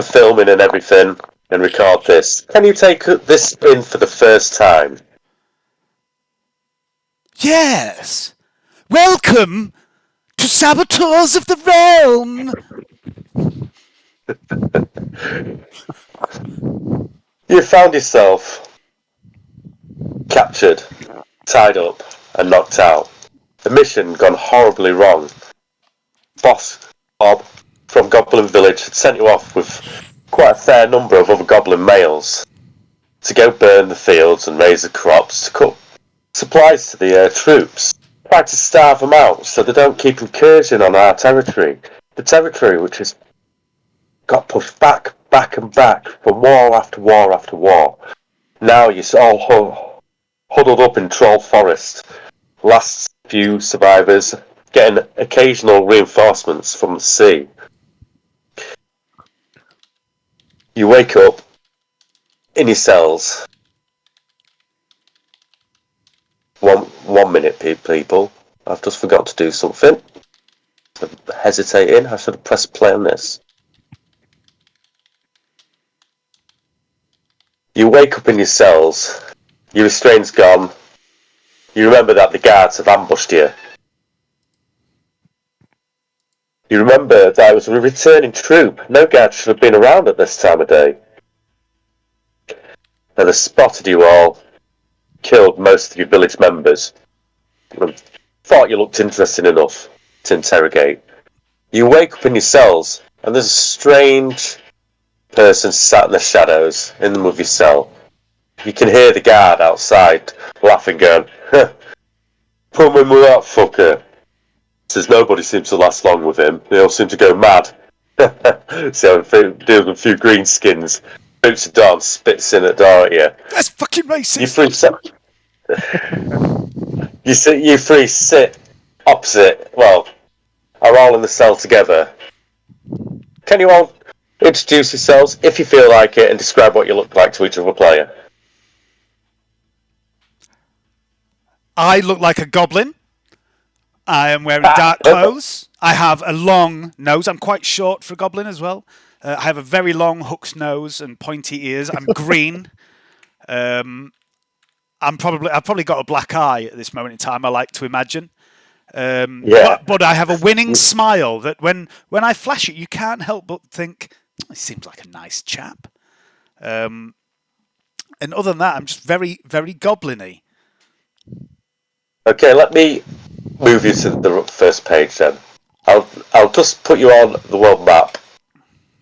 filming and everything and record this. Can you take this in for the first time? Yes! Welcome to Saboteurs of the Realm! You found yourself captured, tied up, and knocked out. The mission gone horribly wrong. Boss Bob from Goblin Village had sent you off with quite a fair number of other goblin males to go burn the fields and raise the crops to cut supplies to the troops. Tried to starve them out so they don't keep incursion on our territory. The territory which has got pushed back and back from war after war after war. Now you're all huddled up in Troll Forest. Last few survivors getting occasional reinforcements from the sea. You wake up in your cells. One minute, people. I've just forgot to do something. I'm hesitating. I should have pressed play on this. You wake up in your cells. Your restraint's gone. You remember that the guards have ambushed you. You remember that it was a returning troop. No guards should have been around at this time of day. And they spotted you all. Killed most of your village members. Thought you looked interesting enough to interrogate. You wake up in your cells, and there's a strange person sat in the shadows in the movie cell. You can hear the guard outside laughing, going, "Put me with that fucker." Says nobody seems to last long with him. They all seem to go mad. So I'm doing a few green skins. Boots of dawn, spits in at door at you. That's fucking racist! You three sit opposite, well, are all in the cell together. Can you all introduce yourselves, if you feel like it, and describe what you look like to each other player? I look like a goblin. I am wearing dark clothes. I have a long nose. I'm quite short for a goblin as well. I have a very long hooked nose and pointy ears. I'm green. I've probably got a black eye at this moment in time. I like to imagine. But I have a winning smile that when I flash it, you can't help but think he seems like a nice chap. And other than that, I'm just very, very goblin-y. Okay, let me move you to the first page then. I'll just put you on the world map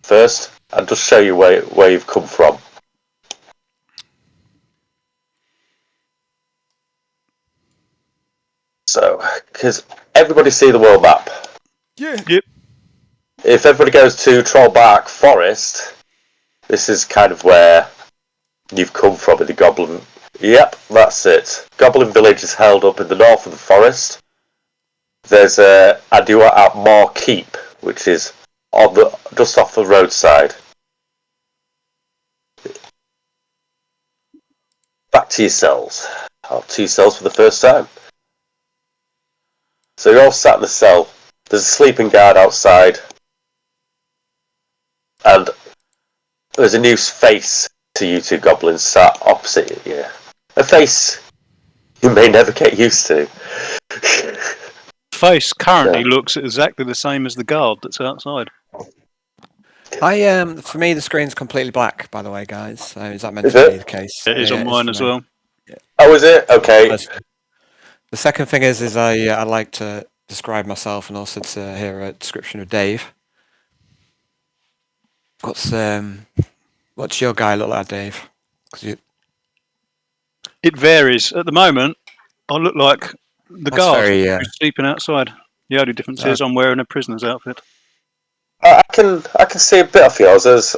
first and just show you where you've come from. So, because everybody see the world map. Yeah. Yep. If everybody goes to Trollbark Forest, this is kind of where you've come from in the Goblin. Yep, that's it. Goblin Village is held up in the north of the forest. There's a Adua at Moor Keep, which is just off the roadside. Back to your cells. I'll have 2 cells for the first time. So you're all sat in the cell. There's a sleeping guard outside. And there's a new face to you two goblins sat opposite you. A face you may never get used to. Face currently looks exactly the same as the guard that's outside. For me, the screen's completely black, by the way, guys. So is that meant to be the case? It is on mine as well. Yeah. Oh, is it? Okay. The second thing is I like to describe myself and also to hear a description of Dave. What's your guy look like, Dave? It varies. At the moment, I look like the guard who's sleeping outside. The only difference is I'm wearing a prisoner's outfit. I can see a bit of yours. As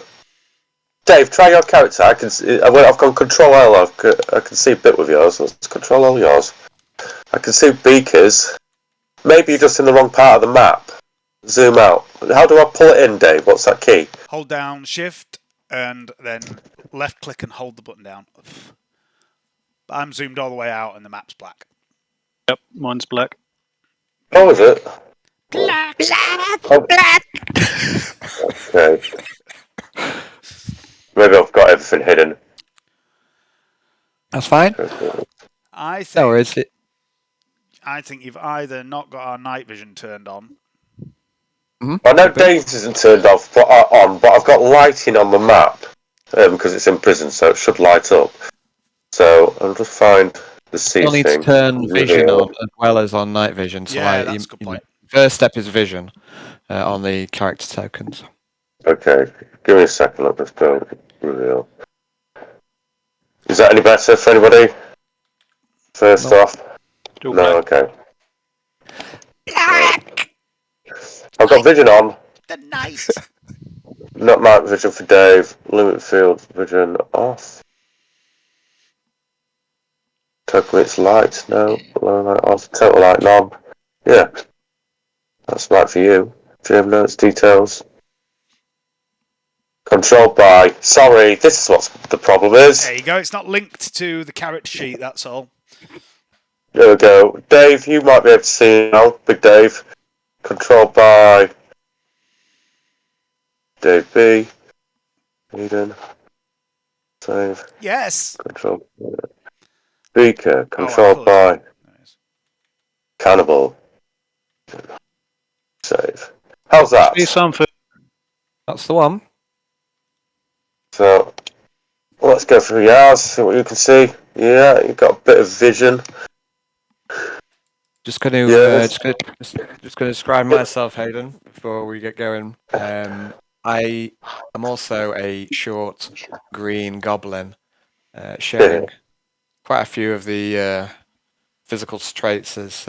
Dave, try your character. I've gone Control L. I can see a bit with yours. Let's Control L yours. I can see beakers. Maybe you're just in the wrong part of the map. Zoom out. How do I pull it in, Dave? What's that key? Hold down Shift and then left click and hold the button down. But I'm zoomed all the way out and the map's black. Yep, mine's black. Oh, is it? Black. Okay. Maybe I've got everything hidden. That's fine. I think. No worries. I think you've either not got our night vision turned on. I know Dave's isn't turned off, but I've got lighting on the map because it's in prison, so it should light up. So I'll just find the sea Still need thing. to turn vision on as well as on night vision. So that's a good point. First step is vision on the character tokens. Okay, give me a second. I'll just go reveal. Is that any better for anybody? First off, Still no. black. Okay. I've got vision on. The night. Not night vision for Dave. Limit field vision off. Token it's light. No. Low light off. Total light knob. Yeah. That's right for you. GM notes details. Controlled by. Sorry, this is what the problem is. There you go. It's not linked to the character sheet. That's all. There we go. Dave, you might be able to see now. Big Dave. Controlled by Dave B. Eden. Save. Yes. Controlled by Beaker. Controlled by Cannibal. Save. How's that? See something. That's the one. So, let's go through Yars, see what you can see. Yeah, you've got a bit of vision. Just going to describe myself, Hayden, before we get going. I am also a short green goblin, sharing quite a few of the physical traits as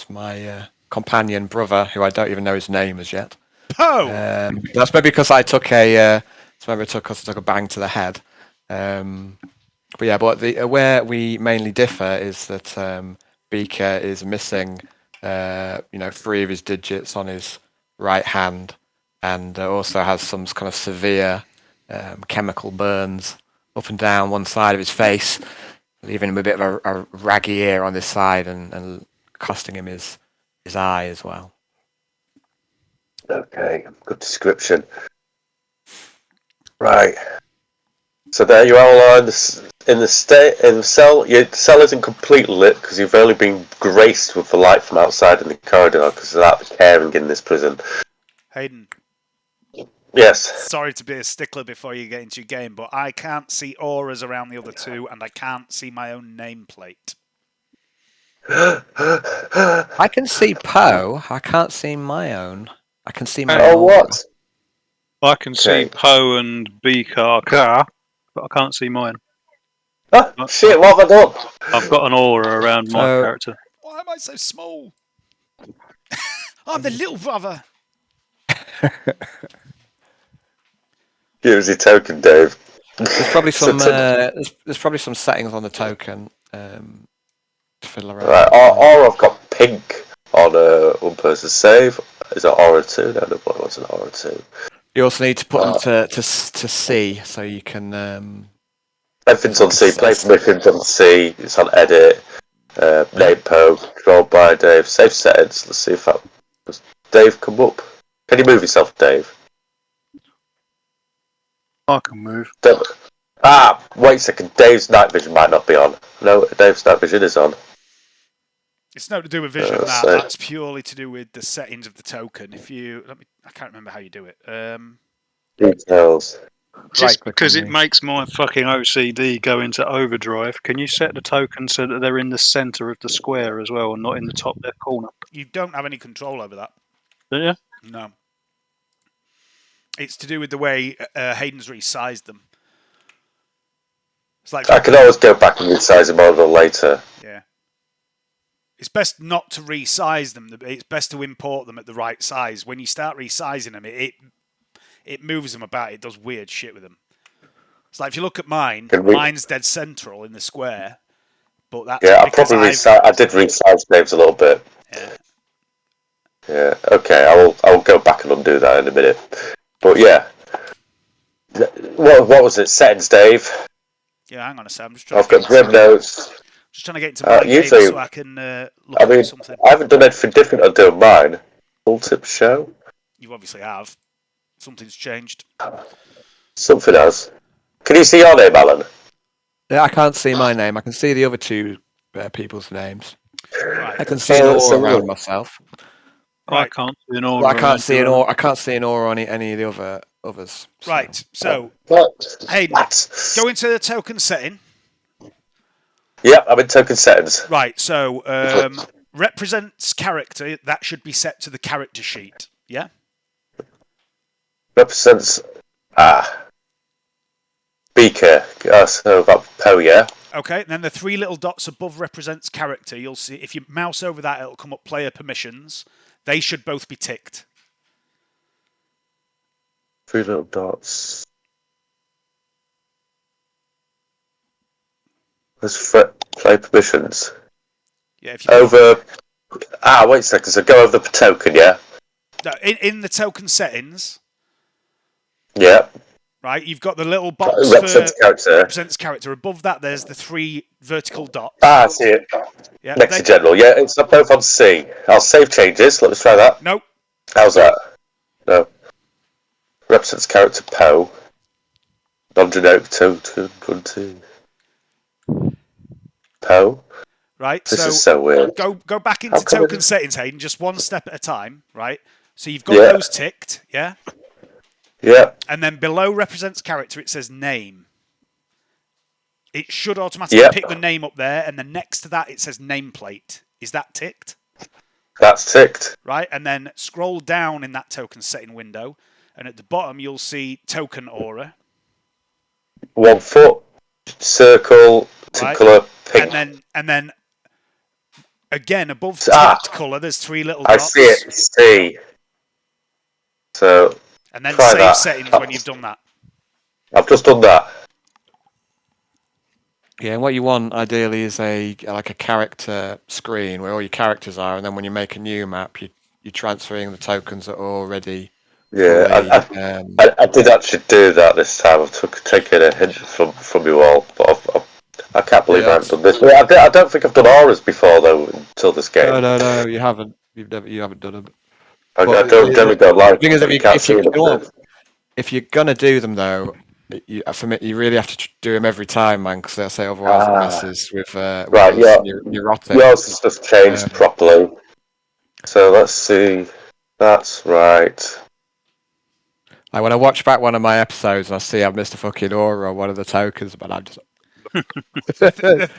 my companion brother, who I don't even know his name as yet. Poe. That's maybe because I took a bang to the head. But yeah, where we mainly differ is that Beaker is missing, 3 of his digits on his right hand, and also has some kind of severe chemical burns up and down one side of his face, leaving him a bit of a raggy ear on this side and costing him his eye as well. Okay, good description. Right. So there you all are in the cell. Your cell isn't completely lit because you've only been graced with the light from outside in the corridor because of that caring in this prison. Hayden. Yes. Sorry to be a stickler before you get into your game, but I can't see auras around the other two, and I can't see my own nameplate. I can see Poe. I can't see my own. I can see my own. Oh, what? I can see Poe and Beaker car, but I can't see mine. Oh, shit, what have I done? I've got an aura around my character. Why am I so small? I'm the little brother. Give us your token, Dave. There's probably some there's probably some settings on the token to fiddle around. Right, or I've got pink on one person's save. Is that aura 2? No, nobody wants an aura 2. You also need to put them to C, so you can. Everything's on C. Play permissions on C. It's on edit. Name Poe. Controlled by Dave. Save settings. Let's see if that does Dave come up. Can you move yourself, Dave? I can move. Wait a second. Dave's night vision might not be on. No, Dave's night vision is on. It's not to do with vision. That's purely to do with the settings of the token. I can't remember how you do it. Details. Just because it makes my fucking OCD go into overdrive, can you set the token so that they're in the centre of the square as well and not in the top left corner? You don't have any control over that. Do you? No. It's to do with the way Hayden's resized them. It's like I can always go back and resize them a little later. Yeah. It's best not to resize them. It's best to import them at the right size. When you start resizing them, it moves them about. It does weird shit with them. It's like if you look at mine, mine's dead central in the square. But that's I did resize Dave's a little bit. Yeah. Yeah. Okay. I will go back and undo that in a minute. But yeah. What was it? Settings, Dave. Yeah. Hang on a second. I've got grim notes. Just trying to get into my game so I can look at something. I haven't done anything different on doing mine. Full tip show. You obviously have. Something's changed. Something has. Can you see your name, Alan? Yeah, I can't see my name. I can see the other two people's names. Right. I can see an aura around myself. I Right. can't see an aura. Well, I can't see an aura. I can't see an aura on any of the others. So. Right. So, Hayden, What? go into the token setting. Yep, I'm in token settings. Right. So, represents character. That should be set to the character sheet. Yeah. Represents Beaker. So about Poe, yeah. Okay. And then the three little dots above represents character. You'll see if you mouse over that, it'll come up player permissions. They should both be ticked. 3 little dots. Let's play permissions. Yeah. If you Over. Wait a second. So go over the token, yeah. No, in the token settings. Yeah. Right, you've got the little box Represents for character. represents character. Above that, there's the 3 vertical dots. I see it. Yeah, Next to general. Yeah, it's both on C. I'll save changes. Let's try that. Nope. How's that? No. Represents character Poe. Non-generic token 1, 2. Poe. Right. This is so weird. Go back into token settings, Hayden. Just one step at a time. Right. So you've got those ticked. Yeah. Yeah. And then below represents character, it says name. It should automatically pick the name up there, and then next to that it says nameplate. Is that ticked? That's ticked. Right, and then scroll down in that token setting window, and at the bottom you'll see token aura. 1 foot circle to colour pink. And then again above ticked colour, there's 3 little dots. I see it. C. So. And then save settings when you've done that. I've just done that. Yeah, and what you want ideally is a character screen where all your characters are, and then when you make a new map, you're transferring the tokens that are already. Yeah, I did actually do that this time. I've taken a hint from you all, but I can't believe I haven't done this. I don't think I've done auras before though until this game. No, you haven't. You haven't done them. I don't like. If you're gonna do them though, you really have to do them every time, man. Because I say otherwise it messes with neurotic. Yours is just changed properly. So let's see. That's right. Like when I watch back one of my episodes and I see I've missed a fucking aura or one of the tokens, but I'm just.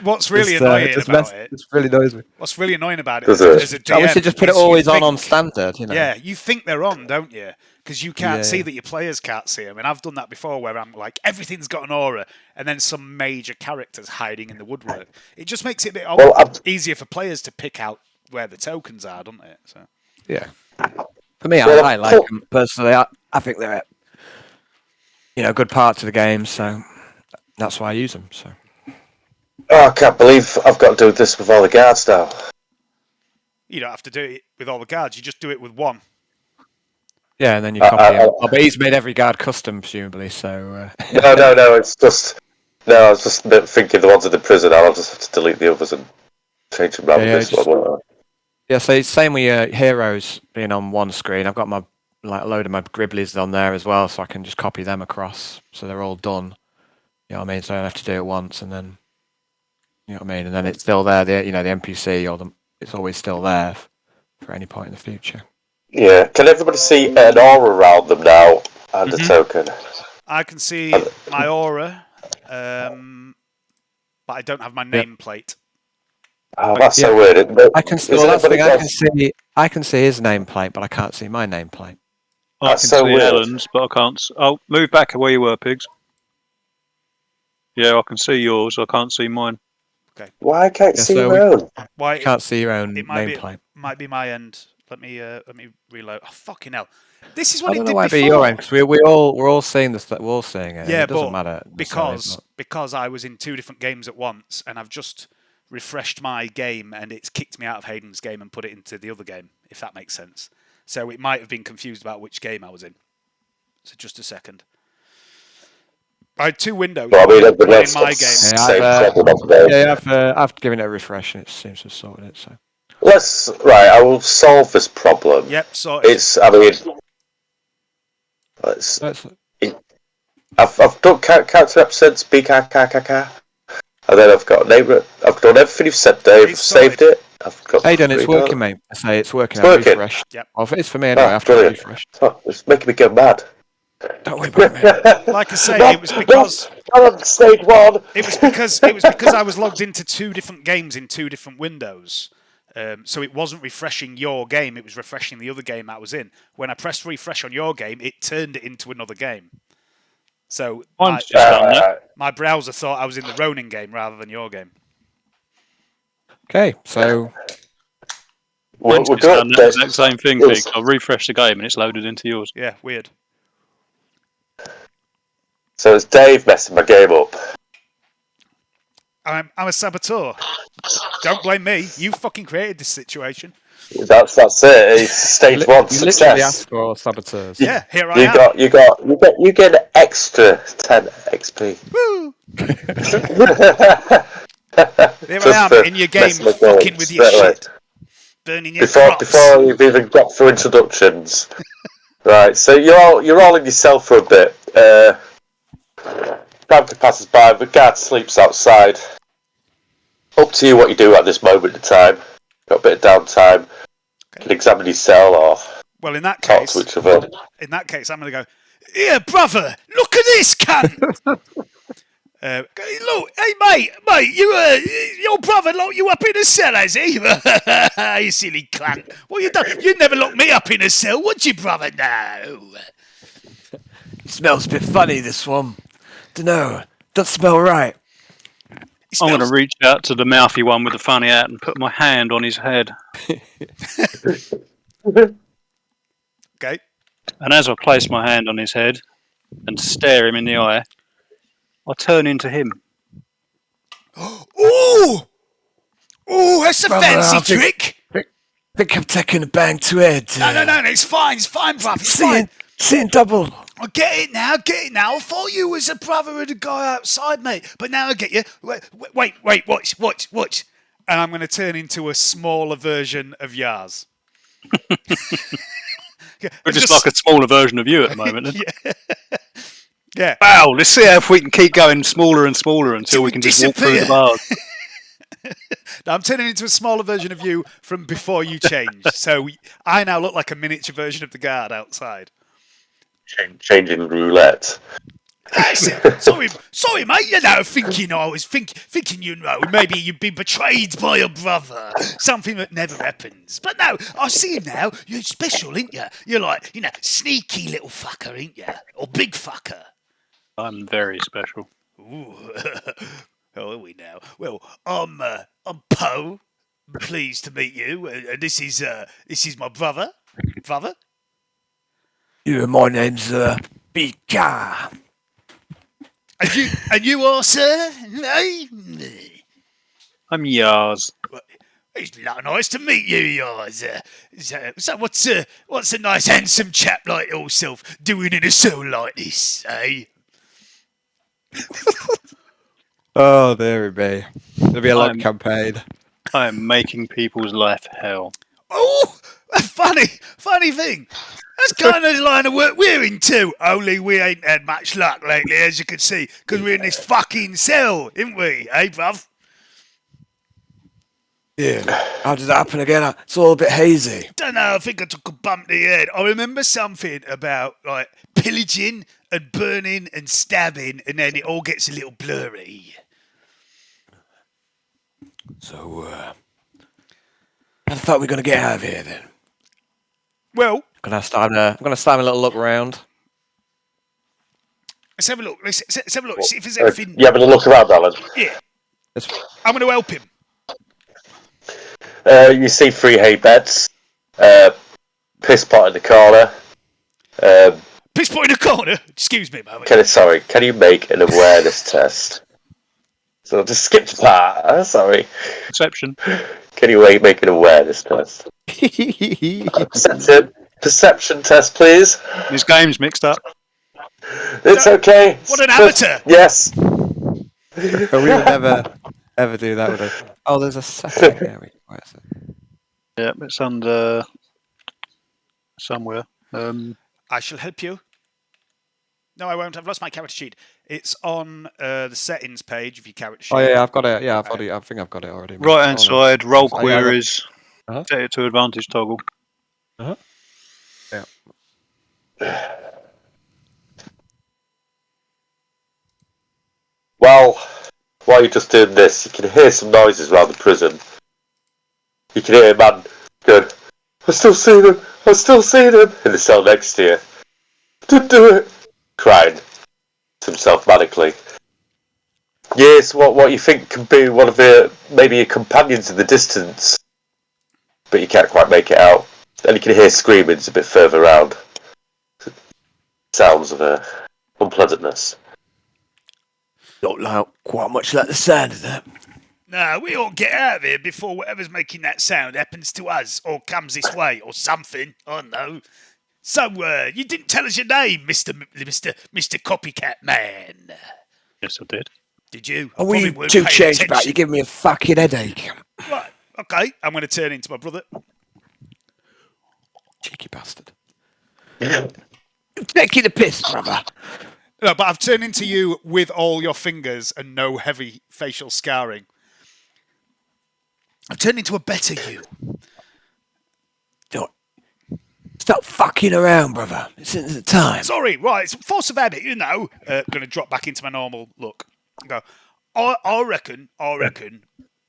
What's really annoying about it? It really annoys me. What's really annoying about it is a DM, I wish you just put it always on standard. You know. Yeah, you think they're on, don't you? Because you can't see that your players can't see them. And I've done that before, where I'm like, everything's got an aura, and then some major characters hiding in the woodwork. It just makes it a bit easier for players to pick out where the tokens are, doesn't it? So. Yeah. For me, I like them personally. I think they're a good part to the game, so that's why I use them. So. Oh, I can't believe I've got to do this with all the guards now. You don't have to do it with all the guards. You just do it with one. Yeah, and then you copy it. But he's made every guard custom, presumably. So. No. It's just. No, I was just thinking the ones in the prison. I'll just have to delete the others and change them around. Yeah, so it's same with your heroes being on one screen. I've got my a load of my Gribblies on there as well, so I can just copy them across, so they're all done. You know what I mean? So I don't have to do it once, and then you know what I mean. And then it's still there. The NPC it's always still there for any point in the future. Yeah. Can everybody see an aura around them now and a token? I can see my aura, but I don't have my nameplate. Oh, that's so weird. I can see. Well, that's the thing. I can see his nameplate, but I can't see my nameplate. I can see Ellen's, but I can't. Oh, move back where you were, Pigs. Yeah, I can see yours. I can't see mine. Okay. Why can't you see your own? Why can't see your own nameplate? Might be my end. Let me reload. Oh, fucking hell! This is what it did before. I don't know why it'd be your end, because we're all seeing this. We're all seeing it. Yeah, it doesn't matter because I was in 2 different games at once, and I've just refreshed my game, and it's kicked me out of Hayden's game and put it into the other game. If that makes sense. So it might have been confused about which game I was in. So just a second. I had 2 windows in my game. I've given it a refresh and it seems to have sorted it. So I will solve this problem. Yep, so I've done character episodes, BKKKK, and then I've got name. I've done everything you've said, Dave. I've saved it. I've got. Aidan, it's working, mate. I say it's working. It's working. Refreshed. Yep. Oh, it's for me anyway. After Brilliant. refresh. It's making me go mad. Don't worry about it, mate. Like I say, it was because on stage one. it was because I was logged into 2 different games in 2 different windows. So it wasn't refreshing your game; it was refreshing the other game I was in. When I pressed refresh on your game, it turned it into another game. So my browser thought I was in the Ronin game rather than your game. Okay, so We're Done good. the exact same thing, Vic. I'll refresh the game and it's loaded into yours. Yeah, weird. So it's Dave messing my game up. I'm a saboteur. Don't blame me. You fucking created this situation. That's it. It's stage one you literally success. asked for saboteurs. Yeah, here I am. You get an extra 10 XP. Woo! There I am in your game, fucking with your shit, burning your crops. Before you've even got through introductions. Right, so you're all in your cell for a bit. Time passes by. The guard sleeps outside. Up to you what you do at this moment in time. Got a bit of downtime. You can examine your cell or well, in that talk case, to each other. I'm going to go. Here, brother, look at this cunt. Look, hey mate, your brother locked you up in a cell, has he? You silly cunt. What you done? You never locked me up in a cell, would you, brother? No. Smells a bit funny, this one. Dunno. Doesn't smell right. I'm going to reach out to the mouthy one with the funny hat and put my hand on his head. Okay. And as I place my hand on his head and stare him in the eye, I turn into him. Ooh! Ooh, that's a fancy trick! I think I've taken a bang to head. No, it's fine, bruv, it's fine. Seeing double. I get it now. I thought you was a brother of the guy outside, mate. But now I get you. Wait, watch. And I'm going to turn into a smaller version of Yars. We're just like a smaller version of you at the moment. Yeah. Wow, let's see if we can keep going smaller and smaller until we can just walk through the bars. No, I'm turning into a smaller version of you from before you changed. So I now look like a miniature version of the guard outside. Changing roulette. Sorry, mate. You know, thinking I was thinking maybe you've been betrayed by your brother. Something that never happens. But no, I see you now. You're special, ain't you? You're like, sneaky little fucker, ain't you? Or big fucker. I'm very special. Ooh. How are we now? Well, I'm Poe. Pleased to meet you. And this is my brother. Brother. My name's Bika. And you are, sir? I'm Yars. It's nice to meet you, Yars. So what's a nice handsome chap like yourself doing in a cell like this, eh? Oh, there we be. There'll be a long campaign. I am making people's life hell. Oh, a funny thing. That's kind of the line of work we're into. Only we ain't had much luck lately, as you can see, because we're in this fucking cell, ain't we? Eh, bruv? Yeah. How did that happen again? It's all a bit hazy. Don't know. I think I took a bump to the head. I remember something about like pillaging and burning and stabbing, and then it all gets a little blurry. So, how the fuck are we gonna get out of here then? Well, I'm gonna start a little look around. let's have a look. Let's have a look. See if there's anything. You having a look around, Alan? Yeah. I'm going to help him. You see 3 hay beds, piss pot in the corner. Piss pot in the corner? Excuse me a moment. Can you make an awareness test? So just skip that. Sorry. Perception. Can you make an awareness test? Perception test, please. His game's mixed up. It's okay. What an amateur! Yes. We would never ever do that, would we? Oh, there's a second here. Where is it? Yeah, it's under somewhere. I shall help you. No, I won't. I've lost my character sheet. It's on the settings page of your character sheet. Oh yeah, I've got it. Yeah, I think I've got it already. Right hand side, roll queries, Uh-huh. set it to advantage toggle. Uh-huh. Yeah. Well, while you're just doing this, you can hear some noises around the prison. You can hear a man going, I still see them, in the cell next to you. Didn't do it, crying to himself manically. Yes, what you think can be one of maybe your companions in the distance, but you can't quite make it out. And you can hear screamings a bit further around. Sounds of unpleasantness. Not quite much like the sound of that. No, we ought to get out of here before whatever's making that sound happens to us, or comes this way, or something. I don't know. So, you didn't tell us your name, Mr. Copycat Man. Yes, I did. Did you? Are we too changed back? You give me a fucking headache. Right, okay. I'm going to turn into my brother. Cheeky bastard. Taking the piss, brother. No, but I've turned into you with all your fingers and no heavy facial scarring. I've turned into a better you. Stop fucking around, brother. It's in the time. Sorry, right. It's force of habit, you know. Going to drop back into my normal look. Go. I reckon,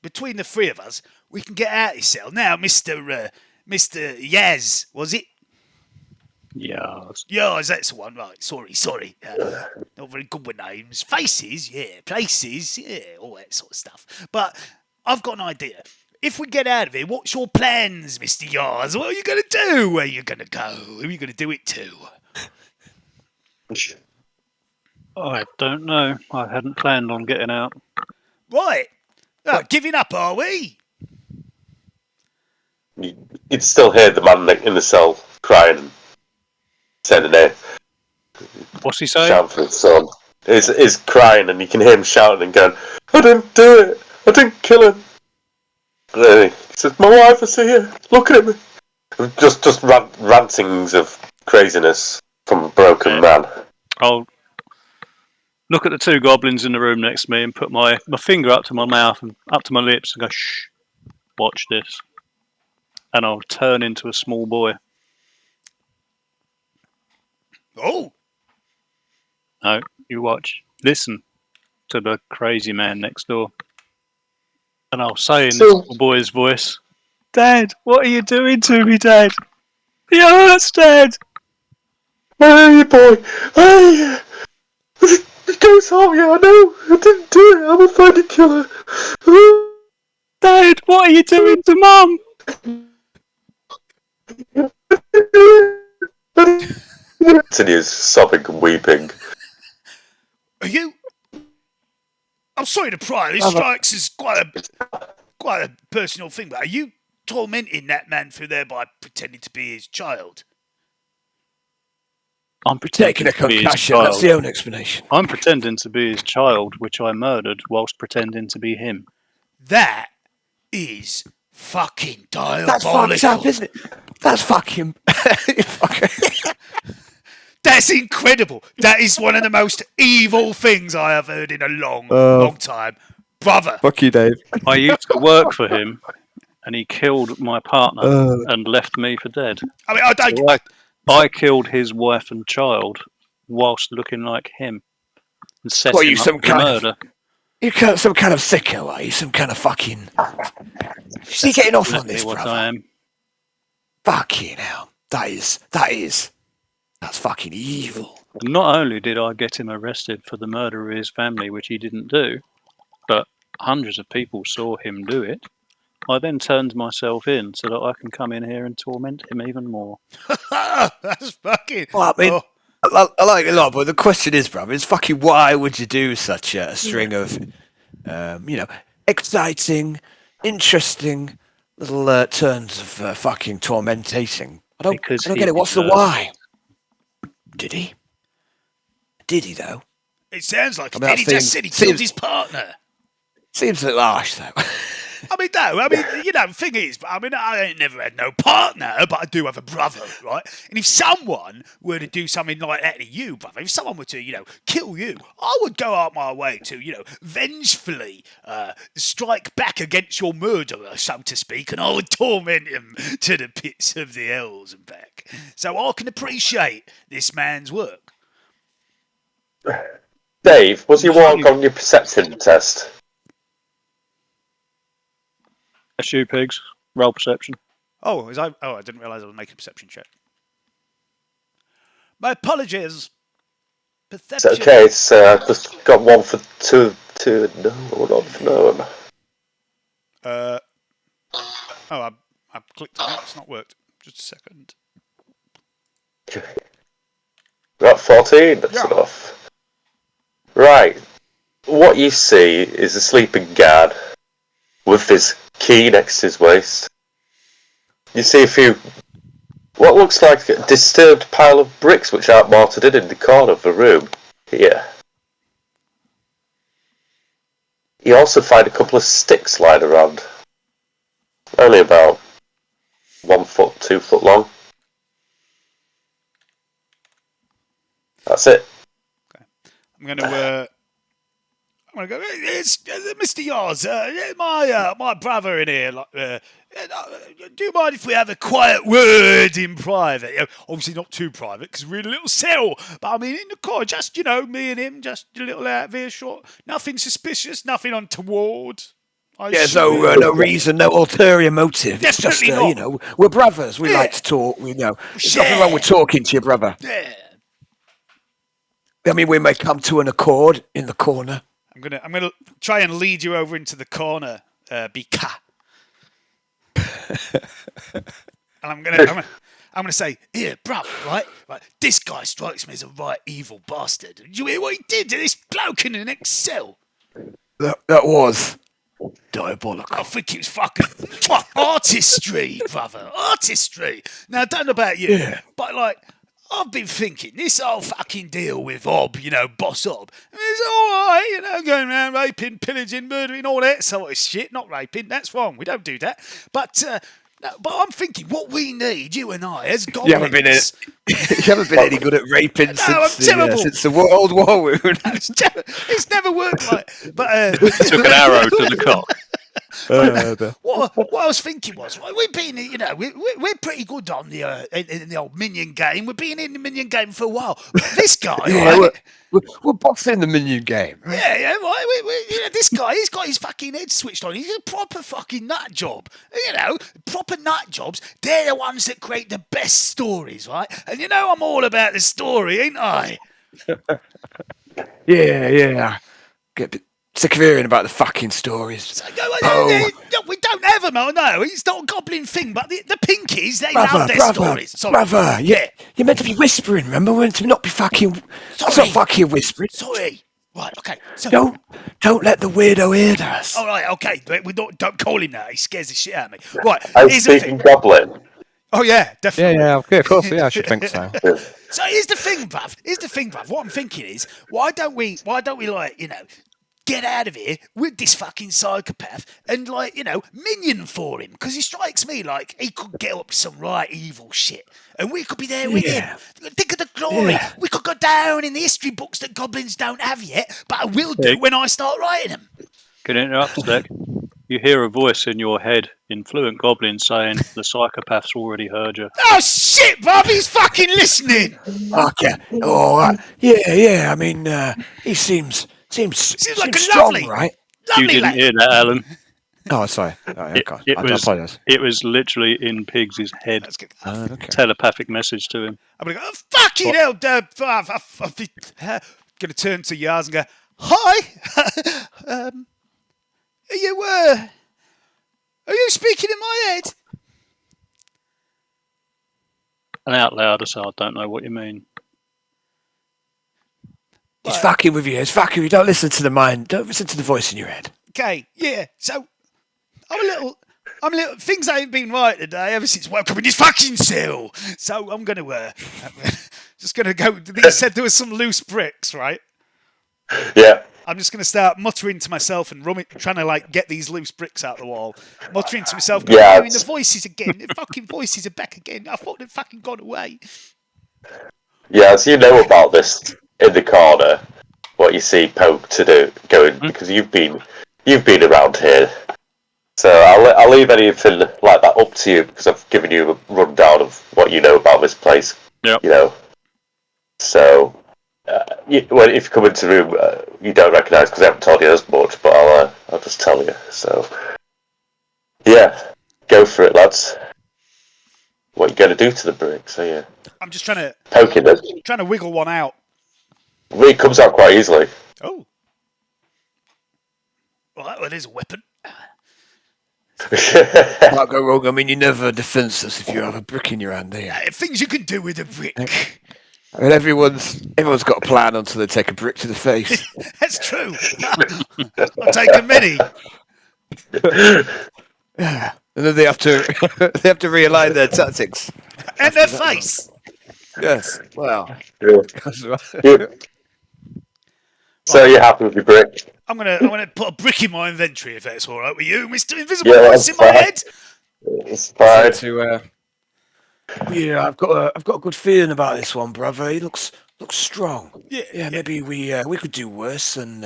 between the three of us, we can get out of this cell. Now, Mr. Yars, was it? Yars. Yars, that's the one, right. Sorry. Not very good with names. Faces, yeah. Places, yeah. All that sort of stuff. But I've got an idea. If we get out of here, what's your plans, Mr. Yars? What are you going to do? Where are you going to go? Who are you going to do it to? I don't know. I hadn't planned on getting out. Right. Giving up, are we? You'd still hear the man in the cell crying and saying the name. What's he saying? Shouting for his son. He's crying and you can hear him shouting and going, I didn't do it. I didn't kill him. He says, my wife is here. Look at me. Just rantings of craziness from a broken man. I'll look at the two goblins in the room next to me and put my finger up to my mouth and up to my lips and go, shh, watch this. And I'll turn into a small boy. Oh! No, you watch. Listen to the crazy man next door. And I'll say in this little boy's voice, Dad, what are you doing to me, Dad? He hurts, Dad! Hey, boy! Hey! It goes home, yeah, I know! I didn't do it! I'm a fucking killer! Dad, what are you doing to Mum? Continues sobbing and weeping. Are you... I'm sorry to pry. This strikes as quite a personal thing, but are you tormenting that man through there by pretending to be his child? I'm pretending Taking a to be his concussion. child. That's the only explanation. I'm pretending to be his child, which I murdered, whilst pretending to be him. That is fucking That's diabolical. fucked up, isn't it? That's fucking... That's incredible. That is one of the most evil things I have heard in a long time. Brother. Fuck you, Dave. I used to work for him, and he killed my partner and left me for dead. I mean, I killed his wife and child whilst looking like him and set What, him you up some for kind murder. You're some kind of sicko, are you? Some kind of fucking... Is he getting off on Exactly this, what brother? I am. Fucking hell. That's fucking evil. And not only did I get him arrested for the murder of his family, which he didn't do, but hundreds of people saw him do it. I then turned myself in so that I can come in here and torment him even more. that's fucking... Well, I mean, I like it a lot, but the question is, brother, is fucking why would you do such a string of, exciting, interesting little turns of fucking tormentating? I don't get it. What's the why? Did he? Did he, though? It sounds like he just said he killed his partner. Seems a little harsh, though. I mean, no. I mean, the thing is, I ain't never had no partner, but I do have a brother, right? And if someone were to do something like that to you, brother, if someone were to, kill you, I would go out my way to, vengefully strike back against your murderer, so to speak, and I would torment him to the pits of the hells and back. So I can appreciate this man's work. Dave, was your walk on your perception test? Ensue, pigs. Roll perception. Oh, I didn't realise I was making a perception check. My apologies. Perception. It's okay, it's just got one for two. No, not for no one. I clicked on it. It's not worked. Just a second. Got 14. That's enough. Right. What you see is a sleeping guard with his key next to his waist. You see a few, what looks like a disturbed pile of bricks which aren't mortared in the corner of the room here. You also find a couple of sticks lying around. Only about 1 foot, 2 foot long. That's it. Okay. I'm going to go. It's Mr. Yars. My brother in here. Do you mind if we have a quiet word in private? Obviously not too private because we're in a little cell. But I mean, in the car, just me and him, just a little out of earshot. Nothing suspicious, nothing untoward. No reason, no ulterior motive. Definitely it's just, we're brothers. We like to talk. There's nothing wrong with talking to your brother. Yeah. I mean, we may come to an accord in the corner. I'm gonna try and lead you over into the corner, Bika. And I'm gonna say, here, bruv, right? This guy strikes me as a right evil bastard. Did you hear what he did to this bloke in the next cell? That was diabolical. I think it was fucking artistry, brother. Artistry. Now, I don't know about you, but I've been thinking, this whole fucking deal with Ob, Boss Ob, it's alright, going around raping, pillaging, murdering, all that sort of shit. Not raping, that's wrong, we don't do that. But I'm thinking, what we need, you and I, as goblins... You haven't been any good at raping since the World War wound. It's never worked but took an arrow to the cock. What I was thinking was, we've been, we're pretty good on in the old minion game. We've been in the minion game for a while. But this guy, we're boxing the minion game. Right? Right. This guy, he's got his fucking head switched on. He's a proper fucking nut job. Proper nut jobs. They're the ones that create the best stories, right? And I'm all about the story, ain't I? Yeah. Get a bit sick of hearing about the fucking stories. We don't have them, no. It's not a goblin thing, but the pinkies, they love their stories. Sorry. Brother, yeah. You're meant to be whispering, remember? We're meant to not be fucking... Sorry. It's not fucking whispering. Sorry. Right, okay. So, don't let the weirdo hear us. All right, okay. Don't call him that. He scares the shit out of me. Right, I'm speaking goblin. Oh, yeah, definitely. Yeah, okay, of course, yeah, I should think so. So here's the thing, bruv. What I'm thinking is, why don't we get out of here with this fucking psychopath and, minion for him? Because he strikes me like he could get up to some right evil shit. And we could be there with him. Think of the glory. Yeah. We could go down in the history books that goblins don't have yet, but I will do when I start writing them. Can I interrupt a sec? You hear a voice in your head in fluent goblin saying, the psychopath's already heard you. Oh, shit, bruv, he's fucking listening. Okay. Oh, yeah. I mean, he seems like a strong, lovely, right? You didn't hear that, Alan. Oh, sorry. I apologize. It was literally in Pigs' head. That's good. Okay. Telepathic message to him. I'm going to go, fucking hell, I'm going to turn to Yars and go, hi. Are you speaking in my head? And out loud, I said, I don't know what you mean. He's fucking with you. He's fucking with you. Don't listen to the mind. Don't listen to the voice in your head. Okay, yeah. So I'm a little. Things ain't been right today ever since welcoming this fucking cell. So I'm gonna just gonna go. You said there was some loose bricks, right? Yeah. I'm just going to start muttering to myself and trying to like get these loose bricks out the wall. Muttering to myself, going, hearing the voices again. The fucking voices are back again. I thought they'd fucking gone away. Yeah, so you know about this in the corner, what you see Poe going because you've been around here. So I'll leave anything like that up to you because I've given you a rundown of what you know about this place. Yep. You know. So. If you come into the room, you don't recognise because I haven't told you as much, but I'll just tell you. So, yeah, go for it, lads. What are you going to do to the bricks? So yeah, I'm just trying to poking them. Trying to wiggle one out. It comes out quite easily. Oh, well, that is a weapon. Can't go wrong. I mean, you're never defenceless if you have a brick in your hand, do you? Things you can do with a brick. I mean, everyone's got a plan until they take a brick to the face. That's true. I've taken many. Yeah, and then they have to realign their tactics And their face. Yes. Well. Yeah. So you're happy with your brick? I'm gonna put a brick in my inventory if that's all right with you, Mr. Invisible Voice in my head. It's fine. Yeah, I've got a good feeling about this one, brother. He looks strong. Yeah. Maybe we could do worse than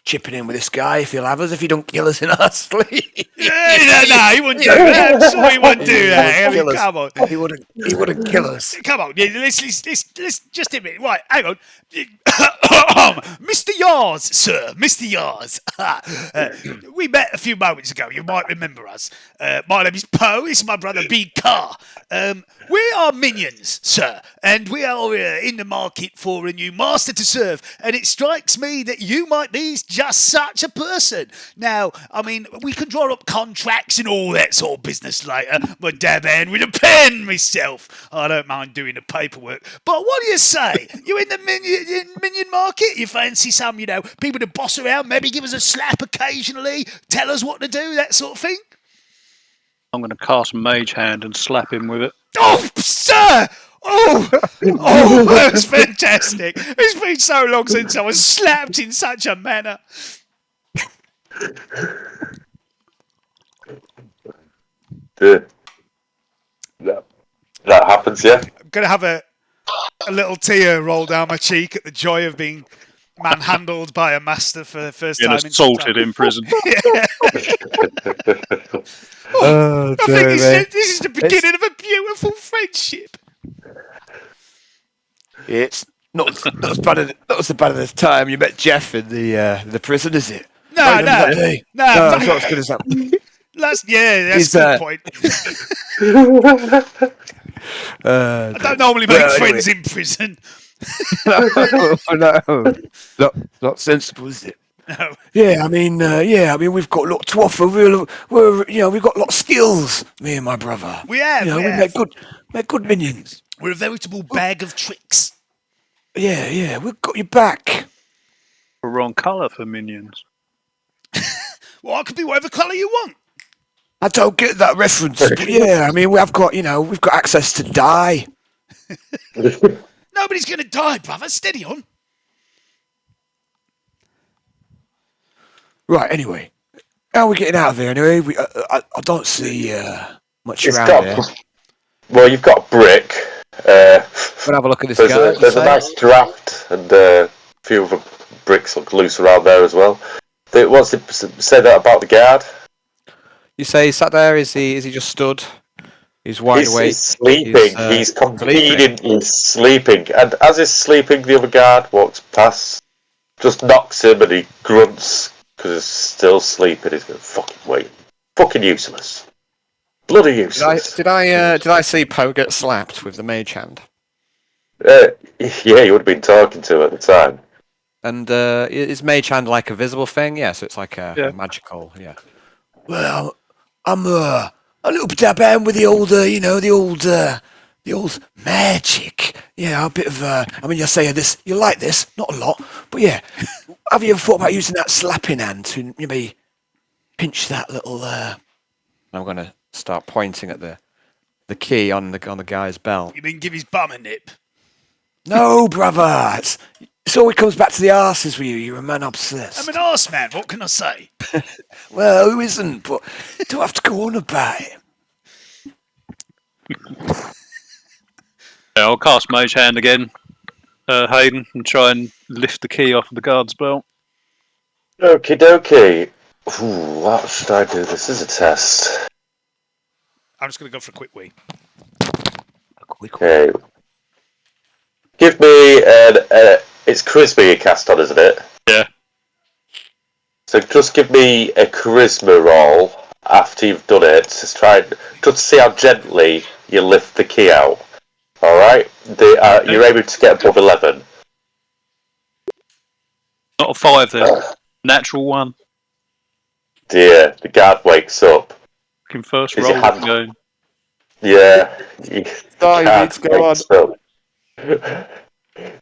chipping in with this guy if he'll have us, if he don't kill us in our sleep. No, he wouldn't do that. I'm sure he wouldn't do that. I mean, come on. He wouldn't kill us. Come on, let's just a minute. Right, hang on. Mr. Yars, sir, Mr. Yars. We met a few moments ago. You might remember us. My name is Poe. This is my brother B. Carr. We are minions, sir, and we are in the market for a new master to serve. And it strikes me that you might be just such a person. Now, I mean, we can draw up contracts and all that sort of business later. But dab hand with a pen myself. I don't mind doing the paperwork. But what do you say? You in the minion market? You fancy some, people to boss around, maybe give us a slap occasionally, tell us what to do, that sort of thing? I'm going to cast Mage Hand and slap him with it. Oh, sir! Oh, that was fantastic. It's been so long since I was slapped in such a manner. That happens, yeah. I'm going to have a little tear roll down my cheek at the joy of being manhandled by a master for the first time. Assaulted in prison. Yeah. I think this is the beginning of a beautiful friendship. It's not as bad as the time you met Jeff in the prison, is it? No, it's not as good as that. That's a good point. I don't normally make friends in prison. No, not sensible, is it? No. Yeah, I mean, we've got a lot to offer. We've got a lot of skills. Me and my brother. We have. We make good minions. We're a veritable bag of tricks. Yeah, we've got your back. The wrong colour for minions. Well, I could be whatever colour you want. I don't get that reference, but yeah, I mean, we've got access to dye. Nobody's going to die, brother. Steady on. Right. Anyway, how are we getting out of there? Anyway, I don't see much around here. Well, you've got brick. We'll have a look at this guy. There's a nice draft, and a few of the bricks look loose around there as well. What's it say that about the guard? You say he's sat there? Is he just stood? He's wide awake. He's sleeping. He's conveniently sleeping. And as he's sleeping, the other guard walks past, just knocks him, and he grunts because he's still sleeping. He's going, fucking wait. Fucking useless. Bloody useless. Did I see Poe get slapped with the mage hand? Yeah, you would have been talking to at the time. And is mage hand like a visible thing? Yeah, so it's like a magical, yeah. Well, I'm a little bit dab hand with the old magic. Yeah, a bit of I mean, you say this, you like this, not a lot, but yeah. Have you ever thought about using that slapping hand to maybe pinch that little? I'm gonna start pointing at the key on the guy's belt. You mean give his bum a nip? No, brother. It always comes back to the arses with you. You're a man obsessed. I'm an arse man. What can I say? Well, who isn't? But don't have to go on about it. Yeah, I'll cast Mage Hand again, Hayden, and try and lift the key off of the guard's belt. Okie dokie. Ooh, what should I do? This is a test. I'm just going to go for a quick wee. Okay. Give me it's charisma you cast on, isn't it? Yeah. So just give me a charisma roll after you've done it. Just to see how gently you lift the key out. All right. You're able to get above 11. Not a 5 then. Natural 1. Dear, the guard wakes up. Can first Is roll your hand- going. Yeah. You need to go on.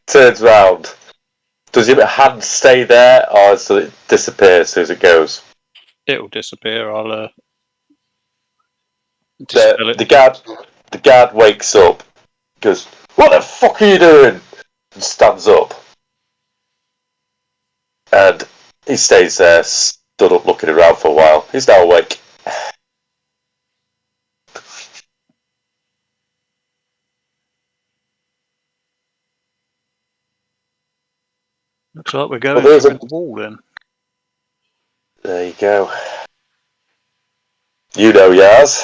Turns round. Does your hand stay there, or does it disappear as soon as it goes? It'll disappear. I'll dispel it. The guard wakes up, goes, "What the fuck are you doing?" and stands up. And he stays there, stood up looking around for a while. He's now awake. Looks like we're going Well, through the wall then. There you go. You know, Yars.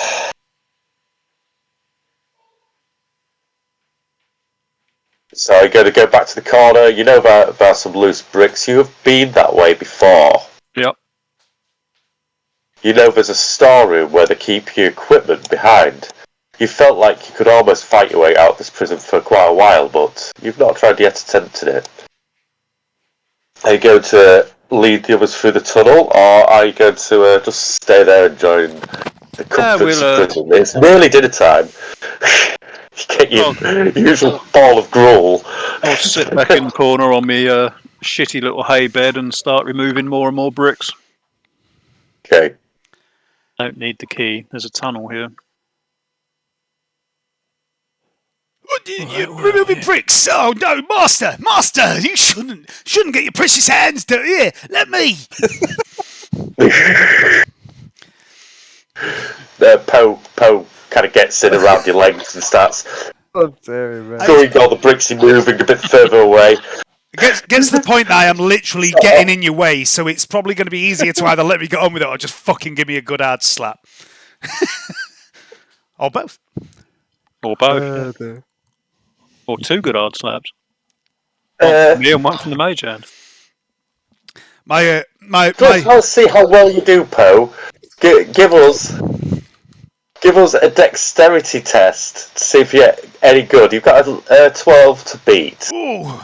So I'm going to go back to the corner. You know about some loose bricks. You have been that way before. Yep. You know there's a storeroom where they keep your equipment behind. You felt like you could almost fight your way out of this prison for quite a while, but you've not tried yet attempted it. Are you going to lead the others through the tunnel, or are you going to just stay there and join the comforts of prison? It's nearly dinner time. You get your usual ball of gruel. I'll sit back in the corner on my shitty little hay bed and start removing more and more bricks. Okay. Don't need the key. There's a tunnel here. You're removing bricks. Oh no, master! You shouldn't get your precious hands dirty. Here, let me. Poe kind of gets in around your legs and starts throwing all the bricks and moving a bit further away. It gets to the point that I am literally getting in your way, so it's probably going to be easier to either let me get on with it or just fucking give me a good hard slap. Or both. Or both. Or 2 good hard slaps. One from me and one from the Mage Hand. Let's see how well you do, Poe. Give us a dexterity test to see if you're any good. You've got a 12 to beat. Ooh,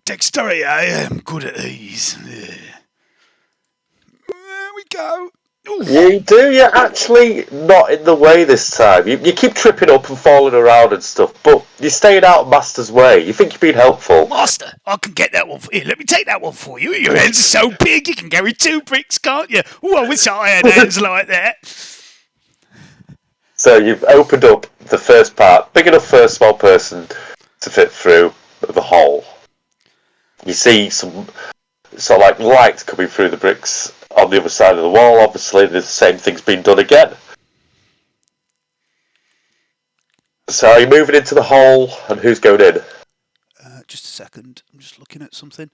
dexterity, I am good at these. There we go. Ooh. You do, you're actually not in the way this time. You keep tripping up and falling around and stuff, but you're staying out of Master's way. You think you're being helpful. Master, I can get that one for you. Let me take that one for you. Your hands are so big, you can carry 2 bricks, can't you? Ooh, I wish I had hands like that. So you've opened up the first part, big enough for a small person to fit through the hole. You see some sort of like light coming through the bricks on the other side of the wall. Obviously, the same thing's been done again. So are you moving into the hole, and who's going in? Just a second. I'm just looking at something.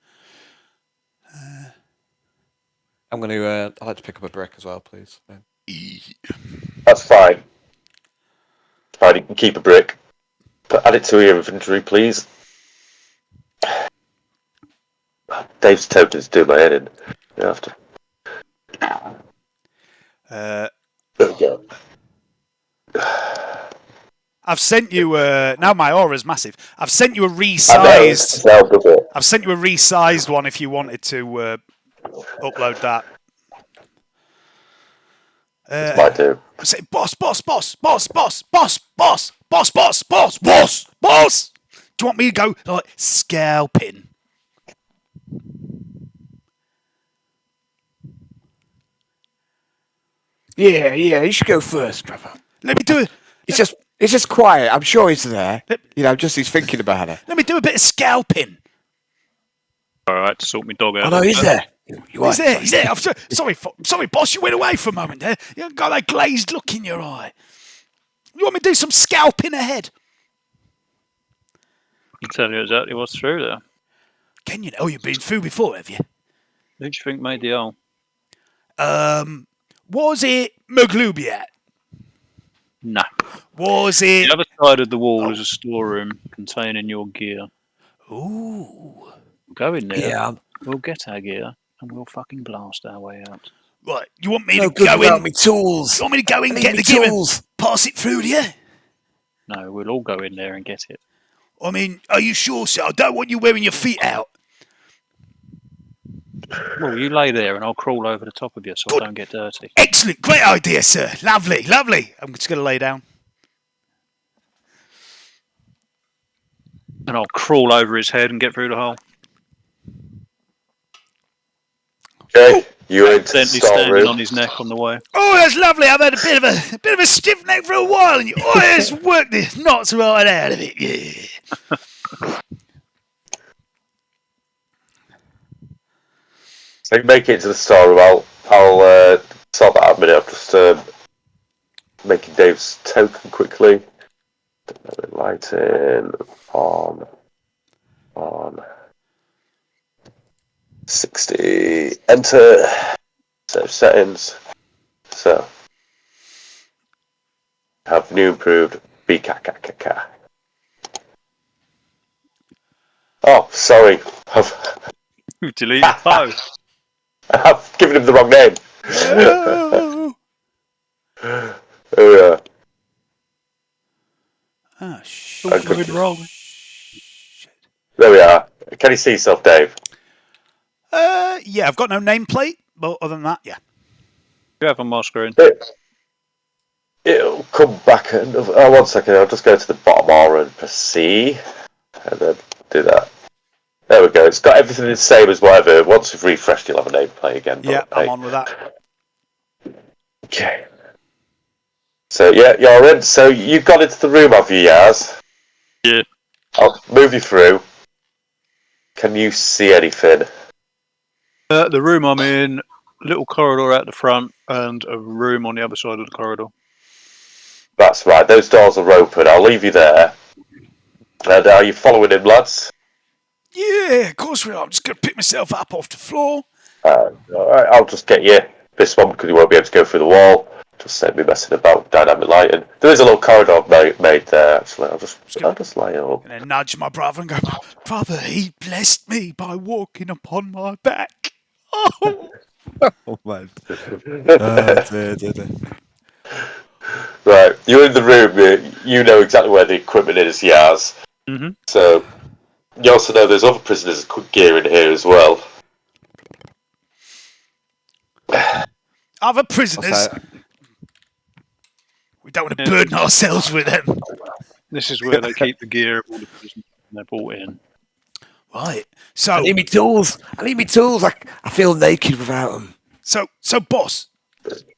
I'm going to. I'd like to pick up a brick as well, please. That's fine. Fine, you can keep a brick. But add it to your inventory, please. Dave's tempted to do my head in. You have to. There we go. I've sent you now my aura's massive. I've sent you a resized. I've sent you a resized one if you wanted to upload that. Might do. I say boss. Do you want me to go like scalping? Yeah, you should go first, brother. Let me do it. It's just quiet. I'm sure he's there. Just he's thinking about it. Let me do a bit of scalping. All right, to sort my dog out. Oh no, he's there. He's there. He's there. I'm sorry, boss. You went away for a moment there. You got that glazed look in your eye. You want me to do some scalping ahead? I can tell you exactly what's through there. Can you? Oh, you've been through before, have you? Who do you think made the hole? Was it Maglubiat? No. Was it? The other side of the wall is a storeroom containing your gear. Ooh. Go in there. Yeah. We'll get our gear and we'll fucking blast our way out. Right. You want me No to good go without in? me tools. You want me to go in, I need get me the gear, and tools. pass it through to you? No, we'll all go in there and get it. I mean, are you sure, sir? I don't want you wearing your feet out. Well, you lay there and I'll crawl over the top of you so I don't get dirty. Excellent. Great idea, sir. Lovely. I'm just going to lay down. And I'll crawl over his head and get through the hole. Okay, you're into the Accidentally standing storeroom. on his neck on the way. Oh, that's lovely. I've had a bit of a stiff neck for a while, and you always work the knots right out of it. Yeah. So you make it to the storeroom. I'll sort that out in a minute. I'm just making Dave's token quickly. Lighting on 60. Enter. Save settings. So have new improved BKKK. Oh, sorry. Delete Poe. I've given him the wrong name. Oh, Oh yeah. oh What's going wrong? There we are. Can you see yourself, Dave? yeah, I've got no nameplate, but other than that, yeah. You have a my screen. It'll come back. 1 second. I'll just go to the bottom R and press C, and then do that. There we go. It's got everything the same as whatever. Once you've refreshed, you'll have a nameplate again. Yeah, but, I'm on with that. Okay. So yeah, you're in. So you've got into the room, have you, Yars? Yeah. I'll move you through. Can you see anything? The room I'm in, little corridor out the front, and a room on the other side of the corridor. That's right. Those doors are open. I'll leave you there. And are you following him, lads? Yeah, of course we are. I'm just going to pick myself up off the floor. All right. I'll just get you this one because you won't be able to go through the wall. Just save me messing about with dynamic lighting. There is a little corridor made there. Actually, I'll just light it up. And then nudge my brother and go, brother, he blessed me by walking upon my back. Oh, Oh man. Right, you're in the room. You know exactly where the equipment is, Yars. Mm-hmm. So you also know there's other prisoners' gear in here as well. other prisoners. We don't want to burden ourselves with them. This is where they keep the gear of all the prisoners they're brought in. Right. So I need me tools. I feel naked without them. So, boss,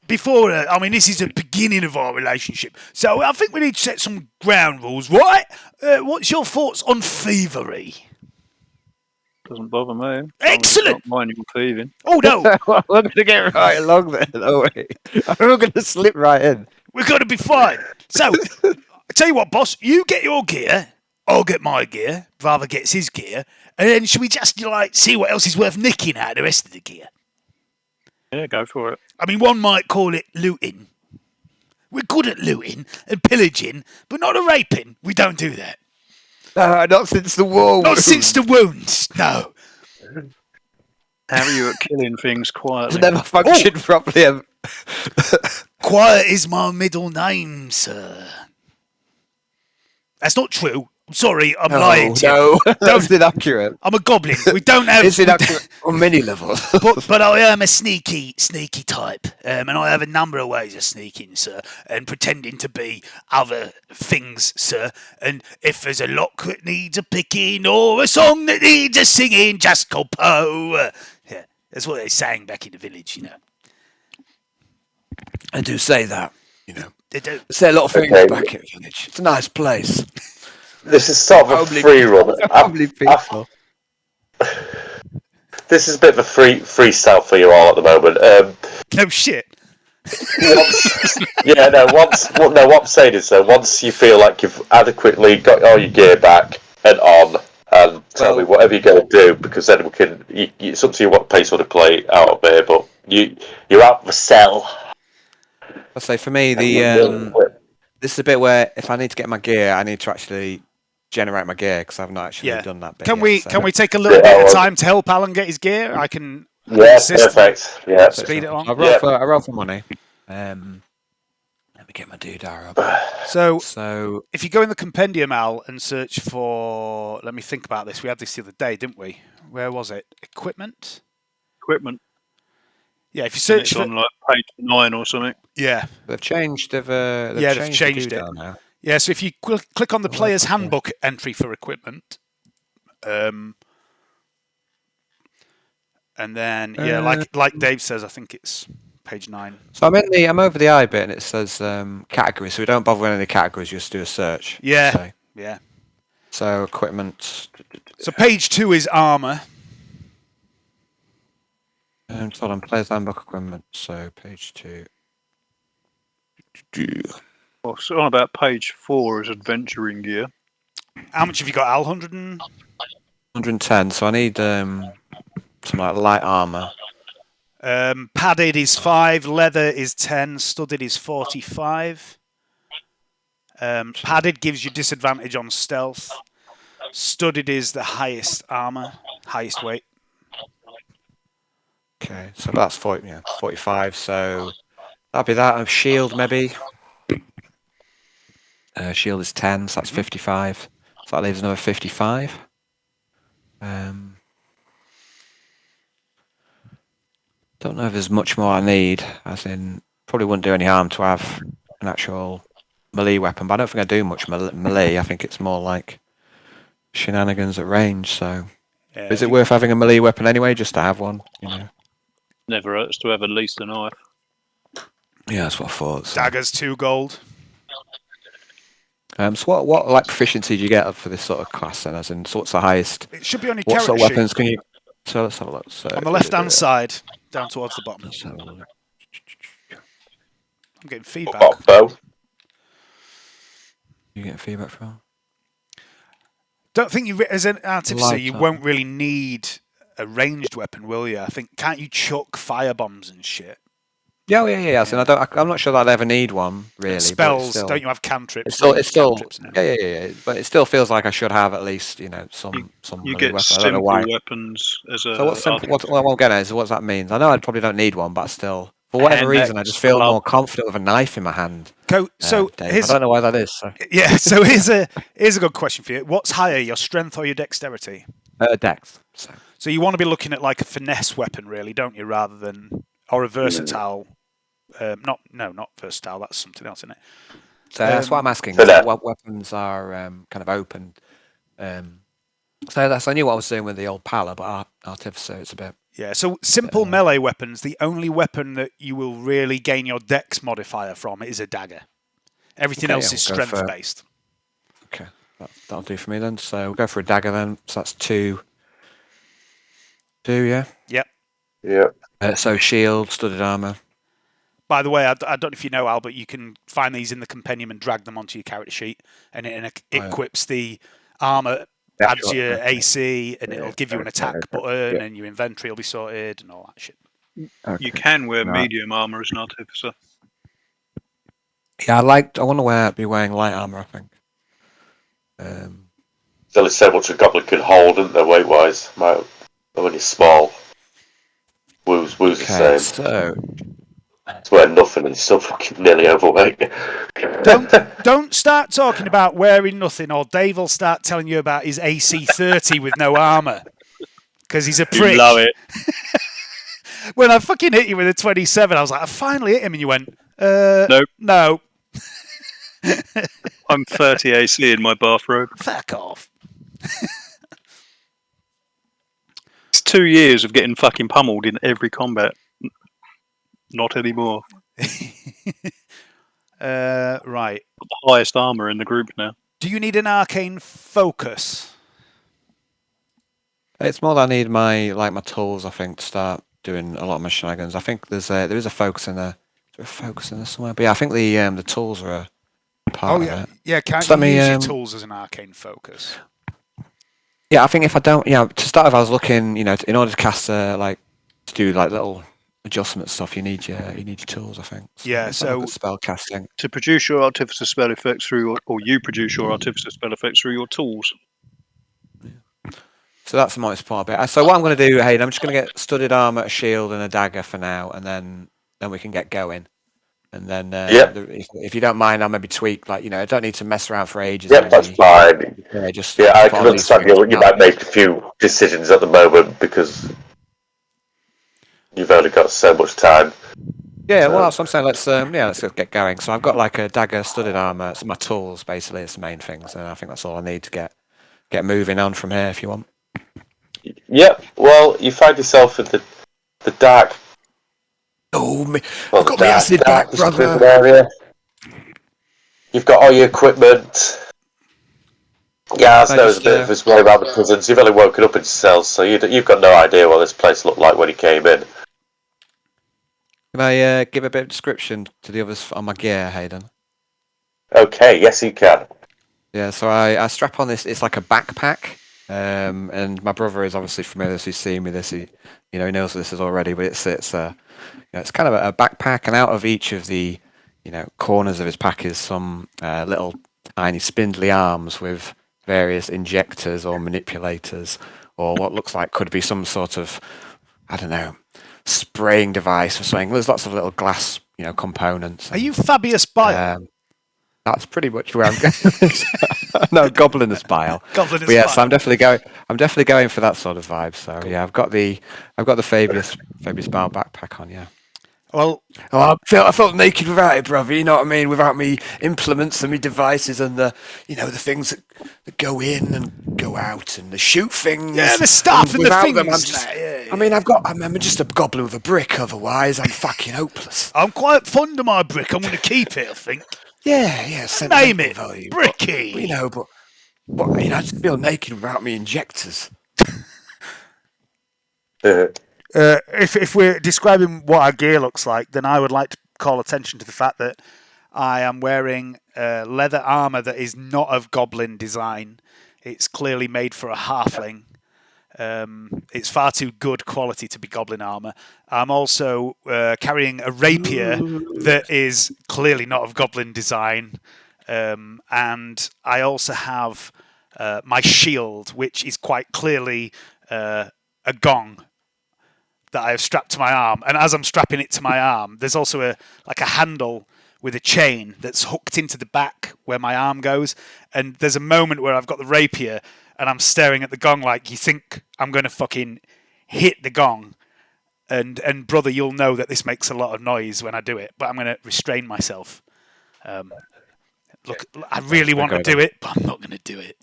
before, this is the beginning of our relationship. So I think we need to set some ground rules, right? What's your thoughts on thievery? Doesn't bother me. Excellent. Not mind you thieving. Oh, no. We're going to get right along then, aren't we? We're going to slip right in. We're going to be fine. So, I tell you what, boss, you get your gear, I'll get my gear, brother gets his gear, and then should we just, see what else is worth nicking out of the rest of the gear? Yeah, go for it. One might call it looting. We're good at looting and pillaging, but not at raping. We don't do that. Not since the war. Not since the wounds, no. How are you at killing things quietly? It's never functioned properly. Quiet is my middle name, sir. That's not true. I'm sorry, I'm lying to you. No, that's inaccurate. I'm a goblin. We don't have... It's inaccurate on many levels. but I am a sneaky type. And I have a number of ways of sneaking, sir, and pretending to be other things, sir. And if there's a lock that needs a picking or a song that needs a singing, just call Poe. Yeah, that's what they sang back in the village, I do say that, They do. Say a lot of things back in the village. It's a nice place. This is sort of a free run. this is a bit of a freestyle for you all at the moment. No shit. What I'm saying is though, once you feel like you've adequately got all your gear back and on, and tell me whatever you're going to do, because then we can. It's up to you what pace you want to play out of here, but you're out of the cell. I'll say for me, this is a bit where if I need to get my gear, I need to actually generate my gear because I've not actually done that bit. Can yet, we take a little bit of time to help Alan get his gear? I can. Yeah, perfect. Yeah, speed it along. I roll for money. Let me get my doodah up. So if you go in the compendium, Al, and search for, let me think about this. We had this the other day, didn't we? Where was it? Equipment. Yeah, if you search on like page 9 or something. Yeah, they've changed. They've changed it now. Yeah, so if you click on the player's handbook entry for equipment, and then like Dave says, I think it's page 9. So I'm over the I bit, and it says categories. So we don't bother with any categories. Just do a search. Yeah. So equipment. So page 2 is armor. Hold on, player's handbook equipment. So page 2. Well, so on about page 4 is adventuring gear. How much have you got, Al? 110. So I need some like light armor. Padded is 5, leather is 10, studded is 45. Padded gives you disadvantage on stealth. Studded is the highest armor, highest weight. Okay, so that's 45. So that'll be that. Shield maybe. Shield is 10, so that's 55. So that leaves another 55. Don't know if there's much more I need. As in, probably wouldn't do any harm to have an actual melee weapon, but I don't think I do much melee. I think it's more like shenanigans at range. So, is it worth having a melee weapon anyway, just to have one? You know, never hurts to have at least a knife. Yeah, that's what I thought. So. Daggers 2 gold. So what like proficiency do you get for this sort of class then? As in, so what's the highest? It should be on your what character sort of weapons sheet. can you? So let's have a look. So, on the left-hand side, down towards the bottom. Let's have a look. I'm getting feedback. You getting feedback from? Don't think you, as an artificer, you won't really need a ranged weapon, will you? I think, can't you chuck firebombs and shit? Yeah. So I'm not sure that I'd ever need one really. Spells, don't you have cantrips? It's still yeah. But it still feels like I should have at least some. You get weapon. simple I don't know why. weapons as a. So what's simple? What I'm getting at is what that means. I know I probably don't need one, but still, for whatever reason, I just feel more confident with a knife in my hand. So I don't know why that is. So. Yeah. So here's a good question for you. What's higher, your strength or your dexterity? Dex. So you want to be looking at like a finesse weapon, really, don't you, rather than or a versatile. Not versatile. That's something else, isn't it? So that's what I'm asking. What weapons are kind of open? So I knew what I was doing with the old Pala, but Artificer, it's a bit. Yeah. So simple melee weapons. The only weapon that you will really gain your Dex modifier from is a dagger. Everything else is strength based. Okay, that'll do for me then. So we'll go for a dagger then. So that's 2. 2, yeah. Yep. So shield, studded armor. By the way, I don't know if you know, Al, but you can find these in the compendium and drag them onto your character sheet, and it equips the armor, adds your AC, and it'll give you an attack button, and your inventory will be sorted, and all that shit. Okay. You can wear medium armor as an artificer. Yeah, I want to be wearing light armor, I think. There's only so much a goblin can hold, isn't there, weight-wise? When you're small. Woo's the same. So... It's wearing nothing and still fucking nearly overweight. Don't start talking about wearing nothing, or Dave will start telling you about his AC 30 with no armor. Because he's a prick. You love it. When I fucking hit you with a 27, I was like, I finally hit him, and you went, Nope. No. I'm 30 AC in my bathrobe. Fuck off. It's 2 years of getting fucking pummeled in every combat. Not anymore. Right. The highest armor in the group now. Do you need an arcane focus? It's more that I need my tools. I think to start doing a lot of my shenanigans. I think there is a focus in there. Is there a focus in there somewhere? But yeah, I think the tools are a part of it. Yeah. Can't Just you let me use your tools as an arcane focus? Yeah, I think if I don't, to start with, I was looking, in order to cast to do like little adjustment stuff, you need your tools. I think. So Yeah. let's have a look So at spell casting. To produce your artificer spell effects through, or you produce your artificer spell effects through your tools. So that's the most important bit. So what I'm going to do, Hayden, I'm just going to get studded armor, a shield, and a dagger for now, and then we can get going. And then if you don't mind, I'll maybe tweak. I don't need to mess around for ages. Yep, that's fine. Yeah, I can understand you might make a few decisions at the moment because you've only got so much time. Yeah, well, that's what I'm saying. Let's get going. So I've got like a dagger, studded armor. So my tools, basically, it's the main things, and I think that's all I need to get moving on from here. If you want. Yep. Well, you find yourself in the dark. Oh, I've got my acid back, brother. Area. You've got all your equipment. Yars knows a bit of his way around the prisons. You've only woken up in cells, so you've got no idea what this place looked like when he came in. Can I give a bit of description to the others on my gear, Hayden? Okay, yes, you can. Yeah, so I strap on this. It's like a backpack, and my brother is obviously familiar. He's seen me this. He knows this is already, but it's kind of a backpack, and out of each of the corners of his pack is some little tiny spindly arms with various injectors or manipulators, or what looks like could be some sort of, I don't know, spraying device or something. There's lots of little glass, components. Are you Fabius Bile? That's pretty much where I'm going. No, Goblinus Bile. Goblinus Bile. Bile. So I'm definitely going for that sort of vibe. So yeah, I've got the Fabius Bile backpack on. Yeah. Well, I felt naked without it, brother. You know what I mean? Without me implements and me devices and the things that go in and go out and the shoot things. Yeah, the stuff and the things. I'm just a goblin with a brick. Otherwise, I'm fucking hopeless. I'm quite fond of my brick. I'm going to keep it, I think. Yeah. Name it, value, Bricky. But I just feel naked without me injectors. If we're describing what our gear looks like, then I would like to call attention to the fact that I am wearing leather armor that is not of goblin design. It's clearly made for a halfling. It's far too good quality to be goblin armor. I'm also carrying a rapier that is clearly not of goblin design. And I also have my shield, which is quite clearly a gong that I have strapped to my arm. And as I'm strapping it to my arm, there's also a handle with a chain that's hooked into the back where my arm goes. And there's a moment where I've got the rapier and I'm staring at the gong like, you think I'm going to fucking hit the gong. And brother, you'll know that this makes a lot of noise when I do it, but I'm going to restrain myself. Look, I really want to do it, but I'm not going to do it.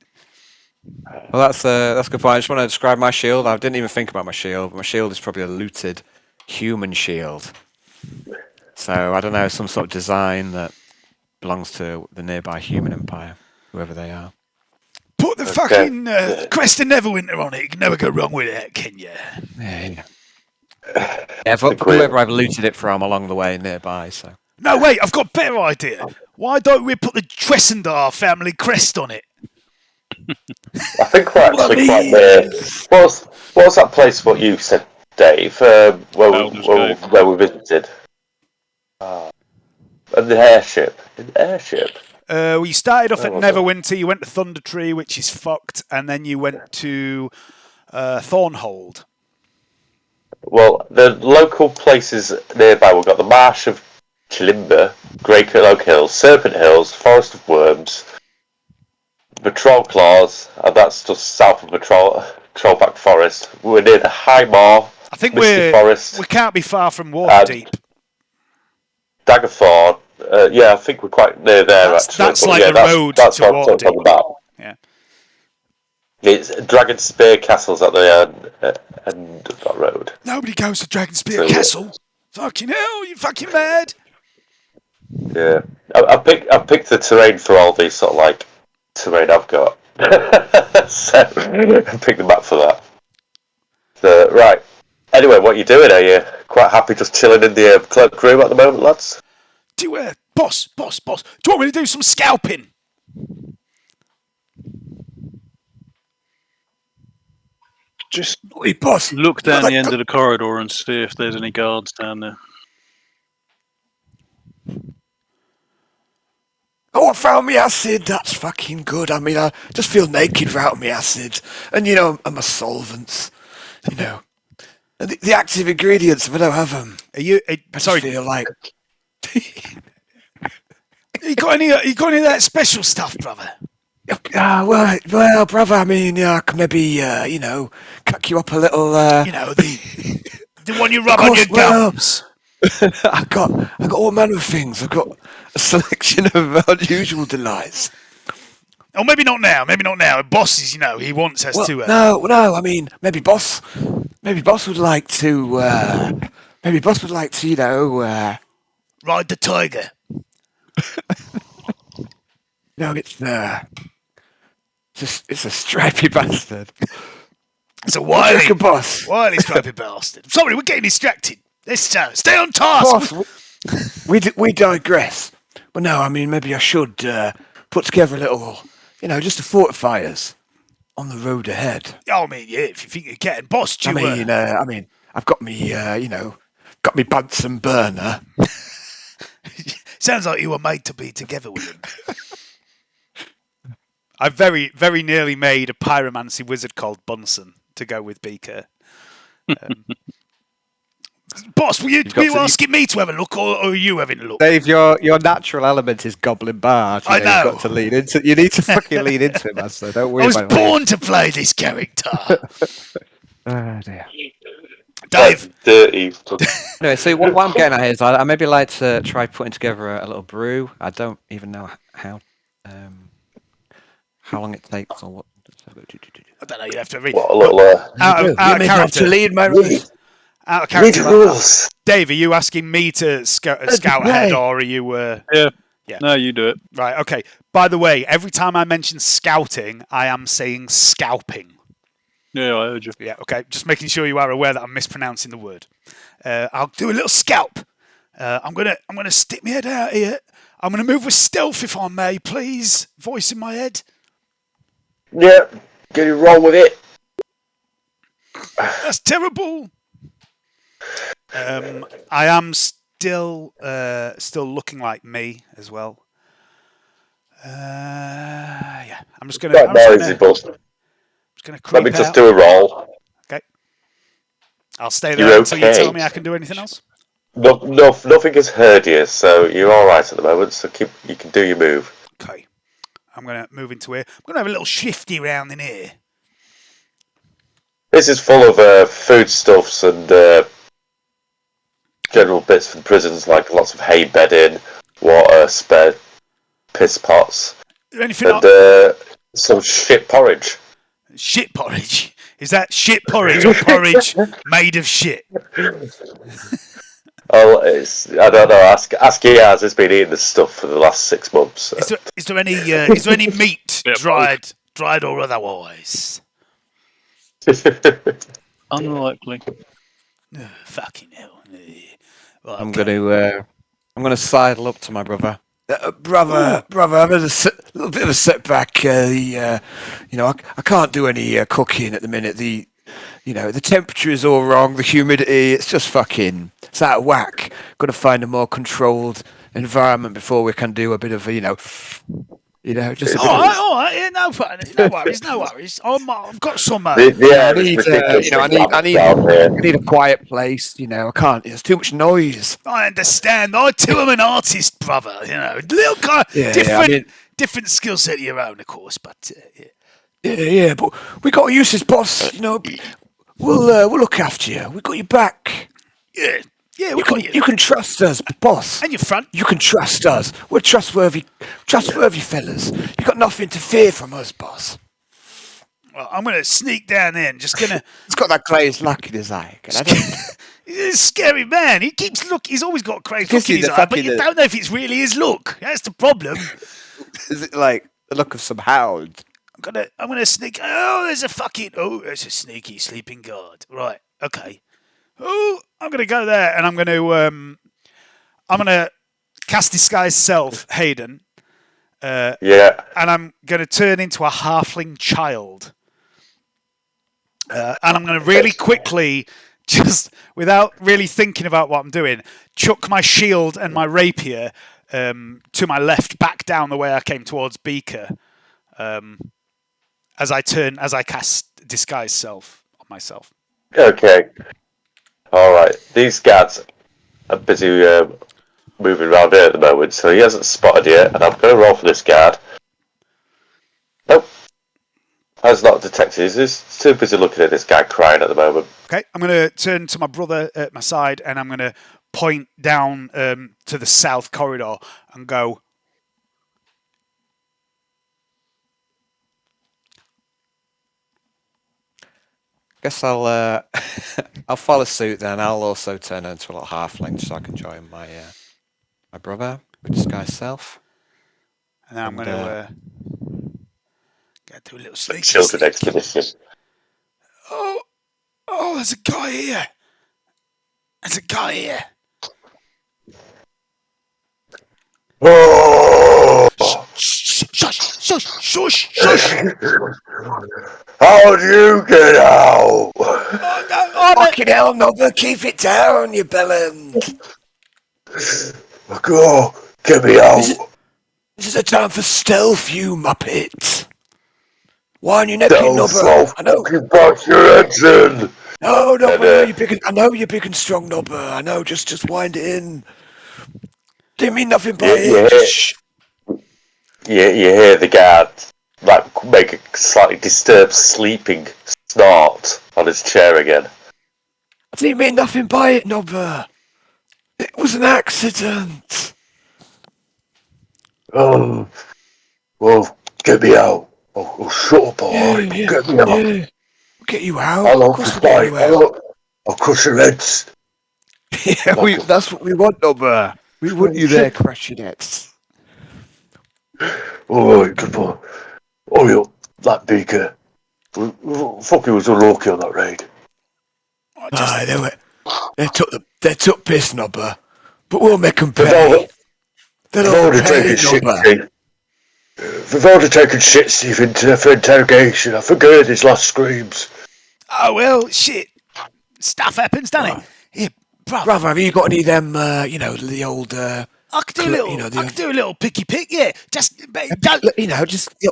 Well, that's a good point. I just want to describe my shield. I didn't even think about my shield, but my shield is probably a looted human shield. So I don't know, some sort of design that belongs to the nearby human empire, whoever they are. Put the fucking crest of Neverwinter on it. You can never go wrong with it, can you? Yeah, whoever I've looted it from along the way nearby. So. No, wait, I've got a better idea. Why don't we put the Tressendar family crest on it? I think we're actually quite near. What was that place? What you said, Dave? Where we visited? The airship. We started off at Neverwinter. You went to Thunder Tree, which is fucked, and then you went to Thornhold. Well, the local places nearby, we've got the Marsh of Chilimber, Great Oak Hills, Serpent Hills, Forest of Worms, Patrol Claws, and that's just south of Trollback Forest. We're near the High Moor, I think Forest, we can't be far from Waterdeep. Daggerford. I think we're quite near there, actually. That's like the road to Waterdeep. On the map. Yeah. It's Dragon Spear Castle's at the end of that road. Nobody goes to Dragon Spear Castle. Fucking hell, you fucking mad? Yeah. I picked the terrain for all these sort of terrain I've got. So I picked the map for that. Right. Anyway, what are you doing? Are you quite happy just chilling in the cloakroom at the moment, lads? Boss, do you want me to do some scalping? Just Oi, boss. look down the end of the corridor and see if there's any guards down there. Oh, I found me acid. That's fucking good. I mean, I just feel naked without me acid. And, and my solvents. And the active ingredients, if I don't have them. Sorry. Feel like... You got any of that special stuff, brother? Well, brother, I mean, I can maybe, cook you up a little... the one you rub on your gums. I got all manner of things. I've got a selection of unusual delights. Oh, maybe not now. Boss is, he wants us to... No, I mean, maybe boss would like to, ride the tiger. No, it's a stripy bastard. It's a wily boss. Wily stripy bastard. Sorry, we're getting distracted. Let's stay on task. Boss, we digress. But no, I mean, maybe I should put together a little, just to fortify us on the road ahead. Oh, I mean, yeah, if you think you can. Boss, I mean, I've got me, got me Bunsen burner. Sounds like you were made to be together with him. I very, very nearly made a pyromancy wizard called Bunsen to go with Beaker. Boss, were you asking me to have a look, or are you having a look? Dave, your natural element is Goblin Bard. I know. You've got to lean into. You need to fucking lean into it, man. So don't worry. I was born to play this character. Oh dear. Dave. Dirty. Anyway, so what I'm getting at here is I maybe like to try putting together a little brew. I don't even know how long it takes or what. I don't know. You have to read. What a little. Out of character. Lead my Out of character. rules. Dave, are you asking me to scout ahead, or are you? Yeah. No, you do it. Right. Okay. By the way, every time I mention scouting, I am saying scalping. Yeah, I heard you. Yeah. Okay. Just making sure you are aware that I'm mispronouncing the word. I'll do a little scalp. I'm gonna stick my head out here. I'm gonna move with stealth, if I may, please. Voice in my head. Yeah. Get it wrong with it. That's terrible. I am still looking like me as well. Yeah, I'm just gonna. Let me just do a roll. Okay. I'll stay there until you tell me I can do anything else. No, nothing has heard you, so you're all right at the moment. So you can do your move. Okay. I'm gonna move into here. I'm gonna have a little shifty round in here. This is full of foodstuffs and general bits from prisons, like lots of hay bedding, water, spare piss pots, and some shit porridge. Shit porridge? Is that shit porridge or porridge made of shit? Oh, I don't know. Ask Yars. It's been eating this stuff for the last 6 months. So. Is there any meat, dried or otherwise? Unlikely. Fucking hell. Well, I'm gonna sidle up to my brother. Brother, I've had a little bit of a setback. I can't do any cooking at the minute. The temperature is all wrong. The humidity, it's just fucking, it's out of whack. Got to find a more controlled environment before we can do a bit of just. All right. Yeah, no worries. I've got some. I need a quiet place. I can't. There's too much noise. I understand. I too am an artist, brother. Little kind, different skill set of your own, of course. But yeah. But we got to use this, boss. We'll look after you. We got your back. Yeah, you can trust us, boss. And your front. You can trust us. We're trustworthy fellas. You got nothing to fear from us, boss. Well, I'm gonna sneak down in. Just gonna. He's got that glazed look in his eye. He's a scary man. He keeps He's always got a crazy look in his eye, but you don't know if it's really his look. That's the problem. Is it like the look of some hound? I'm gonna sneak. Oh, there's a sneaky sleeping guard. Right. Okay. Oh, I'm gonna go there, and I'm gonna cast disguise self, Hayden. Yeah. And I'm gonna turn into a halfling child. And I'm gonna really quickly, just without really thinking about what I'm doing, chuck my shield and my rapier to my left, back down the way I came towards Beaker. As I cast disguise self on myself. Okay. All right. These guards are busy moving around here at the moment, so he hasn't spotted yet. And I'm going to roll for this guard. Nope. Has not detected. He's too busy looking at this guy crying at the moment. Okay, I'm going to turn to my brother at my side, and I'm going to point down to the south corridor and go. Guess I'll I'll follow suit then. I'll also turn into a little halfling so I can join my my brother with disguise self. And then I'm going to do a little sneaky Children expedition. Oh, there's a guy here. Oh! Shush! How'd you get out? Fucking hell, Nobber, keep it down, you bellend. Go, get me out. This is a time for stealth, you muppet. Why aren't you necking, Nobber? I know. You got your heads in. No, Nobber, I know you're big and strong, Nobber. I know, just wind it in. Didn't mean nothing by it. Just shh. You hear the guard make a slightly disturbed sleeping snort on his chair again. I didn't mean nothing by it, Nobber. It was an accident. Oh, well, get me out. Oh, shut up, alright. Get me out. Yeah. We'll get you out. I'll crush your heads. Yeah, that's what we want, Nobber. We want you there, crushing heads. Alright, goodbye. Oh, you that Beaker. Fucking was unlucky on that raid. They took piss, Nobber. But we'll make them pay. They've already taken shit, Steve. They've already taken shit, Steve, for interrogation. I forgot his last screams. Oh, well, shit. Stuff happens, doesn't it? Here, brother, have you got any of them, the old... I could do a little picky pick, yeah. Just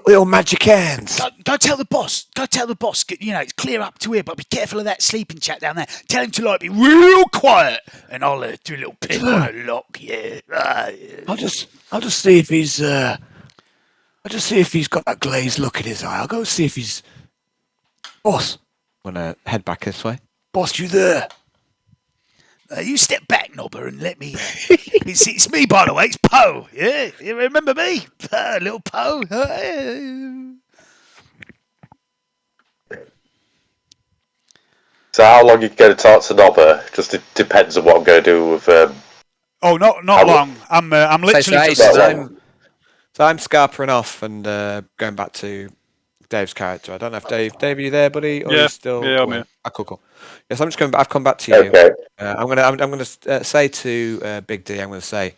little magic hands. Go tell the boss. It's clear up to here, but be careful of that sleeping chap down there. Tell him to be real quiet, and I'll do a little pick on a lock. Yeah. I'll just see if he's. I'll just see if he's got that glazed look in his eye. I'll go see if he's. Boss. I'm gonna head back this way. Boss, you there? You step back, Nobber, and let me. It's me, by the way. It's Poe. Yeah, you remember me, little Poe. So how long you going to talk to Nobber? Just it depends on what I'm going to do with. Not long. I'm literally. So I'm scarpering off and going back to Dave's character. I don't know if Dave, are you there, buddy? Or yeah, you still? Yeah, I'm here. Cool. Yes, I'm just going. I've come back to you. Okay. I'm gonna say to Big D. I'm gonna say,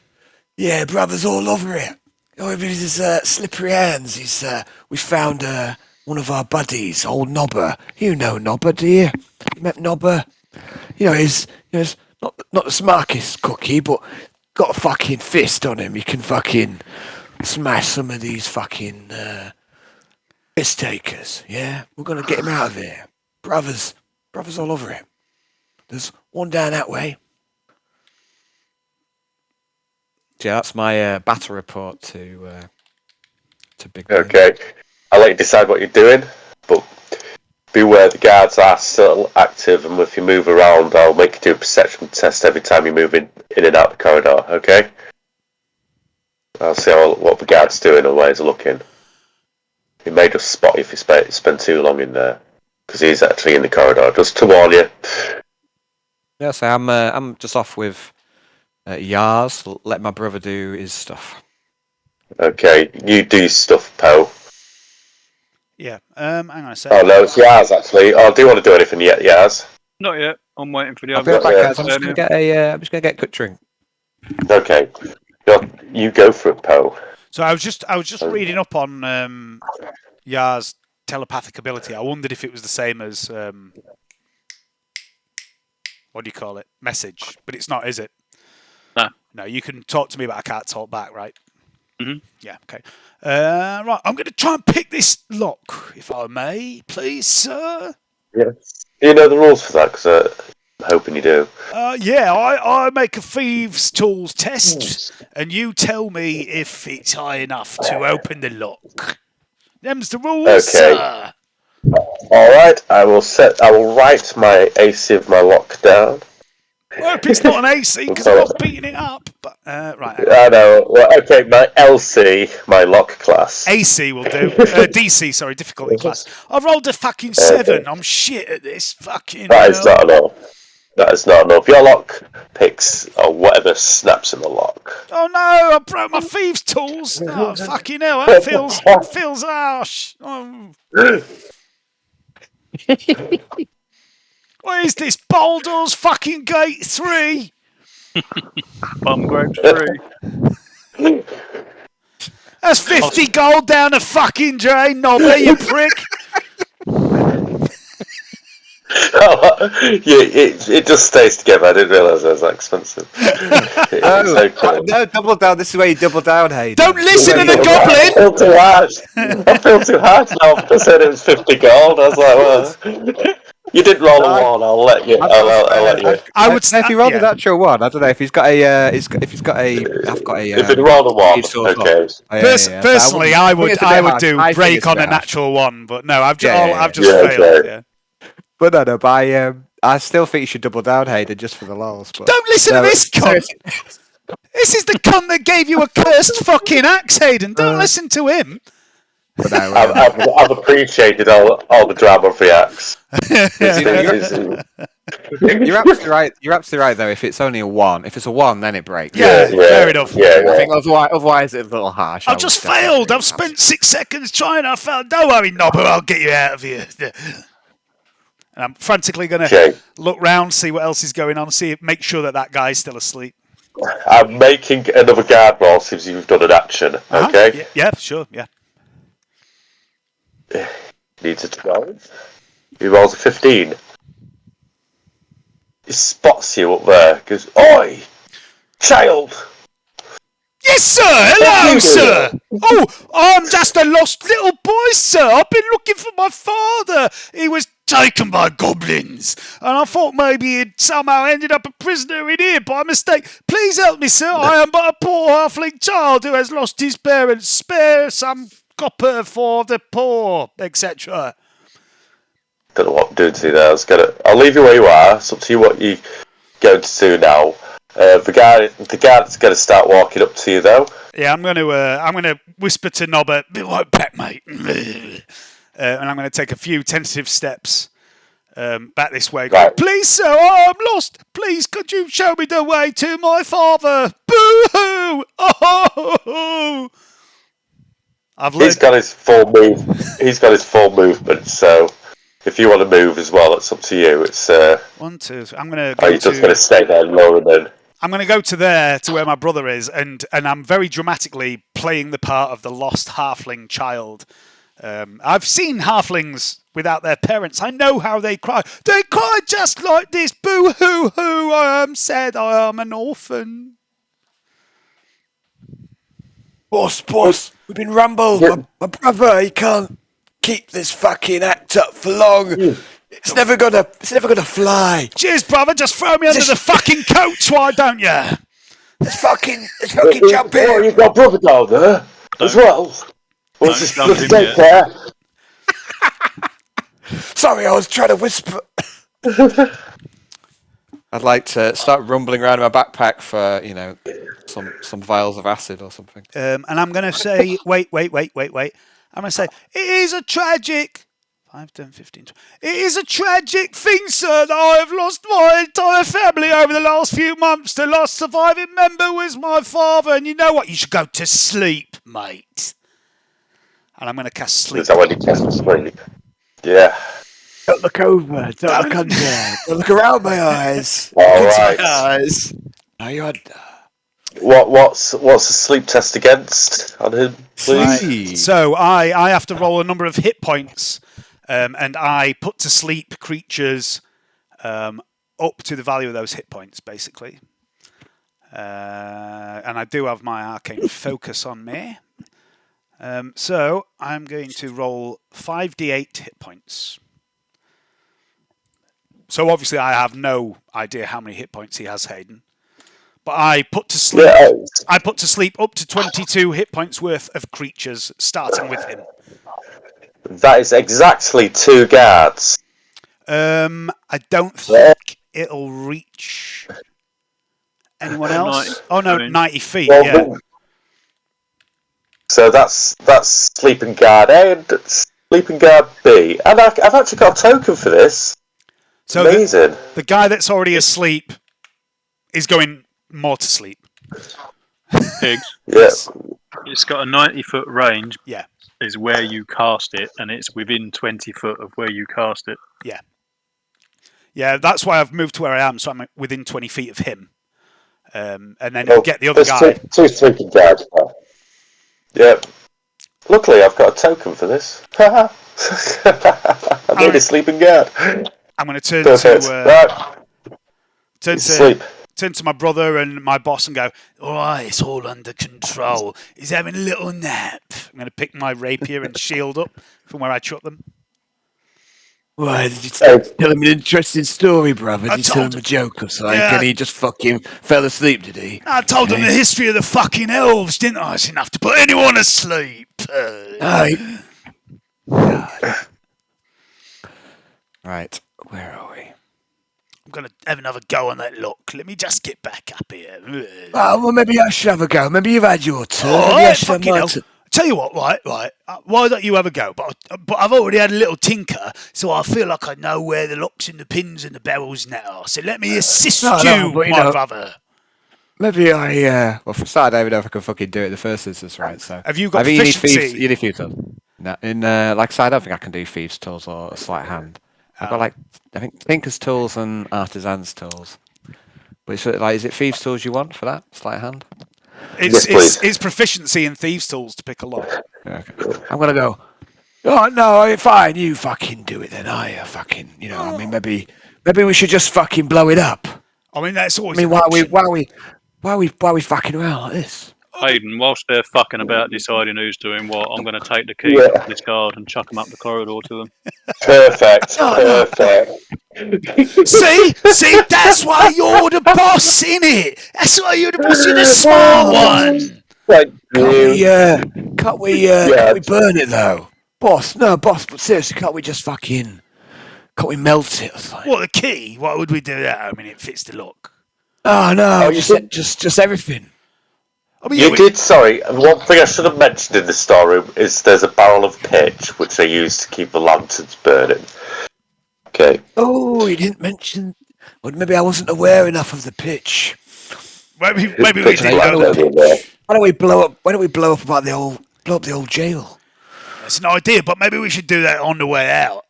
yeah, brother's all over it. Oh, with his slippery hands. We found one of our buddies, old Nobber. You know Nobber, do you? You met Nobber? He's not the smartest cookie, but got a fucking fist on him. He can fucking smash some of these fucking piss takers. Yeah, we're gonna get him out of here. Brothers all over him. There's one down that way. yeah, that's my battle report to Big D. Okay. I'll let you decide what you're doing, but beware the guards are still active, and if you move around, I'll make you do a perception test every time you move in and out the corridor, okay? I'll see what the guard's doing and where he's looking. He may just spot you if you spend too long in there, because he's actually in the corridor, just to warn you. Yeah, so I'm just off with Yars. Let my brother do his stuff. Okay, you do stuff, Poe. Yeah. Hang on a Oh second. no, it's Yars actually. Oh, do you want to do anything yet, Yars? Not yet. I'm waiting for the I'll other be right back, Yeah. guys. I'm just gonna get a quick drink. Okay. You go for it, Poe. So I was just reading up on Yar's telepathic ability. I wondered if it was the same as what do you call it? Message, but it's not, is it? No. No, you can talk to me, but I can't talk back, right? Mhm. Yeah. Okay. Right. I'm going to try and pick this lock, if I may, please, sir. Yes. Do you know the rules for that? Because I'm hoping you do. Yeah, I make a thieves' tools test, and you tell me if it's high enough to open the lock. Them's the rules, Okay. sir. All right. I will write my AC of my lock down. Well, if it's not an AC, because I'm not beating it up. But right. Hang on. I know. Well, okay, my LC, my lock class. AC will do. DC, sorry, difficulty class. I've rolled a fucking 7. I'm shit at this. Fucking That is hell. not enough. That is not enough. Your lock picks or whatever snaps in the lock. Oh no! I broke my thieves' tools. Oh fucking hell! That feels harsh. Oh. What is this? Baldur's fucking Gate 3? Bum grapes 3. That's 50 gold down the fucking drain, Nobby, you prick. It just stays together. I didn't realise it was that expensive. It's so cool. No, double down. This is where you double down, Hayden. Don't listen to the I goblin! feel too harsh. I feel too harsh now. I said it was 50 gold. I was like, well, you didn't roll a 1. I'll let you. I'll let you. I would if he rolled an actual 1, I don't know if he's got a. If he's got a. I've got a. If it rolled a 1, okay. Personally, I would do break on a natural 1, but no, I've just failed. Okay. Yeah. But no, but I still think you should double down, Hayden, just for the lols. But Don't listen to this cunt. This is the cunt that gave you a cursed fucking axe, Hayden. Don't listen to him. But no, I've appreciated all the drama of the axe. You're absolutely right. You're absolutely right, though. If it's only a 1, if it's a 1, then it breaks. Yeah, fair enough. Yeah. I think otherwise it's a little harsh. I've just failed. I've spent 6 seconds trying. I failed. Don't worry, Nobber. I'll get you out of here. And I'm frantically going to look round, see what else is going on, make sure that guy's still asleep. I'm making another guard roll since you've done an action. Okay. Yeah, sure. Yeah. Needs a 12. He rolls a 15. He spots you up there. Goes, "Oi, child!" Yes, sir. Hello, sir. Oh, I'm just a lost little boy, sir. I've been looking for my father. He was taken by goblins, and I thought maybe he'd somehow ended up a prisoner in here by mistake. Please help me, sir. I am but a poor halfling child who has lost his parents. Spare some copper for the poor, etc. Don't know what I'm doing to you there. I'll leave you where you are. It's up to you what you going to do now. The guard's going to start walking up to you, though. Yeah, I'm going to whisper to Nobber, "Be right back, mate," and I'm going to take a few tentative steps back this way. Right. "Please, sir, I'm lost. Please, could you show me the way to my father? Boo-hoo! Oh!" He's got his full move. He's got his full movement. So if you want to move as well, it's up to you. It's 1, 2. I'm going to. Are you just going to stay there lower then? I'm going to go to where my brother is, and I'm very dramatically playing the part of the lost halfling child. I've seen halflings without their parents. I know how they cry. They cry just like this. Boo-hoo-hoo, I am sad. I am an orphan. Boss, we've been rumbled. Yeah. My brother, he can't keep this fucking act up for long. It's never gonna fly. Cheers, brother. Just throw me under the fucking coach, why don't you? Let's fucking jump Oh, in. you've got brother down there as well. Well, just take care. Sorry, I was trying to whisper. I'd like to start rumbling around in my backpack for some vials of acid or something. And I'm going to say, wait. I'm going to say, it is a tragic. 5, 10, 15, 20. It is a tragic thing, sir, that I have lost my entire family over the last few months. The last surviving member was my father, and you know what? You should go to sleep, mate. And I'm going to cast sleep. Is that when you cast sleep? Yeah. Don't look over. Don't look under. Don't look around my eyes. All Look into right. my eyes. Are you under? What's the sleep test against on him, please? Right. So I have to roll a number of hit points, and I put to sleep creatures up to the value of those hit points, basically. And I do have my arcane focus on me. So I'm going to roll 5d8 hit points. So obviously I have no idea how many hit points he has, Hayden. But I put to sleep. Yeah. I put to sleep up to 22 hit points worth of creatures, starting with him. That is exactly 2 guards. I don't think it'll reach anyone else. 90, Oh no, I mean. 90 feet. Well, Yeah. So that's sleeping guard A and sleeping guard B, and I've actually got a token for this. So Amazing. the guy that's already asleep is going more to sleep. Pigs. Yeah. It's got a 90-foot range. Yeah. Is where you cast it, and it's within 20 foot of where you cast it. Yeah. Yeah, that's why I've moved to where I am, so I'm within 20 feet of him. And then he'll get the other guy. Two sleeping guards. Yep. Luckily, I've got a token for this. I need a sleeping guard. I'm going to turn Perfect. turn to my brother and my boss and go, all right, it's all under control. He's having a little nap. I'm going to pick my rapier and shield up from where I chucked them. Why, did you tell him an interesting story, brother? Did you tell him told a joke or something? Yeah. And he just fucking fell asleep, did he? I told him the history of the fucking elves, didn't I? It's enough to put anyone asleep. Right, where are we? I'm going to have another go on that look. Let me just get back up here. Oh, well, maybe I should have a go. Maybe you've had your turn. Oh, Maybe I right, should have fucking my hell. turn. Tell you what, right. Why don't you have a go? But I've already had a little tinker, so I feel like I know where the locks and the pins and the barrels now. So let me assist you, but, my brother. Maybe I, Well, for a start, I don't even know if I can fucking do it in the first instance, right? So Have you got you need proficiency? thieves. You need thieves tools. No, like I said, I don't think I can do thieves tools or a sleight of hand. I've got I think thinkers tools and artisans tools. But it's is it thieves tools you want for that sleight of hand? It's proficiency in thieves' tools to pick a lock. Okay. I'm gonna go. Oh no, fine. You fucking do it then. I fucking, I mean, maybe we should just fucking blow it up. I mean, that's always. I mean, why are we fucking around like this? Hayden, whilst they're fucking about deciding who's doing what, I'm going to take the keys off this guard and chuck them up the corridor to them. Perfect. Perfect. See, that's why you're the boss, innit? That's why you're the boss. You're the smart one. Thank Can't we burn it though, boss? No, boss. But seriously, can't we melt it or something? What, the key? Why would we do that? I mean, it fits the lock. Oh no, just everything. I mean, You did, sorry. One thing I should have mentioned in the story is there's a barrel of pitch which they use to keep the lanterns burning. Okay. Oh, you didn't mention. Well, maybe I wasn't aware enough of the pitch. Maybe we did know the pitch. Why don't we blow up about the old jail? That's an idea, but maybe we should do that on the way out.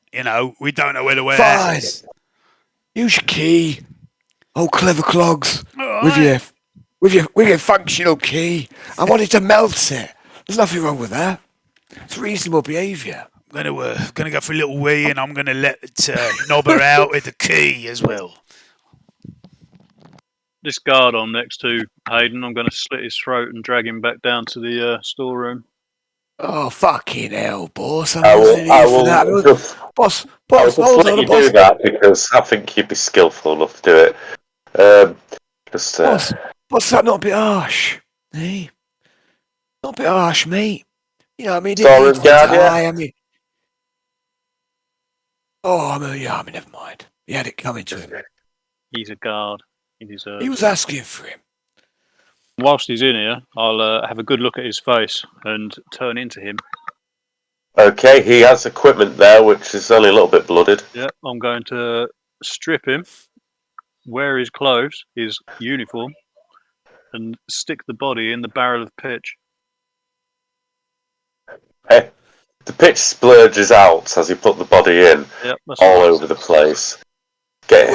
We don't know where the way out is. Use your key. Oh, clever clogs. Right. With your functional key. I wanted to melt it. There's nothing wrong with that. It's reasonable behaviour. I'm gonna go for a little wee, and I'm gonna let Nobber out with the key as well. This guard I'm next to, Hayden, I'm going to slit his throat and drag him back down to the storeroom. Oh, fucking hell, boss. I will Boss, let you do that because I think you'd be skillful enough to do it. Boss, that not a bit harsh? Hey? Not a bit harsh, mate. I mean, Storeroom guard, yeah. I mean... never mind. He had it coming to him. He's a guard. He deserves He was asking for him. Whilst he's in here, I'll have a good look at his face and turn into him. Okay, he has equipment there which is only a little bit blooded. Yeah, I'm going to strip him, wear his clothes, his uniform, and stick the body in the barrel of pitch. Hey, The pitch splurges out as you put the body in, Yep, that's all right. over the place. You're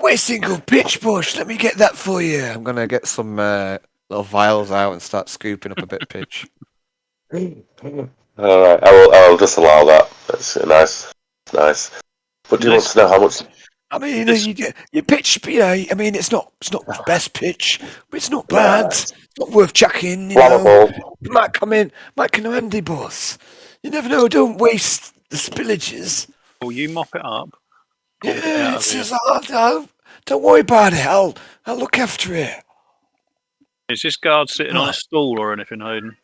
wasting good pitch, Bush. Let me get that for you. I'm gonna get some little vials out and start scooping up a bit of pitch. All right, I'll just allow that. That's nice. But do you want to know how much? I mean, you get your pitch. I mean, it's not the best pitch, but it's not bad. It's not worth chucking. Flammable. It might come in handy, boss. You never know. Don't waste the spillages. Well, you mop it up. Get it out of here. Don't worry about it. I'll look after it. Is this guard sitting on a stool or anything, Hayden?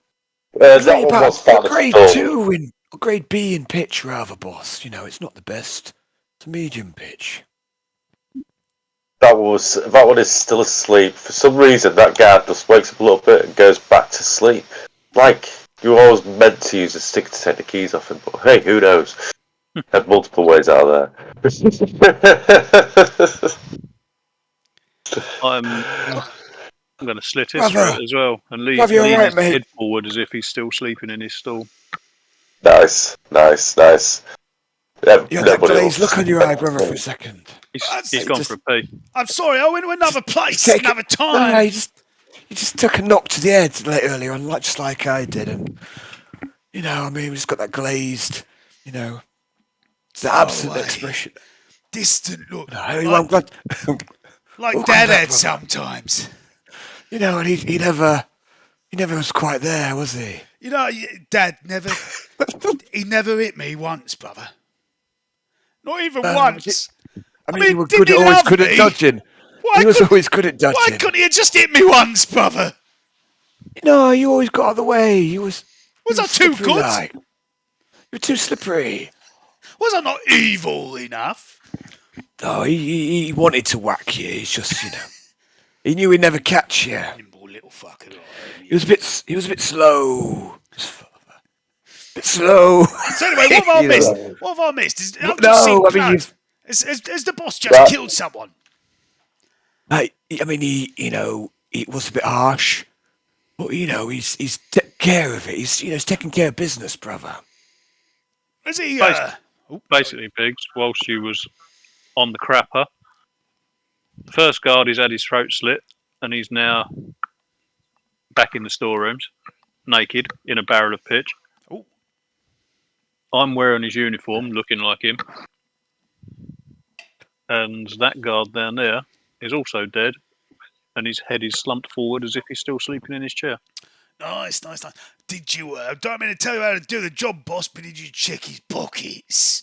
That one was found grade at 2 in grade B in pitch, rather, boss. It's not the best. It's a medium pitch. That one is still asleep. For some reason, that guard just wakes up a little bit and goes back to sleep. Like, you were always meant to use a stick to take the keys off him, but hey, who knows? Had multiple ways out there. I'm going to slit his Brother. throat as well and lean Brother, you're his right, mate. head forward as if he's still sleeping in his stall. Nice. You had that glazed look on your eye, brother, for a second. He's gone for a pee. I'm sorry, I went to another place, another No, time. you just took a knock to the head earlier on, just like I did, and we just got that glazed, it's the absent expression. Distant look. I'm glad. Like Dad had sometimes. And he never was quite there, was he? Dad never. He never hit me once, brother. Not even once. I mean, you were didn't he always love good me? at dodging. Why Was always good at dodging. Why couldn't he have just hit me once, brother? You always got out of the way. Was I too good? You were too slippery. Was I not evil enough? No, he wanted to whack you. He's just, he knew he'd never catch you. Nimble little fucker. He was a bit slow. Bit slow. So anyway, what have I missed? What have I missed? I've just No, seen I mean, blood. you've- Has the boss just killed someone? I mean, he was a bit harsh, but he's taking care of it. He's taking care of business, brother. Is he? Basically, Biggs, whilst you was on the crapper, the first guard he's had his throat slit and he's now back in the storerooms, naked, in a barrel of pitch. Ooh. I'm wearing his uniform, looking like him. And that guard down there is also dead, and his head is slumped forward as if he's still sleeping in his chair. Nice. Did you? Don't mean to tell you how to do the job, boss, but did you check his pockets?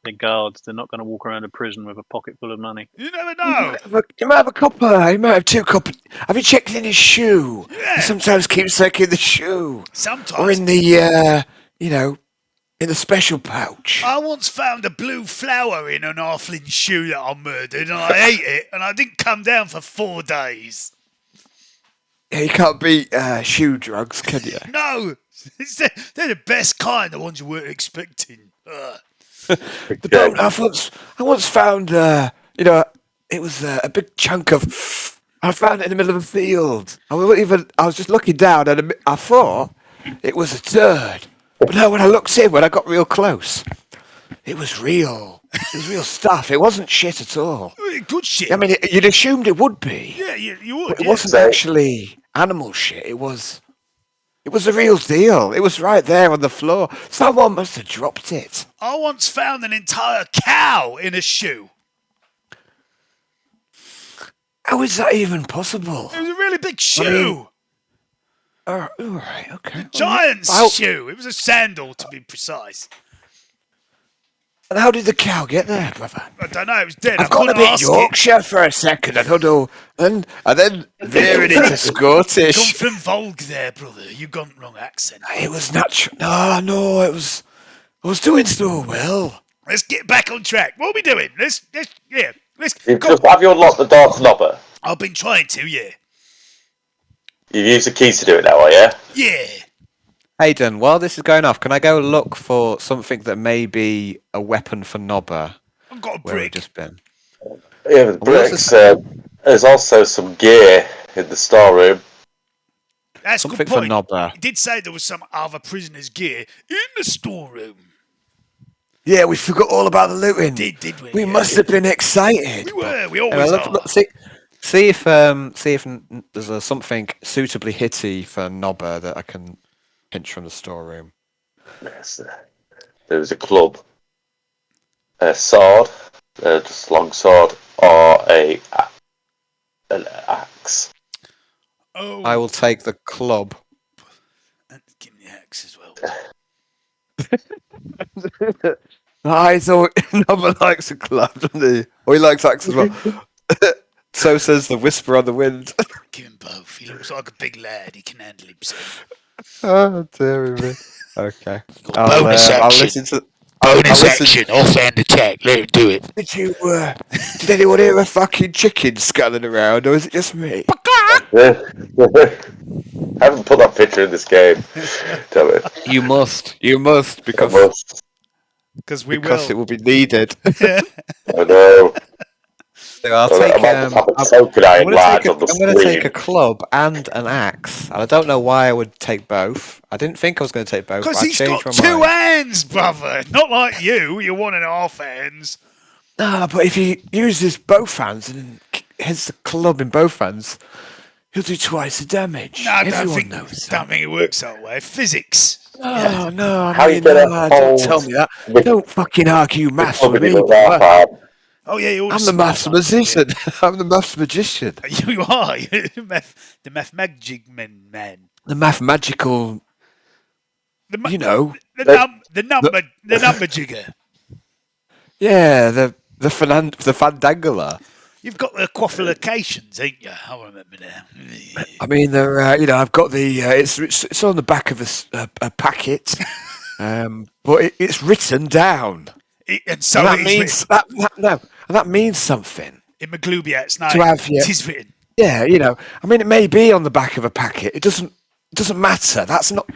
They're guards. They're not going to walk around a prison with a pocket full of money. You never know. You might have a copper. You might have 2 coppers. Have you checked in his shoe? Yeah. He sometimes keeps in the shoe. Sometimes. Or in the, in the special pouch. I once found a blue flower in an halfling shoe that I murdered, and I ate it, and I didn't come down for 4 days. Yeah, you can't beat shoe drugs, can you? No, they're the best kind, the ones you weren't expecting. The bone. I once found, it was a big chunk of. I found it in the middle of a field. I was just looking down, and I thought it was a turd. But no, when I got real close, it was real. It was real stuff. It wasn't shit at all. Good shit. I mean, you'd assumed it would be. Yeah, you would. But it wasn't actually animal shit. It was the real deal. It was right there on the floor. Someone must have dropped it. I once found an entire cow in a shoe. How is that even possible? It was a really big shoe. All right, okay. Giant shoe. It was a sandal, to be precise. And how did the cow get there, brother? I don't know. It was dead. I've got a bit Yorkshire for a second, and then veering into Scottish. Come from Volg there, brother. You got the wrong accent. It was natural. No, it was. I was doing so well. Let's get back on track. What are we doing? Let's Have you unlocked the door to Nobber? I've been trying to, yeah. You've used the keys to do it now, are you? Yeah. Hayden, while this is going off, can I go look for something that may be a weapon for Nobber? I've got a Where we've brick. just been. Yeah, the bricks. There's also some gear in the storeroom. That's a Something good for point. Nobber. He did say there was some other prisoner's gear in the storeroom. Yeah, we forgot all about the looting. Did we? We must have been excited. We were. We Anyway, always are. see if there's something suitably hitty for Nobber that I can pinch from the storeroom. Yes, there was a club, a sword, just a long sword, or an axe. Oh, I will take the club. and give me the axe as well. I thought Nobber likes a club, doesn't he? Or he likes axe as well. So says the whisper on the wind. Give him both. He looks like a big lad. He can handle himself. Oh, dear me. Okay. Bonus I'll action. listen to. Bonus action. Offhand attack. Let him do it. Did anyone hear a fucking chicken scuttling around, or is it just me? I haven't put that picture in this game. Damn it. You must, because Because we it will. will be needed. I know. So I'll I take. might have a I'm token-eyed going lad on the to take a screen. club and an axe, and I don't know why I would take both. I didn't think I was going to take both. Because But I he's changed got my two mind. hands, brother. Not like you. You're 1.5 hands. No, but if he uses both hands and hits the club in both hands, he'll do twice the damage. No, I Everyone knows that. don't think it works that way. Physics. No, no, How I you mean, gonna no, don't hold tell me that. the Don't fucking argue maths club with in me, your left brother. hand? Oh, yeah, you're I'm the the smart maths one. magician. I'm the maths magician. Yeah. You are. You're the math magic man. The math magical, you know. The number jigger. Yeah, the fandangler. You've got the qualifications, ain't you? I remember now. I mean, they're I've got the it's on the back of a packet, but it's written down. And so that it is means written. that means something In McGlubiat's to name, have it is written. Yeah, I mean, it may be on the back of a packet. It doesn't matter. That's not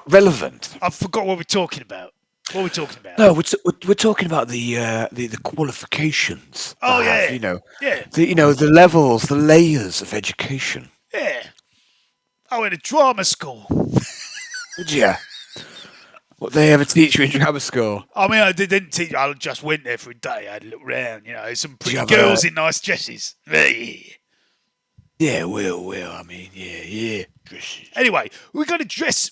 relevant. I forgot what we're talking about. What are we talking about? No, we're talking about the qualifications. Oh, that yeah. have, Yeah. the levels, the layers of education. Yeah. I went to drama school. Did you? What they ever teach you in drama school? I mean, I didn't teach. I just went there for a day. I had a look round. Some pretty you have girls in nice dresses. Yeah, well, I mean, yeah. Dresses. Anyway, we got to dress.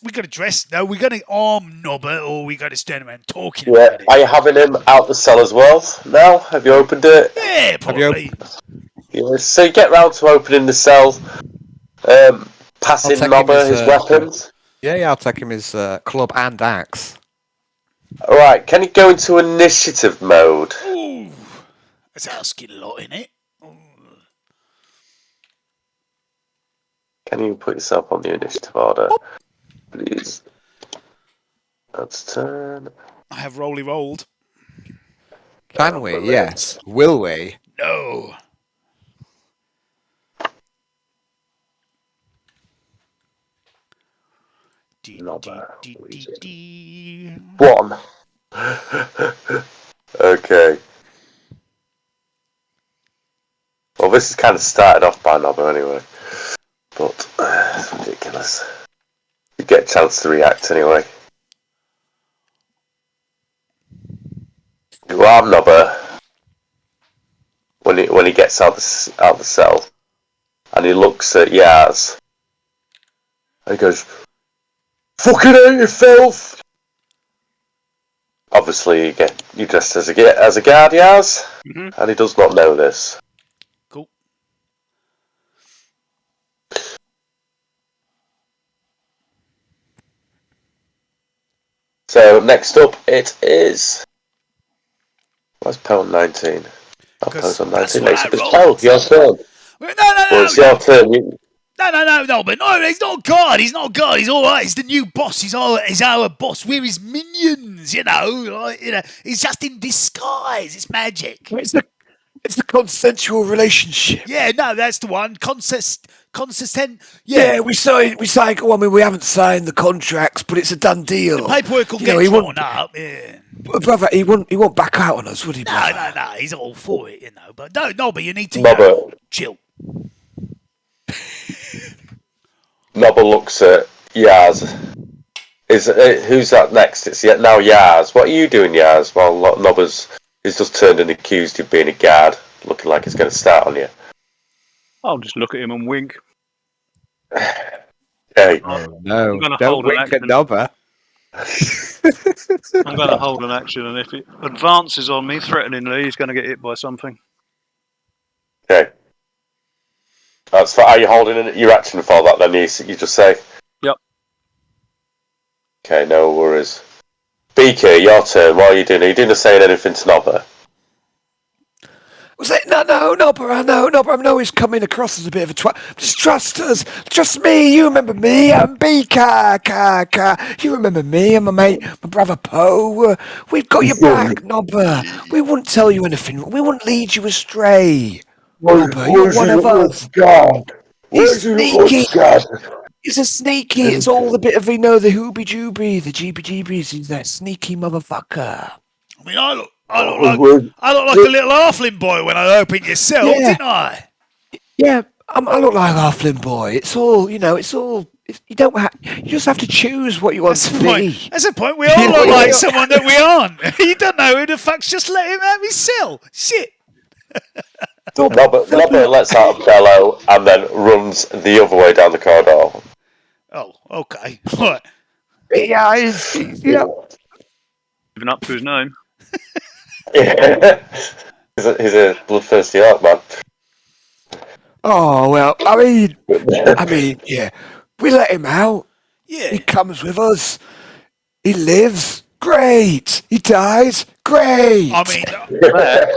No, we got to arm Nobber, or we got to stand around talking Yeah, about it. are you having him out the cell as well now? Have you opened it? Yeah, probably. Yeah, so you get round to opening the cell, passing take him Nobber his his, weapons. Yeah, I'll take him his club and axe. Alright, can you go into initiative mode? Ooh, that's asking a lot, innit? Can you put yourself on the initiative order? Please. That's turn. I have rolled. Can we? Yes. Will we? No. Nobber. 1. Okay. Well, this is kind of started off by Nobber anyway. But it's ridiculous. You get a chance to react anyway. You arm Nobber when he gets out the cell, and he looks at Yars. And he goes, "Fucking hate you, filth!" Obviously, you dressed as a guard, Yars, and he does not know this. Cool. So next up, it is. Where's Poe on 19? Oh, Poe's on 19. It's Poe, your turn. No, it's your turn. No, but no, he's not God. He's not God. He's all right. He's the new boss. He's our boss. We're his minions, He's just in disguise. It's magic. It's a consensual relationship. Yeah, no, that's the one. Consistent. Yeah, we signed. Well, I mean, we haven't signed the contracts, but it's a done deal. The paperwork will get drawn up. Yeah. Brother, he won't back out on us, would he? No. He's all for it, But no, but you need to chill. Nobber looks at Yars. Who's that next? It's now Yars. What are you doing, Yars? Well, Nobber's he's just turned and accused you of being a guard, looking like he's going to start on you. I'll just look at him and wink. Hey. Oh no! I'm gonna Don't hold an wink at action. Nobber. I'm going to hold an action, and if it advances on me threateningly, he's going to get hit by something. Okay. That's are you holding your action for that then? You just say. Yep. Okay, no worries. Beaker, your turn. What are you doing? Are you doing the saying anything to Nobber? Was it? No, Nobber, I know he's coming across as a bit of a twat. Just trust us. Trust me. You remember me. I'm Beaker. You remember me and my mate, my brother Poe. We've got your back, Nobber. We wouldn't tell you anything. We wouldn't lead you astray. Nobber, you're one of us. God. He's sneaky. He's a sneaky. It's all the bit of, the hooby-jooby, the jeeby-jeebies. He's that sneaky motherfucker. I mean, I look like a little halfling boy when I opened your cell, didn't I? Yeah, I look like a halfling boy. It's all, you don't you just have to choose what you want to be. That's the point. We all look like someone that we aren't. You don't know who the fuck's just let him out of his cell. Shit. Nobber lets out a bellow and then runs the other way down the corridor. Oh, okay. Right. Yeah, he's Living up to his name. Yeah. He's a bloodthirsty orc, man. Oh well, I mean, yeah. We let him out. Yeah. He comes with us. He lives. Great. He dies. Great. I mean,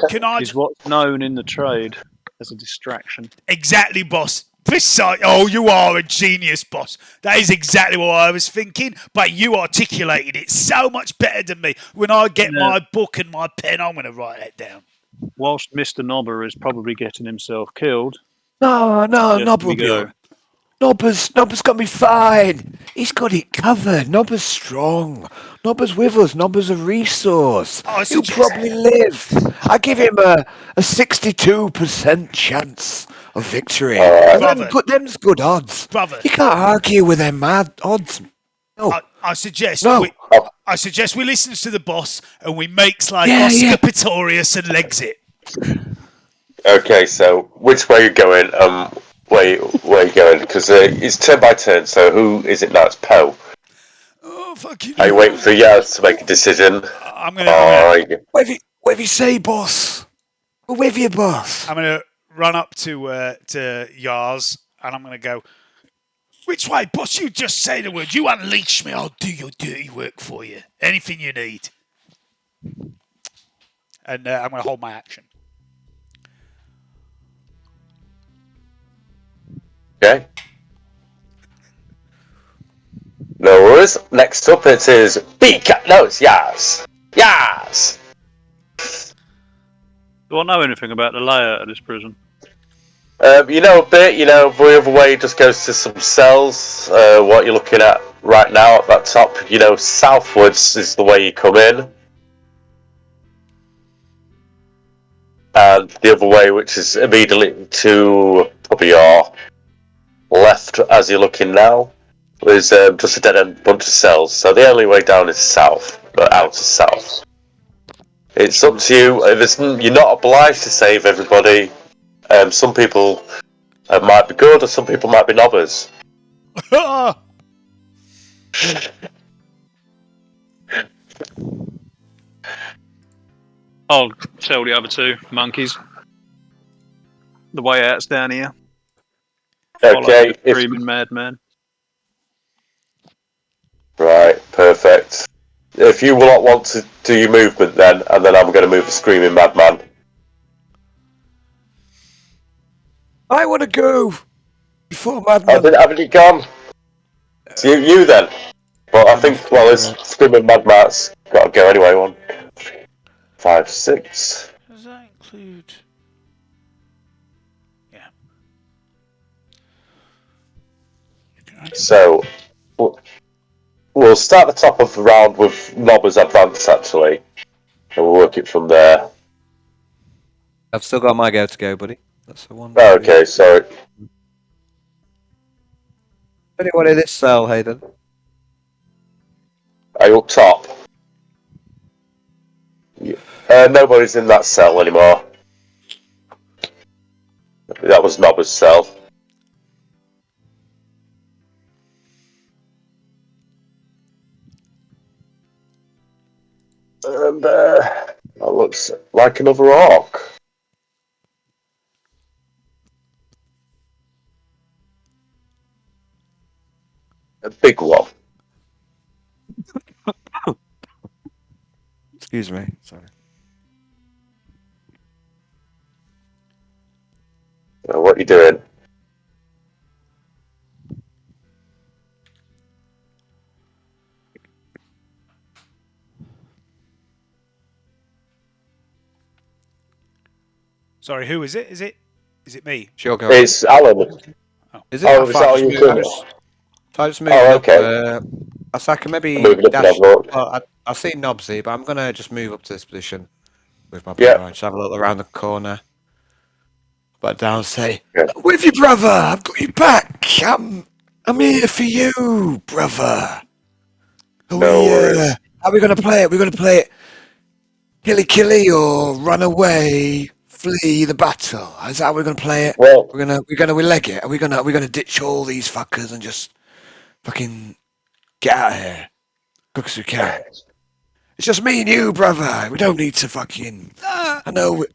can I? Is what's known in the trade as a distraction. Exactly, boss. Precise. Oh, you are a genius, boss. That is exactly what I was thinking, but you articulated it so much better than me. When I get my book and my pen, I'm going to write that down. Whilst Mr. Nobber is probably getting himself killed. No, yes, Nobber will be. Nobber's gonna be fine. He's got it covered. Nobber's strong. Nobber's with us. Nobber's a resource. He'll probably live. I give him a 62% chance of victory. Them's good odds. Brother. You can't argue with them mad odds. No. I suggest I suggest we listen to the boss and we make like Oscar Pistorius and legs it. Okay, so which way are you going? Where you going? Because it's turn by turn. So who is it now? It's Poe. Oh fucking! Are you waiting for Yars to make a decision? I'm gonna. Whatever you say, boss. We're with you, boss. I'm gonna run up to Yars and I'm gonna go. Which way, boss? You just say the word. You unleash me. I'll do your dirty work for you. Anything you need. And I'm gonna hold my action. Okay. No worries. Next up, it is Beaker. No, it's Yars. Yars. Do I know anything about the layout of this prison? You know a bit. You know the other way just goes to some cells. What you're looking at right now at that top. You know, southwards is the way you come in, and the other way, which is immediately to probably your left as you're looking now, is just a dead end bunch of cells. So the only way down is south, but out is south. It's up to you. You're not obliged to save everybody. Some people might be good, or some people might be nobbers. I'll tell the other two monkeys. The way out's down here. Okay. Screaming madman. Right, perfect. If you will not want to do your movement then, and then I'm going to move the screaming madman. I want to go before madman. Haven't you gone? It's you then. But I think, this screaming madman's got to go anyway. 1, 5, 6. Does that include? Yeah. So, we'll start the top of the round with Nobber's advance, actually. And we'll work it from there. I've still got my go to go, buddy. That's the one. Okay, sorry. Anyone in this cell, Hayden? Are you up top? Nobody's in that cell anymore. That was Nobber's cell. And that looks like another orc. A big one. Excuse me. Sorry. What are you doing? Sorry, who is it? Is it me? Sure, go. It's Alan. Is it? Oh, I is thought that I all just you moved, doing? I just moved Oh, up. okay. I can maybe Moving up dash. and have a look. Well, I see Nobsy, but I'm gonna just move up to this position with my Yeah. brother. I just have a look around the corner, but down say, Yeah. With you, brother. I've got you back. I'm here for you, brother. No worries. How are we gonna play it? We're gonna play it killy or run away, flee the battle. Is that how we're gonna play it? Well, We're gonna leg it. Are we gonna ditch all these fuckers and just fucking get out of here? Quick as we can. It's just me and you, brother. We don't need to fucking. I know.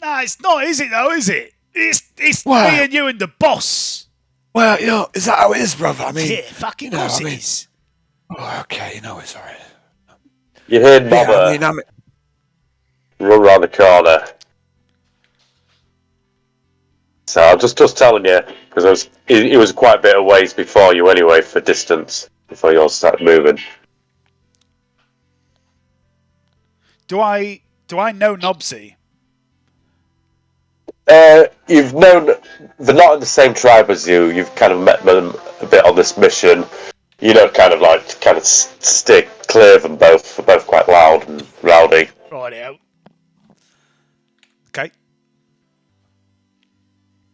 Nah, it's not, is it though, is it? It's Wow. me and you and the boss. Well, is that how it is, brother? I mean, Yeah, fucking course it is. Oh, okay, it's alright. you hear Yeah, Nobber run around the corner. So I'm just telling you, because it was quite a bit of ways before you anyway for distance, before you all started moving. Do I know Nobsy? You've known they're not in the same tribe as you. You've kind of met them a bit on this mission. You know, kind of stick clear of them both. They're both quite loud and rowdy. Rightio. Okay.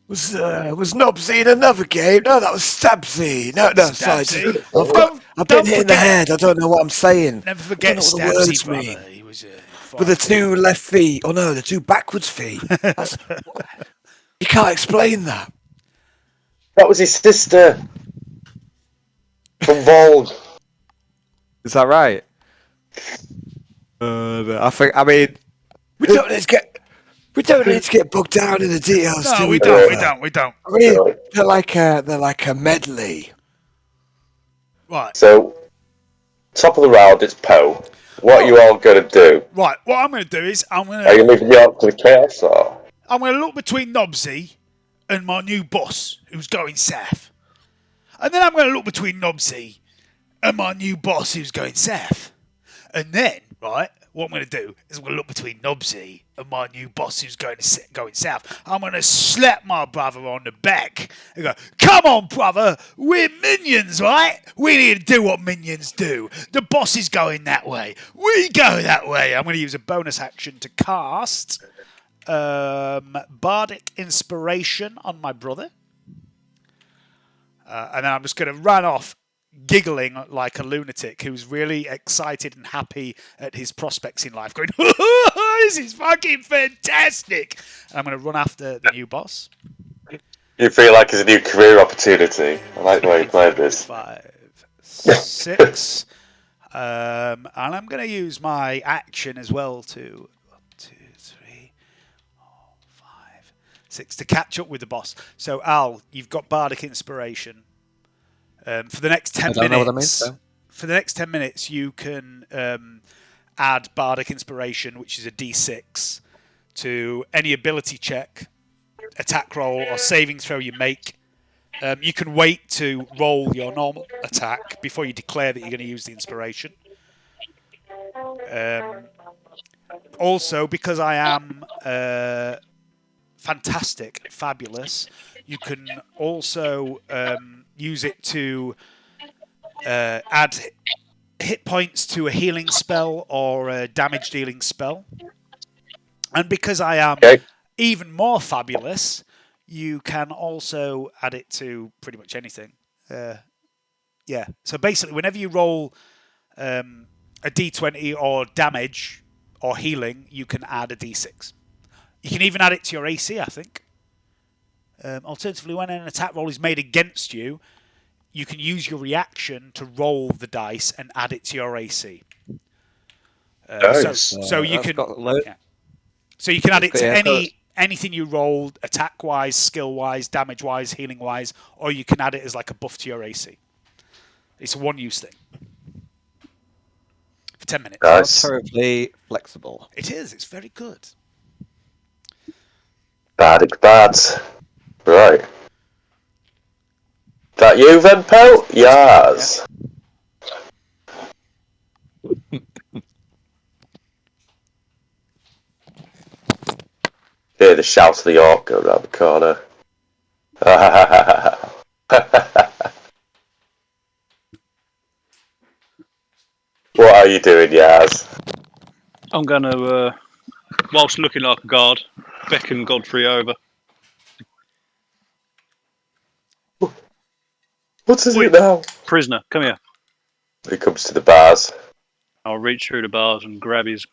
Was Nobsy in another game? No, that was Stabsy. No, sorry. Stabsy. I've been hit in the head. I don't know what I'm saying. Never forget I don't know what the Stabsy, words brother. mean. He was With the two left feet. Oh no, the two backwards feet. You can't explain that. That was his sister from Volg. Is that right? I think. I mean, We don't need to get bogged down in the details. No, do we brother? don't. I mean, they're like a medley. Right. So, top of the round, it's Poe. What are you all going to do? Right. What I'm going to do is Are you leaving me out to the chaos, or? I'm going to look between Nobsy and my new boss, who's going south. And then I'm going to look between Nobsy and my new boss, who's going south. And then, right, what I'm going to do is I'm going to look between Nobsy and my new boss, who's going south. I'm going to slap my brother on the back and go, "Come on, brother, we're minions, right? We need to do what minions do. The boss is going that way. We go that way." I'm going to use a bonus action to cast Bardic Inspiration on my brother. And then I'm just going to run off giggling like a lunatic who's really excited and happy at his prospects in life, going, "This is fucking fantastic." And I'm going to run after the new boss. You feel like it's a new career opportunity. I like the way you played this. 5, 6. And I'm going to use my action as well to 1, 2, 3, 4, 5, 6 to catch up with the boss. So Al, you've got Bardic Inspiration. For the next 10 I don't minutes, know what that means, so. For the next 10 minutes, you can add Bardic Inspiration, which is a D6, to any ability check, attack roll, or saving throw you make. You can wait to roll your normal attack before you declare that you're going to use the inspiration. Also, because I am fantastic, fabulous, you can also use it to add hit points to a healing spell or a damage dealing spell. And because I am even more fabulous, you can also add it to pretty much anything. Yeah. So basically, whenever you roll a d20 or damage or healing, you can add a d6. You can even add it to your AC, I think. Alternatively, when an attack roll is made against you, you can use your reaction to roll the dice and add it to your AC. Nice. So you can. Yeah. So you can add it to anything you rolled, attack-wise, skill-wise, damage-wise, healing-wise, or you can add it as like a buff to your AC. It's a one-use thing. For 10 minutes. Nice. Terribly flexible. It is. It's very good. Bad. Right. That you then, Poe? Yars. Hear the shouts of the orc go round the corner. What are you doing, Yars? I'm going to, whilst looking like a guard, beckon Godfrey over. What is it now? Prisoner, come here. He comes to the bars. I'll reach through the bars and grab his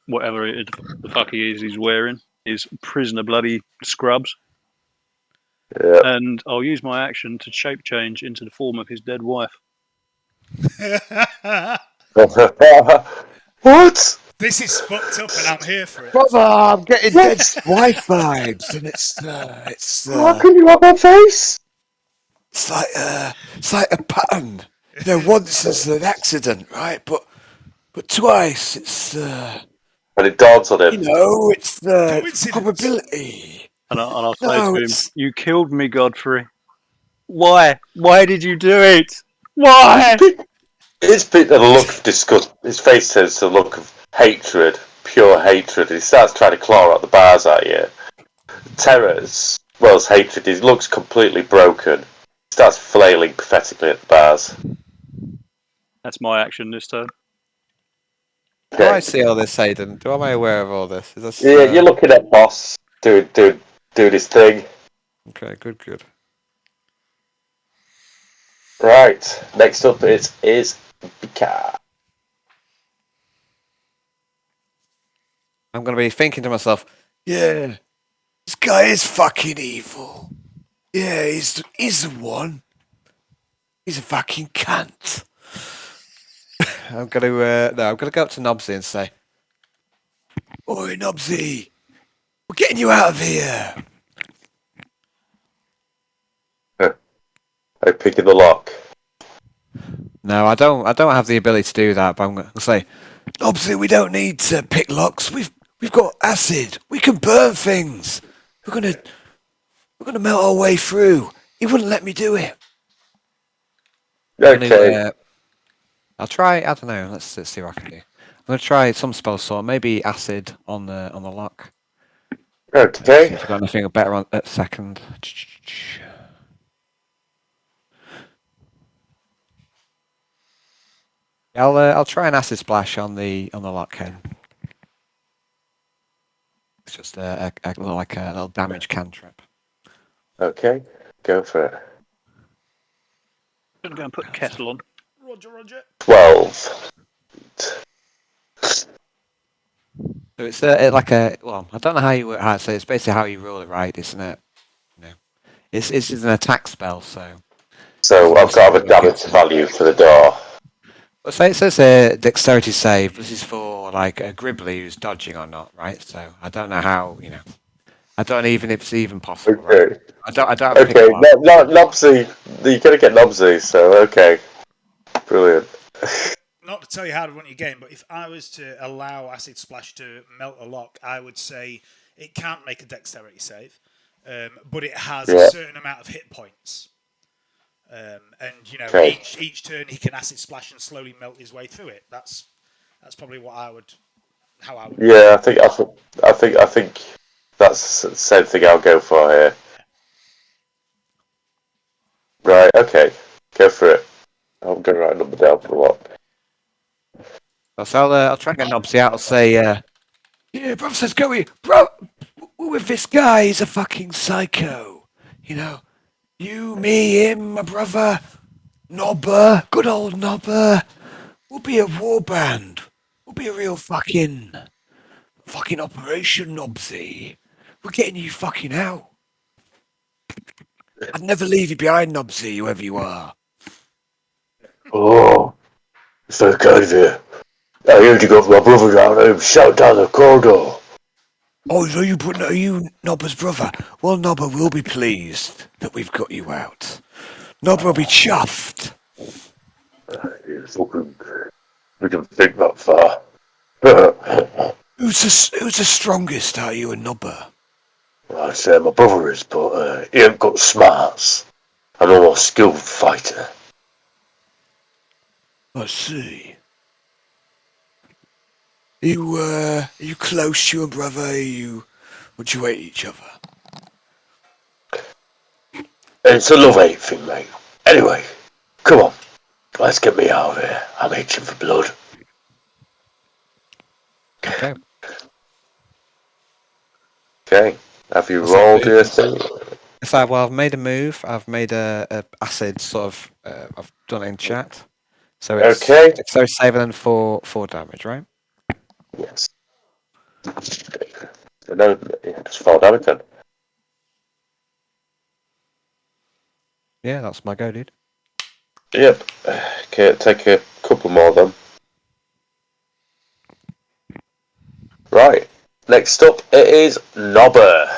whatever the fuck he's wearing. His prisoner bloody scrubs. Yeah. And I'll use my action to shape change into the form of his dead wife. What? This is fucked up, and I'm here for it. Brother, I'm getting dead wife vibes, and How can you have that face? it's like a pattern. You know, once it's an accident, right? But twice it's And it dawns on him. you know, it's the Coincidence. probability. And I'll say No, to him, it's "You killed me, Godfrey. Why? Why did you do it? Why?" It's been a look of disgust. His face turns to a look of hatred, pure hatred. He starts trying to claw out the bars at you. Terror as well as hatred. He looks completely broken. He starts flailing pathetically at the bars. That's my action this turn. Do I see all this, Aidan? Am I aware of all this? Is this Yeah, you're looking at Boss doing his thing. Okay, good. Right. Next up is Bika. I'm going to be thinking to myself, yeah. This guy is fucking evil. Yeah, he's the one. He's a fucking cunt. I'm going to go up to Nobsy and say, Oi, Nobsy, we're getting you out of here. I'm picking the lock. no, I don't have the ability to do that, but I'm going to say, Nobsy, we don't need to pick locks. We've got acid. We can burn things. We're gonna melt our way through. He wouldn't let me do it. Okay. I'll try. I don't know. Let's see what I can do. I'm gonna try some spell sort. Maybe acid on the lock. Okay. See if I've got anything better on at second. I'll try an acid splash on the lock head. It's just a little damage cantrip. Okay. Go for it. I'm going to go and put the kettle on. Roger. 12. So it's I don't know how to say it's basically how you roll it, right? Isn't it? No, it's an attack spell, so. So I've got to have a damage value for the door. Well, say it says a dexterity save. This is for like a Gribbly who's dodging or not, right? So I don't know how I don't even if it's even possible. Okay. Right? I don't. Okay. Nobsy. You're gonna get Nobsy. So okay. Brilliant. Not to tell you how to run your game, but if I was to allow Acid Splash to melt a lock, I would say it can't make a dexterity save, but it has a certain amount of hit points. And each turn he can Acid Splash and slowly melt his way through it. That's probably how I would. Yeah, I think that's the same thing I'll go for here. Right. Okay. Go for it. I'm going to write a number down for the lock. So I'll try and get Nobsy out. I'll say, Yeah, bro says go here. Bro, we're with this guy. He's a fucking psycho. You know, You, me, him, my brother, Nobber, good old Nobber. We'll be a war band. We'll be a real fucking operation, Nobsy. We're getting you fucking out. I'd never leave you behind, Nobsy, whoever you are. Oh, so kind of you. I heard you got my brother down home, shout down the corridor. Oh, so are you Nobber's brother? Well, Nobber will be pleased that we've got you out. Nobber will be chuffed. You fucking, we can think that far. Who's the strongest, are you and Nobber? Well, I'd say my brother is, but he ain't got smarts. I'm a more skilled fighter. I see. Are you close to your brother? Would you hate each other? It's a love-hate thing, mate. Anyway, come on. Let's get me out of here. I'm itching for blood. Okay. Okay. Have you What's that rolled move? your thing? So, well, I've made a move. I've made a acid sort of. I've done it in chat. So it's Okay. so saving and four damage, right? Yes. No, yeah, just fall damage then. Yeah, that's my go, dude. Yep. Okay, take a couple more then. Right. Next up, it is Nobber.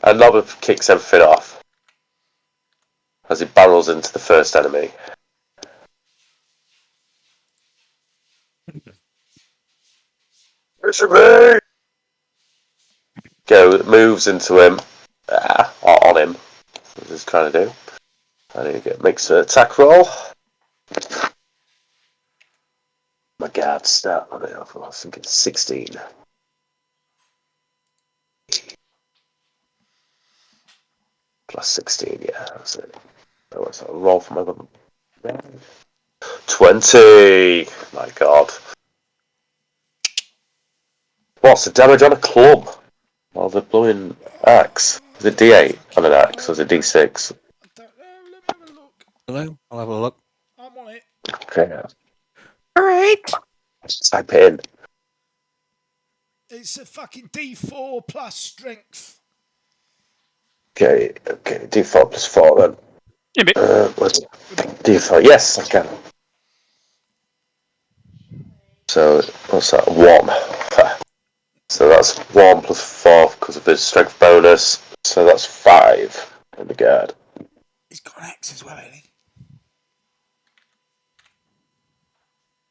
And Nobber kicks everything off as he barrels into the first enemy. It's me! Moves into him. On him. What he's trying to do. I need to makes an attack roll. My guard stat on it. I think it's 16. Plus 16, yeah, that's it. So what's that? Roll for my weapon. 20! My god. What's the damage on a club? Well, the blowing axe. Is it D8 on an axe or is it D6? I don't know. Let me have a look. Hello, I'll have a look. I'm on it. Okay. Alright. Type it in. It's a fucking D4 plus strength. Okay, D4 plus 4 then. What's it? D4, yes, I can. So, what's that? 1. So that's 1 plus 4 because of his strength bonus. So that's 5 in the guard. He's got an axe as well, ain't he?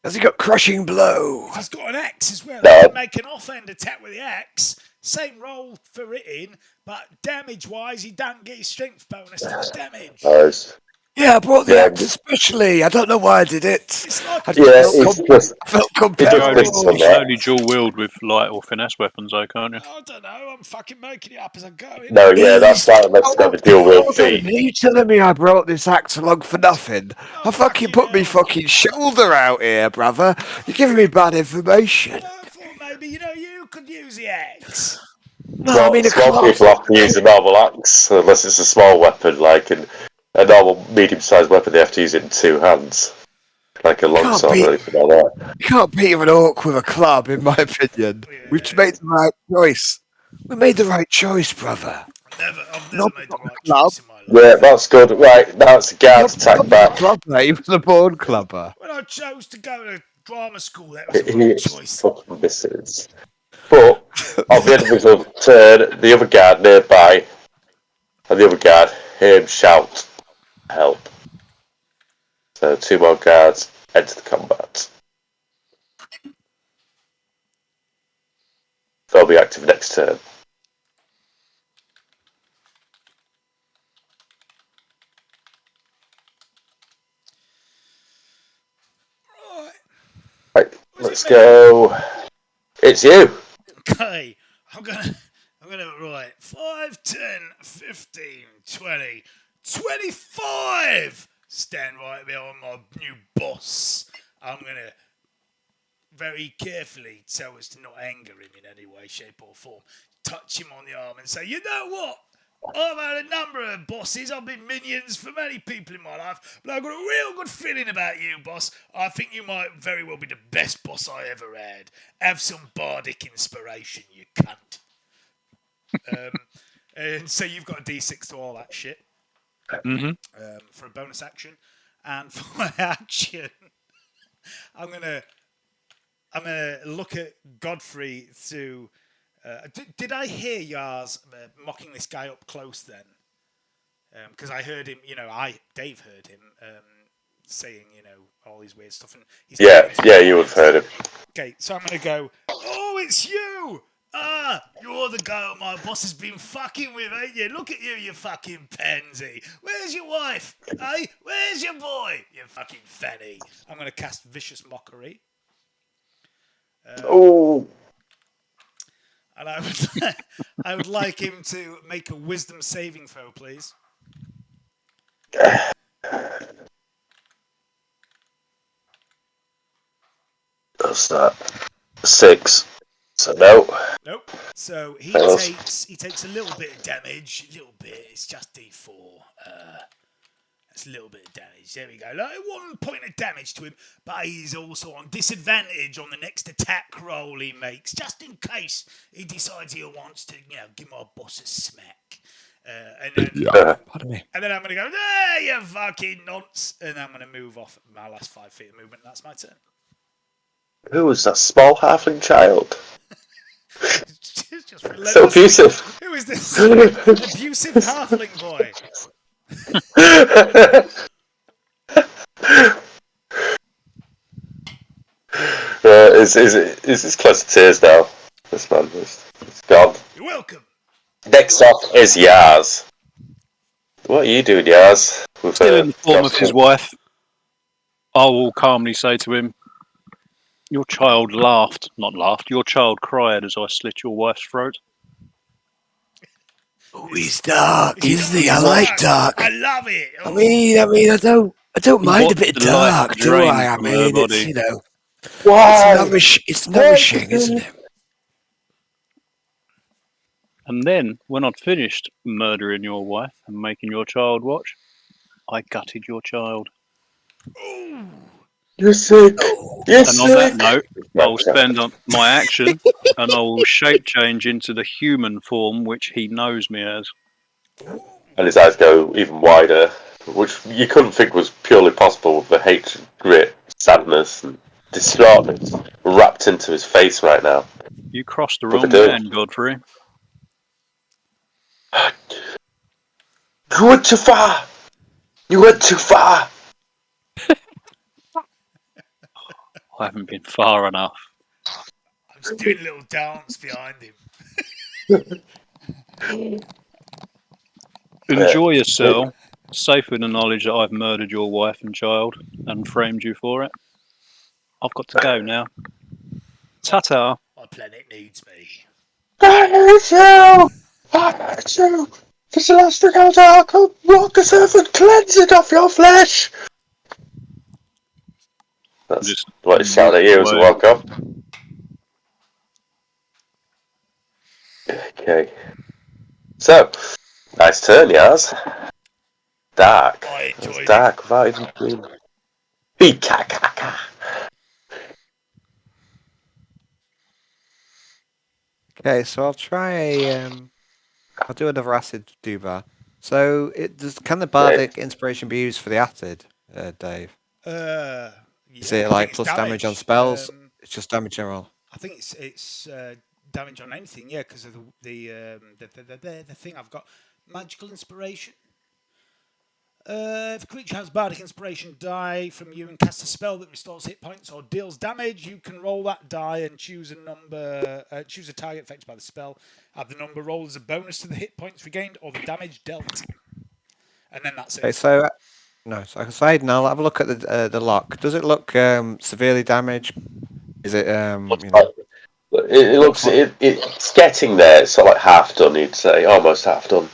Has he got crushing blow? If he's got an axe as well, No. he can make an offhand attack with the axe. Same roll for hitting, but damage-wise, he don't get his strength bonus to the damage. Nice. Yeah, I brought the axe especially. I don't know why I did it. It's like I a felt You It compelled. just thinks on can that. only dual wield with light or finesse weapons, though, can't you? I don't know. I'm fucking making it up as I go. Innit? No, yeah, that's why I must have a deal with feet. Are you telling me I brought this axe along for nothing? I fucking put me fucking shoulder out here, brother. You're giving me bad information. I thought maybe, you could use the axe. No, I mean a Small club. people have to use a normal axe, unless it's a small weapon, like a normal medium-sized weapon, they have to use it in 2 hands. Like a long sword or anything like that. You can't beat an orc with a club, in my opinion. We've made the right choice. We made the right choice, brother. I've never made the right club. choice in my life. Yeah, that's good. Right, now it's a guard attack back. Clubber. He was a born clubber. When I chose to go to drama school, that was the right choice. Fucking misses. But on the end of his turn, the other guard nearby, and the other guard hear him shout, "Help!" So 2 more guards enter the combat. They'll be active next turn. Right, let's go. It's you. Okay, I'm gonna write 5, 10, 15, 20, 25. Stand right behind my new boss. I'm gonna very carefully, so as to not anger him in any way, shape, or form, touch him on the arm and say, "You know what? I've had a number of bosses. I've been minions for many people in my life, but I've got a real good feeling about you, boss. I think you might very well be the best boss I ever had. Have some bardic inspiration, you cunt. And so you've got a D6 to all that shit for a bonus action, and for my action, I'm gonna look at Godfrey through. Did I hear Yars mocking this guy up close then? Because I heard him, Dave heard him saying, all these weird stuff. And he's yeah, you would have heard him. Okay, so I'm going to go, oh, it's you! You're the guy my boss has been fucking with, ain't you? Look at you, you fucking pansy. Where's your wife? Hey, where's your boy? You fucking fanny. I'm going to cast Vicious Mockery. Oh. And I would like him to make a Wisdom saving throw, please. What's that? 6. So no. Nope. So he takes a little bit of damage. A little bit. It's just D4. That's a little bit of damage. There we go. Like 1 point of damage to him, but he's also on disadvantage on the next attack roll he makes, just in case he decides he wants to, give my boss a smack. Pardon me. And then I'm going to go, there you fucking nonce, and I'm going to move off my last 5 feet of movement. And that's my turn. Who was that small halfling child? Just So abusive. Who is this abusive halfling boy? Is this close to tears now? This man is gone. You're welcome. Next up is Yars. What are you doing, Yars? Still in the form of his wife, I will calmly say to him, your child your child cried as I slit your wife's throat. Oh, he's dark, isn't he? I like dark. I love it. I mean, I don't mind a bit of dark, do I? I mean, it's, Why? it's nourishing, isn't it? And then, when I'd finished murdering your wife and making your child watch, I gutted your child. You're sick. You're and sick. On that note, I'll spend on my action and I will shape change into the human form which he knows me as. And his eyes go even wider, which you couldn't think was purely possible with the hatred, grit, sadness, and distraughtness wrapped into his face right now. You crossed the wrong man, Godfrey. You went too far! You went too far! I haven't been far enough. I'm just doing a little dance behind him. Enjoy yourself, safe with the knowledge that I've murdered your wife and child and framed you for it. I've got to go now. Ta-ta. My planet needs me. I hate you! I hate you! The celestial dark will walk the earth and cleanse it off your flesh! That's Just what it sounded at you as you walk up. Okay. So, nice turn, Yars. Dark. I enjoyed it. Dark without even being... Be-ka-ka-ka. Okay, so I'll try. I'll do another acid dubar. So, can the bardic inspiration be used for the acid, Dave? Is it like plus damage on spells? It's just damage general. I think it's damage on anything, yeah, because of the thing I've got. Magical inspiration. If a creature has bardic inspiration die from you and casts a spell that restores hit points or deals damage, you can roll that die and choose a number. Choose a target affected by the spell. Have the number rolled as a bonus to the hit points regained or the damage dealt. And then that's it. Okay, so I can say now. I'll have a look at the lock. Does it look severely damaged? Is it It looks. It's getting there. It's sort of like half done. You'd say almost half done.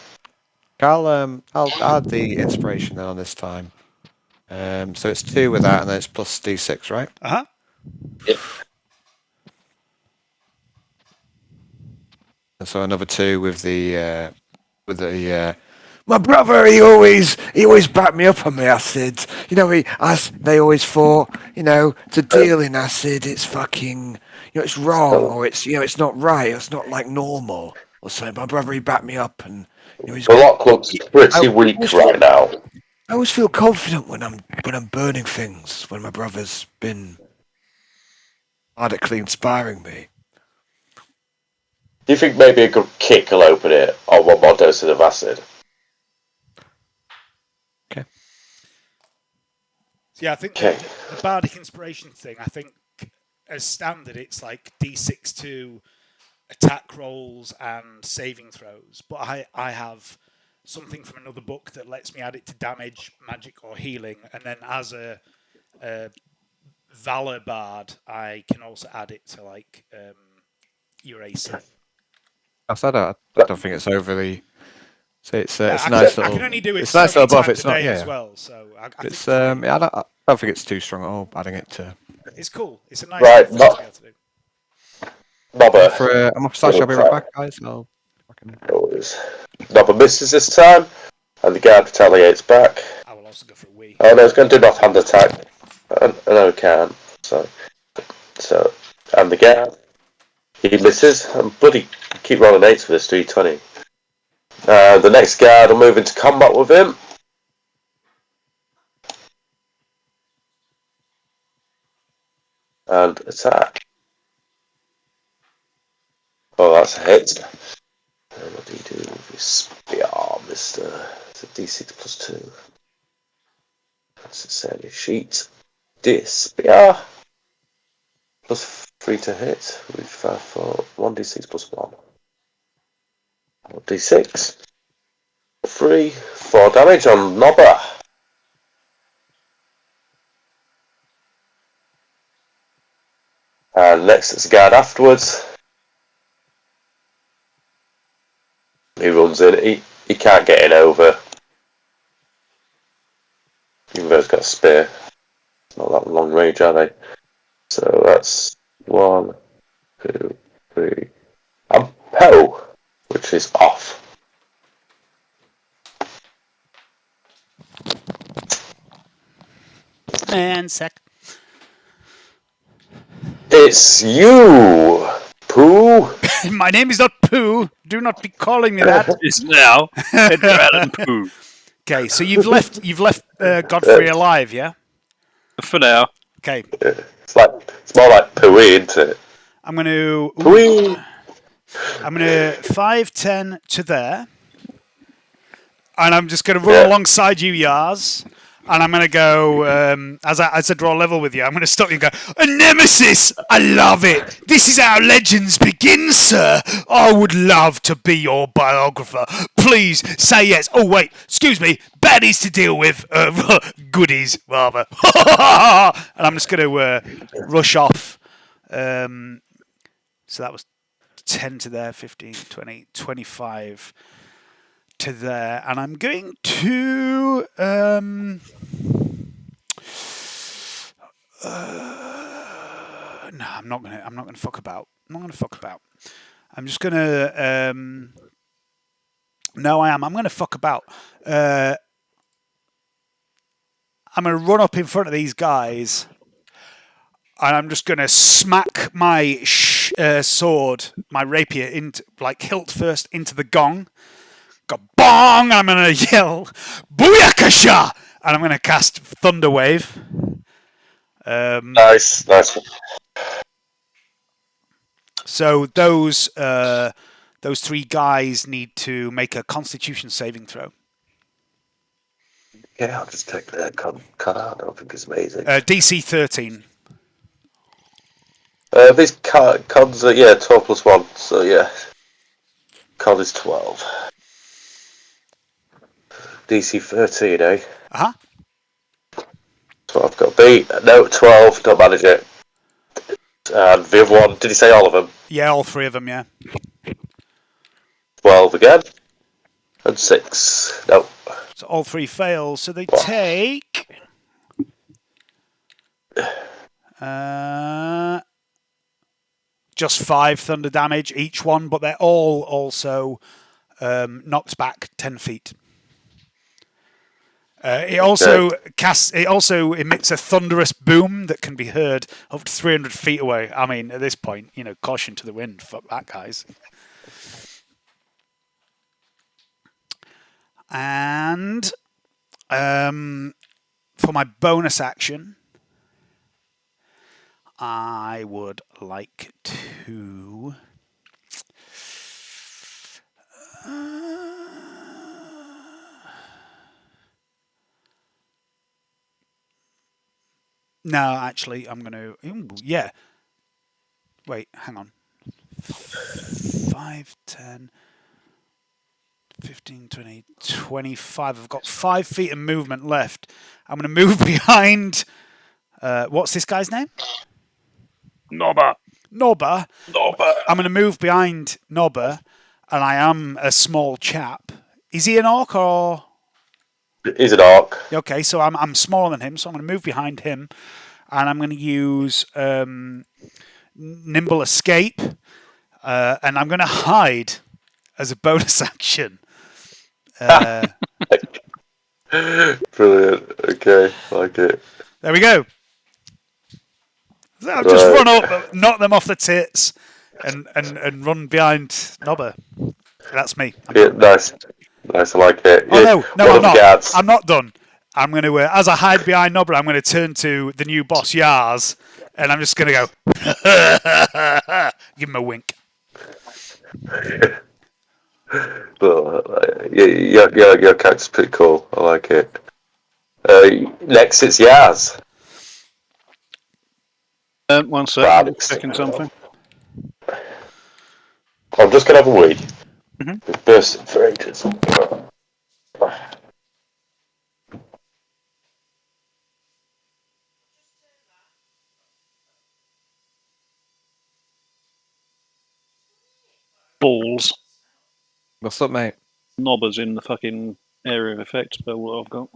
I'll add the inspiration then on this time. So it's 2 with that, and then it's plus D6, right? Yep. And so another 2 with the with the my brother, he always backed me up on my acid. You know, they always thought, you know, to deal in acid, it's fucking, you know, it's wrong, or it's, you know, it's not right, it's not like normal or something. My brother, he backed me up, and you know, he's. The lock looks pretty I weak always right now. I always feel confident when I'm burning things. When my brother's been ardently inspiring me. Do you think maybe a good kick will open it, or one more dose of acid? Okay. So yeah, I think Okay. the bardic inspiration thing. I think as standard, it's like D6 to attack rolls and saving throws. But I have something from another book that lets me add it to damage, magic, or healing, and then as a Valor Bard, I can also add it to like your AC. I don't think it's overly. So it's Yeah, it's a nice I little. can only do it It's so nice many little buff. times It's a not. day Yeah. as well. So I It's think I don't think it's too strong at all. Adding it to. it's cool. It's a nice Right, thing to be able to do. Nobber. I'm off slash. I'll be right back, guys. I'll fucking. Nobber misses this time, and the guard retaliates back. I will also go for a wee. Oh no, it's going to do an offhand attack. No, it can't. So, and the guard, he misses, and bloody keep rolling 8s for this 320. The next guard will move into combat with him. And attack. Oh, that's a hit. What do you do with your spear, mister? It's a d6 plus 2. That's a sandy sheet. Spear. Plus 3 to hit. With 5 for 1d6 plus 1. 1d6. 3. 4 damage on Nobber. And next it's a guard afterwards. He runs in. He can't get in over. Even though he's got a spear. It's not that long range, are they? So that's 1, 2, 3. And Poe, which is off. Man, sec. It's you, Pooh. My name is not Pooh. Do not be calling me that. It's now Edgar Allan Poe. Okay, so you've left Godfrey alive, yeah? For now. Okay. It's more like Pooey, isn't it? I'm gonna Pooey. 5'10" to there. And I'm just gonna run alongside you, Yars. And I'm going to go, as I draw level with you, I'm going to stop you and go, a nemesis! I love it! This is how legends begin, sir! I would love to be your biographer. Please, say yes. Oh, wait, excuse me. Baddies to deal with. Goodies, rather. And I'm just going to rush off. So that was 10 to there, 15, 20, 25 to there. And I'm going to... no, I'm not gonna fuck about. I'm just gonna. No, I am. I'm gonna fuck about. I'm gonna run up in front of these guys, and I'm just gonna smack my sword, my rapier, into like hilt first into the gong. Go bong! And I'm gonna yell, "Booyakasha!" And I'm gonna cast Thunder Wave. Nice. So those 3 guys need to make a Constitution saving throw. Yeah, I'll just take that card. I don't think it's amazing. DC 13. These cons are 12 plus 1. So yeah, con is 12. DC 13, eh? Uh-huh. So I've got B. No, 12. Don't manage it. And the other one, did he say all of them? Yeah, all 3 of them, yeah. 12 again. And 6. No. So all 3 fail. So they take... just 5 thunder damage each one, but they're all also knocks back 10 feet. It also emits a thunderous boom that can be heard up to 300 feet away. I mean, at this point, caution to the wind. Fuck that, guys. And for my bonus action, I would like to. No, actually, I'm going to... yeah. Wait, hang on. 5, 10, 15, 20, 25. I've got 5 feet of movement left. I'm going to move behind... what's this guy's name? Nobber. I'm going to move behind Nobber, and I am a small chap. Is he an orc or... He's an orc. Okay, so I'm smaller than him, so I'm going to move behind him, and I'm going to use nimble escape, and I'm going to hide as a bonus action. Brilliant. Okay, like it. There we go. So I've just run up, knock them off the tits, and run behind Nobber. That's me. Nice. Nice, I like it. Oh, no, I'm not. I'm not done. I'm going to, as I hide behind Nobber, I'm going to turn to the new boss, Yars, and I'm just going to go, give him a wink. Your character's pretty cool. I like it. Next, it's Yars. One second, I'm checking something. I'm just going to have a wee. Mm-hmm. Bursting for ages. Balls. What's up, mate? Nobber's in the fucking area of effect spell what I've got.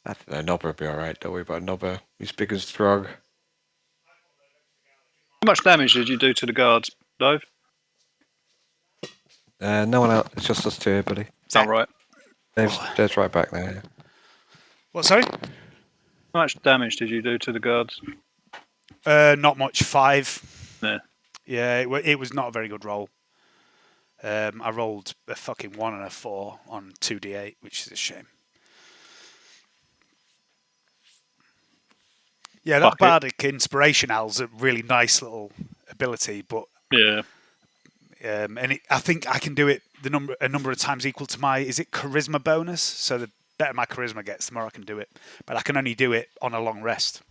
I think Nobber will be alright. Don't worry about Nobber. He's big and strong. How much damage did you do to the guards, Dave? No one else. It's just us two here, buddy. All right. Dave's right back there. Yeah. What, sorry? How much damage did you do to the guards? Not much, 5. Yeah. Yeah, it was not a very good roll. I rolled a fucking 1 and a 4 on 2d8, which is a shame. Yeah, that bardic inspiration owl's a really nice little ability, but yeah, and I think I can do it a number of times equal to my charisma bonus. So the better my charisma gets, the more I can do it. But I can only do it on a long rest.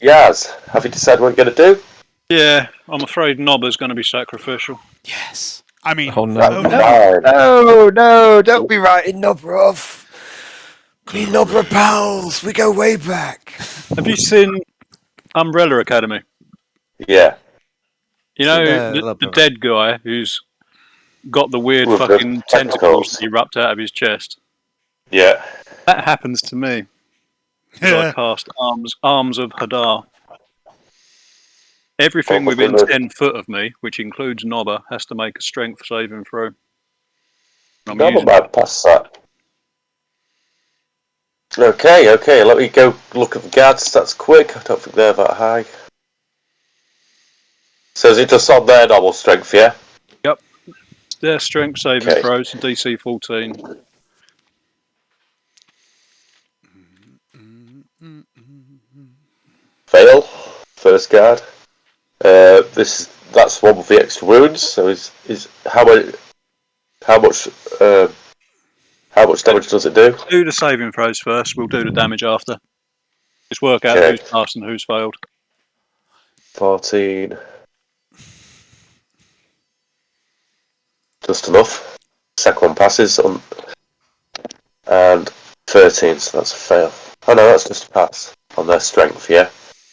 Yaz, have you decided what you're going to do? Yeah, I'm afraid Nobber's going to be sacrificial. Yes. I mean, Oh no! No, don't be writing Nobber off. Me and Nobber are pals. We go way back. Have you seen Umbrella Academy? Yeah. You know, the dead guy who's got the weird with fucking the tentacles that erupt out of his chest? Yeah. That happens to me. I cast Arms of Hadar. Everything within 10 foot of me, which includes Nobber, has to make a strength saving throw. Nobber might pass that. Okay, let me go look at the guard stats quick. I don't think they're that high. So is it just on their normal strength, yeah? Yep. Their strength saving throws, DC 14. Fail. First guard. That's one with the extra wounds. So is how much damage does it do? Do the saving throws first. We'll do the damage after. Just work out who's passed and who's failed. 14. Just enough. Second one passes on, and 13. So that's a fail. Oh no, that's just a pass on their strength. Yeah.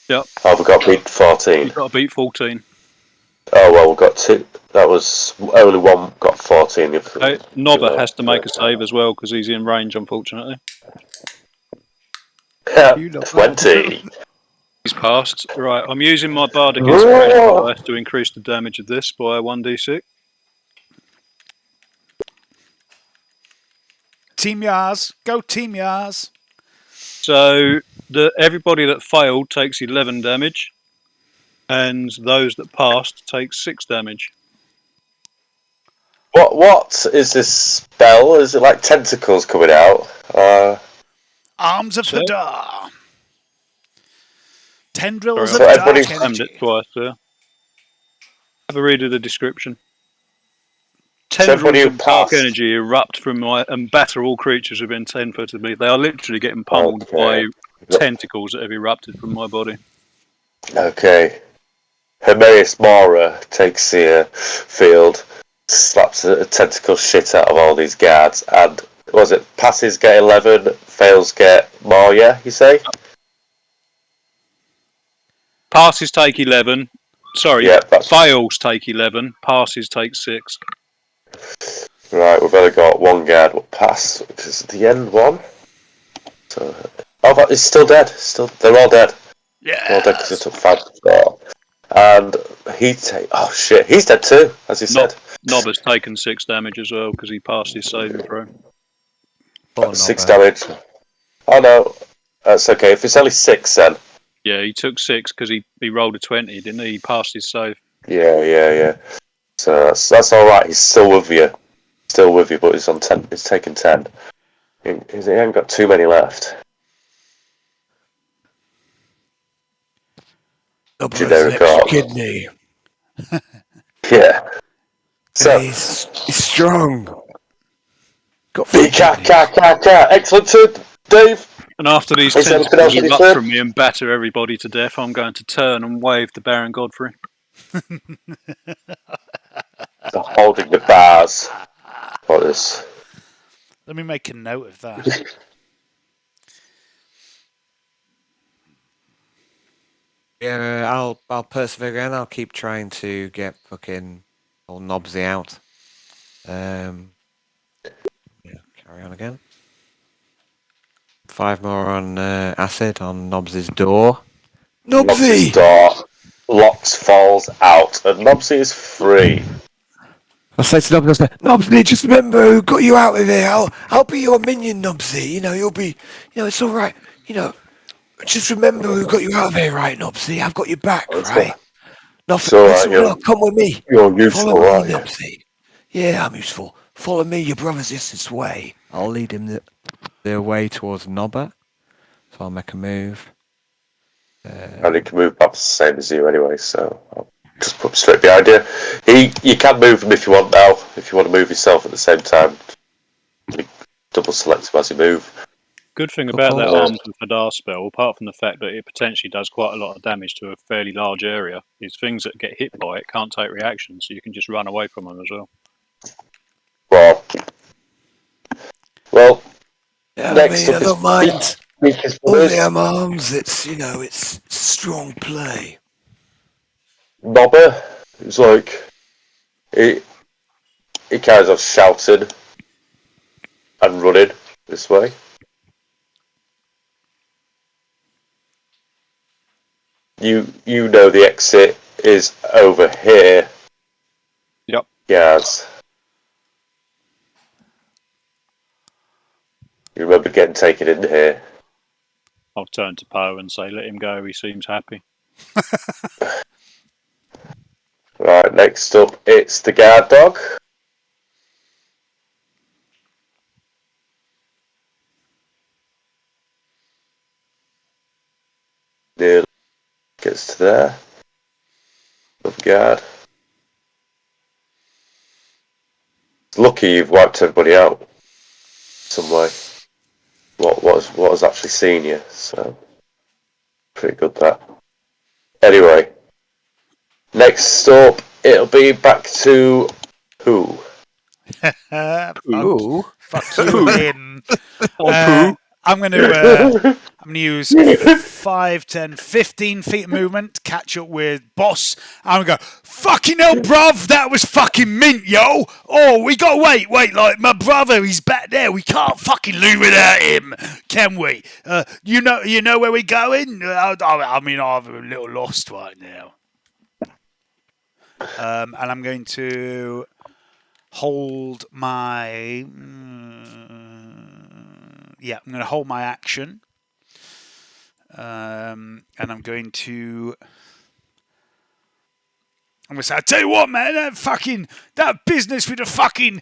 Yep. Oh, we got beat 14. You've got to beat 14. Oh well, we got 2. That was only one got 14. Nobber has to make a save as well because he's in range, unfortunately. 20. He's passed. Right, I'm using my bardic inspiration dice to increase the damage of this by 1d6. Team Yars, go Team Yars. So everybody that failed takes 11 damage, and those that passed take 6 damage. What is this spell? Is it like tentacles coming out? Arms of So? Hadar. Tendrils Sorry, of I dark slammed energy. it twice there. Have a read of the description. So everybody Tendrils who of dark passed- energy erupt from my and batter all creatures within 10 foot of me. They are literally getting pummeled by tentacles that have erupted from my body. Okay. Hermaeus Mara takes the field, slaps a tentacle shit out of all these guards, and passes get 11, fails get more, yeah, you say? Passes take 11. Sorry, Yeah, fails take 11. Passes take 6. Right, we've only got one guard will pass, which is the end one. So, but he's still dead. They're all dead. Yeah. They're all dead because it took 5 to 4. And he's dead too, as he said. Nob has taken 6 damage as well because he passed his saving throw. 6 damage. Oh no, that's okay. If it's only 6 then. Yeah, he took 6 because he rolled a 20, didn't he? He passed his save. Yeah. So that's all right. He's still with you, but he's on 10. He's taken 10. He ain't got too many left. Generic kidney. Yeah. So he's strong. Got excellent turn, Dave. And after these Is there anything tentacles else erupt from me and batter everybody to death, I'm going to turn and wave to Baron Godfrey. Holding the bars. What is? Let me make a note of that. Yeah, I'll persevere again. I'll keep trying to get fucking old Nobsy out. Yeah, carry on again. 5 more on acid on Nobsy's door. Nobsy's door locks, falls out, and Nobsy is free. I say to Nobsy, Nobsy, just remember who got you out of here. I'll be your minion, Nobsy. You'll be, it's all right. Just remember who got you out of here, right, Nobsy? I've got your back, right? Nothing. Come with me. You're useful, Follow me, aren't you? Nobsy. Yeah, I'm useful. Follow me. Your brother's just this way. I'll lead him the way towards Nobber. So I'll make a move. And he can move up the same as you anyway, so I'll just put him straight behind you. You can move him if you want now. If you want to move yourself at the same time, double select him as you move. Good thing about that Arms of Hadar spell, apart from the fact that it potentially does quite a lot of damage to a fairly large area, is things that get hit by it can't take reactions, so you can just run away from them as well. Well, yeah, next up I don't mind. Only arms. It's it's strong play. Nobber, it's like he kind of shouted and running this way. You know the exit is over here. Yep. Yes. You remember getting taken in here. I'll turn to Poe and say, let him go, he seems happy. Right, next up, it's the guard dog. Nearly gets to there. Love guard. It's lucky you've wiped everybody out some way. What has actually seen you, so pretty good that. Anyway, next up, it'll be back to who? Fuck you in. Pooh. I'm I'm going to use 5, 10, 15 feet of movement to catch up with Boss. I'm going to go, fucking hell, bruv, that was fucking mint, yo. Oh, we got to wait, like, my brother, he's back there. We can't fucking leave without him, can we? You know where we're going? I mean, I'm a little lost right now. And I'm going to hold my... yeah, I'm going to hold my action. And I'm going to say, I tell you what, man, that business with the fucking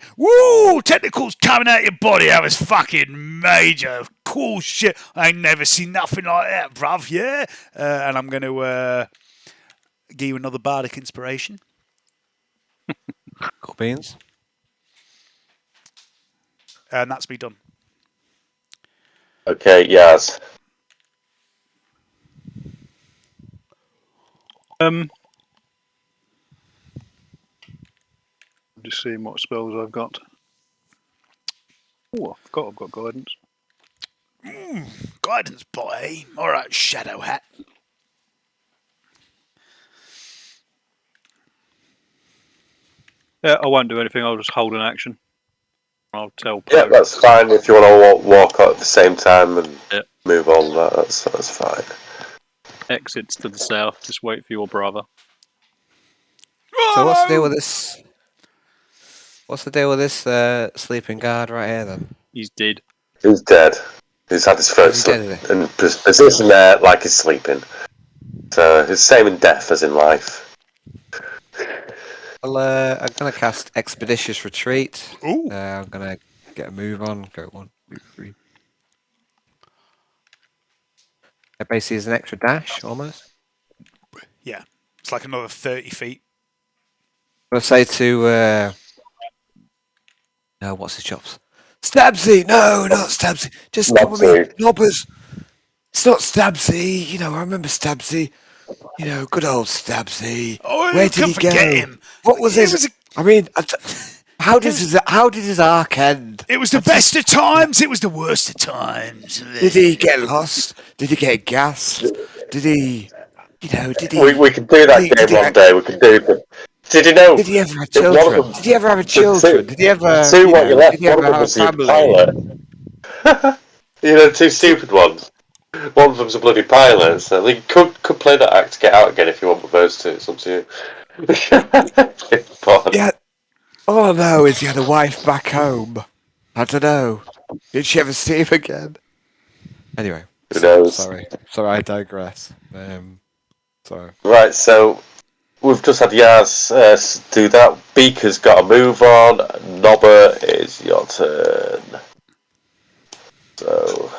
tentacles coming out your body, that was fucking major, cool shit. I ain't never seen nothing like that, bruv. Yeah, and I'm going to give you another bardic inspiration. Cool beans. And that's me done. Okay, Yars. I'm just seeing what spells I've got. Oh, I forgot I've got guidance. Guidance, boy. All right, Shadow Hat. Yeah, I won't do anything. I'll just hold an action. I'll tell Poe. Yeah, that's fine. If you want to walk at the same time and move on, that's fine. Exits to the south. Just wait for your brother. So what's the deal with this? What's the deal with this sleeping guard right here then? He's dead. He's dead. He's had his throat slit and position there like he's sleeping. So it's the same in death as in life. Well, I'm gonna cast Expeditious Retreat. Ooh. I'm gonna get a move on. Go 1, 2, 3. It basically is an extra dash almost. Yeah, it's like another 30 feet. I'm gonna say to no, what's his chops? Stabsy! No, not Stabsy. Just call me Knobbers. It's not Stabsy. You know, I remember Stabsy. You know, good old Stabsy. Oh, where did he go? Him. What was his? I mean, how did his arc end? It was the best of times. It was the worst of times. Did he get lost? Did he get gassed? Did he? You know, did he? We could do that game one day. We could do it. Did you know? Did he ever have children? Did he ever have children? Did he ever? Two what you left. Did he ever One of them have was a the family? pilot. You know, two stupid ones. One of them's a bloody pilot, so you could play that act to get out again if you want with those two. It's up to you. Yeah. Oh no, has he had a wife back home? I don't know. Did she ever see him again? Anyway, Who knows? Sorry, I digress. Sorry. Right, so we've just had Yars do that. Beaker's got a move on. Nobber, is your turn. So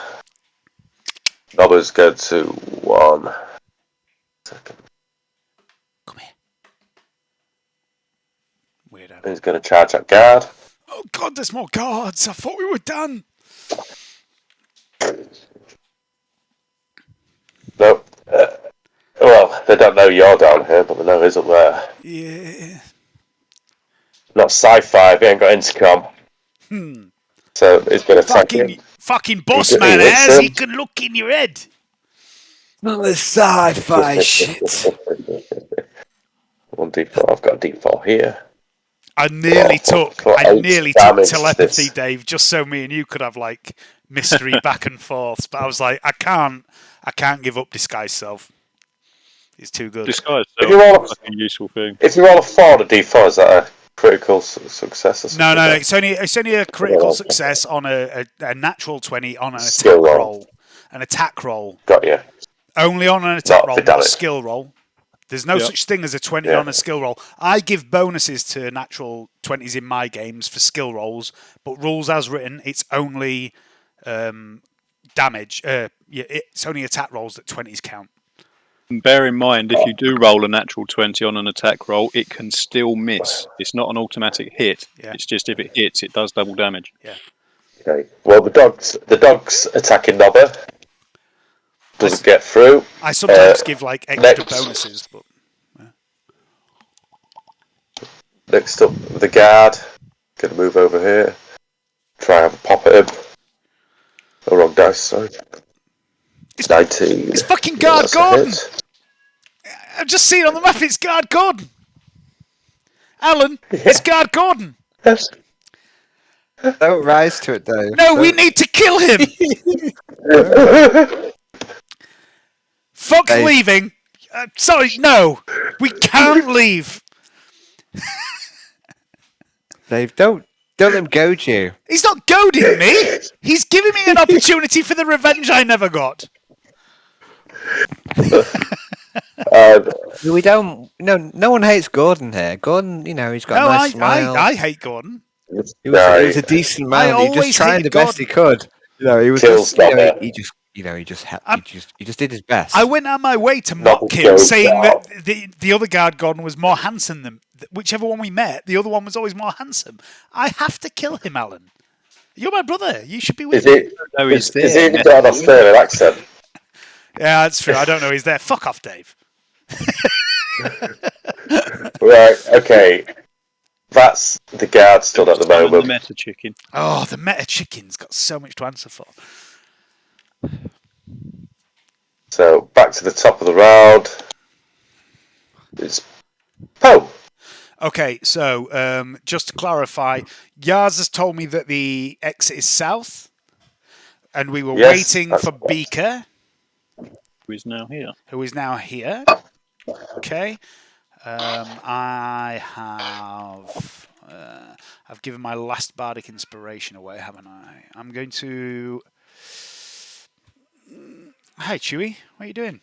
Nobber's go to 1 second. Come here. Weirdo. He's going to charge at guard. Oh God, there's more guards. I thought we were done. Nope. Well, they don't know you're down here, but they know he's up there. Yeah. Not sci-fi, he ain't got intercom. So he's going to attack you. Fucking boss man has. He can look in your head. Not this sci-fi shit. 1d4, I've got a d4 here. I nearly took telepathy, Dave, just so me and you could have like mystery back and forth. But I was like, I can't give up disguise self. It's too good. Disguise self is like a useful thing. If you roll a 4 on a d4, is that a critical success or something? No, it's only a critical success on a natural 20 on an attack roll. An attack roll. Got you. Only on an attack roll, not a skill roll. There's no such thing as a 20 on a skill roll. I give bonuses to natural 20s in my games for skill rolls, but rules as written, it's only damage. It's only attack rolls that 20s count. And bear in mind, if you do roll a natural 20 on an attack roll, it can still miss. It's not an automatic hit. Yeah. It's just if it hits, it does double damage. Yeah. Okay. Well, the dog's attacking Nobber. Doesn't get through. I sometimes give like extra bonuses, but next up, the guard. Gonna move over here. Try and have a pop at him. Oh, wrong dice. Sorry. 19. It's fucking Guard That's a Gordon. hit. I've just seen on the map. It's Guard Gordon. Alan, it's Guard Gordon. Yes. Don't rise to it, Dave. No, we need to kill him. Fuck Dave. leaving. Sorry, no. We can't leave. Dave, don't let him goad you. He's not goading me. He's giving me an opportunity for the revenge I never got. We don't. No one hates Gordon here. Gordon, he's got No, a nice smile. I hate Gordon. He was a decent man. He always just trying hated the best he could. He was just, he just did his best. I went out my way to mock him, saying that the other guard Gordon was more handsome than whichever one we met. The other one was always more handsome. I have to kill him, Alan. You're my brother. You should be with me. Is he got an Australian accent? Yeah, that's true. I don't know. He's there. Fuck off, Dave. Right. Okay. That's the guard stood at the moment. The meta chicken. Oh, the meta chicken's got so much to answer for. So back to the top of the round. It's Poe. Okay, so just to clarify, Yars has told me that the exit is south, and we were waiting for Beaker, Who is now here. who is now here. Okay. I have... I've given my last bardic inspiration away, haven't I? I'm going to... Hi, Chewie. What are you doing?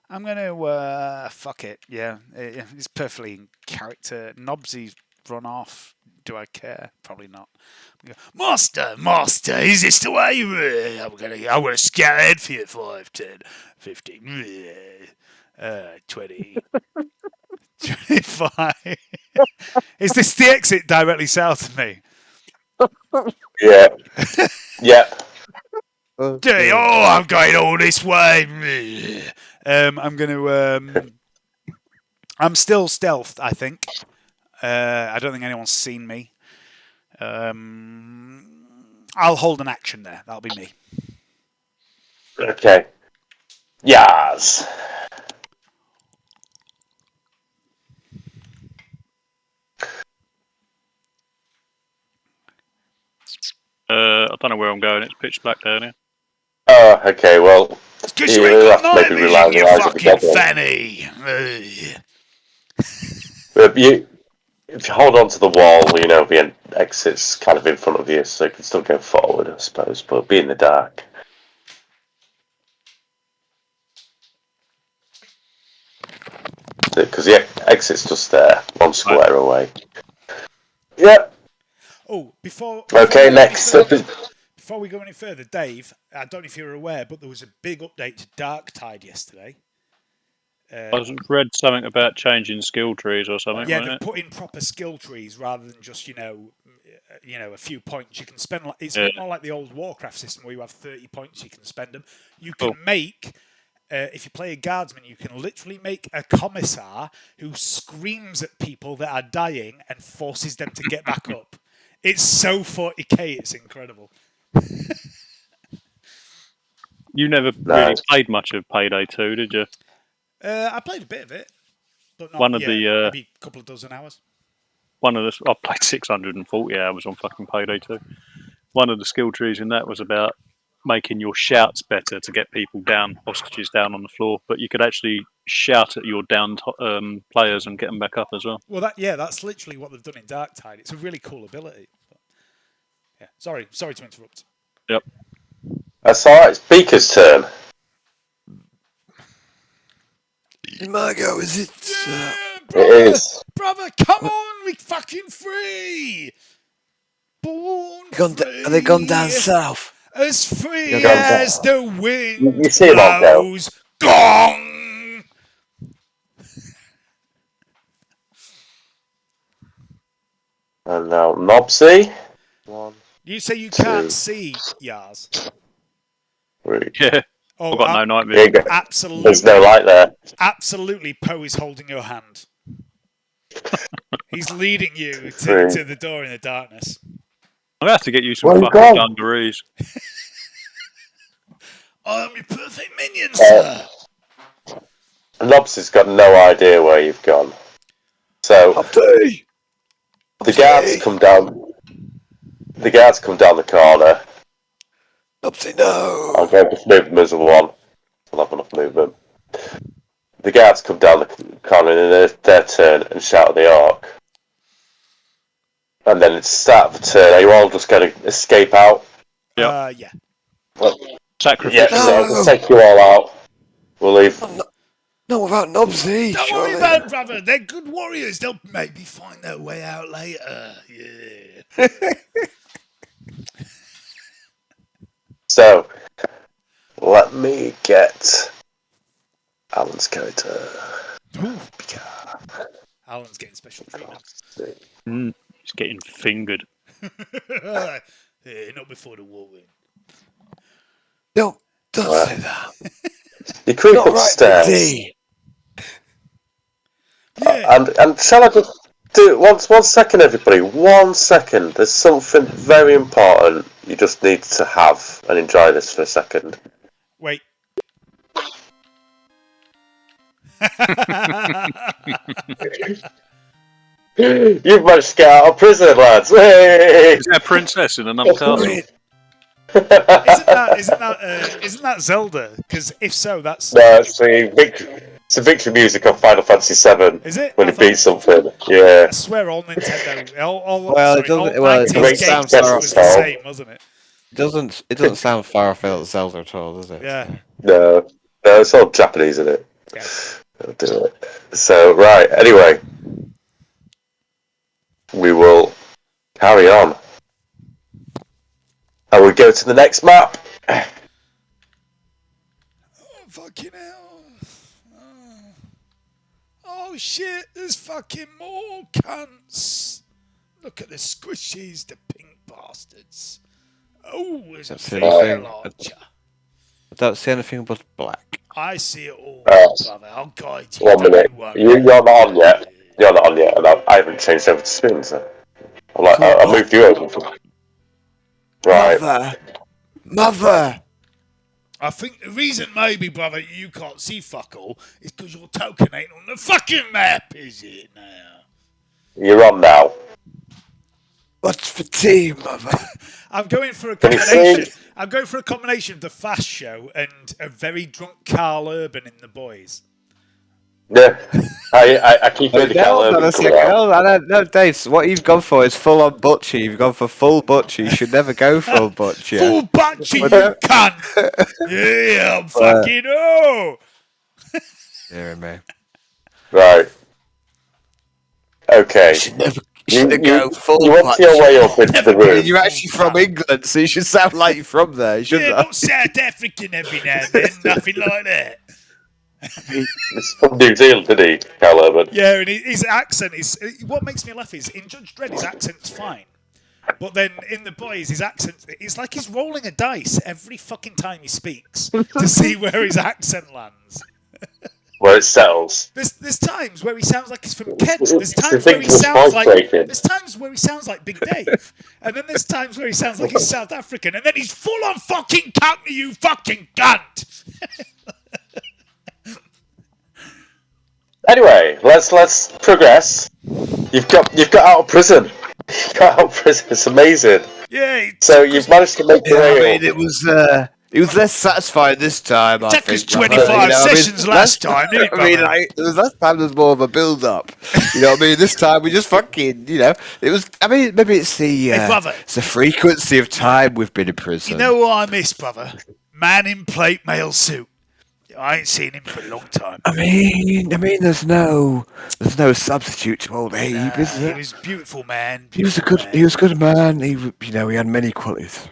I'm going to... fuck it. Yeah, it's perfectly in character. Nobsy's run off. Do I care? Probably not. Master, is this the way? I'm gonna scout ahead for you. 5, 10, 15, 20, 25. Is this the exit directly south of me? Yeah. Yep. I'm going all this way. I'm gonna. I'm still stealthed, I think. I don't think anyone's seen me. I'll hold an action there. That'll be me. Okay. Yars. I don't know where I'm going. It's pitch black down here. Oh, okay. Well, Because you ain't got night vision, rely on the you eyes of the fucking goblin. fanny. If you hold on to the wall, the exit's kind of in front of you, so you can still go forward, I suppose, but be in the dark. Because the exit's just there, 1 square away. Yeah. Oh, before Next. Before we go any further, Dave, I don't know if you're aware, but there was a big update to Darktide yesterday. I read something about changing skill trees or something. Yeah, they've put in proper skill trees rather than just a few points you can spend. It's more like the old Warcraft system where you have 30 points you can spend them. You can make. If you play a guardsman, you can literally make a commissar who screams at people that are dying and forces them to get back up. It's so 40k, it's incredible. You never really played much of Payday 2, did you? I played a bit of it, but not maybe a couple of dozen hours. I played 640 hours on fucking Payday 2. One of the skill trees in that was about making your shouts better to get people down, hostages down on the floor, but you could actually shout at your downed players and get them back up as well. Well, that's literally what they've done in Darktide. It's a really cool ability. But, yeah, sorry to interrupt. Yep. That's alright, it's Beaker's turn. Margot, is it? Brother, It is. Brother, come on, we fucking free! Born free. Are they gone down south? As free as the wind You see them all blows. Gong! And now Nobsy. 1, You say you 2, can't see Yars. 3. Yeah. Oh, I've got no night There you vision. go. absolutely. There's no light there. Absolutely, Poe is holding your hand. He's leading you to the door in the darkness. I'm going to have to get you some Well, fucking dungarees. I am your perfect minion, sir. Nobs has got no idea where you've gone. So Update. the guards come down. The guards come down the corner. Update, no. I'll go with movement as a 1. I'll have enough movement. The guards come down the corner in their turn and shout at the orc. And then it's the start of the turn. Are you all just going to escape out? Yeah. Well, Sacrifice. yeah, so we'll take you all out. We'll leave. Not without Nobsy. Don't surely. worry about it, brother. They're good warriors. They'll maybe find their way out later. Yeah. So, let me get Alan's character. Ooh. Alan's getting special treatment. He's getting fingered. Yeah, not before the war. No, don't say that. You creep Not upstairs. right, Yeah. And shall I just do one second, everybody? 1 second. There's something very important you just need to have and enjoy this for a second. Wait. You've managed to get out of prison, lads. Hey! Is there a princess in another castle? Isn't that Zelda? Because if so, that's No, it's the victory music of Final Fantasy VII. Is it? When I you beat thought- something, yeah. I swear all Nintendo, all Well, it doesn't- well, it 90s doesn't games sound was the far. same, wasn't it? It doesn't sound far off Zelda at all, does it? Yeah. No, it's all Japanese, isn't it? Yeah. I'll do it. So, right, anyway. We will carry on. And we go to the next map. Oh, fucking hell. Oh, shit, there's fucking more cunts. Look at the squishies, the pink bastards. Oh, there's a That's the female thing. archer. I don't see anything but black. I see it all, Right. brother. I'll guide you. 1 don't minute. you worry. You're not on yet. You're not on yet, and I haven't changed over to spin, so I moved you over. Right. Mother. I think the reason maybe, brother, you can't see fuck all is because your token ain't on the fucking map, is it now? You're on now. What's for tea, mother? I'm going for a Can you combination. see? I'm going for a combination of the Fast Show and a very drunk Carl Urban in The Boys. Yeah. I keep hearing the Cal Urban coming out. No, Dave, what you've gone for is full on butcher. You've gone for full butcher. You should never go full butcher. Full butcher, you cunt! Yeah, I'm fucking Dear me. Right. Okay. You should go full You want your way up into the room. You're actually from England, so you should sound like you're from there, shouldn't Yeah, you? not South African every now and then, nothing like that. It's from New Zealand, isn't he, Cal Urban? Yeah, and his accent is... What makes me laugh is, in Judge Dredd, his accent's fine. But then in The Boys, his accent... It's like he's rolling a dice every fucking time he speaks to see where his accent lands. Where it settles. There's times where he sounds like he's from Kent. It's There's the times thing where he with sounds voice like... breaking. There's times where he sounds like Big Dave. And then there's times where he sounds like he's South African. And then he's full on fucking counter, you fucking cunt! Anyway, let's progress. You've got out of prison. You got out of prison. It's amazing. Yeah, So you've managed to make your I way mean, up. it was less satisfying this time. I took us think. 25 sessions last time, didn't it, I mean, brother? last time there was more of a build-up. You know what I mean? This time we just fucking, it was. I mean, maybe it's the brother. it's the frequency of time we've been in prison. You know what I miss, brother? Man in plate mail suit. I ain't seen him for a long time. I mean, there's no substitute to old Abe, is He there? was beautiful, man. He was a Beautiful good man. man. He had many qualities.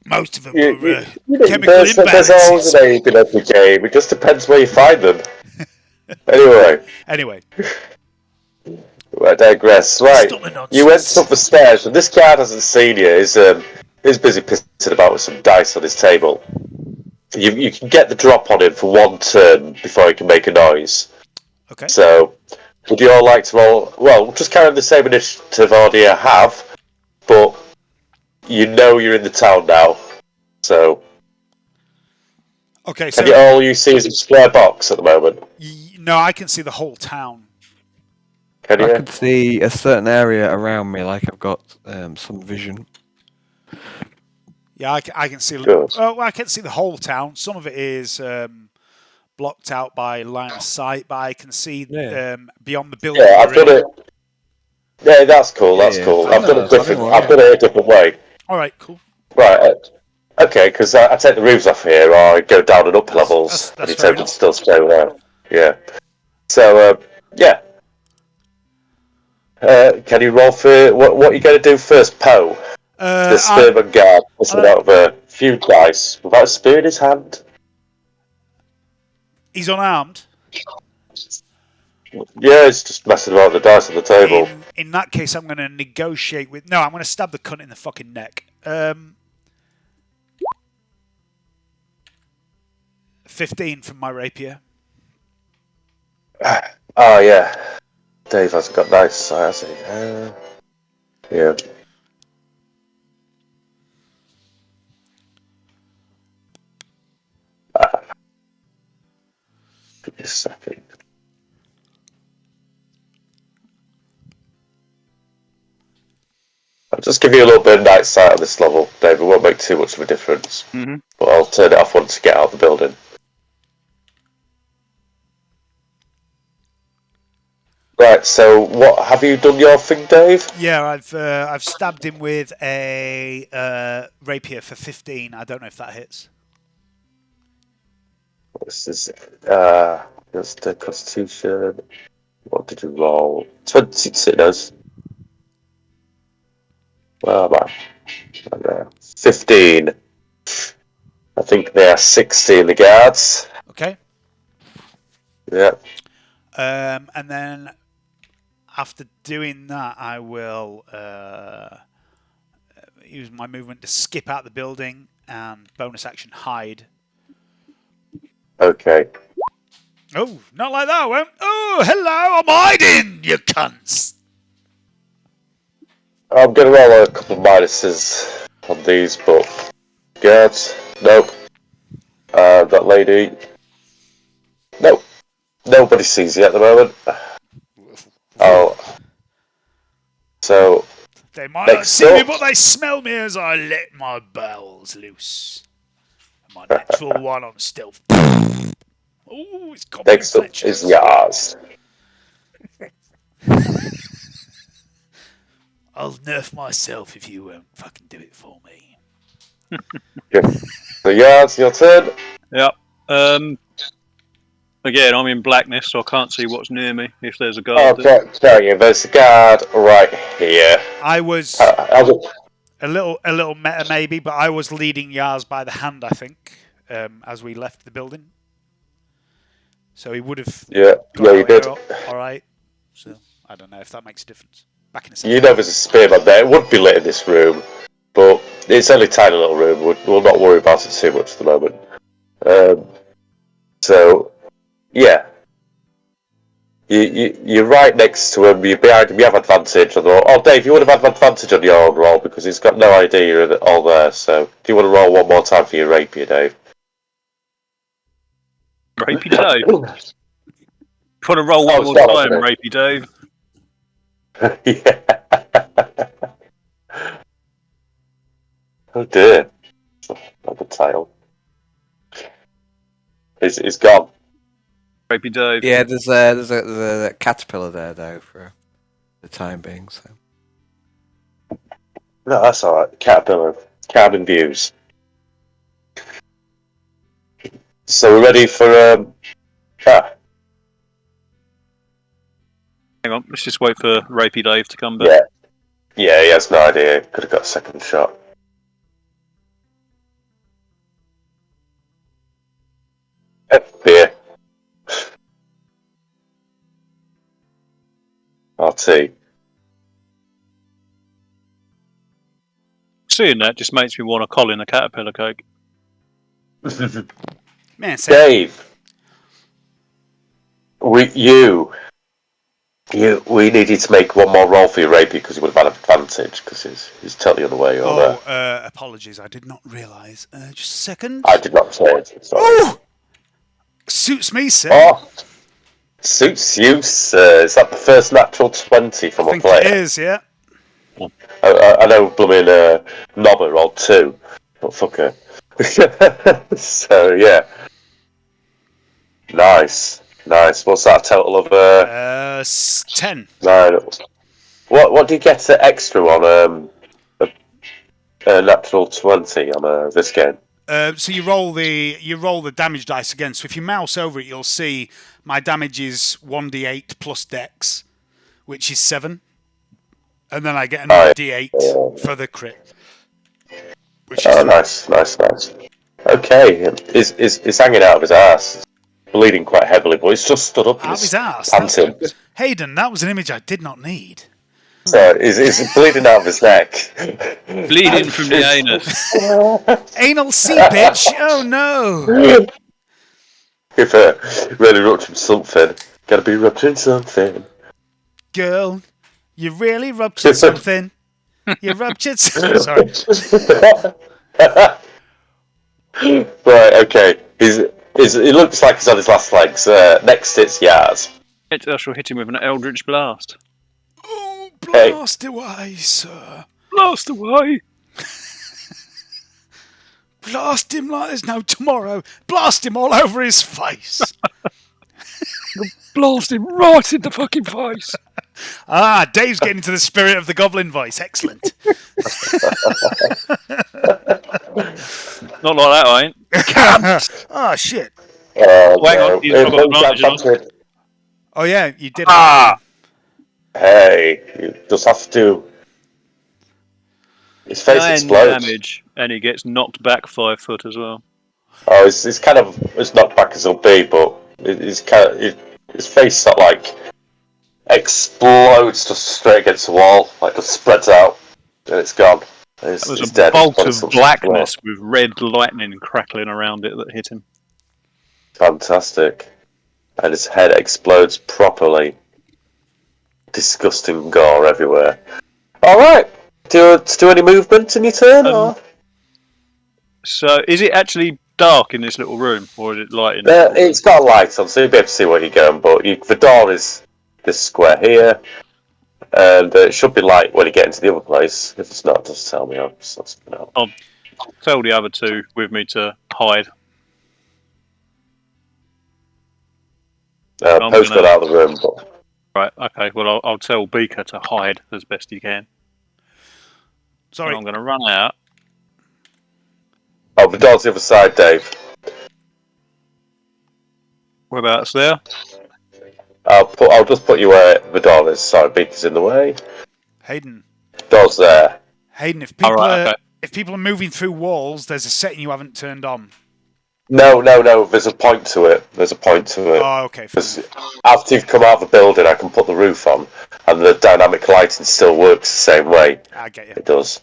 Most of them You were know, chemical there's always imbalances. an ape in every game. It just depends where you find them. Anyway, I digress. Right, Stop the nonsense. you went up the stairs, and this guard hasn't seen you. He's busy pissing about with some dice on his table. You can get the drop on him for one turn before he can make a noise. okay. So, would you all like to roll? Well, just carry on the same initiative order you have, but you know you're in the town now. So, Okay, so all you see is a square box at the moment? No, I can see the whole town. Can you? I can see a certain area around me, like I've got some vision. Yeah, I can see. Good. Oh, I can see the whole town. Some of it is blocked out by line of sight, but I can see beyond the building. Yeah, I've done it. Yeah, that's cool. That's Yeah, cool. I I've done know, it so I different. didn't I've worry. done it a different way. All right, cool. Right. Okay, because I take the roofs off here, or I go down and up levels, That's and it's fair open enough. still stay without. Yeah. So yeah. Can you roll for what are you going to do first, Poe? The spearman guard missing out of a few dice without a spear in his hand. He's unarmed. Yeah, he's just messing around with the dice on the table. In that case, I'm going to negotiate with. No, I'm going to stab the cunt in the fucking neck. 15 from my rapier. Oh yeah, Dave hasn't got nice sight, has he? Yeah. Give me a second. I'll just give you a little bit of night sight on this level, Dave. It won't make too much of a difference. Mm-hmm. But I'll turn it off once you get out of the building. Right, so what have you done your thing, Dave? Yeah, I've stabbed him with a rapier for 15. I don't know if that hits. This is that's the Constitution. What did you roll? 20 sinners. Well, man. 15. I think they are 16, the guards. Okay. Yeah. And then after doing that, I will use my movement to skip out the building and bonus action hide. Okay. Oh, not like that, I won't. Oh, hello, I'm hiding, you cunts. I'm going to roll a couple of minuses on these, but guards, nope. That lady, nope. Nobody sees you at the moment. Oh, so They might not see me, but they smell me as I let my bowels loose. My natural one on stealth. Oh, it's goblin next up fletchers. is Yars. I'll nerf myself if you won't fucking do it for me. So Yars, your turn. Yep. Again, I'm in blackness, so I can't see what's near me. If there's a guard. Okay, tell you, there's a guard right here. I was a little meta maybe, but I was leading Yars by the hand, I think, as we left the building. So he would have. Yeah, you did. All right. So I don't know if that makes a difference. Back in a second. You know there's a spearman there. It would be lit in this room, but it's only a tiny little room. We'll not worry about it too much at the moment. So, yeah. You're right next to him. You're behind him. You have advantage on the roll. Oh, Dave, you would have had advantage on your own roll because he's got no idea you're all there. So, do you want to roll one more time for your rapier, Dave? Rapey Dave. Put a roll one more time, Rapey Dave. Yeah. Oh dear. Not the tail. It's gone. Rapey Dave. Yeah, there's a caterpillar there though for the time being. So No, that's alright. Caterpillar. Cabin views. So we're ready for Hang on, let's just wait for Rapey Dave to come back. Yeah, he has no idea. Could have got a second shot. Beer. RT. Seeing that just makes me want to Colin a caterpillar cake. Man, Dave. You We needed to make one more roll for your rapier because he would have had advantage because he's totally on the way. Apologies, I did not realise. Just a second. I did not say it. Sorry. Oh! Suits me, sir. Oh, suits you, sir. Is that the first natural 20 from a player? It is, yeah. I know blooming Nobber rolled 2, but fuck her. So, yeah. Nice. What's that total of? 10. 9. What do you get extra on a natural 20 on this game? So you roll the damage dice again. So if you mouse over it, you'll see my damage is 1d8 plus Dex, which is 7, and then I get another d8 for the crit. Which is nice. Okay, he's hanging out of his ass, bleeding quite heavily, but he's just stood up. Out of his ass. Panting. Hayden, that was an image I did not need. So he's bleeding out of his neck. Bleeding from the anus. Anal seepage? Oh no! If really ruptured something, gotta be rupturing something. Girl, you really ruptured something. You ruptured. Sorry. Right. Okay. He looks like he's on his last legs. Next, it's Yars. I shall hit him with an Eldritch Blast. Oh, blast away, sir. Blast away! Blast him like there's no tomorrow. Blast him all over his face. Blast him right in the fucking face. Dave's getting into the spirit of the goblin voice. Excellent. Not like that, I ain't. Oh, shit. Hang on, you've got advantage. Oh, yeah, you did. Hey, you just have to. His face 9 explodes. damage, and he gets knocked back 5 foot as well. Oh, he's kind of as knocked back as he'll be, but his face sort of like explodes just straight against the wall, like just spreads out, and it's gone. That was he's a dead. bolt of blackness with red lightning crackling around it that hit him. Fantastic. And his head explodes properly. Disgusting gore everywhere. Alright. Do you want to do any movement in your turn? Or? So, is it actually dark in this little room, or is it light in It's got a light on, so you'll be able to see where you're going, but the door is this square here, and it should be light when you get into the other place. If it's not, just tell me. I'll tell the other two with me to hide. Post got out of the room, but... Right, okay, well, I'll tell Beaker to hide as best he can. Sorry. And I'm going to run out. Oh, the door's the other side, Dave. Whereabouts there? I'll just put you where the door is. Sorry, Beaker's in the way. Hayden. Door's there. Hayden, if people are moving through walls, there's a setting you haven't turned on. No. There's a point to it. Oh, okay. After you've come out of the building, I can put the roof on, and the dynamic lighting still works the same way. I get you. It does.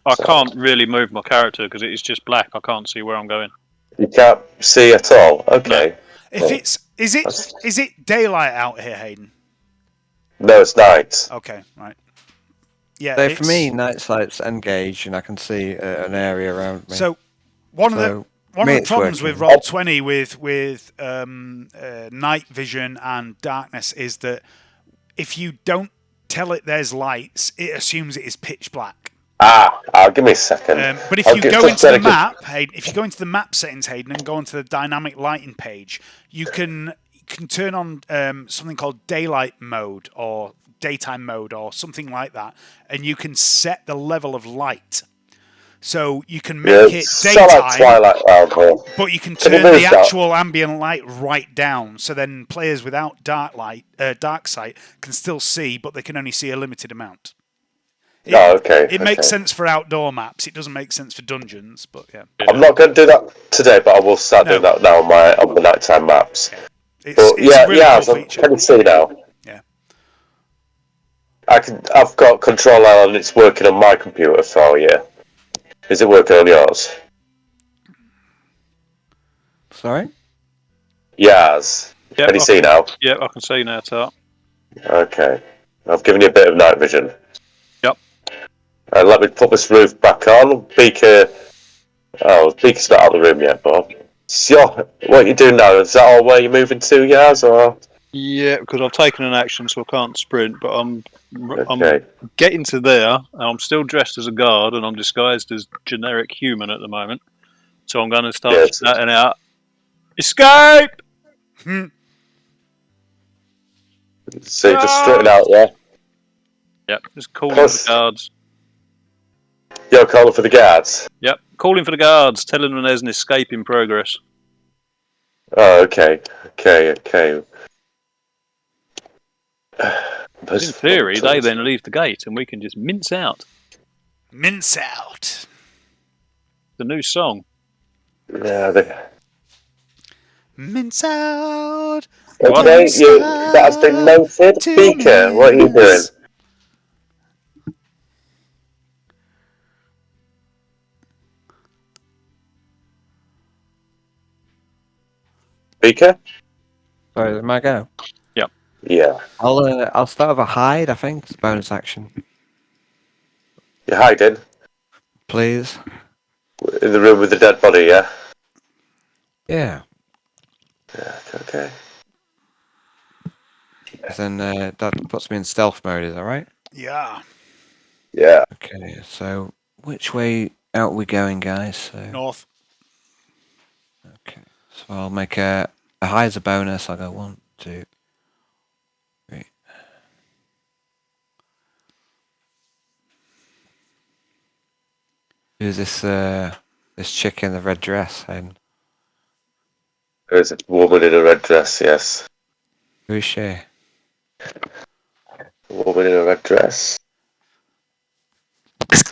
I can't really move my character because it is just black. I can't see where I'm going. You can't see at all. Okay. Is it daylight out here, Hayden? No, it's night. Okay, right. Yeah. So for me, night sight's engaged, and I can see an area around me. So one of the problems with Roll20 with night vision and darkness is that if you don't tell it there's lights, it assumes it is pitch black. Give me a second. But if you go into the map, Hayden, if you go into the map settings, Hayden, and go into the dynamic lighting page, you can turn on something called daylight mode or daytime mode or something like that, and you can set the level of light. So you can make it daytime, like Twilight, but you can turn the actual ambient light right down. So then players without dark sight can still see, but they can only see a limited amount. It makes sense for outdoor maps. It doesn't make sense for dungeons, but yeah. I'm not going to do that today, but I will start doing that now on the nighttime maps. It's a really cool feature. I can see now. Yeah. I've got control L and it's working on my computer for you. Is it working on yours? Sorry? Yars. Yep, Can you see now? Yep, I can see now, Tart. Okay. I've given you a bit of night vision. Yep. Let me put this roof back on. Beaker. Oh, Beaker's not out of the room yet, Bob. So, what are you doing now? Is that all where you're moving to, Yars, or? Yeah, because I've taken an action, so I can't sprint. But I'm getting to there. And I'm still dressed as a guard, and I'm disguised as generic human at the moment. So I'm going to start shouting out, "Escape!" So you're just strutting out there. Yep, just calling for the guards. You're calling for the guards? Yep, calling for the guards, telling them there's an escape in progress. Oh, okay. In theory, they then leave the gate and we can just mince out. Mince out. The new song. Yeah, Mince out. Okay, that has been noted. Beaker, what are you doing? Beaker? Sorry, am I go? Yep. Yeah. I'll start with a hide. I think it's a bonus action. You're hiding? Please. In the room with the dead body, yeah? Yeah. Yeah, okay. Then that puts me in stealth mode. Is that right? Yeah. Yeah. Okay. So which way out are we going, guys? So, North. okay. So I'll make a high as a bonus. I'll go 1, 2, 3. Who's this chick in the red dress? And There's a woman in a red dress, yes. who is she? A woman in a red dress.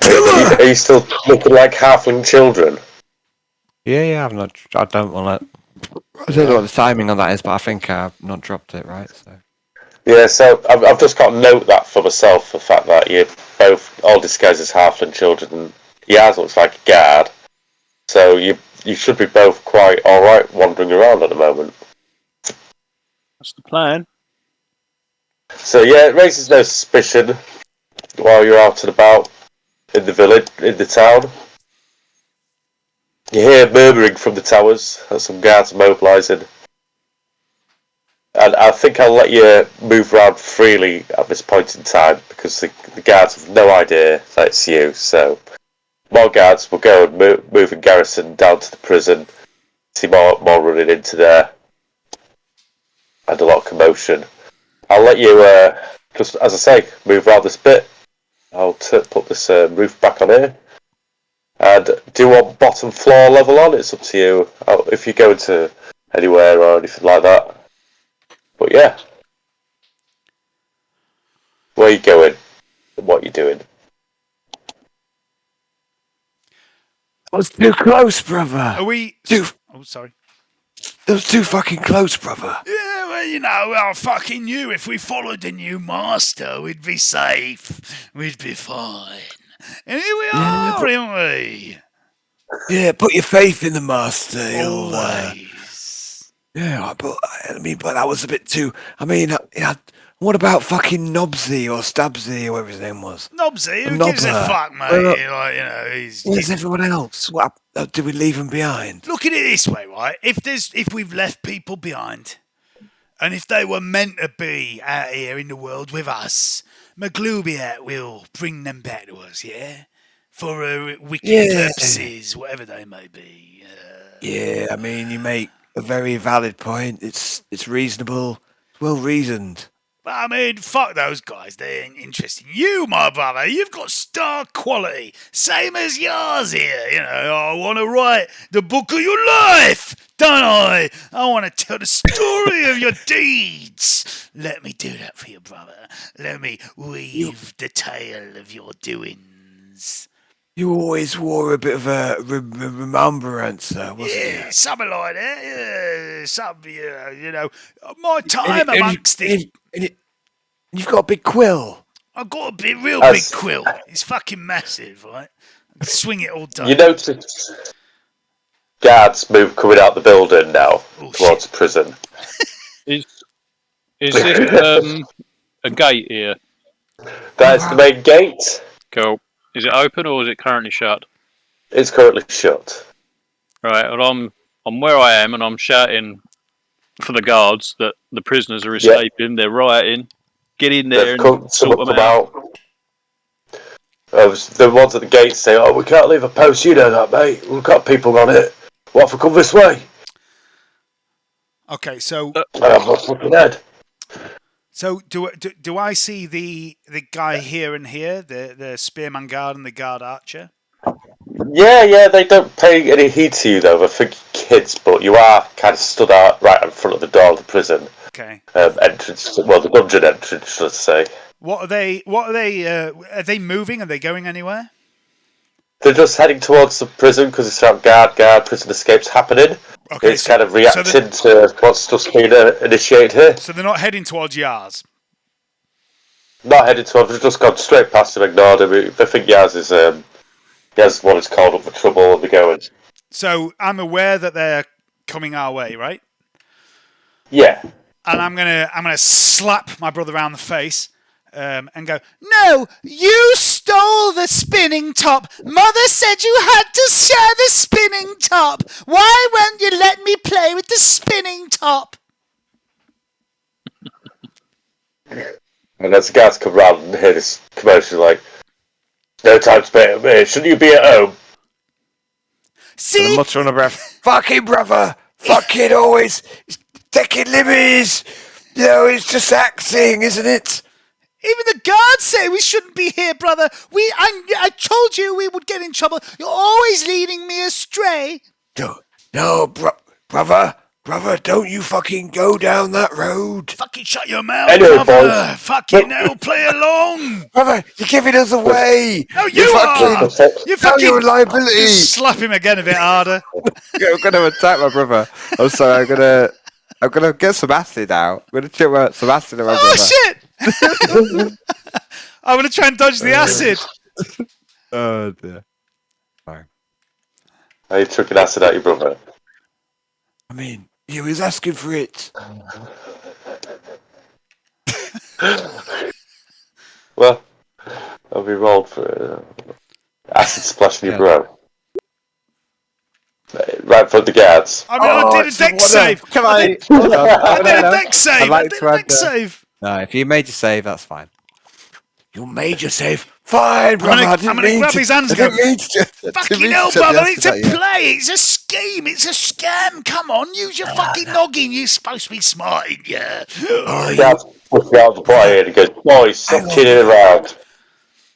Are you still looking like halfling children? Yeah. I don't want to. I don't know what the timing on that is, but I think I've not dropped it right. So. Yeah, so I've just got to note that for myself, the fact that you're both all disguised as halfling children, and Yars looks like a guard, so you should be both quite alright wandering around at the moment. That's the plan. So yeah, it raises no suspicion while you're out and about in the village, in the town. You hear murmuring from the towers that some guards are mobilising. And I think I'll let you move around freely at this point in time because the guards have no idea that it's you. So more guards will go and move in garrison down to the prison. See more running into there. And a lot of commotion. I'll let you, just as I say, move around this bit. I'll put this roof back on here. And do you want bottom floor level on? It's up to you. If you go into anywhere or anything like that. But yeah. Where are you going? And what are you doing? I was too close, brother. Are we... Oh, sorry. That was too fucking close, brother. Yeah, well, you know, I fucking knew if we followed the new master, we'd be safe. We'd be fine. And here we are, aren't we? Yeah, put your faith in the master. Always. Yeah, but that was a bit too. I mean, what about fucking Nobsy or Stabsy or whatever his name was? Nobsy, who gives a fuck, mate? Like, you know, where's everyone else? What did we leave them behind? Look at it this way, right? If we've left people behind, and if they were meant to be out here in the world with us, McGlubiat will bring them back to us, yeah? For wicked purposes, whatever they may be. Yeah, I mean, you make a very valid point. It's reasonable, well reasoned. I mean, fuck those guys. They ain't interesting. You, my brother, you've got star quality. Same as yours here. You know, I want to write the book of your life, don't I? I want to tell the story of your deeds. Let me do that for you, brother. Let me weave the tale of your doings. You always wore a bit of a remembrance, wasn't you? Yeah, something like that. Yeah, something, you know, my time amongst it. You've got a big quill. I've got a real big quill. It's fucking massive, right? I can swing it all day. You notice guards coming out the building now towards the prison. Is Is this a gate here? That's the main gate. Cool. Is it open or is it currently shut? It's currently shut. Right. Well, I'm where I am, and I'm shouting for the guards that the prisoners are escaping. They're rioting. Get in there and sort them out. The ones at the gate say, "Oh, we can't leave a post. You know that, mate. We've got people on it. What if we come this way?" Okay, so I'm not fucking head. So do I see the guy here and here, the spearman guard and the guard archer? Yeah, they don't pay any heed to you though. They're for kids, but you are kind of stood out right in front of the door of the prison. Okay. Entrance, well, the dungeon entrance, let's say. What are they? Are they moving? Are they going anywhere? They're just heading towards the prison because it's about guard, prison escapes happening. Okay, it's kind of reacting to what's just been initiated here. So they're not heading towards Yars? Not heading towards, they've just gone straight past him, ignored him. I think Yars is one who's called up for trouble and be going. So I'm aware that they're coming our way, right? Yeah. And I'm gonna slap my brother around the face and go, "No, you stole the spinning top. Mother said you had to share the spinning top. Why won't you let me play with the spinning top?" And as the guards come round and hear this commotion, like, "No time to spare at me. Shouldn't you be at home?" See? Mutter under breath. Fucking brother. Fucking always taking liberties. You know, it's just acting, isn't it? Even the guards say we shouldn't be here, brother. I told you we would get in trouble. You're always leading me astray. No, brother, don't you fucking go down that road. Fucking shut your mouth, Anyway, brother. boys. Fucking hell, play along. Brother, you're giving us away. No, you are. You fucking... You're a liability. Just slap him again a bit harder. I'm going to attack my brother. I'm sorry, I'm gonna get some acid out. I'm gonna chip some acid on my brother. Shit! I'm gonna try and dodge the acid. Oh dear. Are you chucking acid at your brother? I mean, he was asking for it. Well, I'll be rolled for acid splashing your bro. Right in front of the guards. I mean, I did a deck save. Come on. I did a deck save. I did a deck save. No, if you made your save, that's fine. You made your save. Fine, brother. I'm gonna grab his hands and go, "Fucking hell, brother, it's a play, it's a scheme, it's a scam. Come on, use your fucking noggin. You're supposed to be smart, yeah." Dad's pushing out the boy and he goes, "Boys, stop kidding around."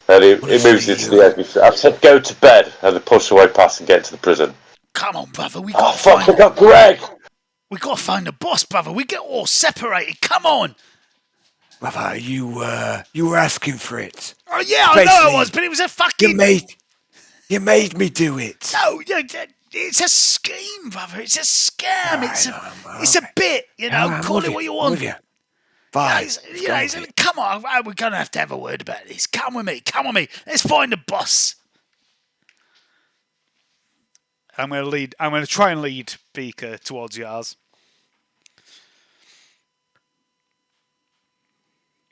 And he moves into the edge. I said, "Go to bed," and they push away past and get into the prison. Come on, brother, we Oh gotta fuck! find. I got Greg. We gotta find the boss, brother. We get all separated. Come on. Brother, you were asking for it. Oh yeah, I know I was, but it was a fucking. You made me do it. No, it's a scheme, brother. It's a scam. It's a bit. You know, call it what you want. Fine. Come on, we're gonna have to have a word about this. Come with me. Let's find the boss. I'm gonna try and lead Beaker towards Yars.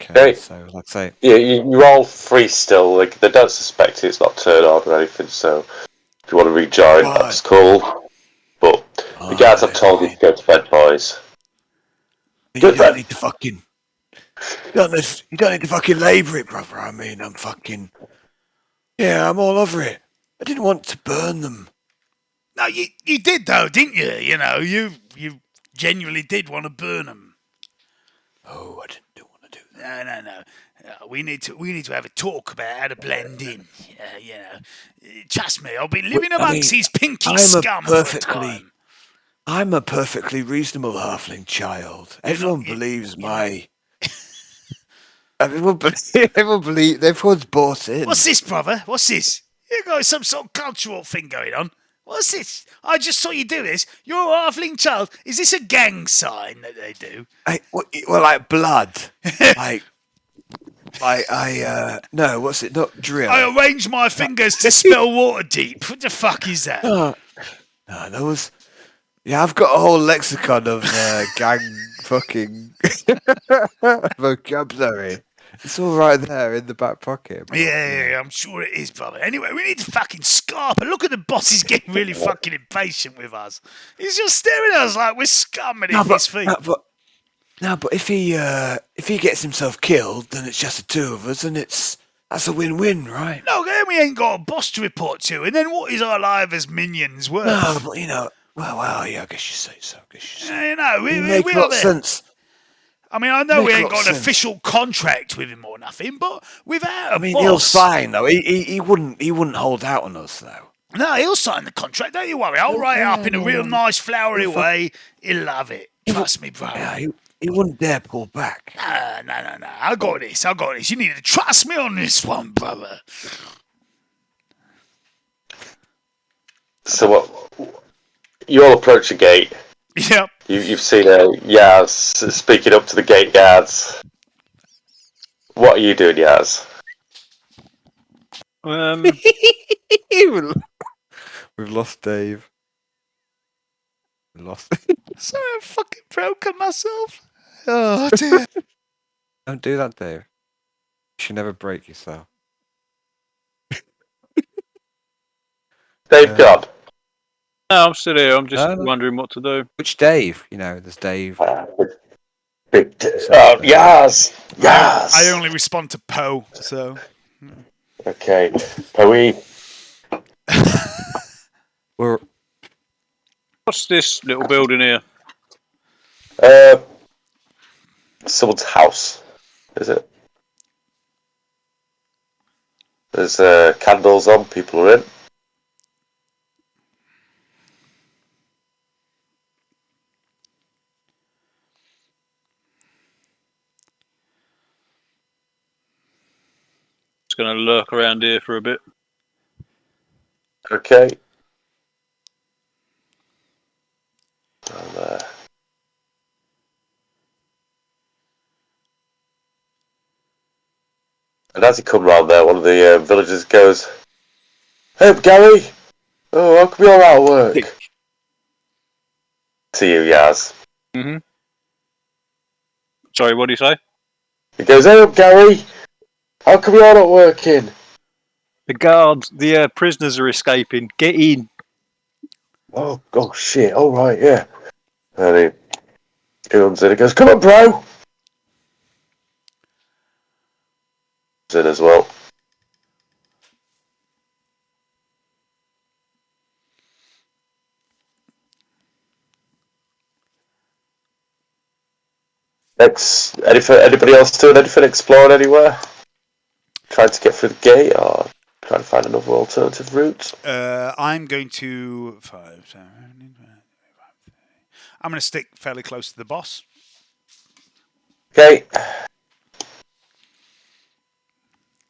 Okay, so let's say. Yeah, you're all free still. Like they don't suspect it's not turn on or anything. So if you want to rejoin, that's cool. But the guards have told you to go to bed, boys. You don't need to fucking. You don't need to fucking labour it, brother. I mean, I'm fucking. Yeah, I'm all over it. I didn't want to burn them. No, you did though, didn't you? You know, you genuinely did want to burn them. Oh, I didn't want to do that. No. We need to have a talk about how to blend in. You know, trust me, I've been living amongst these pinky scum for a time. I'm a perfectly reasonable halfling child. Everyone believes my. Everyone believe. Everyone's bought in. What's this, brother? What's this? You got some sort of cultural thing going on. What's this? I just saw you do this. You're a halfling child. Is this a gang sign that they do? Well, like blood. No, what's it? Not drill. I arrange my fingers to spell water deep. What the fuck is that? No, that was. Yeah, I've got a whole lexicon of gang fucking vocabulary. It's all right there in the back pocket. But, Yeah, I'm sure it is, brother. Anyway, we need to fucking scarp. And look at the boss, he's getting really fucking impatient with us. He's just staring at us like we're scum at his feet. But if he gets himself killed, then it's just the two of us, and that's a win-win, right? No, then we ain't got a boss to report to, and then what is our life as minions worth? No, but well, yeah, I guess you say so. We make a are lot of there. sense. I mean, I know we Make a ain't lot got of an sense. official contract with him or nothing, but without a boss... he'll sign though. He wouldn't hold out on us though. No, he'll sign the contract, don't you worry. I'll write it up in a real nice, flowery way. He'll love it. Trust me, bro. Yeah, he wouldn't dare pull back. No. I got this. You need to trust me on this one, brother. So what? You all approach the gate. Yep. You've seen Yars speaking up to the gate guards. What are you doing, Yars? We've lost Dave. Sorry, I fucking broken myself. Oh, dear. Don't do that, Dave. You should never break yourself. Dave gone. No, I'm still here. I'm just No. wondering what to do. Which Dave? There's Dave. Yars! Yars! I only respond to Poe, so... Okay. Poe. What's this little building here? Someone's house, is it? There's candles on, people are in. Just going to lurk around here for a bit. Okay. And as he come round there, one of the villagers goes, "Hey, Gary! Oh, how come you're out of work?" To you, Yars. Mm-hmm. Sorry, what do you say? He goes, "Hey, Gary! How come you're not working?" The guards, the prisoners are escaping. Get in. Oh shit! All right, yeah. And he runs in. He goes, "Come on, bro!" In as well. Next, anybody else doing anything? Exploring anywhere? Trying to get through the gate, or trying to find another alternative route? I'm going to... I'm going to stick fairly close to the boss. Okay.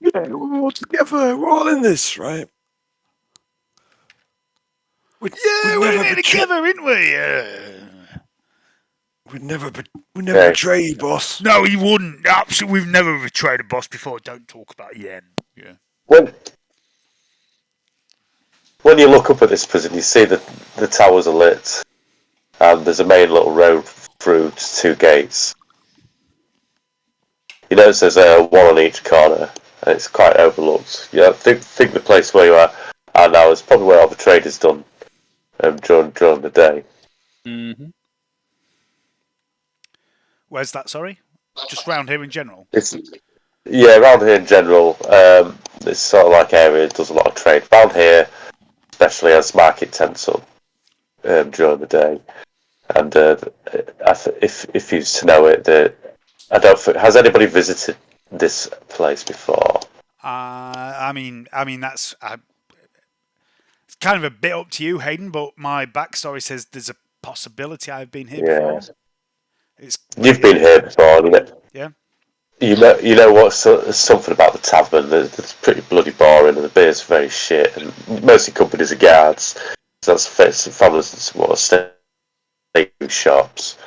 Yeah, we're all together. We're all in this, right? We're in it together, aren't we? We'd never betray you, boss. No, he wouldn't. Absolutely, we've never betrayed a boss before. Don't talk about yen. Yeah. When you look up at this prison, you see that the towers are lit, and there's a main little road through to two gates. You notice there's one on each corner, and it's quite overlooked. I think the place where you are now is probably where all the trade is done during the day. Mm-hmm. Where's that, sorry? Just round here in general? Around here in general, it's sort of like area that does a lot of trade. Around here, especially as market tents up during the day. And if you to know it, has anybody visited this place before? I mean that's it's kind of a bit up to you, Hayden. But my backstory says there's a possibility I've been here before. You've been here before, yeah. You know what's something about the tavern that's pretty bloody boring, and the beer's very shit, and mostly companies are guards. So that's families and smaller steak shops.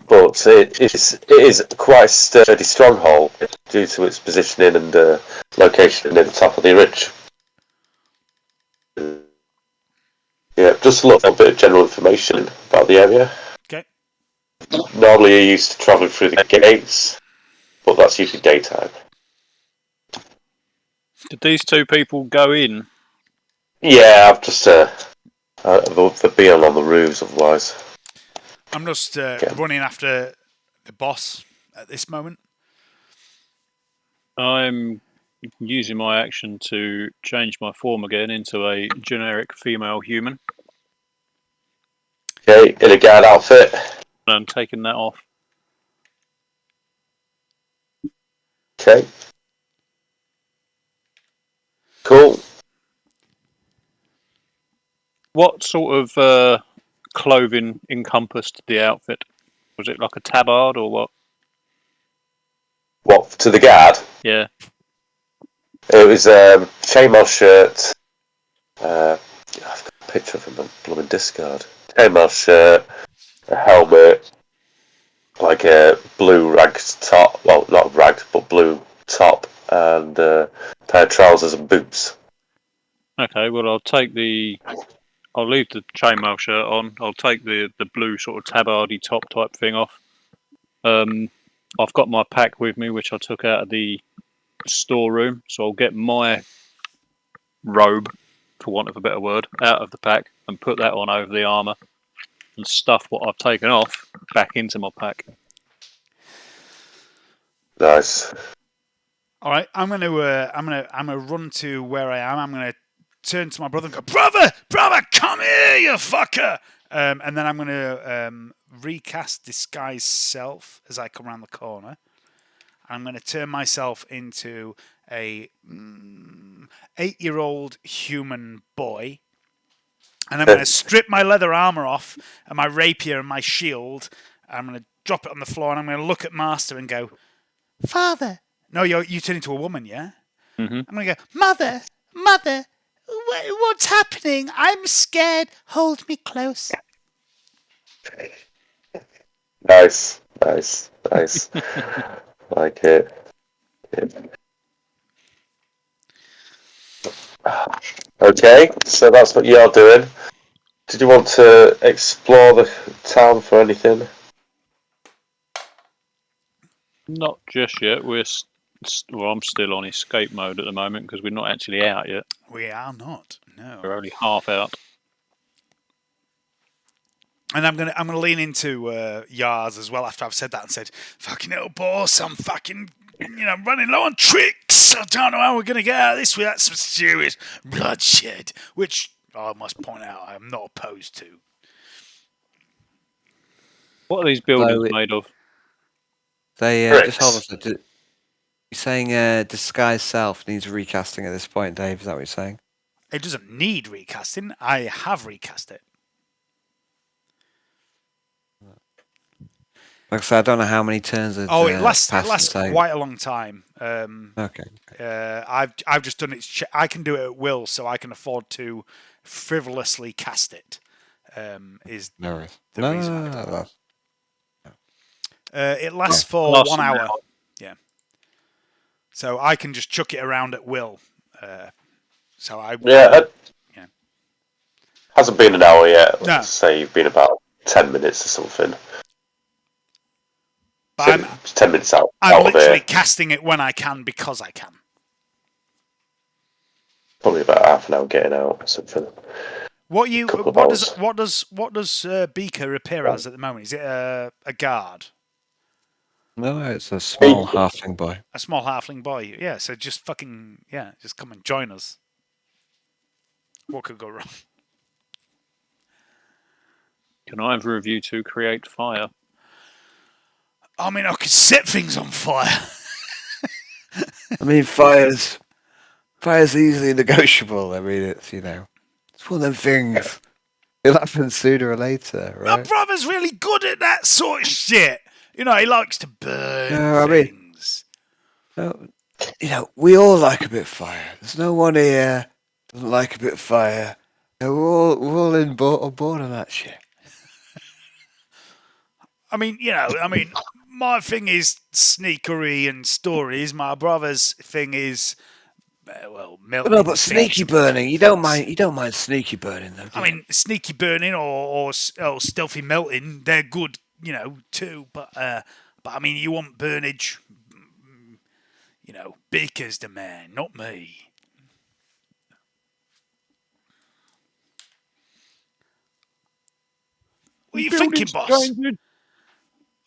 But it is quite a sturdy stronghold due to its positioning and location near the top of the ridge. Yeah, just a little bit of general information about the area. Okay. Normally you're used to travelling through the gates, but that's usually daytime. Did these two people go in? Yeah, I've just they're being on the roofs otherwise. I'm just running after the boss at this moment. I'm using my action to change my form again into a generic female human. Okay, in a guard outfit. And I'm taking that off. Okay. Cool. What sort of clothing encompassed the outfit? Was it like a tabard or what? What, to the guard? Yeah. It was a chainmail shirt. I've got a picture of him on blooming discard. Chainmail shirt, a helmet, like a blue ragged top. Well, not ragged, but blue top, and a pair of trousers and boots. Okay, well I'll leave the chainmail shirt on. I'll take the blue sort of tabardy top type thing off. I've got my pack with me, which I took out of the storeroom, so I'll get my robe, for want of a better word, out of the pack and put that on over the armor, and stuff what I've taken off back into my pack. Nice. All right, I'm gonna run to where I am. I'm gonna turn to my brother and go, brother, come here, you fucker. And then I'm gonna recast disguise self as I come around the corner. I'm gonna turn myself into a 8-year-old human boy. And I'm going to strip my leather armor off and my rapier and my shield. I'm going to drop it on the floor and I'm going to look at Master and go, Father. No, you turn into a woman, yeah? Mm-hmm. I'm going to go, Mother, what's happening? I'm scared. Hold me close. Nice. Like it. Okay, so that's what you're doing. Did you want to explore the town for anything? Not just yet. I'm still on escape mode at the moment because we're not actually out yet. We are not, no. We're only half out. And I'm gonna lean into Yars as well after I've said that and said, fucking hell, boss, I'm fucking, running low on tricks. I don't know how we're gonna get out of this without some serious bloodshed, which I must point out I'm not opposed to. What are these buildings made of? They Bricks. just hold on. You're saying disguise self needs recasting at this point, Dave? Is that what you're saying? It doesn't need recasting. I have recast it. Like I said, I don't know how many turns it lasts quite a long time. Okay. I've just done it. I can do it at will, so I can afford to frivolously cast it. Is No worries. the reason I do No. it lasts for Lasts 1 an hour. Yeah. So I can just chuck it around at will. Hasn't been an hour yet. No. Let's say you've been about 10 minutes or something. But 10 minutes out. I'm out literally of here. casting it when I can because I can. Probably about half an hour getting out or something. What does Beaker appear as at the moment? Is it a guard? No, it's a small halfling boy. A small halfling boy. Yeah, so just come and join us. What could go wrong? Can either of you two create fire? I mean, I could set things on fire. I mean, fire's easily negotiable. I mean, it's it's one of them things. It'll happen sooner or later, My right? brother's really good at that sort of shit. He likes to burn things. We all like a bit of fire. There's no one here doesn't like a bit of fire. We're all on board on that shit. I mean, my thing is sneakery and stories. My brother's thing is, milk. No, but sneaky burning. You don't mind sneaky burning, though. I mean, sneaky burning or stealthy melting, they're good too. But I mean, you want Burnage. Beaker's the man, not me. What are you thinking, boss? Changing.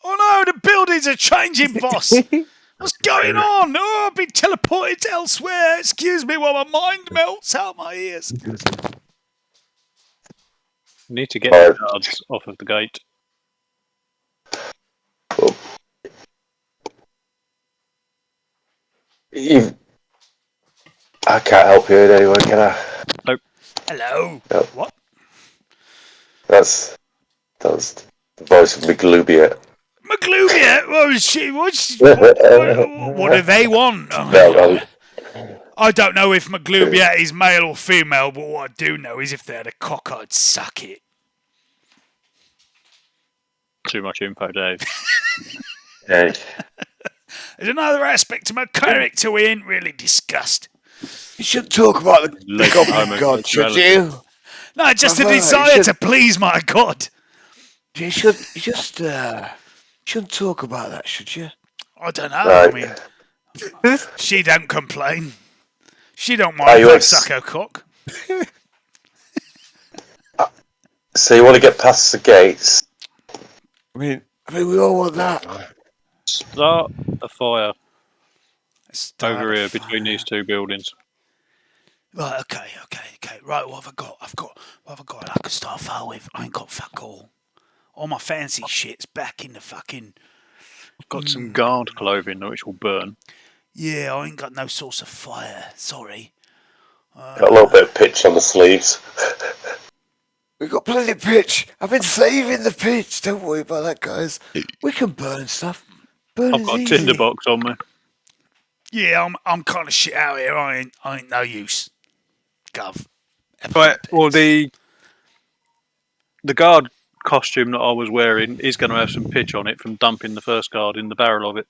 Oh no, the buildings are changing, boss. What's going on? Oh, I've been teleported elsewhere. Excuse me while my mind melts out my ears. We need to get the guards off of the gate. I can't help you in any way, can I? Nope. Hello. Nope. What? That was the voice of McGloobiet. McGloobiet? What do they want? I don't know if McGloobiet is male or female, but what I do know is if they had a cock, I'd suck it. Too much info, Dave. Hey. There's another aspect to my character we ain't really discussed. You shouldn't talk about the goblin god, should you? No, just a desire to please my god. You shouldn't talk about that, should you? I don't know. I mean, she don't complain. She don't mind if I suck her cock. So you want to get past the gates? I mean, we all want that. Start a fire over here between these two buildings. Right, okay. Right, what have I got? What have I got? I can start a fire with. I ain't got fuck all. All my fancy shit's back in the fucking... I've got some guard clothing which will burn. Yeah, I ain't got no source of fire. Sorry. Got a little bit of pitch on the sleeves. We've got plenty of pitch. I've been saving the pitch. Don't worry about that, guys. We can burn stuff. I've got a tinderbox on me. Yeah, I'm kind of shit out here. I ain't no use. Gov. Right. Well, the guard costume that I was wearing is going to have some pitch on it from dumping the first guard in the barrel of it.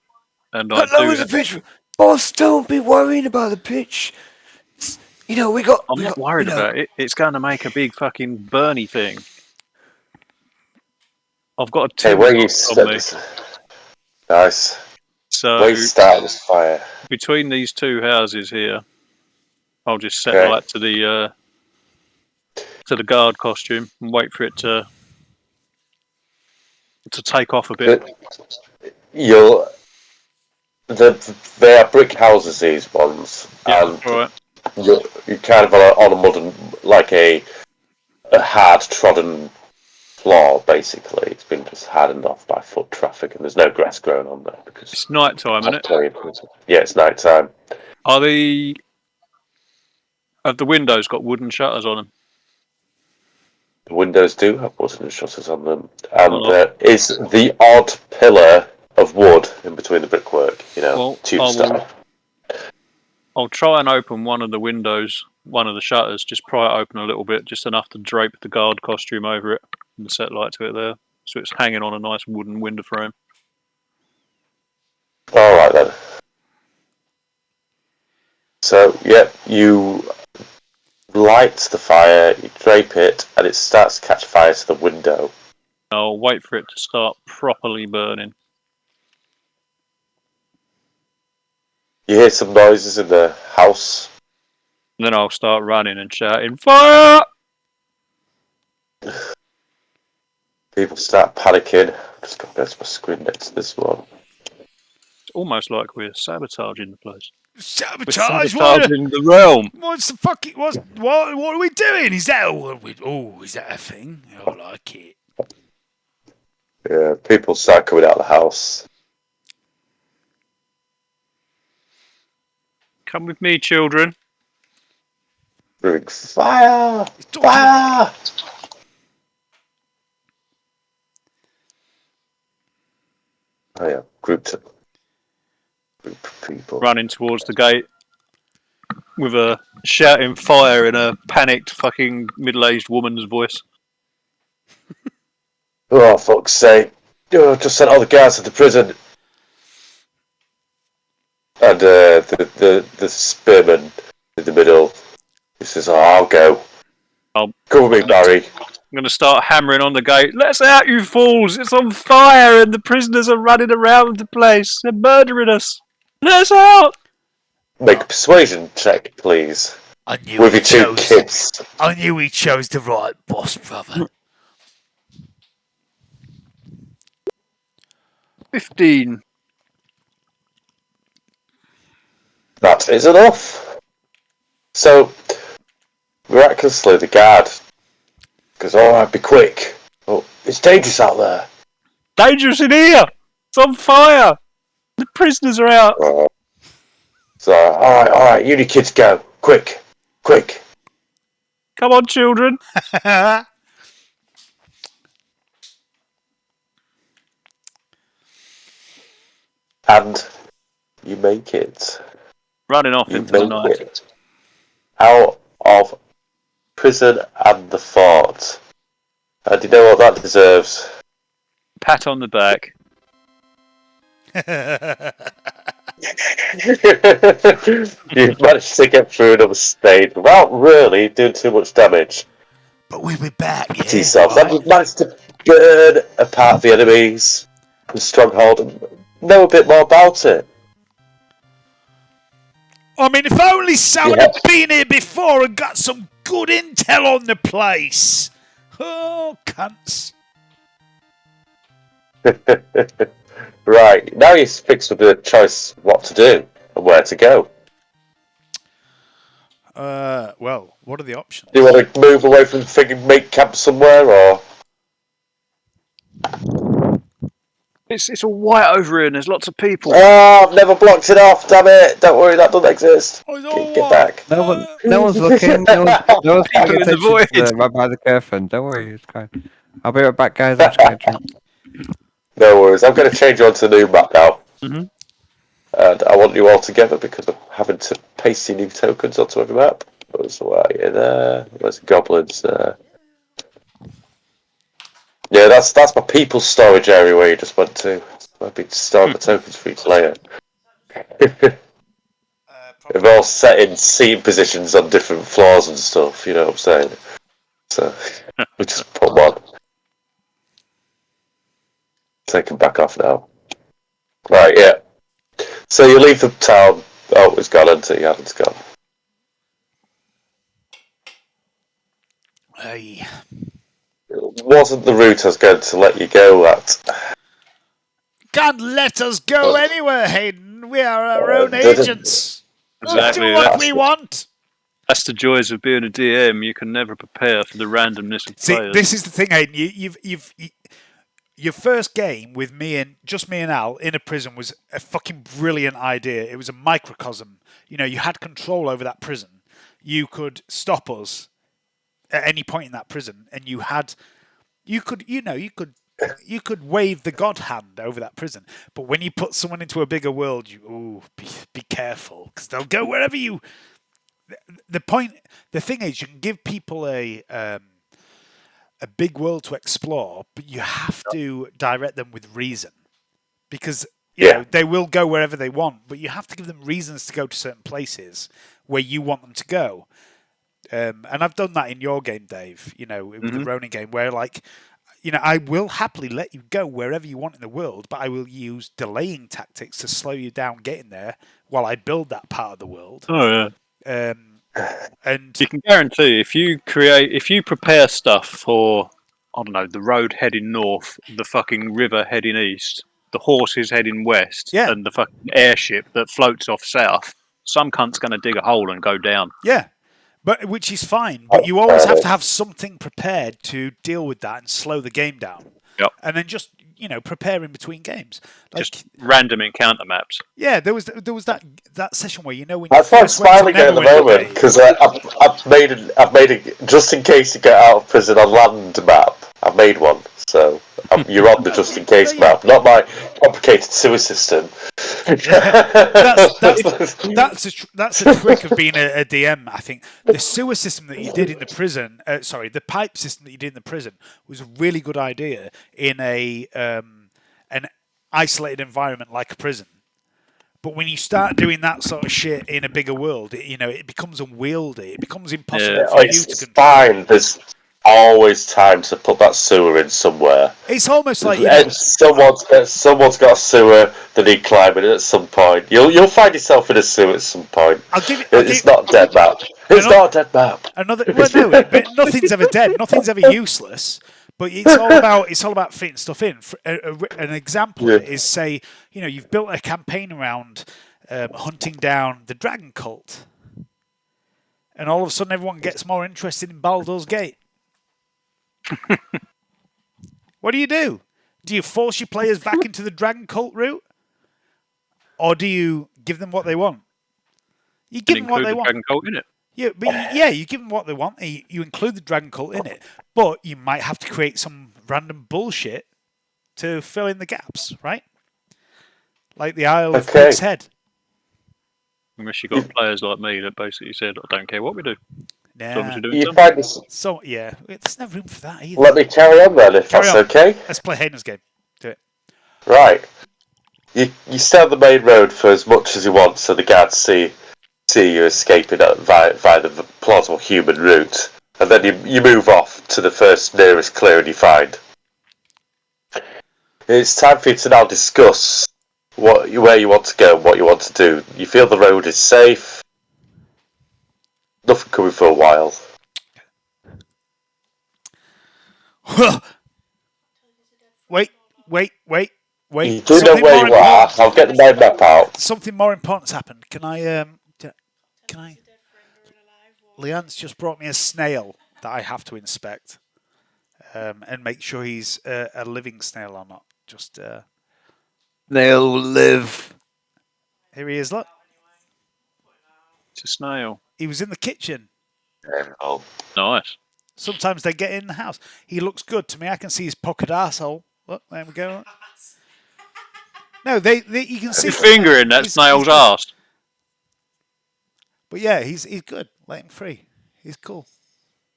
And I do the pitch. Boss, don't be worrying about the pitch. We got. I'm not worried about it. It's going to make a big fucking burny thing. I've got a tinderbox on me. Nice. So where you start this fire? Between these two houses here, I'll just set light to the guard costume and wait for it to take off a bit. They are brick houses, these ones, and right. You're kind of on a modern, like a hard trodden floor. Basically, it's been just hardened off by foot traffic, and there's no grass growing on there because it's night time, isn't it? Yeah, it's night time. Have the windows got wooden shutters on them? The windows do have wooden shutters on them, and there is the odd pillar of wood in between the brickwork. Tube style. I'll try and open one of the windows, one of the shutters, just pry it open a little bit, just enough to drape the guard costume over it and set light to it there. So it's hanging on a nice wooden window frame. Alright then. So, you light the fire, you drape it, and it starts to catch fire to the window. I'll wait for it to start properly burning. You hear some noises in the house. And then I'll start running and shouting, "Fire!" People start panicking. I'm just going to go to my screen next to this one. It's almost like we're sabotaging the place. Sabotage? We're sabotaging the realm. What's the fucking... What are we doing? Is that... is that a thing? I like it. Yeah, people start coming out of the house. Come with me, children. Bring fire! Fire! Oh yeah, group of people running towards the gate with a shouting fire in a panicked fucking middle-aged woman's voice. Oh, fuck's sake. Just sent all the guards to the prison. And the spearman in the middle, he says, I'll go. Come with me, Barry. I'm going to start hammering on the gate. Let us out, you fools! It's on fire and the prisoners are running around the place. They're murdering us. Let us out! Make a persuasion check, please. I knew With we your two chose. kids. I knew we chose the right boss, brother. 15. That is enough. So, miraculously, the guard goes, alright, be quick. Oh, it's dangerous out there. Dangerous in here! It's on fire! The prisoners are out. So, alright, you kids go. Quick. Come on, children. And you make it. Running off into the night. It out of prison and the fort. And you know what that deserves? Pat on the back. You've managed to get through another stage without really doing too much damage But we'll be back, to yeah. yourself. Right? And you've managed to burn apart the enemies, the stronghold, and know a bit more about it. I mean, if only someone had been here before and got some good intel on the place. Oh, cunts. Right, now you're fixed with the choice what to do and where to go. Well, what are the options? Do you want to move away from the thing and make camp somewhere, or...? It's all white over here and there's lots of people. Oh, I've never blocked it off, damn it! Don't worry, that doesn't exist. Get back. No one's looking. No one's paying People in the attention void. to right by the curtain. Don't worry, it's fine. I'll be right back, guys. I'm just going to drink. No worries, I'm going to change you onto the new map now. Mm-hmm. And I want you all together because I'm having to paste your new tokens onto every map. So where are you there? Where's the goblins there? Yeah, that's my people's storage area where you just went to. I've been storing my tokens for each layer. They're all set in seating positions on different floors and stuff, you know what I'm saying? So, we just put one. Take them back off now. Right, yeah. So you leave the town. Oh, it's gone, isn't it? It's gone. Hey. It wasn't the route I was going to let you go at. Can't let us go anywhere, Hayden. We are our own agents. Exactly. We'll do what we want. That's the joys of being a DM. You can never prepare for the randomness of See, players. this is the thing, Hayden. You've your first game with me and Al in a prison was a fucking brilliant idea. It was a microcosm. You know, you had control over that prison. You could stop us at any point in that prison, and you could wave the god hand over that prison. But when you put someone into a bigger world, be careful, because they'll go wherever you. The thing is, you can give people a big world to explore, but you have to direct them with reason, because you know they will go wherever they want, but you have to give them reasons to go to certain places where you want them to go. And I've done that in your game, Dave. You know, with the Ronin game, where I will happily let you go wherever you want in the world, but I will use delaying tactics to slow you down getting there while I build that part of the world. Oh yeah. And you can guarantee if you prepare stuff for, I don't know, the road heading north, the fucking river heading east, the horses heading west, and the fucking airship that floats off south, some cunt's going to dig a hole and go down. Yeah. But which is fine, but you always have to have something prepared to deal with that and slow the game down. Yep. And then just prepare in between games, just random encounter maps. Yeah, there was that session where when I find smiling at the moment because I've made a just in case to get out of prison on land map. I've made one, so you're on the just in case map, not my complicated sewer system. That's a trick of being a DM. I think the sewer system that you did in the prison, the pipe system that you did in the prison was a really good idea in an isolated environment like a prison. But when you start doing that sort of shit in a bigger world, it becomes unwieldy. It becomes impossible for you to control. Fine. always time to put that sewer in somewhere. It's almost like Someone's got a sewer that need climbing at some point. You'll find yourself in a sewer at some point. It's not a dead map. It's not a dead map. But nothing's ever dead. Nothing's ever useless. But it's all about fitting stuff in. An example of it is, say, you've built a campaign around hunting down the dragon cult, and all of a sudden everyone gets more interested in Baldur's Gate. What do? Do you force your players back into the dragon cult route, or do you give them what they want? You give them what they want. Dragon cult in it. You give them what they want. You include the dragon cult in it, but you might have to create some random bullshit to fill in the gaps, right? Like the Isle of Big's Head. Unless you've got players like me that basically said, I don't care what we do. Nah. You find this... So, yeah, there's no room for that either. Let me carry on then, if that's okay. Let's play Hayden's game. Do it. Right. You stay on the main road for as much as you want so the guards see you escaping via the plausible human route. And then you move off to the first nearest clearing you find. It's time for you to now discuss where you want to go and what you want to do. You feel the road is safe. Nothing coming for a while. Wait. You do know where you are. I'll get the main map out. Something more important's happened. Can I? Leanne's just brought me a snail that I have to inspect and make sure he's a living snail or not. Just Snail will live. Here he is. Look. It's a snail. He was in the kitchen. Oh. Nice. Sometimes they get in the house. He looks good to me. I can see his pocket arsehole. Look, there we go. No, you can see. His finger in that snail's arse. But yeah, he's good. Let him free. He's cool.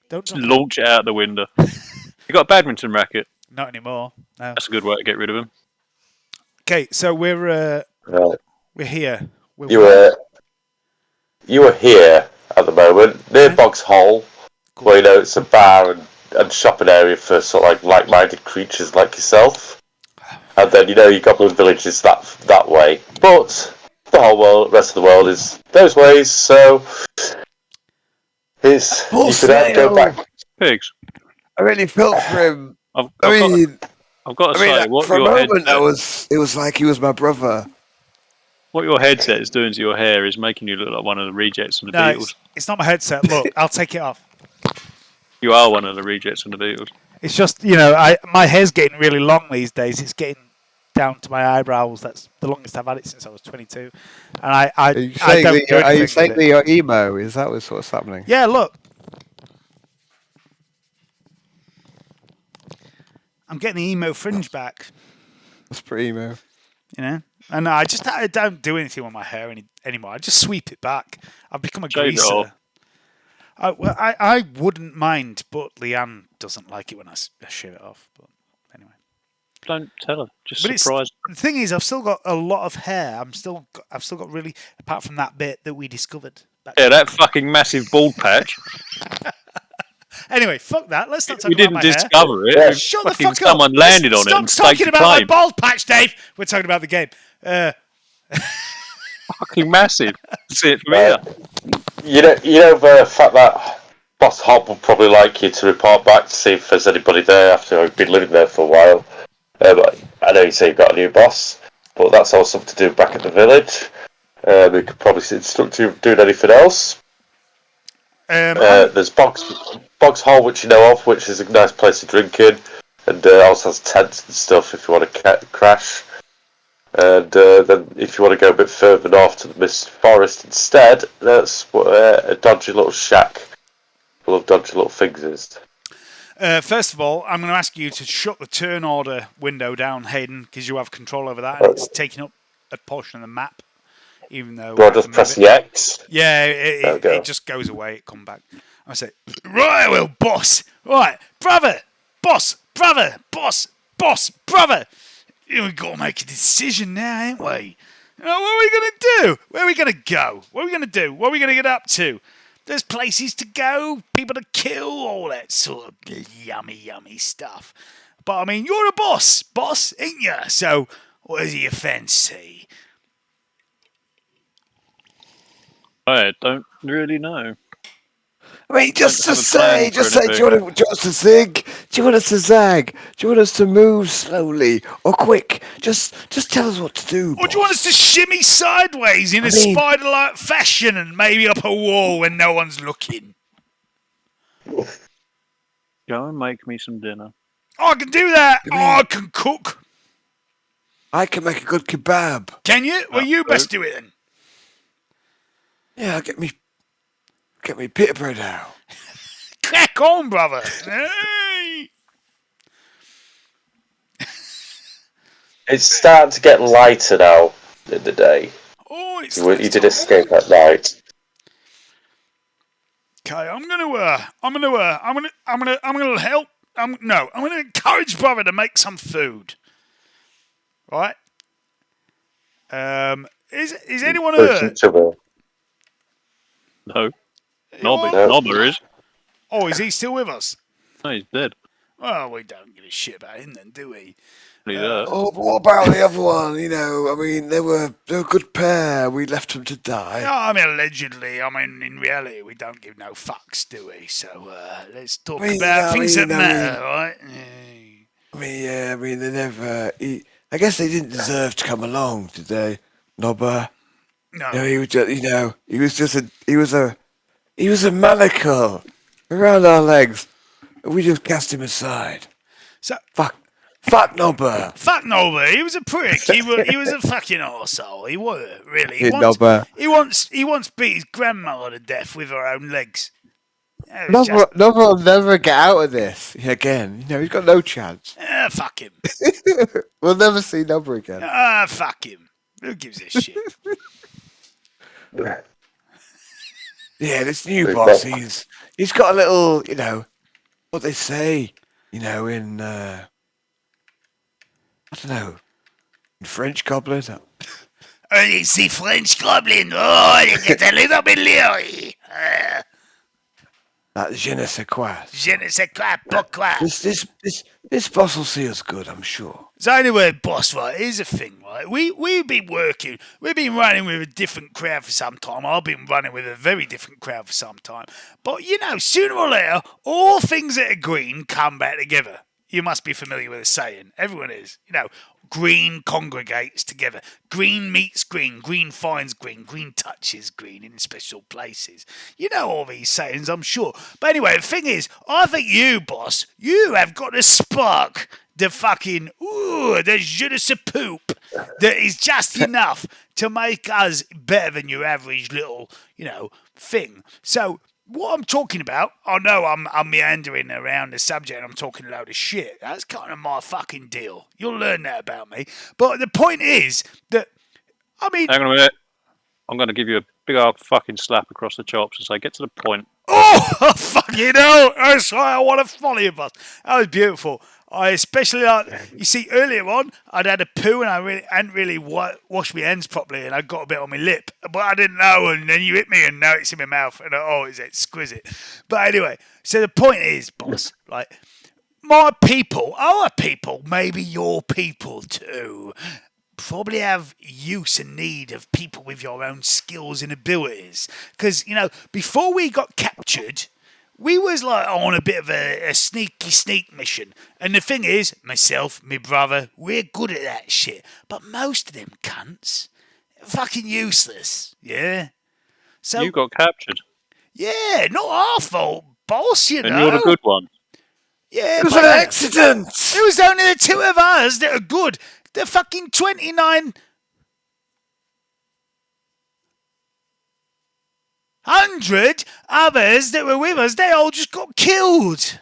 Don't just launch it out the window. You got a badminton racket? Not anymore. No. That's a good way to get rid of him. Okay, so we're here. You were here at the moment near Bog's Hole, where it's a bar and shopping area for sort of like-minded creatures like yourself. And then your goblin village is that way, but the rest of the world is those ways. So you could go back. Pigs. I really felt for him. I've got to say, what for your a moment, headset, it was like he was my brother. What your headset is doing to your hair is making you look like one of the rejects from the Beatles. It's not my headset. Look, I'll take it off. You are one of the rejects from the Beatles. It's just, my hair's getting really long these days. It's getting down to my eyebrows. That's the longest I've had it since I was 22. And Are you saying that you're emo? Is that what's happening? Yeah, look. I'm getting the emo fringe back. That's pretty emo. And I don't do anything with my hair anymore. I just sweep it back. I've become a greaser. I wouldn't mind, but Leanne doesn't like it when I shave it off. But anyway, don't tell her. Just surprise. The thing is, I've still got a lot of hair. I've still got really, apart from that bit that we discovered. That fucking massive bald patch. Anyway, fuck that. Let's not talk about my hair. We didn't discover it. Yeah. Shut the fuck up. Someone landed on it and stop talking about my bald patch, Dave. We're talking about the game. Fucking massive. That's it for here. The fact that Boss Hob will probably like you to report back to see if there's anybody there after I've been living there for a while. I know you say you've got a new boss, but that's all something to do back at the village. We could probably instruct you doing anything else. There's Bog's Hole, which you know of, which is a nice place to drink in, and also has tents and stuff if you want to crash. And then if you want to go a bit further north to the Mist Forest instead, that's what a dodgy little shack full of dodgy little things is. First of all, I'm going to ask you to shut the turn order window down, Hayden, because you have control over that, and it's taking up a portion of the map. Even though do I just press the X? Yeah, it just goes away. It comes back. I say, right, well, boss. Right, brother, boss, brother, boss, brother. We've got to make a decision now, ain't we? What are we going to do? Where are we going to go? What are we going to do? What are we going to get up to? There's places to go, people to kill, all that sort of yummy stuff. But I mean, you're a boss, ain't you? So, what is your fancy? I don't really know. I mean, just have a plan say, for do you want us to zig? Do you want us to zag? Do you want us to move slowly or quick? Just tell us what to do, Or do you want us to shimmy sideways in a spider-like fashion and maybe up a wall when no one's looking? Go and make me some dinner. I can do that. I can cook. I can make a good kebab. Can you? Well, you best do it then. Yeah, get me pita bread out. Crack on, brother. Hey. It's starting to get lighter now in the day. Oh, it's You did escape at night. Okay, I'm gonna help. I'm gonna encourage brother to make some food. Right? Is anyone hurt? No. Nobber is. Oh, is he still with us? No, he's dead. Well, we don't give a shit about him then, do we? He's hurt. Oh, but what about the other one? You know, I mean, they were a good pair. We left them to die. No, I mean, allegedly. I mean, in reality, we don't give no fucks, do we? So let's talk about things that matter, right? I mean, they never. I guess they didn't deserve to come along, did they, Nobber? No. No, he was just, he was a manacle around our legs. We just cast him aside. So fuck Nobber. Fuck Nobber. He was a prick. He was a fucking arsehole. He was really. He once beat his grandmother to death with her own legs. Nobber will never get out of this again. You know, he's got no chance. Fuck him. We'll never see Nobber again. Fuck him. Who gives a shit? Yeah, this new boss, he's got a little, you know, what they say, you know, in I don't know, in French Goblin. It's the French Goblin. Oh, it gets a little bit leery. That je ne sais quoi. Je ne sais quoi, pourquoi. This boss will see us good, I'm sure. So anyway, boss, right, here's the thing, right? We've been running with a different crowd for some time. I've been running with a very different crowd for some time. But, you know, sooner or later, all things that are green come back together. You must be familiar with the saying. Everyone is. You know, green congregates together. Green meets green. Green finds green. Green touches green in special places. You know all these sayings, I'm sure. But anyway, the thing is, I think you, boss, you have got a spark. The fucking, the je ne sais poop that is just enough to make us better than your average little, you know, thing. So, what I'm talking about, I know I'm meandering around the subject and I'm talking a load of shit. That's kind of my fucking deal. You'll learn that about me. But the point is that, I mean... Hang on a minute. I'm going to give you a big old fucking slap across the chops and say, get to the point. Oh, fucking hell. That's right, I want to follow you, boss. That was beautiful. I especially like, you see, earlier on, I'd had a poo and I hadn't really washed my hands properly and I got a bit on my lip, but I didn't know, and then you hit me and now it's in my mouth and it's exquisite. But anyway, so the point is, boss, like, my people, our people, maybe your people too, probably have use and need of people with your own skills and abilities. Because, you know, before we got captured, we was like on a bit of a sneak mission. And the thing is, myself, my brother, we're good at that shit. But most of them cunts, fucking useless, yeah? So you got captured. Yeah, not our fault, boss, you know. And you're the good one. Yeah, it was an accident. It was only the two of us that are good. The fucking 29... 100 others that were with us, they all just got killed.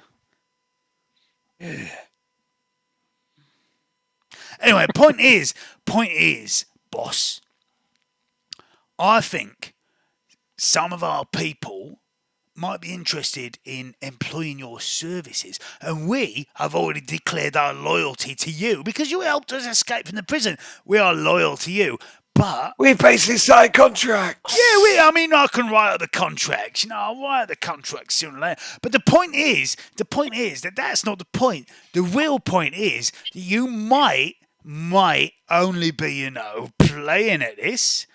Yeah. Anyway, point is, boss, I think some of our people might be interested in employing your services, and we have already declared our loyalty to you because you helped us escape from the prison. We are loyal to you, But we basically signed contracts. yeah, I can write out the contracts. I'll write out the contracts sooner or later. But the point is that that's not the point. The real point is that you might only be, playing at this,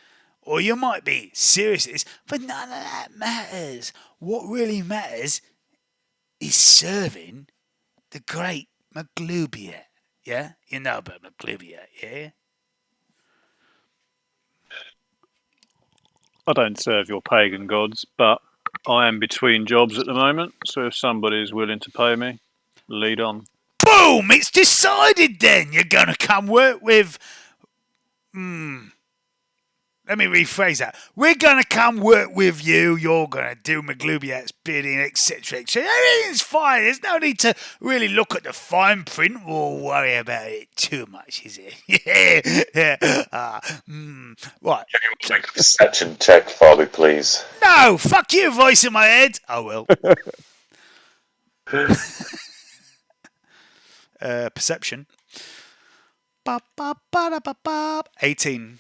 or you might be serious at this. But none of that matters. What really matters is serving the great McGlubiat. Yeah, you know about McGlubiat, yeah. I don't serve your pagan gods, but I am between jobs at the moment, so if somebody is willing to pay me, lead on. Boom! It's decided then. You're going to come work with... Let me rephrase that. We're going to come work with you. You're going to do McGlubiat's bidding, etc., etc. Everything's fine. There's no need to really look at the fine print or worry about it too much, is it? Yeah. Right. Can you make a perception check for me, please? No! Fuck you, voice in my head. I will. Perception. 18.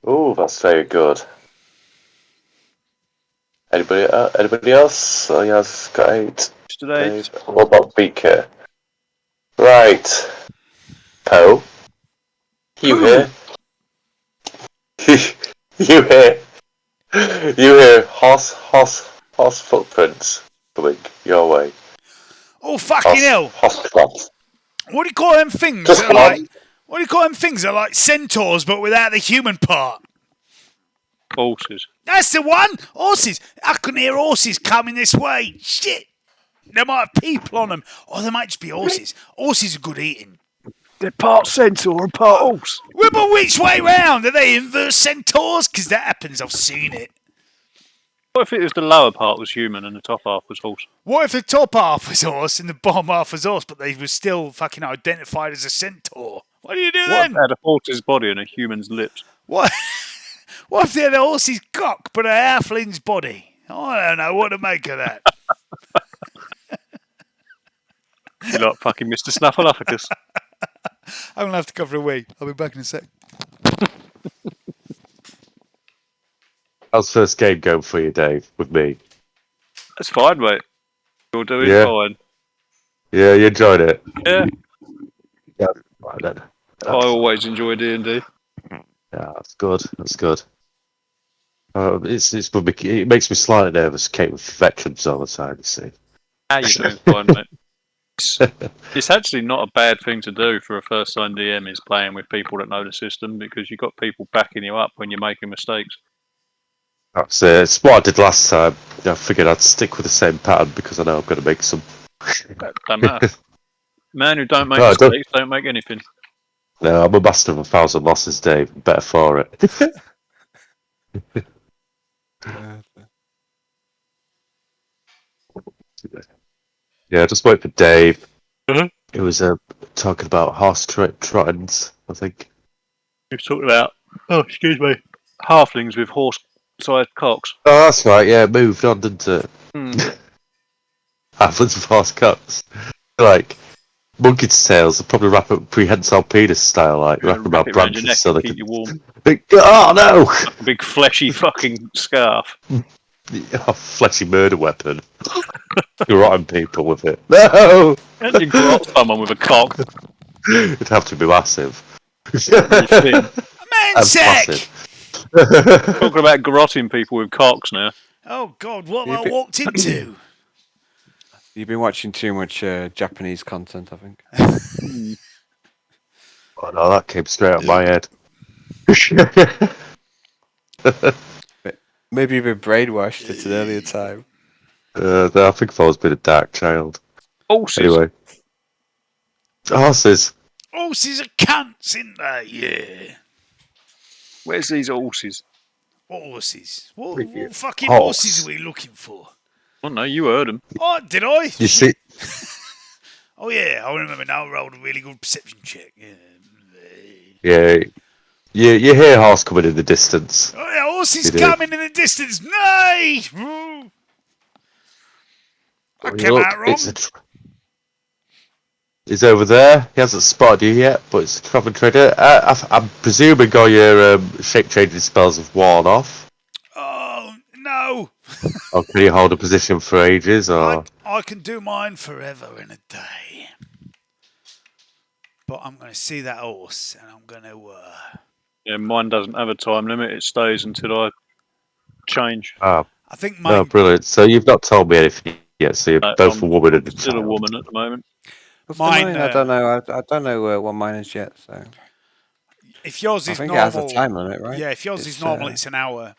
Oh, that's very good. Anybody else? Oh, yeah, I've got 8. Today, What about Beaker? Right. Poe? You here? You here? You hear horse footprints coming your way. Oh, fucking hell. Horse claps. What do you call them things? Just one. What do you call them things? They're like centaurs, but without the human part. horses. That's the one. Horses. I can hear horses coming this way. Shit. There might have people on them. Or there might just be horses. Horses are good eating. They're part centaur and part horse. Well, but which way round? Are they inverse centaurs? Because that happens. I've seen it. What if it was the lower part was human and the top half was horse? What if the top half was horse and the bottom half was horse, but they were still fucking identified as a centaur? What do you do What then? if they had a horse's body and a human's lips? What? What if they had a horse's cock but a halfling's body? I don't know what to make of that. You're like fucking Mr. Snuffleupagus. I'm going to have to go for a wee. I'll be back in a sec. How's first game going for you, Dave, with me? That's fine, mate. You're doing fine. Yeah, you enjoyed it? Yeah. Yeah, right then. I always enjoy D&D. Yeah, that's good. That's good. It makes me slightly nervous, Kate, with veterans all the time, you see. How you doing fine, mate? It's actually not a bad thing to do for a first-time DM is playing with people that know the system because you've got people backing you up when you're making mistakes. That's it's what I did last time. I figured I'd stick with the same pattern because I know I'm going to make some. Don't matter. Man who don't make mistakes don't make anything. No, I'm a master of 1,000 losses, Dave. I'm better for it. Yeah, just wait for Dave. Mm-hmm. It was talking about horse trottings, I think. We've talked about, halflings with horse-sized cocks. Oh, that's right. Yeah, it moved on, didn't it? Halflings with horse cocks. Like monkey's tails. They'll probably wrap it prehensile penis style, like wrap them around branches so they keep can. you warm. Oh no! Like a big fleshy fucking scarf. A fleshy murder weapon. You're rotting people with it. No! How do you grot someone with a cock? It'd have to be massive. Mansec! Talking about grotting people with cocks now. Oh God, what have I walked into? You've been watching too much Japanese content, I think. Oh no, that came straight out my head. Maybe you've been brainwashed at an earlier time. No, I think I've always been a dark child. Horses. Anyway. Horses. Horses are cunts, ain't they? Yeah. Where's these horses? What horses? What fucking Horse. horses are we looking for? Oh no, you heard them. Oh, did I? You see? Oh yeah, I remember now. I rolled a really good perception check. Yeah. You hear horse coming in the distance. Oh yeah, horses You do. coming in the distance. Nay! I came Look, out wrong. it's is over there. He hasn't spotted you yet, but it's a traveling trader. I'm presuming all your shape-changing spells have worn off. Oh no! Or can you hold a position for ages? Or I can do mine forever in a day. But I'm going to see that horse, and I'm going to. Yeah, mine doesn't have a time limit. It stays until I change. I think no, mine. brilliant. So you've not told me anything yet. So you're both a woman and a Still a child. woman at the moment. What's Mine, mine? I don't know. I don't know what mine is yet. So if yours I is think it has a normal, time limit, right? yeah. If yours is normal, it's an hour.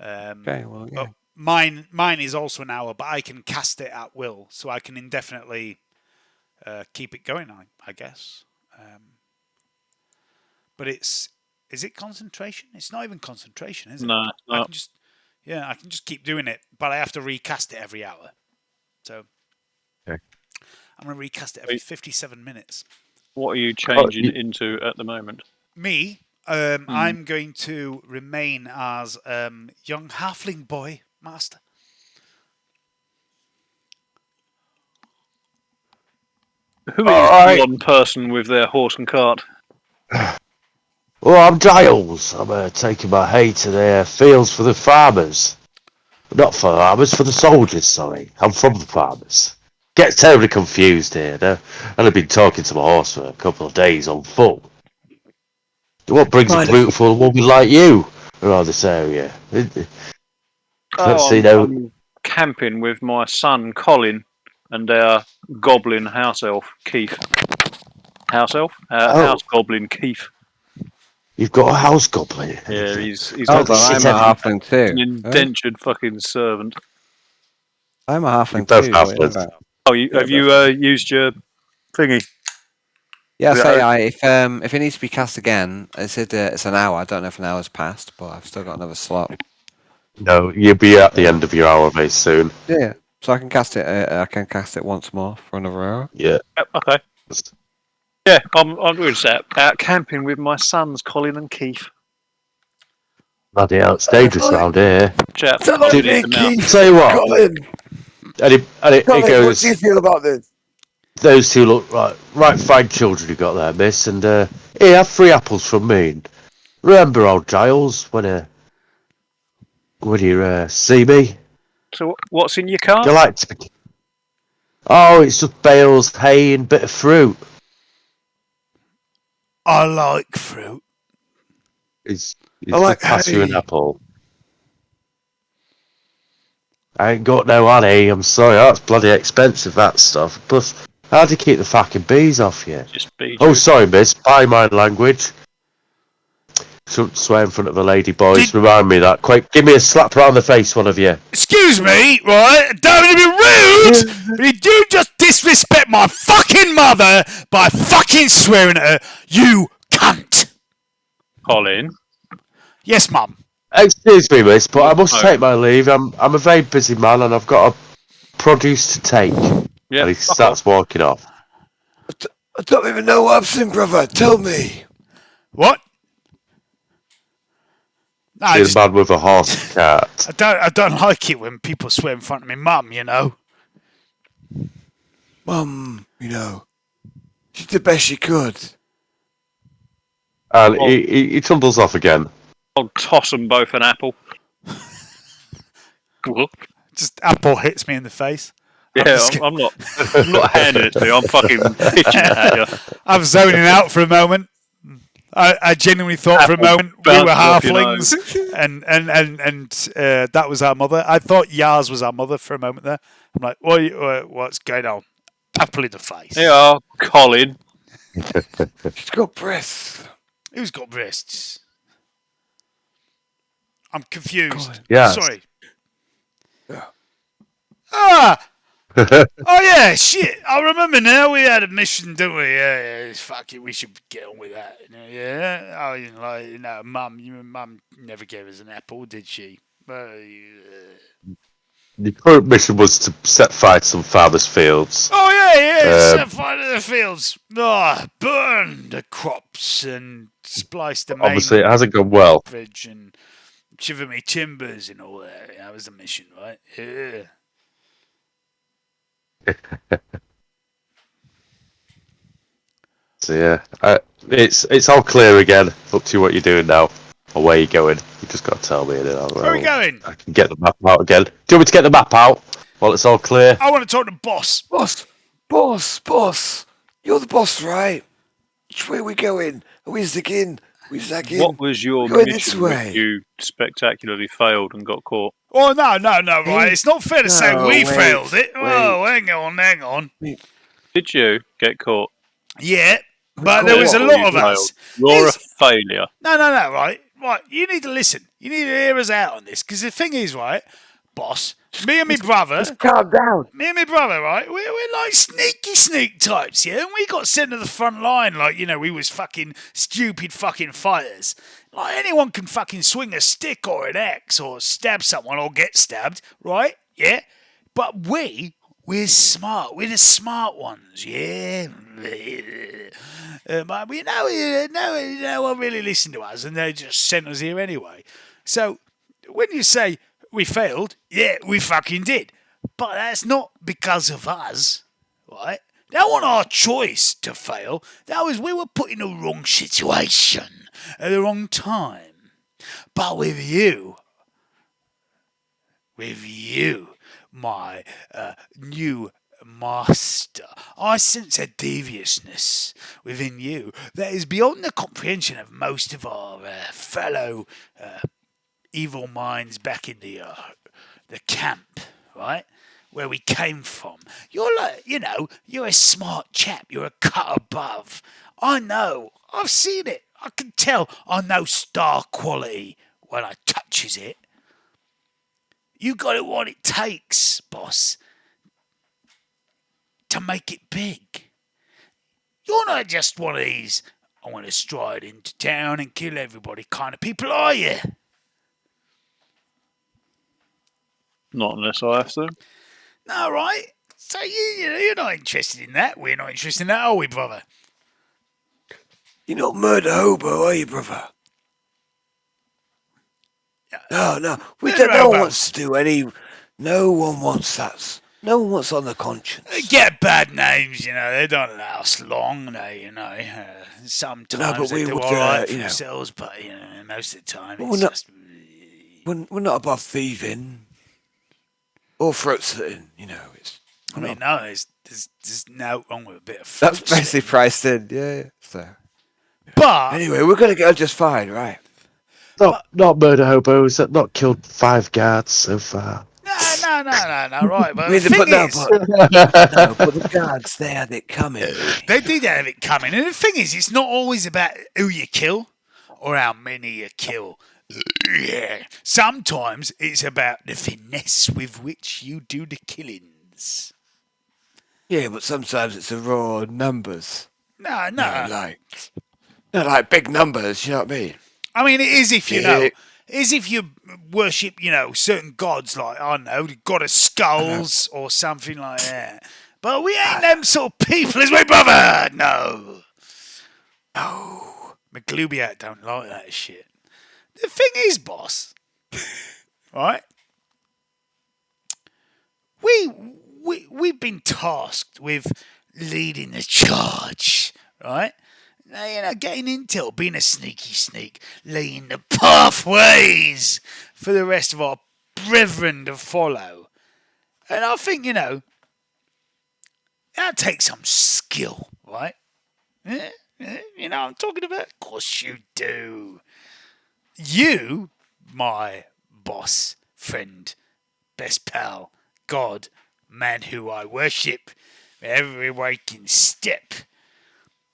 Okay. Well, yeah. But mine is also an hour, but I can cast it at will, so I can indefinitely keep it going. I guess. But is it concentration? It's not even concentration, is it? No, it's not. I can just keep doing it, but I have to recast it every hour. So Okay. I'm going to recast it every 57 minutes. What are you changing into at the moment? Me, I'm going to remain as young halfling boy master. Who is the one person with their horse and cart? Well, I'm Giles. I'm taking my hay to the fields for the farmers. Not for the farmers, for the soldiers, sorry. I'm from the farmers. Get terribly confused here. I've been talking to my horse for a couple of days on foot. What brings a beautiful woman like you around this area? I'm camping with my son Colin and our goblin house elf Keith. House elf? House goblin Keith. You've got a house goblin. Yeah, he's Hold on, I'm a halfling too. an indentured fucking servant. I'm a halfling You're both too. halflings. Oh, have you used your thingy? Yeah, say if it needs to be cast again, it's an hour. I don't know if an hour's passed, but I've still got another slot. No, you'll be at the end of your hour very soon. Yeah, so I can cast it. I can cast it once more for another hour. Yeah. Okay. Yeah, I'm doing that. Out camping with my sons Colin and Keith. Bloody hell, it's dangerous round here. Chat. Tell me, Keith. Tell you what. Colin, And it Colin, what goes. do you feel about this? Those two look right fine children you got there, miss. And here, have 3 apples from me. And remember, old Giles, when you see me, So what's in your cart? you like to. Oh, it's just bales, hay, and bit of fruit. I like fruit. He's I like pass you an hay. apple. I ain't got no honey. I'm sorry, that's bloody expensive. That stuff. Plus, how do you keep the fucking bees off you? Just be. Oh, sorry, miss. By my language. Shouldn't swear in front of a lady, boys. Remind me of that. Quick, give me a slap around the face, one of you. Excuse me, right? Don't want to be rude, but you do just disrespect my fucking mother by fucking swearing at her. You cunt. Colin. Yes, Mum. Excuse me, miss, but I must take my leave. I'm a very busy man, and I've got a produce to take. Yeah. And he starts walking off. I don't even know what I've seen, brother. Tell me. What? No, See the man with a horse and cart. I don't like it when people swear in front of me, Mum. You know. Mum, she did the best she could. And he tumbles off again. I'll toss them both an apple. Just apple hits me in the face. Yeah, I'm not handing it to you. I'm fucking pitching it at you. I'm zoning out for a moment. I genuinely thought for a moment we were halflings, and that was our mother. I thought Yars was our mother for a moment there. I'm like, what's going on? Apple in the face. Yeah, Colin. She's got breasts. Who's got breasts? I'm confused. Yes. Sorry. Yeah. Ah! Oh yeah, shit! I remember now. We had a mission, didn't we? Yeah. Fuck it, we should get on with that. Yeah. Oh, Mum never gave us an apple, did she? The current mission was to set fire to some farmers' fields. Oh yeah. Set fire to the fields. Burn the crops and splice the main Obviously, it hasn't gone well. bridge and shiver me timbers and all that. That was the mission, right? Yeah. So yeah, it's all clear again. Up to what you're doing now, or where you're going. You just got to tell me, and then Where are we going? I can get the map out again. Do you want me to get the map out while it's all clear? I want to talk to boss. Boss. You're the boss, right? Which way are we going? Are we zigging? We zagging? What was your We're going this mission which way. you spectacularly failed and got caught? Oh, no, right. It's not fair to say we failed it. Oh, hang on. Did you get caught? Yeah, but there was a Therefore lot you of us. failed. You're a It's- failure. No, right. You need to listen. You need to hear us out on this, because the thing is, right, boss, me and my brother, Just calm down. right, we're like sneak types, yeah, and we got sent to the front line like, we was fucking stupid fucking fighters. Like, anyone can fucking swing a stick or an axe or stab someone or get stabbed, right? Yeah? But we're smart. We're the smart ones, yeah? But no one really listened to us, and they just sent us here anyway. So, when you say we failed, yeah, we fucking did. But that's not because of us, right? That wasn't our choice to fail. That was we were put in the wrong situation at the wrong time. But with you, my new master, I sense a deviousness within you that is beyond the comprehension of most of our fellow evil minds back in the camp, right? Where we came from. You're like, you're a smart chap. You're a cut above. I know. I've seen it. I can tell. I know star quality when I touches it. You got it what it takes, boss, to make it big. You're not just one of these, I want to stride into town and kill everybody kind of people, are you? Not unless I have to. No, right? So you're not interested in that. We're not interested in that, are we, brother? You're not murder hobo, are you, brother? No. We Murder don't. No one hobos. wants to do any. No one wants that. No one wants on the conscience. They get bad names, They don't last long. Sometimes but they we do would, all right for you know. themselves, but most of the time Well, it's we're not- just. We're not above thieving or throat slitting. It's. I mean, no, there's no wrong with a bit of That's fruit basically slitting. priced in. Yeah. So But Anyway, we're gonna get on just fine, right? Not murder hobos. Not killed 5 guards so far. no, right. But I mean, the thing is, but the guards, they had it coming. they did have it coming, and the thing is, it's not always about who you kill or how many you kill. Yeah, sometimes it's about the finesse with which you do the killings. Yeah, but sometimes it's the raw numbers. No. Like big numbers. You know what I mean? I mean, it is if you Yeah. know. It is if you worship, certain gods like, I don't know, the god of skulls or something like that. But we ain't them sort of people, is we, brother? No. McGlubiat don't like that shit. The thing is, boss, right? We've been tasked with leading the charge, right? Now, getting intel, being a sneaky sneak, laying the pathways for the rest of our brethren to follow. And I think, that takes some skill, right? I'm talking about? Of course you do. You, my boss, friend, best pal, God, man who I worship every waking step,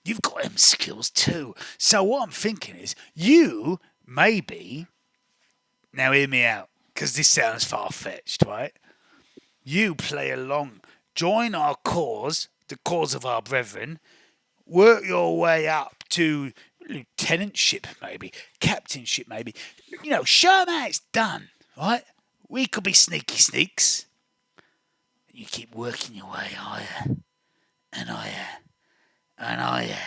you've got them skills too. So what I'm thinking is, you maybe, now hear me out, because this sounds far-fetched, right? You play along, join our cause, the cause of our brethren, work your way up to lieutenantship, maybe, captainship, maybe. Show them how it's done, right? We could be sneaky sneaks. You keep working your way higher and higher and higher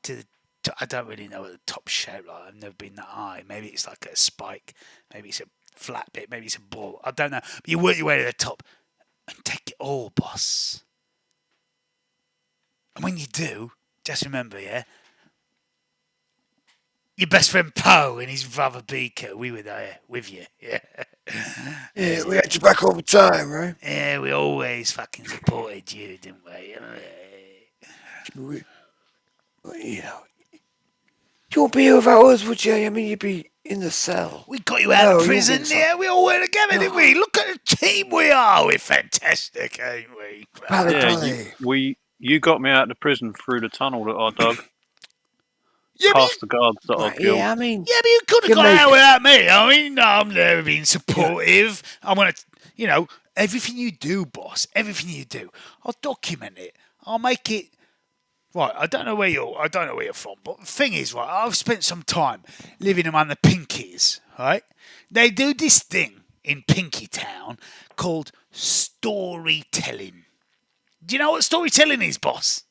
to the. I don't really know what the top shape like. I've never been that high. Maybe it's like a spike. Maybe it's a flat bit. Maybe it's a ball. I don't know. But you work your way to the top and take it all, boss. And when you do, just remember, yeah, your best friend Poe and his brother Beaker, we were there with you. Yeah. Yeah, we had you back all the time, right? Yeah, we always fucking supported you, didn't we? You know, you won't be here without us, would you? I mean, you'd be in the cell. We got you out of you won't be in prison, the cell. yeah. We all were together, didn't we? Look at the team we are. We're fantastic, ain't we? You got me out of prison through the tunnel that I dug. Yeah, Past the guards that I killed. Yeah, I mean, yeah, but you could have you got make out it. without me. I mean, I've never been supportive. I'm gonna, everything you do, boss, everything you do, I'll document it. I'll make it. Right, I don't know where you're from, but the thing is, right, I've spent some time living among the Pinkies, right? They do this thing in Pinky Town called storytelling. Do you know what storytelling is, boss?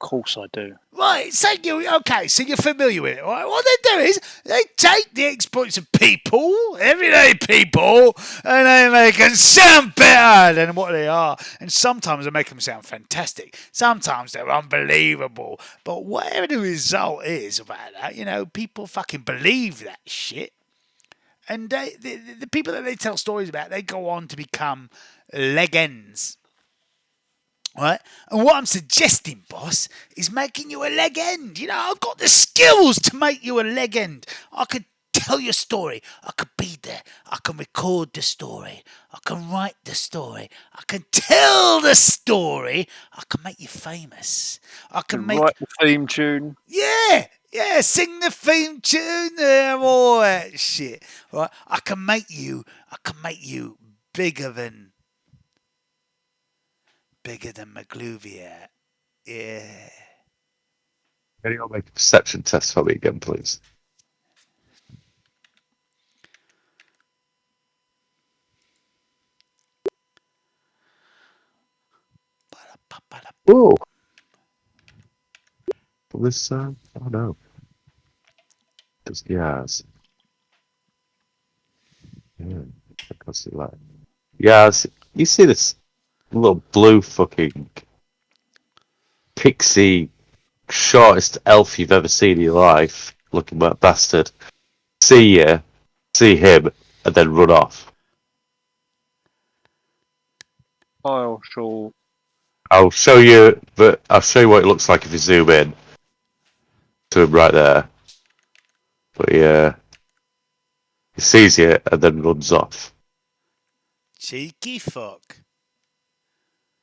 Of course I do. Right, so you're familiar with it, right? What they do is they take the exploits of people, everyday people, and they make them sound better than what they are. And sometimes they make them sound fantastic. Sometimes they're unbelievable. But whatever the result is about that, people fucking believe that shit. And the people that they tell stories about, they go on to become legends. Right? And what I'm suggesting, boss, is making you a legend. I've got the skills to make you a legend. I could tell your story. I could be there. I can record the story. I can write the story. I can tell the story. I can make you famous. I can write the theme tune. Yeah, sing the theme tune, all that shit. Right? I can make you bigger than McGluvier. Yeah. Can you make a perception test for me again, please? Ooh. This, oh no. Just Yars. Yeah, I can see that. Yars, you see this little blue fucking pixie, shortest elf you've ever seen in your life, looking like a bastard, see you, see him, and then run off. I'll show. I'll show you what it looks like if you zoom in to him right there. But yeah, he sees you and then runs off. Cheeky fuck.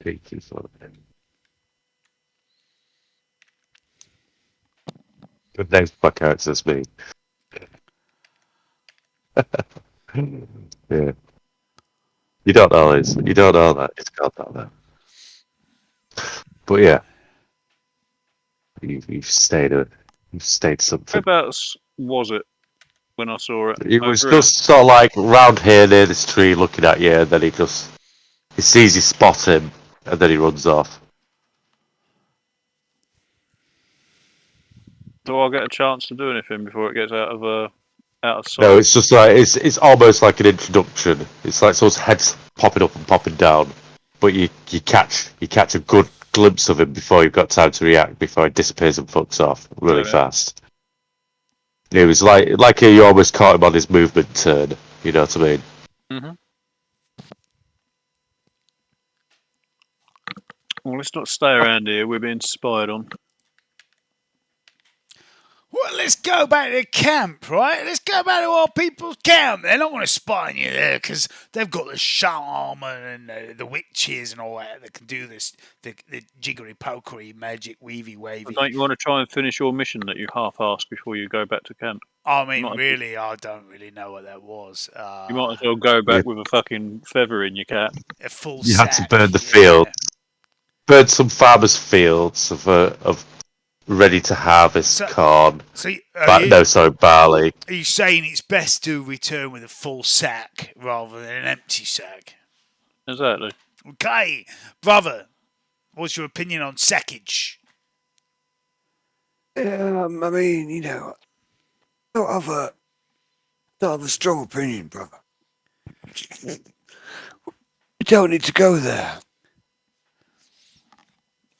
Cheeky fuck. Good names for my characters, me. Yeah. You don't know this. You don't know that. It's got that there. But yeah. You've stayed something. Whereabouts was it when I saw it? It was just sort of like round here near this tree looking at you, and then he sees you spot him, and then he runs off. Do I get a chance to do anything before it gets out of sight? No, it's just like it's almost like an introduction. It's like someone's head's popping up and popping down, but you catch a good glimpse of him before you've got time to react, before he disappears and fucks off really fast. It was like you almost caught him on his movement turn. You know what I mean? Mm-hmm. Well, let's not stay around here. We're being spied on. Well, let's go back to camp, right? Let's go back to our people's camp. They're not going to spy on you there because they've got the shaman and the witches and all that that can do this, the jiggery pokery, magic, weavy wavy. Don't you want to try and finish your mission that you half-assed before you go back to camp? I mean, really, I don't really know what that was. You might as well go back with a fucking feather in your cap. A full You sack. had to burn the field. Burn some farmers' fields of ready to harvest corn. Barley. Are you saying it's best to return with a full sack rather than an empty sack? Exactly. Okay, brother, what's your opinion on sackage? I mean, I don't have a strong opinion, brother. We don't need to go there.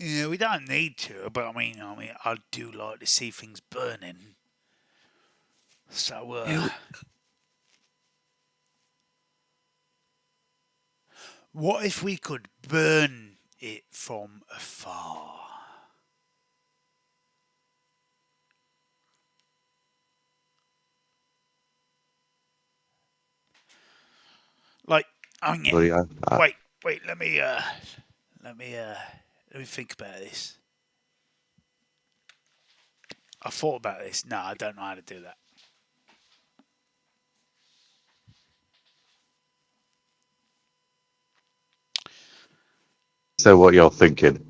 Yeah, we don't need to, but I mean, I do like to see things burning. So, what if we could burn it from afar? Like, I mean, wait, let me think about this. I thought about this. No, I don't know how to do that. So what you're thinking?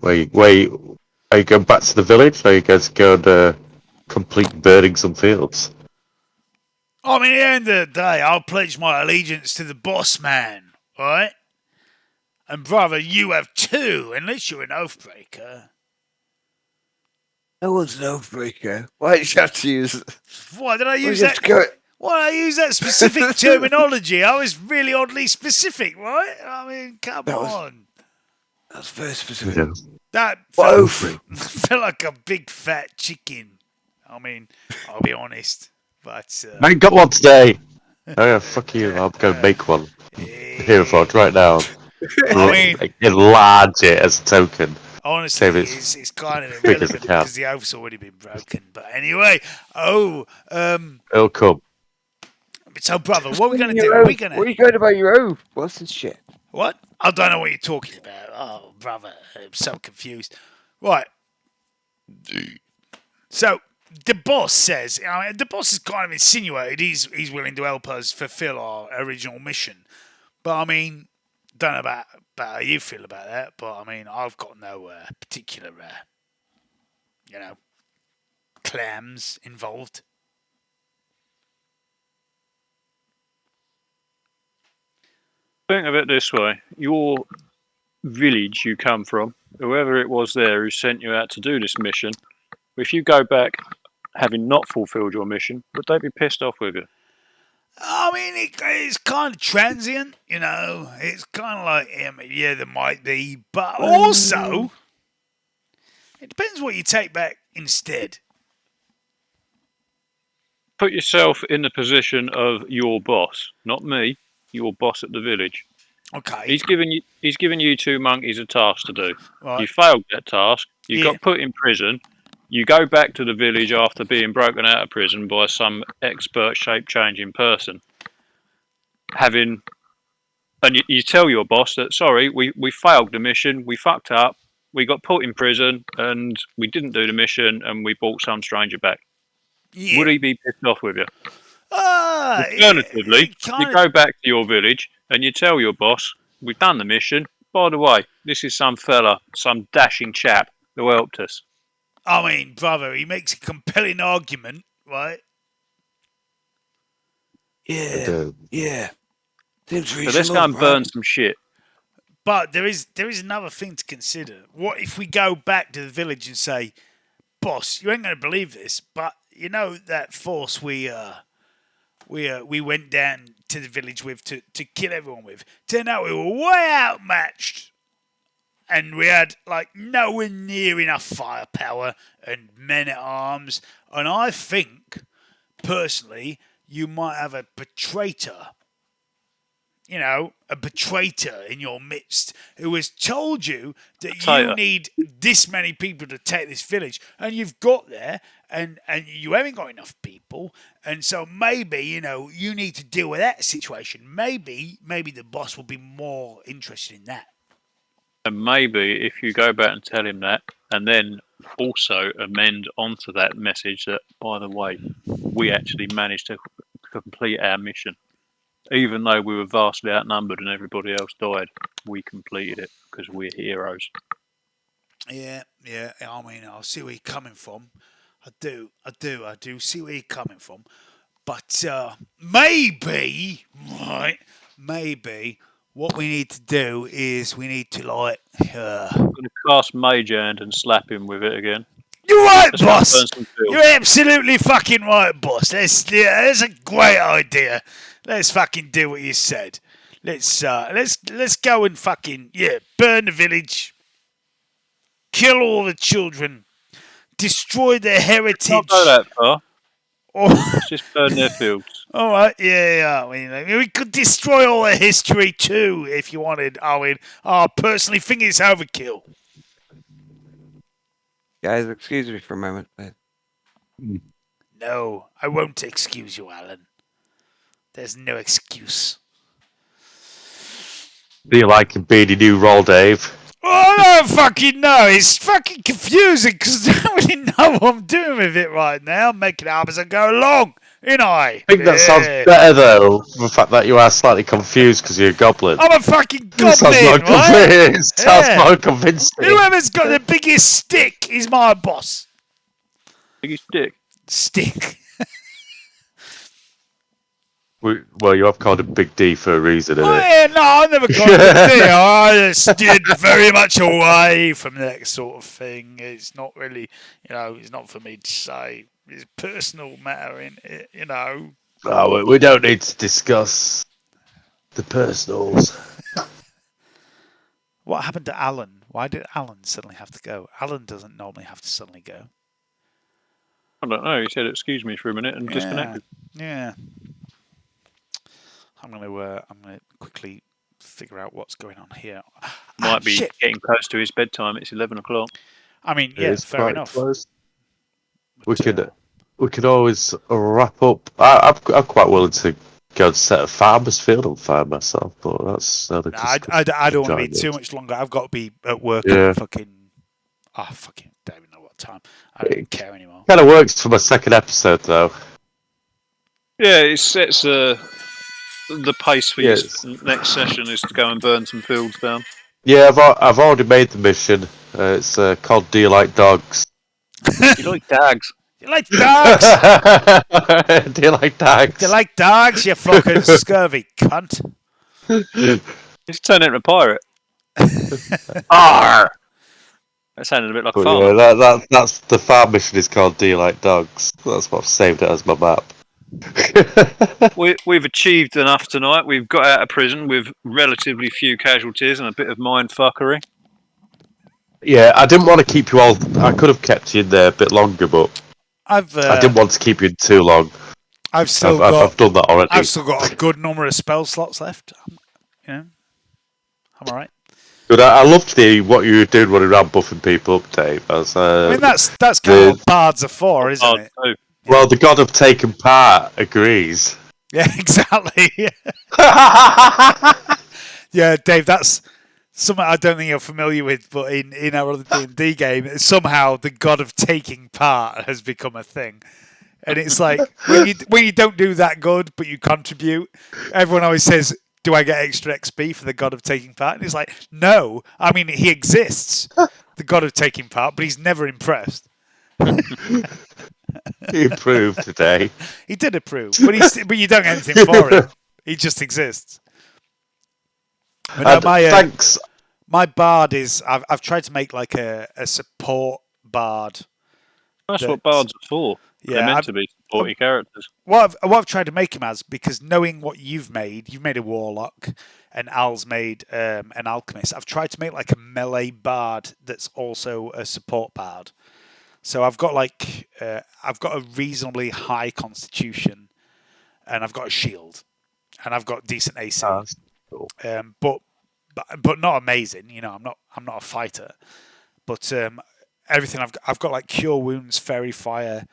Are you going back to the village? Or are you guys going to complete burning some fields? I mean, at the end of the day, I'll pledge my allegiance to the boss man, right? And brother, you have too, unless you're an oathbreaker. No one's an oathbreaker. Why did you have to use? Why did I use you that? have to go- Why did I use that specific terminology? I was really oddly specific, right? I mean, come on. That's very specific. Yeah. That What felt like a big fat chicken. I mean, I'll be honest, but I ain't got one today. Oh yeah, fuck you. I'm going to make one. Here, Ford, right now. I mean, Enlarge it as a token. honestly, it's kind of irrelevant because the oath's already been broken. But anyway, It'll come. So, brother, what are we going to do? What are you going about your oath? What's this shit? What? I don't know what you're talking about. Oh, brother, I'm so confused. Right. So, the boss says, the boss has kind of insinuated he's willing to help us fulfill our original mission. But, I mean, don't know about how you feel about that, but, I mean, I've got no particular, clams involved. Think of it this way: your village you come from, whoever it was there who sent you out to do this mission, if you go back having not fulfilled your mission, would they be pissed off with you? I mean, it's kind of transient, It's kind of like, yeah, there might be, but also, it depends what you take back instead. Put yourself in the position of your boss, not me, your boss at the village. Okay. He's given you two monkeys a task to do. Right. You failed that task. You got put in prison. You go back to the village after being broken out of prison by some expert shape-changing person. And you tell your boss that, sorry, we failed the mission, we fucked up, we got put in prison, and we didn't do the mission, and we brought some stranger back. Yeah. Would he be pissed off with you? Alternatively, you go back to your village and you tell your boss, we've done the mission. By the way, this is some fella, some dashing chap who helped us. I mean, brother, he makes a compelling argument, right? Yeah. So let's go and burn some shit. But there is another thing to consider. What if we go back to the village and say, boss, you ain't going to believe this, but you know that force we went down to the village with to kill everyone with, turned out we were way outmatched. And we had, nowhere near enough firepower and men-at-arms. And I think, personally, you might have a betrayer. A betrayer in your midst who has told you that you need this many people to take this village. And you've got there, and you haven't got enough people. And so maybe, you need to deal with that situation. Maybe the boss will be more interested in that. And maybe if you go back and tell him that, and then also amend onto that message that, by the way, we actually managed to complete our mission. Even though we were vastly outnumbered and everybody else died, we completed it because we're heroes. Yeah. I mean, I see where you're coming from. I do see where you're coming from. But maybe what we need to do is we need to I'm going to cast Mage Hand and slap him with it again. You're right, boss. You're absolutely fucking right, boss. That's a great idea. Let's fucking do what you said. Let's go and fucking burn the village. kill all the children, destroy their heritage. Not go that far. Or, Let's just burn their fields. all right, yeah. I mean, we could destroy all their history too if you wanted. I personally think it's overkill. Guys, excuse me for a moment. No, I won't excuse you, Alan. There's no excuse. Do you like a beady new role, Dave? Oh, I don't fucking know. It's fucking confusing because I don't really know what I'm doing with it right now. I'm making it up as I go along, ain't I? I think that sounds better, though, the fact that you are slightly confused because you're a goblin. I'm a fucking It sounds goblin, more right? convincing. Sounds Yeah. more convincing. Whoever's got the biggest stick is my boss. Biggest dick. Stick. Well, you have called it Big D for a reason, Oh, innit? yeah, no, I never got it. I steered very much away from that sort of thing. It's not really, it's not for me to say. It's personal matter, in it, Oh, we don't need to discuss the personals. What happened to Alan? Why did Alan suddenly have to go? Alan doesn't normally have to suddenly go. I don't know. He said, "Excuse me for a minute," and disconnected. Yeah. I'm gonna quickly figure out what's going on here. Might be shit. getting close to his bedtime. It's 11 o'clock. I mean, It yeah, is fair quite enough. close. We But, could always wrap up. I'm quite willing to go and set a farmer's field on fire myself, but that's another I discussion. don't want to be too much longer. I've got to be at work at fucking. Don't even know what time. I don't care anymore. Kind of works for my second episode, though. Yeah, it sets the pace for Yes. your next session is to go and burn some fields down. Yeah, I've already made the mission. It's called Do You Like Dogs? You like dags? You like dogs? Do you like dogs? You like dogs? You fucking scurvy cunt. Just turn into a pirate. Arr! That sounded a bit like a But farmer. yeah, that's the farm mission is called Do You Like Dogs? That's what I've saved it as my map. We've achieved enough tonight. We've got out of prison with relatively few casualties and a bit of mind fuckery. Yeah, I didn't want to keep you all. I could have kept you in there a bit longer, but I didn't want to keep you in too long. I've I've done that already. I've still got a good number of spell slots left. I'm all right. But I loved what you were doing running around buffing people up, Dave. I mean, that's kind of what bards are for, isn't it? Oh, Well, the god of taking part agrees. Yeah, exactly. Yeah, Dave, that's something I don't think you're familiar with, but in our other D&D game, somehow the god of taking part has become a thing. And it's like, when you don't do that good, but you contribute, everyone always says, do I get extra XP for the god of taking part? And it's like, no. I mean, he exists, the god of taking part, but he's never impressed. He improved today. He did approve, but you don't get anything for him. He just exists. But no, Thanks. My bard is. I've tried to make like a support bard. that's what bards are for. Yeah, They're meant to be supporting characters. What I've tried to make him as, because knowing what you've made a warlock, and Al's made an alchemist. I've tried to make like a melee bard that's also a support bard. So I've got a reasonably high constitution, and I've got a shield, and I've got decent AC. Cool. But not amazing. I'm not a fighter. But everything I've got like cure wounds, fairy fire,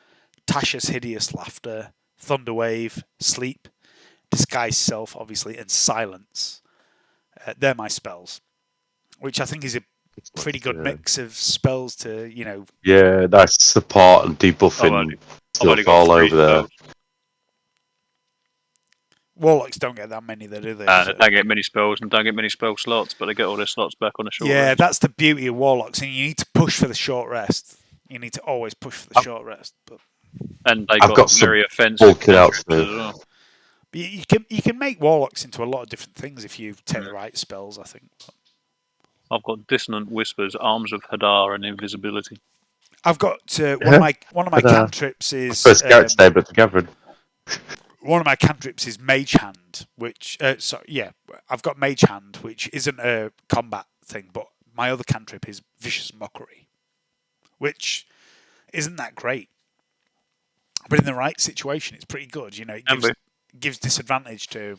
Tasha's hideous laughter, thunderwave, sleep, disguise self, obviously, and silence. They're my spells, which I think is a pretty good mix of spells to, Yeah, nice support and debuffing stuff all over there. Warlocks don't get that many, though, do they? They don't get many spells and don't get many spell slots, but they get all their slots back on a short rest. That's the beauty of Warlocks, and you need to push for the short rest. You need to always push for the short rest. And I've got some very offensive bulking out cantrips as well. But you can make Warlocks into a lot of different things if you take the right spells, I think. I've got Dissonant Whispers, Arms of Hadar, and Invisibility. I've got one of my cantrips is First character name, but Gavin. one of my cantrips is Mage Hand, which I've got Mage Hand, which isn't a combat thing, but my other cantrip is Vicious Mockery, which isn't that great. But in the right situation, it's pretty good. It gives disadvantage to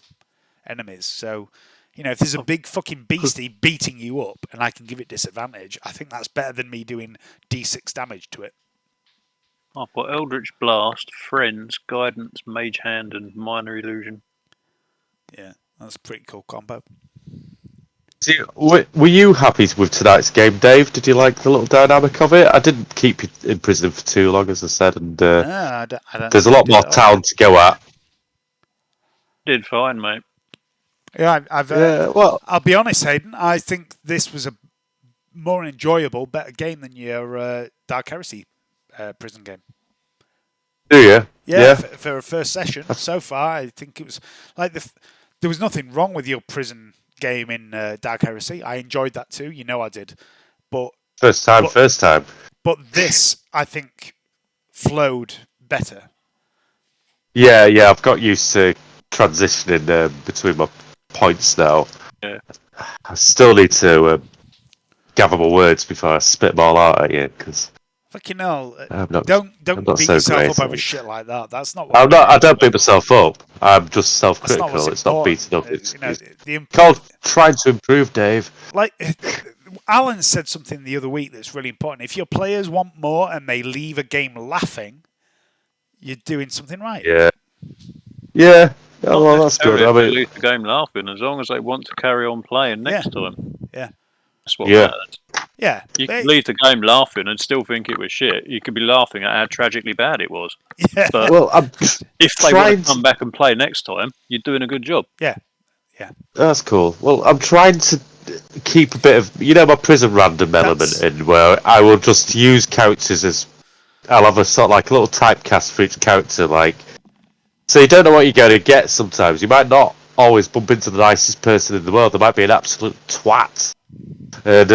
enemies. So, if there's a big fucking beastie beating you up and I can give it disadvantage, I think that's better than me doing D6 damage to it. I've got Eldritch Blast, Friends, Guidance, Mage Hand, and Minor Illusion. Yeah, that's a pretty cool combo. See, were you happy with tonight's game, Dave? Did you like the little dynamic of it? I didn't keep you in prison for too long, as I said, and I don't there's a lot more town to go at. Did fine, mate. Yeah, well, I'll be honest, Hayden. I think this was a more enjoyable, better game than your Dark Heresy prison game. Do you? Yeah. For a first session so far, I think it was like there was nothing wrong with your prison game in Dark Heresy. I enjoyed that too. I did. But first time. But this, I think, flowed better. Yeah. I've got used to transitioning between my points now. Yeah. I still need to gather my words before I spit them all out at you, because fucking hell! don't beat yourself up over shit like that. That's not. I don't beat myself up. I'm just self-critical. It's not beating up. It's called trying to improve, Dave. Like Alan said something the other week that's really important. If your players want more and they leave a game laughing, you're doing something right. Yeah. Yeah. Well, that's good. I mean, leave the game laughing as long as they want to carry on playing next time. Yeah. That's what matters. Yeah. You can leave the game laughing and still think it was shit. You could be laughing at how tragically bad it was. Yeah. But if they want to come back and play next time, you're doing a good job. Yeah. That's cool. Well, I'm trying to keep a bit of, my prison random element in, where I will just use characters as, I'll have a sort of like a little typecast for each character, like, so you don't know what you're going to get sometimes. You might not always bump into the nicest person in the world. There might be an absolute twat. And,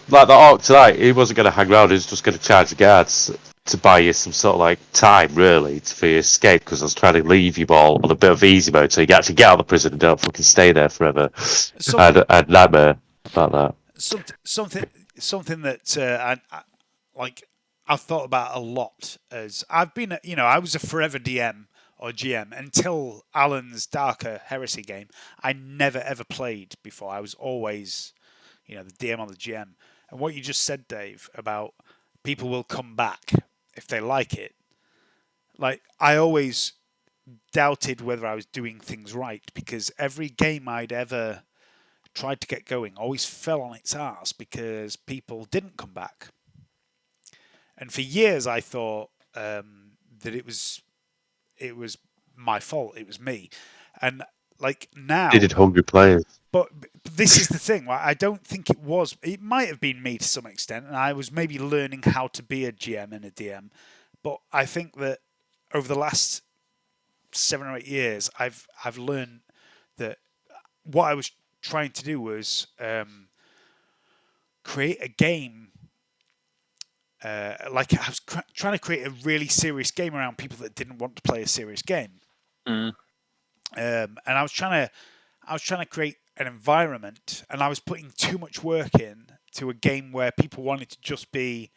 like the Orc tonight, he wasn't going to hang around. He was just going to charge the guards to buy you some sort of like time, really, for your escape, because I was trying to leave you all on a bit of easy mode so you can actually get out of the prison and don't fucking stay there forever. I had nightmare about that. Something that I've thought about a lot as I've been, I was a forever DM or GM until Alan's Darker Heresy game. I never ever played before. I was always, the DM or the GM. And what you just said, Dave, about people will come back if they like it. Like, I always doubted whether I was doing things right, because every game I'd ever tried to get going always fell on its arse because people didn't come back. And for years I thought that it was my fault. It was me. And like now, Needed hungry players. But this is the thing. Right? I don't think it was. It might have been me to some extent, and I was maybe learning how to be a GM and a DM. But I think that over the last 7 or 8 years, I've learned that what I was trying to do was create a game. Like I was trying to create a really serious game around people that didn't want to play a serious game. And I was trying to create an environment, and I was putting too much work in to a game where people wanted to just be,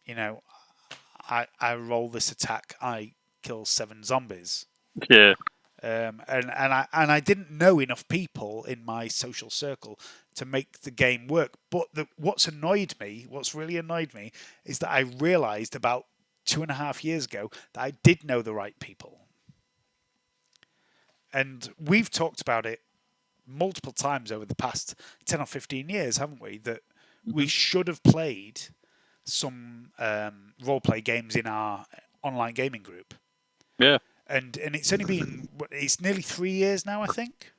I roll this attack, I kill 7 zombies. Yeah. And I didn't know enough people in my social circle to make the game work. But what's really annoyed me, is that I realised about 2.5 years ago that I did know the right people. And we've talked about it multiple times over the past 10 or 15 years, haven't we? That we should have played some role-play games in our online gaming group. Yeah. And it's only been, it's nearly 3 years now, I think.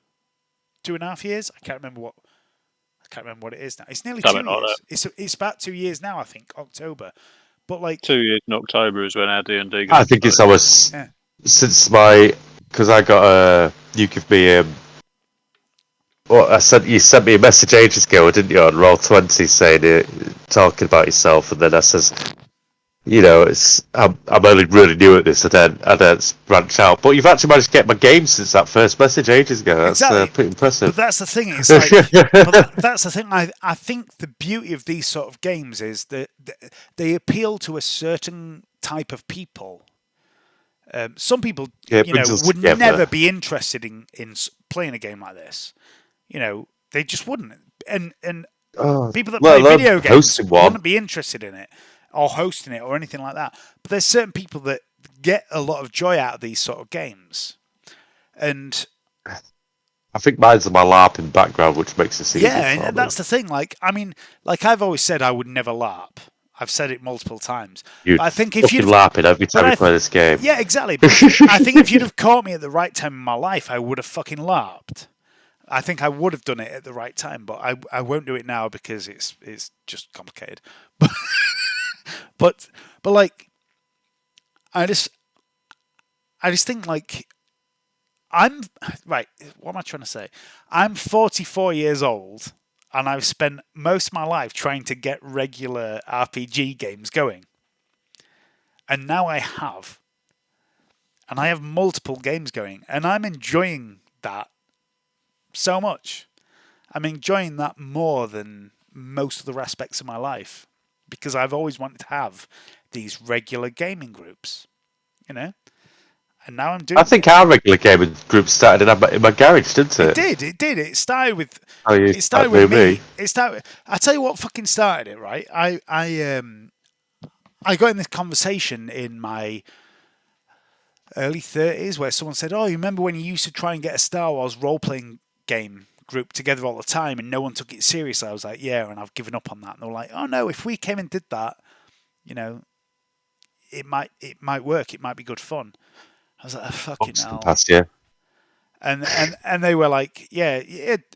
2.5 years. I can't remember what it is now. It's nearly 2 years. It's about 2 years now, I think, October. But like 2 years in October is when our D&D. I think it's almost since because I got you give me you sent me a message ages ago, didn't you, on Roll20 saying talking about yourself, and then I says, I'm only really new at this. I don't branch out. But you've actually managed to get my game since that first message ages ago. That's pretty impressive. But that's the thing. It's like, that's the thing. I think the beauty of these sort of games is that they appeal to a certain type of people. Some people, would never be interested in playing a game like this. They just wouldn't. And people that play video games wouldn't be interested in it or hosting it or anything like that. But there's certain people that get a lot of joy out of these sort of games. And I think mine's my LARPing background, which makes it easy. Yeah, and that's the thing. Like I've always said I would never LARP. I've said it multiple times. But I think if you'd LARPing every time you play this game. Yeah, exactly. But I think if you'd have caught me at the right time in my life, I would have fucking LARPed. I think I would have done it at the right time, but I won't do it now because it's just complicated. But like I just think like I'm right. What am I trying to say? I'm 44 years old. And I've spent most of my life trying to get regular RPG games going. And now I have. And I have multiple games going. And I'm enjoying that so much. I'm enjoying that more than most of the aspects of my life. Because I've always wanted to have these regular gaming groups. And now I'm doing. I think our regular gaming group started in my garage, didn't it? It did. It started with. It started with me. I tell you what, fucking started it. Right. I got in this conversation in my early 30s where someone said, "Oh, you remember when you used to try and get a Star Wars role-playing game group together all the time and no one took it seriously?" I was like, "Yeah," and I've given up on that. And they were like, "Oh no, if we came and did that, it might work. It might be good fun." I was like, oh, fucking hell. Past, yeah. And they were like, yeah,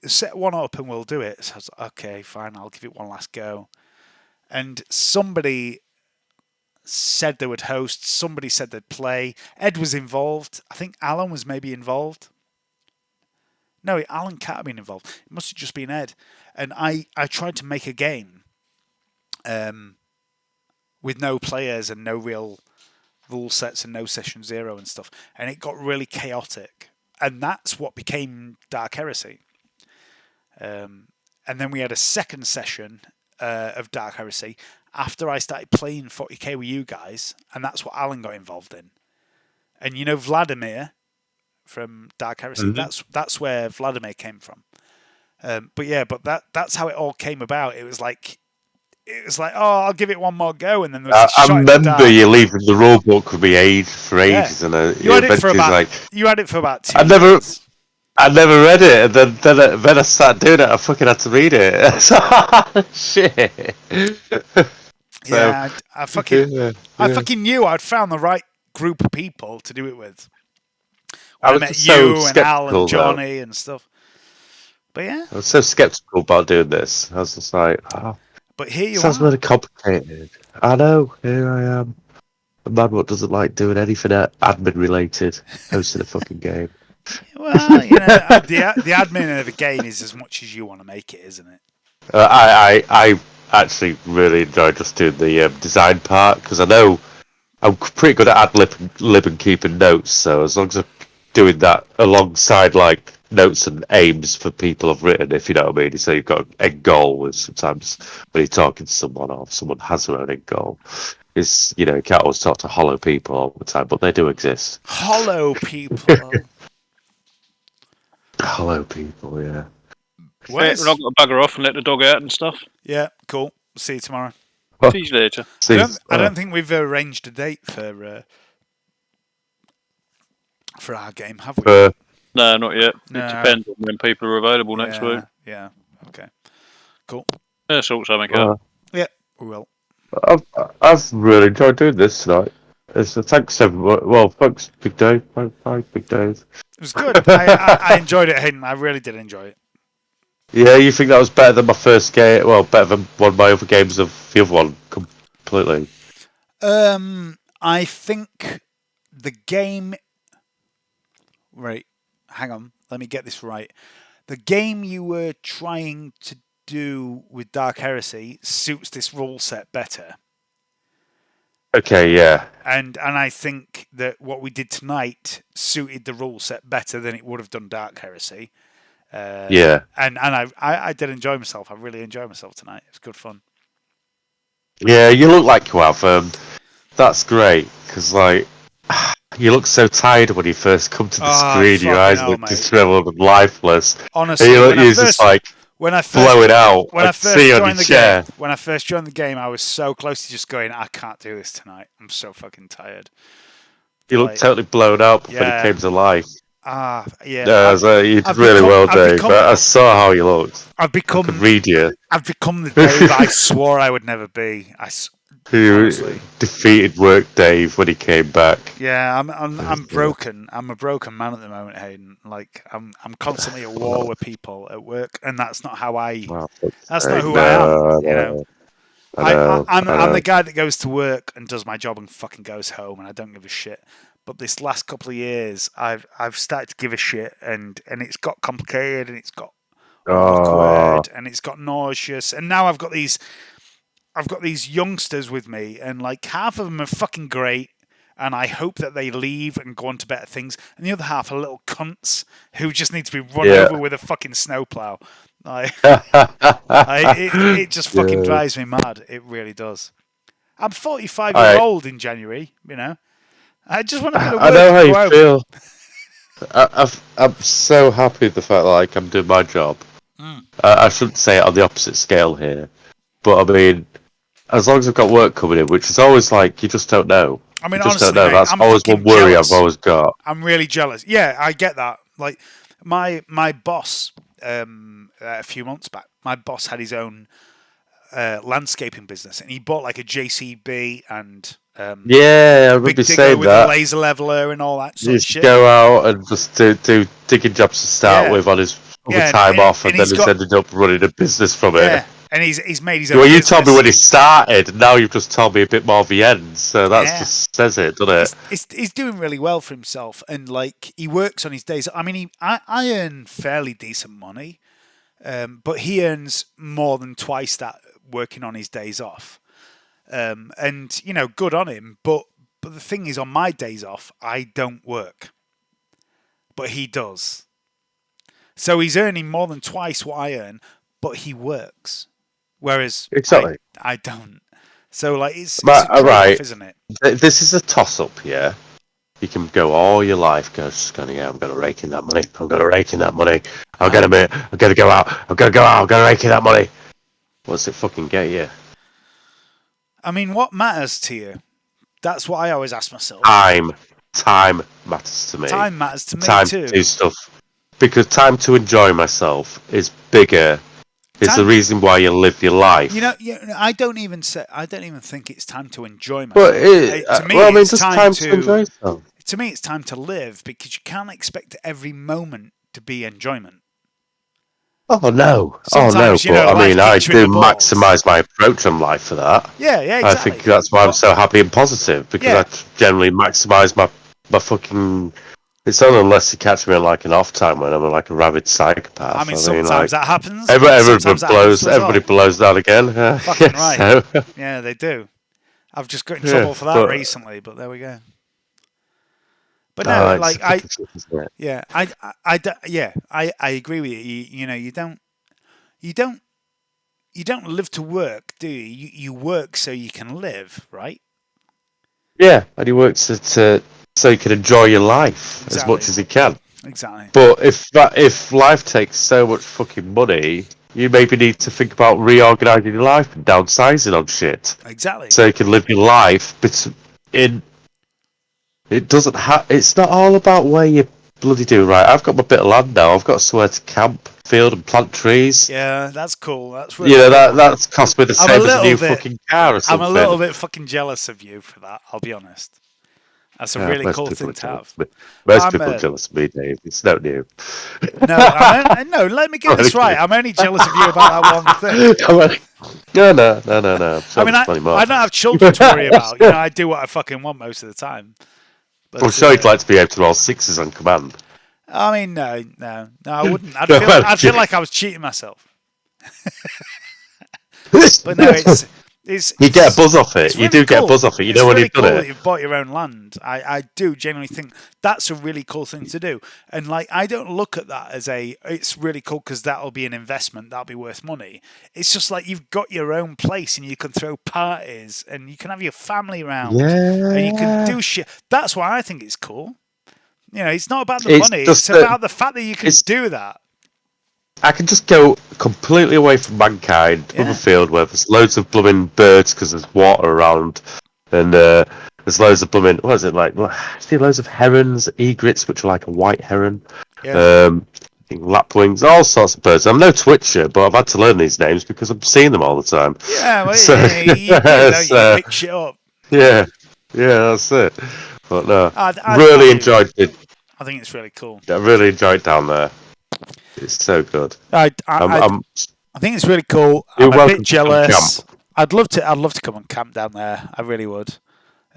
set one up and we'll do it. So I was like, okay, fine, I'll give it one last go. And somebody said they would host. Somebody said they'd play. Ed was involved. I think Alan was maybe involved. No, Alan can't have been involved. It must have just been Ed. And I tried to make a game with no players and no real rule sets and no session zero and stuff, and it got really chaotic, and that's what became Dark Heresy. And then we had a second session of Dark Heresy after I started playing 40k with you guys, and that's what Alan got involved in. And Vladimir from Dark Heresy, that's where Vladimir came from. But that's how it all came about. It was like, oh, I'll give it one more go, and then there was I remember you leaving the rule book with me for ages, and you had it for about 2 years. I never read it, and then I started doing it. I fucking had to read it. Shit. Yeah, I fucking knew I'd found the right group of people to do it with. When I met you and Al and Johnny and stuff. But yeah, I was so skeptical about doing this. I was just like, oh. But here you sounds are. really complicated. I know. Here I am. A man what doesn't like doing anything admin related, hosting a fucking game. Well, the admin of a game is as much as you want to make it, isn't it? I actually really enjoy just doing the design part because I know I'm pretty good at ad lib and keeping notes. So as long as I'm doing that alongside like notes and aims for people I've written, if you know what I mean. So you've got an end goal with sometimes when you're talking to someone or if someone has their own end goal. Is you can't always talk to hollow people all the time, but they do exist. Hollow people. Hollow people, yeah. We're not going to bugger off and let the dog out and stuff. Yeah, cool. See you tomorrow. See you later. I don't think we've arranged a date for our game, have we? No, not yet. No. It depends on when people are available next week. Yeah. Okay. Cool. Yeah, sort something out. Yeah, we will. I've really enjoyed doing this tonight. Thanks everyone. Well, thanks, Big Dave. Bye, Big Dave. It was good. I enjoyed it, Hayden. I really did enjoy it. Yeah, you think that was better than my first game? Well, better than one of my other games of the other one, completely. I think the game. Right, hang on. Let me get this right. The game you were trying to do with Dark Heresy suits this rule set better. Okay, yeah. And I think that what we did tonight suited the rule set better than it would have done Dark Heresy. Yeah. And I did enjoy myself. I really enjoyed myself tonight. It was good fun. Yeah, you look like you have. That's great, because, like, you look so tired when you first come to the screen. Your eyes look disheveled and lifeless. Honestly, and you're just, like, when I first blowing out. When I first see you on joined your the chair. game, when I first joined the game, I was so close to just going, I can't do this tonight. I'm so fucking tired. You look totally blown out when it came to life. Yeah. You did really well, Dave. I saw how you looked. I could read you. I've become the Dave I swore I would never be. Honestly. Defeated work Dave when he came back. Yeah, I'm broken. I'm a broken man at the moment, Hayden. Like I'm constantly at war with people at work, and that's not how that's not who I am. You know. I'm the guy that goes to work and does my job and fucking goes home, and I don't give a shit. But this last couple of years, I've started to give a shit, and it's got complicated, and it's got awkward, and it's got nauseous, and now I've got these youngsters with me, and like half of them are fucking great, and I hope that they leave and go on to better things, and the other half are little cunts who just need to be run over with a fucking snowplow. Like, it just fucking drives me mad. It really does. I'm 45-year-old in January, you know. I just want a bit of work. I know how you feel. I'm so happy with the fact that like, I'm doing my job. I shouldn't say it on the opposite scale here, but I mean, as long as I've got work coming in, which is always like you just don't know. I mean, you just honestly, don't know. Mate, That's always one worry I've always got. I'm really jealous. Yeah, I get that. Like my boss, a few months back, my boss had his own landscaping business, and he bought like a JCB and I remember big saying with that. A laser leveler and all that sort of shit. Go out and just do digging jobs to start with on his time off, and then he's ended up running a business from it. And he's made his own. Well, you business. told me when he started, and now you've just told me a bit more of the end. So that just says it, doesn't it? He's doing really well for himself, and like he works on his days. I mean, I earn fairly decent money, but he earns more than twice that working on his days off. And you know, good on him. But the thing is, on my days off, I don't work, but he does. So he's earning more than twice what I earn, but he works, whereas I don't. So like, it's a trade-off, isn't it? This is a toss-up, yeah. You can go all your life, I'm gonna rake in that money. I'm gonna rake in that money. I'm gonna go out. I'm gonna rake in that money. What's it fucking get you? I mean, what matters to you? That's what I always ask myself. Time matters to me. Time matters to me time too. To do stuff. Because time to enjoy myself is bigger. It's the reason why you live your life. You know, I don't even think it's time to enjoy myself. But to me, it's time to enjoy yourself. To me, it's time to live, because you can't expect every moment to be enjoyment. Oh no! But I mean, I do maximise my approach on life for that. Yeah, exactly. I think that's why I'm so happy and positive, because I generally maximise my fucking. It's only unless you catch me on like an off time when I'm like a rabid psychopath. I mean, sometimes that happens. Everybody blows that again. Fucking right. So. Yeah, they do. I've just got in trouble for that recently, but there we go. But no, like I agree with you. You know, you don't live to work, do you? You work so you can live, right? Yeah, and you work so you can enjoy your life as much as you can. Exactly. But if life takes so much fucking money, you maybe need to think about reorganising your life and downsizing on shit. Exactly. So you can live your life, but it doesn't it's not all about where you bloody do, right? I've got my bit of land now. I've got somewhere to camp, field, and plant trees. Yeah, that's cool. That's really that's cost me the same as a new fucking car or something. I'm a little bit fucking jealous of you for that, I'll be honest. That's a really cool thing to have. Most people are jealous of me, Dave. It's not new. No, let me get this right. I'm only jealous of you about that one thing. No. I mean, I don't have children to worry about. You know, I do what I fucking want most of the time. But, I'm sure you'd like to be able to roll sixes on command. I mean, no, I wouldn't. I'd feel like I was cheating myself. But no, You get a buzz off it. You do get a buzz off it. You know when you've done it. That you've bought your own land. I do genuinely think that's a really cool thing to do. And like, I don't look at that as it's really cool because that'll be an investment, that'll be worth money. It's just like you've got your own place and you can throw parties and you can have your family around and you can do shit. That's why I think it's cool. You know, it's not about the money. It's about the fact that you can do that. I can just go completely away from mankind, from a field where there's loads of blooming birds because there's water around, and there's loads of blooming, what is it like? I see loads of herons, egrets, which are like a white heron, lapwings, all sorts of birds. I'm no twitcher, but I've had to learn these names because I'm seeing them all the time. Yeah, well, you pick shit up. Yeah, that's it. But no, really enjoyed it. I think it's really cool. I really enjoyed down there. It's so good. I think it's really cool. I'm a bit jealous. I'd love to come and camp down there. I really would.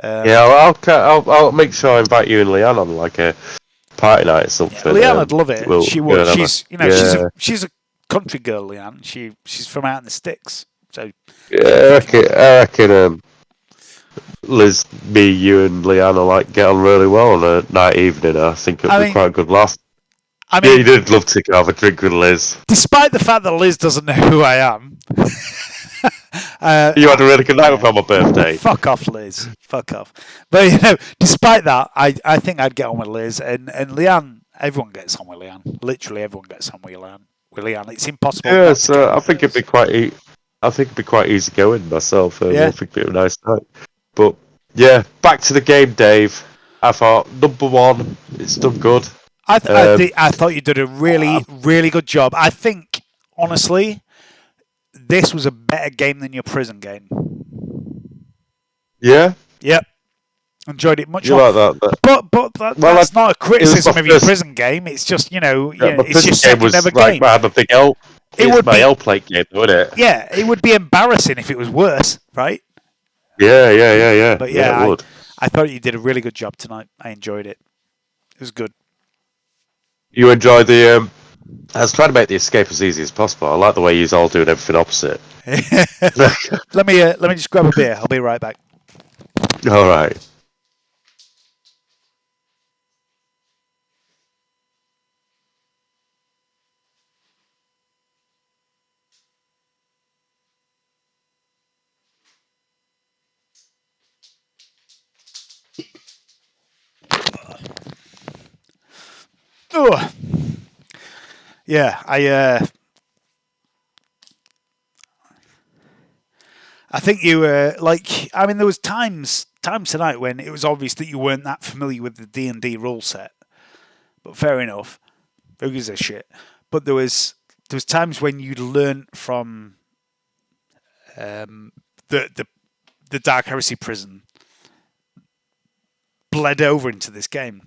I'll make sure I invite you and Leanne on like a party night or something. Leanne would love it. She would. She's a country girl, Leanne. She's from out in the sticks. So I reckon Liz, me, you, and Leanne will like get on really well on a night evening. I think it'll be quite a good laugh. I mean, you did love to have a drink with Liz. Despite the fact that Liz doesn't know who I am. You had a really good night with her on my birthday. Fuck off, Liz. Fuck off. But, you know, despite that, I think I'd get on with Liz. And Leanne, everyone gets on with Leanne. Literally everyone gets on with Leanne. It's impossible. Yeah, so I think it'd be quite easy going myself. I think it'd be a nice night. But, yeah, back to the game, Dave. I thought, number one, it's done good. I thought you did a really, really good job. I think, honestly, this was a better game than your prison game. Yeah? Yep. Enjoyed it much more. Like that, but that's not a criticism of your prison game. It's just, it's your second ever game. I have a big L. It would be L plate game, wouldn't it? Yeah, it would be embarrassing if it was worse, right? Yeah. But it would. I thought you did a really good job tonight. I enjoyed it. It was good. You enjoyed the... I was trying to make the escape as easy as possible. I like the way you're all doing everything opposite. Let me just grab a beer. I'll be right back. All right. Oh. Yeah, I think you were there was times tonight when it was obvious that you weren't that familiar with the D&D rule set. But fair enough. Who gives a shit? But there was times when you'd learn from the Dark Heresy prison bled over into this game.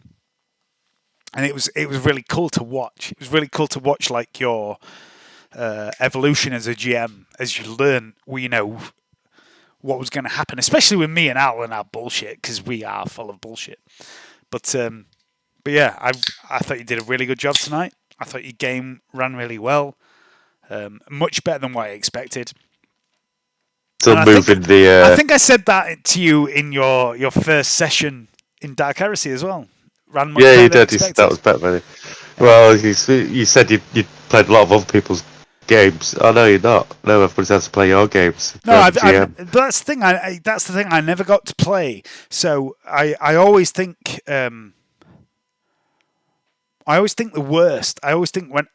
And it was really cool to watch. It was really cool to watch like your evolution as a GM as you learn, what was going to happen. Especially with me and Al and our bullshit, because we are full of bullshit. But yeah, I thought you did a really good job tonight. I thought your game ran really well, much better than what I expected. I think I said that to you in your first session in Dark Heresy as well. Yeah, you did. That was better. Well, you said you played a lot of other people's games. Oh no, you're not. No, everybody has to play your games. No, that's the thing. That's the thing. I never got to play. So I always think. I always think the worst. I always think when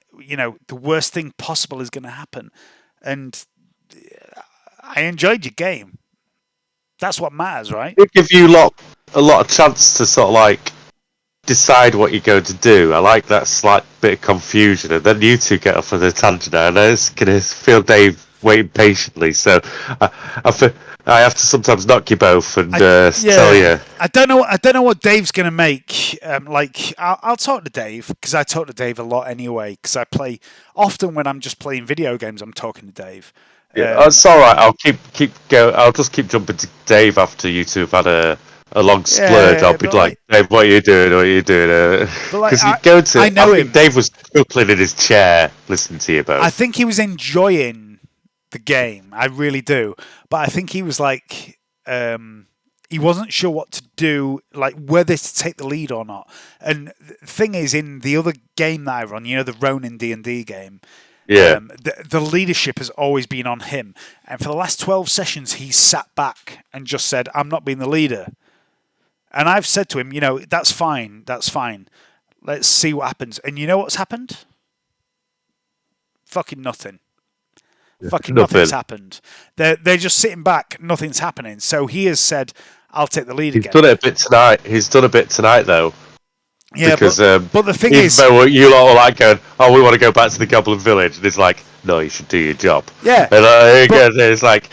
the worst thing possible is going to happen, and I enjoyed your game. That's what matters, right? It gives you a lot of chance to sort of like decide what you're going to do. I like that slight bit of confusion, and then you two get off on a tangent. And I was going to feel Dave waiting patiently, so I have to sometimes knock you both and tell you. I don't know what Dave's going to make. I'll talk to Dave because I talk to Dave a lot anyway. Because I play often when I'm just playing video games. I'm talking to Dave. Yeah, it's all right. I'll keep going. I'll just keep jumping to Dave after you two have had a long splurge. I'll be like, Dave, what are you doing? What are you doing? Because I know him. Dave was chuckling in his chair listening to you both. I think he was enjoying the game. I really do. But I think he was like, he wasn't sure what to do, like whether to take the lead or not. And the thing is, in the other game that I run, the Ronin D&D game, the leadership has always been on him. And for the last 12 sessions, he sat back and just said, I'm not being the leader. And I've said to him, that's fine. Let's see what happens. And you know what's happened? Fucking nothing. Fucking nothing's happened. They're just sitting back. Nothing's happening. So he has said, I'll take the lead again. He's done it a bit tonight. He's done a bit tonight, though. Yeah, because, but the thing is... Even though you lot are like going, we want to go back to the Goblin Village. And it's like, no, you should do your job. Yeah. And it's like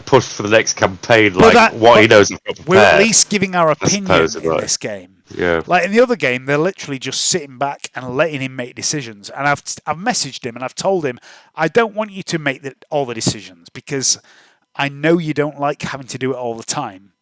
pushed for the next campaign, like what he knows he's got prepared. We're at least giving our opinion in this game. Yeah. Like in the other game, they're literally just sitting back and letting him make decisions. And I've messaged him and I've told him, I don't want you to make all the decisions because I know you don't like having to do it all the time.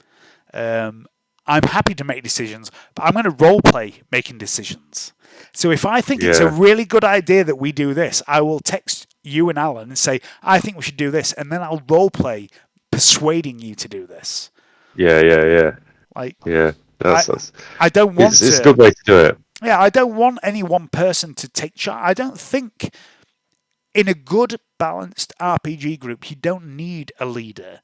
I'm happy to make decisions, but I'm going to role play making decisions. So if I think it's a really good idea that we do this, I will text you and Alan and say, I think we should do this. And then I'll role play persuading you to do this. Yeah. Like, I don't want to. It's a good way to do it. Yeah, I don't want any one person to take charge. I don't think in a good, balanced RPG group, you don't need a leader.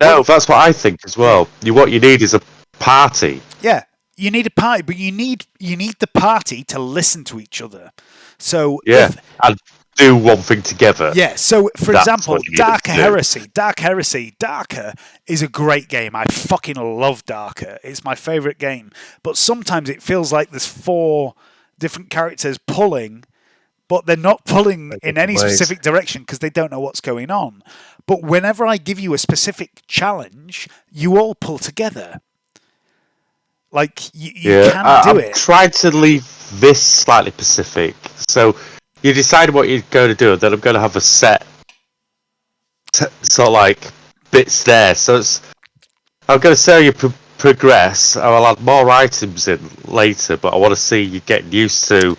No, that's what I think as well. What you need is a party. Yeah, you need a party, but you need the party to listen to each other. So and do one thing together. Yeah. So for example, Darker Heresy. Darker is a great game. I fucking love Darker. It's my favorite game. But sometimes it feels like there's 4 different characters pulling, but they're not pulling in any specific direction because they don't know what's going on. But whenever I give you a specific challenge, you all pull together. Like, you can do it. I'm trying to leave this slightly specific. So, you decide what you're going to do, and then I'm going to have a set sort of like bits there. So, I'm going to say you progress, and I'll add more items in later, but I want to see you getting used to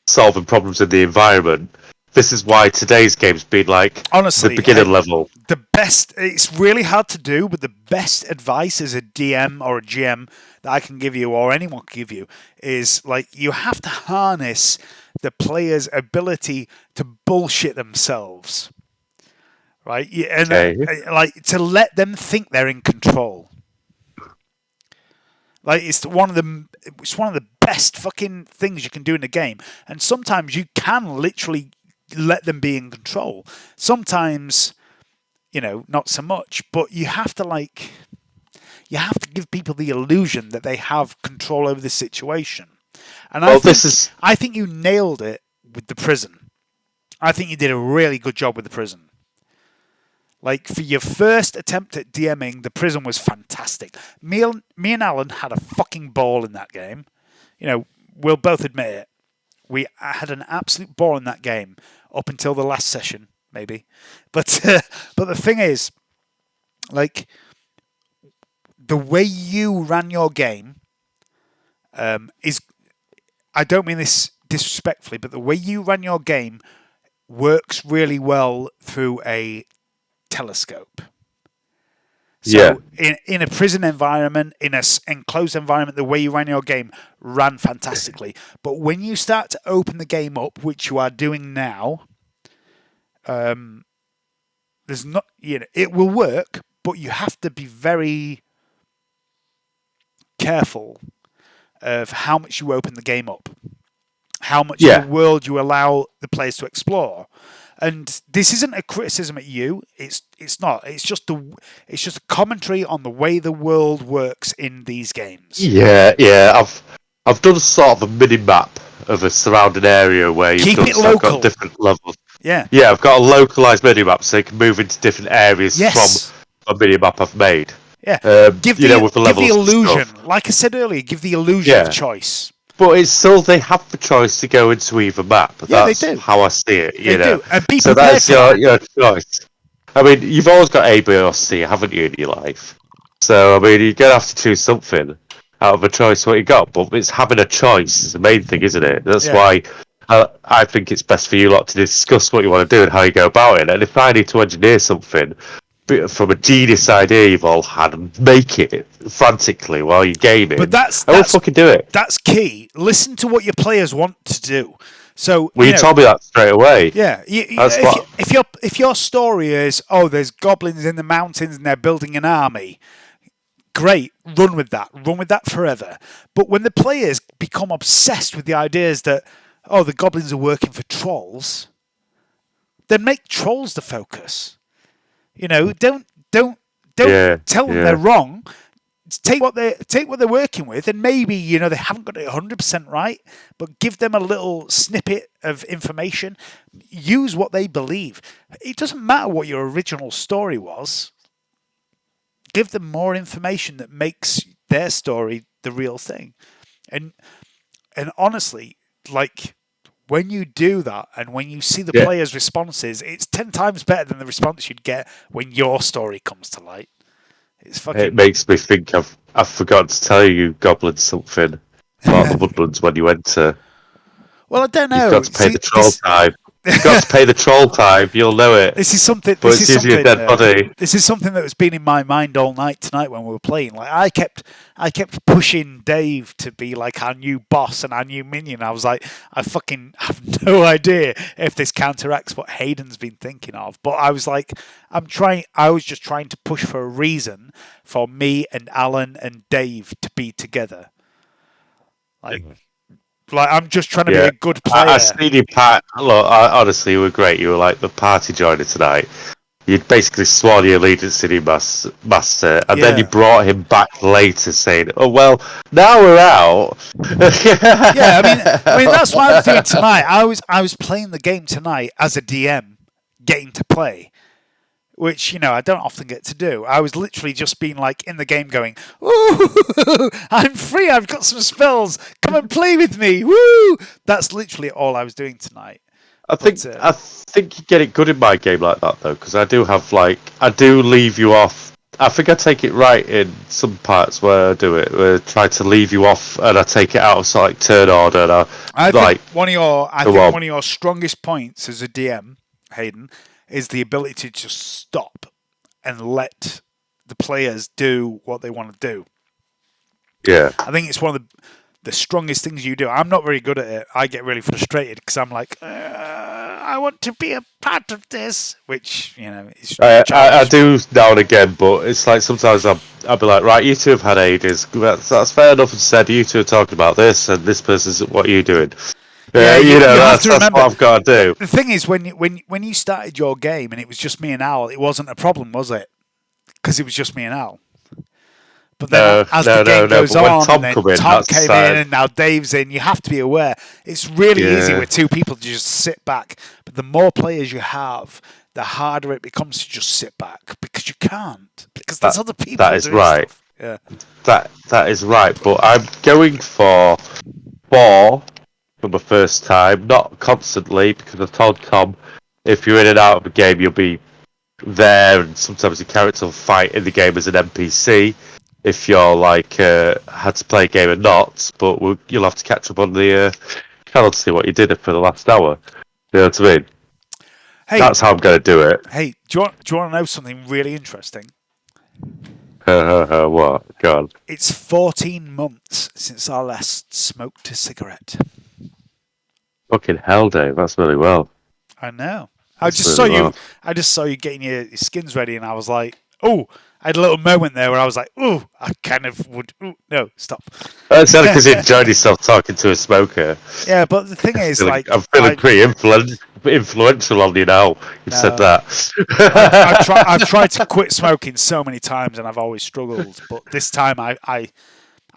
solving problems in the environment. This is why today's game's been like honestly the beginner level. It's really hard to do, but the best advice as a DM or a GM that I can give you, or anyone can give you, is like you have to harness the player's ability to bullshit themselves, right? And like to let them think they're in control. Like it's one of the best fucking things you can do in a game, and sometimes you can literally let them be in control. Sometimes, not so much, but you have to give people the illusion that they have control over the situation. And I think you nailed it with the prison. I think you did a really good job with the prison. Like, for your first attempt at DMing, the prison was fantastic. Me and Alan had a fucking ball in that game. We'll both admit it. We had an absolute ball in that game up until the last session, maybe. But the thing is, like, the way you ran your game is... I don't mean this disrespectfully, but the way you ran your game works really well through a telescope. So in a prison environment, in an enclosed environment, the way you ran your game ran fantastically. But when you start to open the game up, which you are doing now, there's not, it will work, but you have to be very careful of how much you open the game up, how much of the world you allow the players to explore. And this isn't a criticism at you. It's not. It's just a commentary on the way the world works in these games. Yeah. I've done sort of a mini map of a surrounding area where you've I've got different levels. Yeah. Yeah, I've got a localized mini map so you can move into different areas from a mini map I've made. Yeah. With the levels. Give the illusion. Like I said earlier, give the illusion of choice. But it's still, they have the choice to go into either map. That's they do. how I see it, They do. And be so prepared that's for your choice. I mean, you've always got A, B, or C, haven't you, in your life? So, I mean, you're going to have to choose something out of a choice what you got. But it's having a choice is the main thing, isn't it? That's why I think it's best for you lot to discuss what you want to do and how you go about it. And if I need to engineer something from a genius idea you've all had and make it frantically while you're gaming, But I will fucking do it. That's key. Listen to what your players want to do. So Well, you told me that straight away. Yeah, if your story is, there's goblins in the mountains and they're building an army, great, run with that forever. But when the players become obsessed with the ideas that, the goblins are working for trolls, then make trolls the focus. Don't tell them they're wrong. Take what they're working with, and maybe they haven't got it 100% right, but give them a little snippet of information. Use what they believe. It doesn't matter what your original story was. Give them more information that makes their story the real thing. And honestly, like, when you do that and when you see the players' responses, it's 10 times better than the response you'd get when your story comes to light. It makes me think I've forgotten to tell you goblins something about the woodlands when you enter. Well, I don't know. You've got to pay the troll time. You've got to pay the troll time. You'll know it. This is something. But it's usually a dead body. This is something that has been in my mind all night tonight when we were playing. Like I kept pushing Dave to be like our new boss and our new minion. I was like, I fucking have no idea if this counteracts what Hayden's been thinking of. But I was like, I was just trying to push for a reason for me and Alan and Dave to be together. Like I'm just trying to be a good player. I seen you, Pat. Look, honestly, you were great. You were like the party joiner tonight. You'd basically sworn your allegiance to your master, and then you brought him back later, saying, "Oh well, now we're out." Yeah, I mean that's what I was doing tonight. I was playing the game tonight as a DM, getting to play, which I don't often get to do. I was literally just being like in the game, going, "Ooh, I'm free! I've got some spells. Come and play with me! Woo!" That's literally all I was doing tonight. I think you get it good in my game like that though, because I do leave you off. I think I take it right in some parts where I do it, where I try to leave you off, and I take it out of turn order. And I think one of your strongest points as a DM, Hayden, is the ability to just stop and let the players do what they want to do. Yeah, I think it's one of the strongest things you do. I'm not very good at it. I get really frustrated because I'm like, I want to be a part of this, which is. I do now and again, but it's like sometimes I'll be like, right, you two have had ages. That's fair enough. And said you two are talking about this, and this person's what are you doing? That's what I've got to do. The thing is, when you started your game and it was just me and Al, it wasn't a problem, was it? Because it was just me and Al. But then as the game goes on, and then Tom came in, and now Dave's in, you have to be aware. It's really easy with two people to just sit back. But the more players you have, the harder it becomes to just sit back because you can't. Because there's other people. That is right. Stuff. Yeah. That is right. But I'm going for 4 for the first time, not constantly, because I told Tom if you're in and out of the game, you'll be there, and sometimes your character will fight in the game as an NPC. If you're had to play a game or not, but you'll have to catch up on the channel to see what you did for the last hour. You know what I mean? Hey, that's how I'm going to do it. Hey, do you want to know something really interesting? What? Go on. It's 14 months since I last smoked a cigarette. Fucking hell, Dave. That's really well. I know. I just saw you getting your skins ready, and I was like, oh. I had a little moment there where I was like, ooh, I kind of would. Ooh, no, stop. That's only because you enjoyed yourself talking to a smoker. Yeah, but the thing is, I'm feeling pretty influential on you now. You've said that. I've tried to quit smoking so many times, and I've always struggled. But this time, I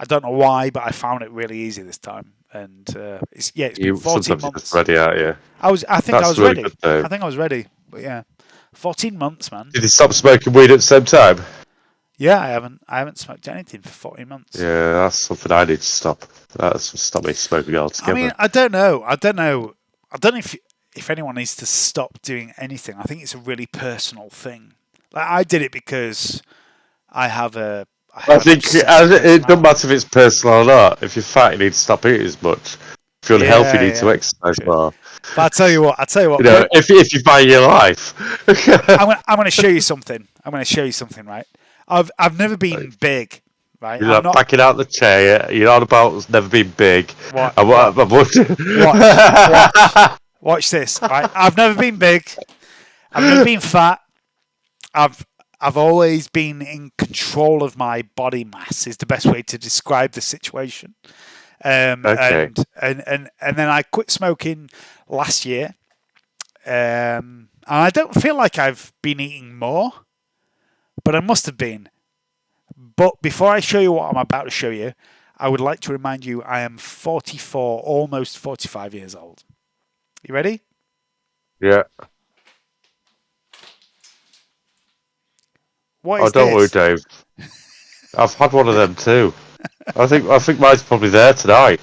don't know why, but I found it really easy this time. And it's been 14 months. Ready, aren't you? I think I was ready. Good, I think I was ready, but yeah. 14 months, man. Did you stop smoking weed at the same time? Yeah, I haven't smoked anything for 14 months. Yeah, that's something I need to stop. That's stop me smoking altogether. I mean, I don't know if anyone needs to stop doing anything. I think it's a really personal thing. Like I did it because I have a. I think it doesn't matter if it's personal or not. If you're fat, you need to stop eating as much. If you're unhealthy, you need to exercise more. But I tell you what. You know, if you value your life. I'm going to show you something. Right? I've never been big. Right? You're not backing out the chair. You're not about never been big. What? Watch this. Right? I've never been big. I've never been fat. I've always been in control of my body mass. Is the best way to describe the situation. Okay. And then I quit smoking last year. And I don't feel like I've been eating more, but I must have been. But before I show you what I'm about to show you, I would like to remind you I am 44, almost 45 years old. You ready? Yeah. What is don't worry, Dave. I've had one of them too. I think mine's probably there tonight.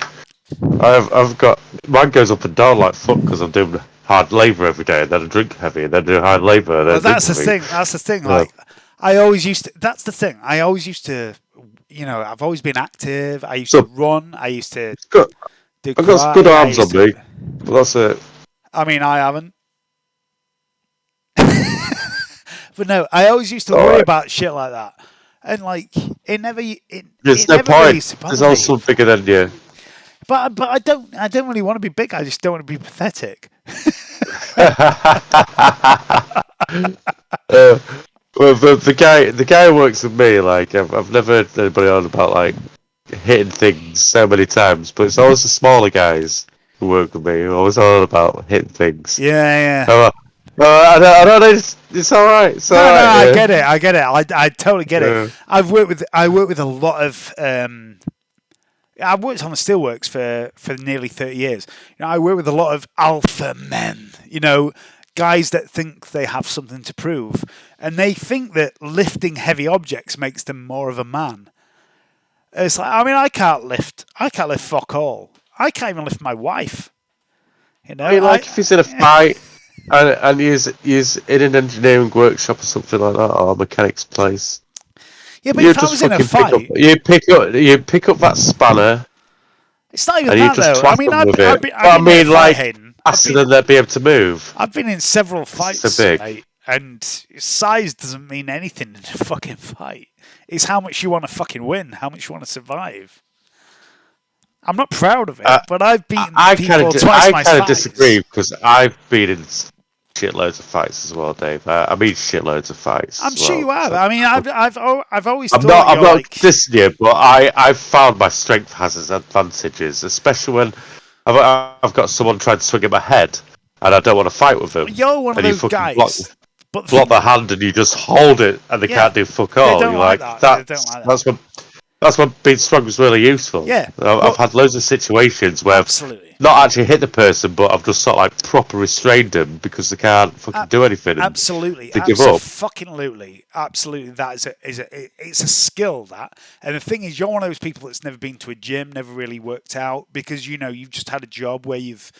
I've got mine goes up and down like fuck because I'm doing hard labour every day, and then I drink heavy, and then do hard labour. And then that's the thing. That's the thing. Like I always used to. That's the thing. I always used to. You know, I've always been active. I used to run. I used to do. I've got some good arms on me, but that's it. I mean, I haven't. But no, I always used to worry about shit like that, and like it never. There's no point. There's also bigger than you. But I don't really want to be big. I just don't want to be pathetic. Well, the guy who works with me, like I've never heard anybody on about like hitting things so many times, but it's always the smaller guys who work with me who always on about hitting things. Yeah. I don't know. It's all right. It's all right. I get it. I totally get it. I work with a lot of. I've worked on the steelworks for nearly 30 years. You know, I work with a lot of alpha men. You know, guys that think they have something to prove, and they think that lifting heavy objects makes them more of a man. It's like, I mean, I can't lift fuck all. I can't even lift my wife. You know, if he's in a fight and he's in an engineering workshop or something like that, or a mechanic's place. Yeah, but if I was in a fight, you pick up that spanner. It's not even that though. I mean, I've been faster than they'd be able to move. I've been in several fights, mate, and size doesn't mean anything in a fucking fight. It's how much you want to fucking win, how much you want to survive. I'm not proud of it, but I've beaten people twice my size. I kind of disagree because I've been in shitloads of fights as well, Dave. I mean, shitloads of fights. I'm sure you have. So, I mean, I've always. I'm not dissing you, but I've found my strength has its advantages, especially when I've got someone trying to swing at my head, and I don't want to fight with them. You're one of those guys. Block the hand, and you just hold it, and they can't do fuck all. They don't like that. That's when being strong was really useful. Yeah, I've had loads of situations where I've not actually hit the person, but I've just sort of like proper restrained them because they can't fucking do anything. Absolutely, they give up. Absolutely. That it's a skill that. And the thing is, you're one of those people that's never been to a gym, never really worked out because you've just had a job where you've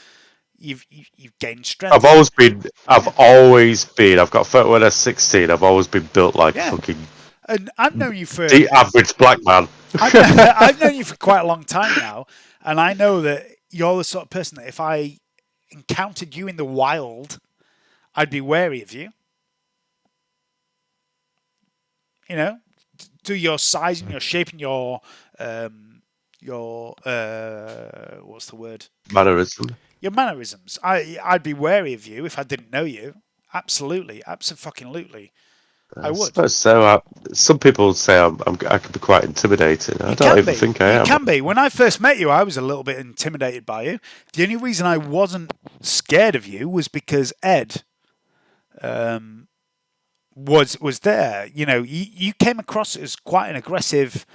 gained strength. I've always been. I've got a photo when I was 16. I've always been built like fucking. And I've known you for the average black man. I've known you for quite a long time now, and I know that you're the sort of person that if I encountered you in the wild, I'd be wary of you. You know, do your size and your shape and your what's the word? Mannerism. Your mannerisms. I'd be wary of you if I didn't know you. Absolutely, absolutely. I would. I suppose so. Some people say I could be quite intimidating. I don't even think I am. You can be. When I first met you, I was a little bit intimidated by you. The only reason I wasn't scared of you was because Ed was there. You know, you came across as quite an aggressive.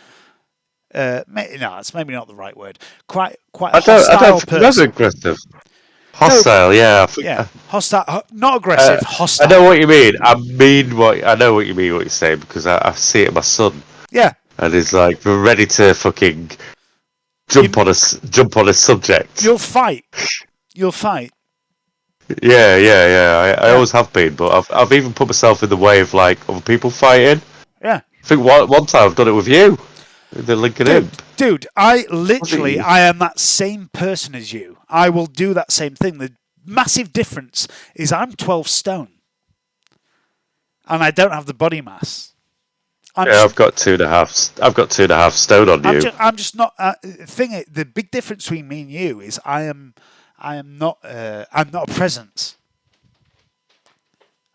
No, that's maybe not the right word. Quite a hostile person. That's aggressive. Hostile, yeah. Hostile, not aggressive. Hostile. I know what you mean. I know what you mean. What you're saying because I see it in my son. Yeah. And he's like ready to fucking jump on a subject. You'll fight. Yeah. I always have been, but I've even put myself in the way of like other people fighting. Yeah. I think one time I've done it with you. The Lincoln Imp. Dude, I am that same person as you. I will do that same thing. The massive difference is I'm 12 stone. And I don't have the body mass. I've got 2.5. I've got 2.5 stone on you. I'm just not. The big difference between me and you is I am not. I'm not a presence.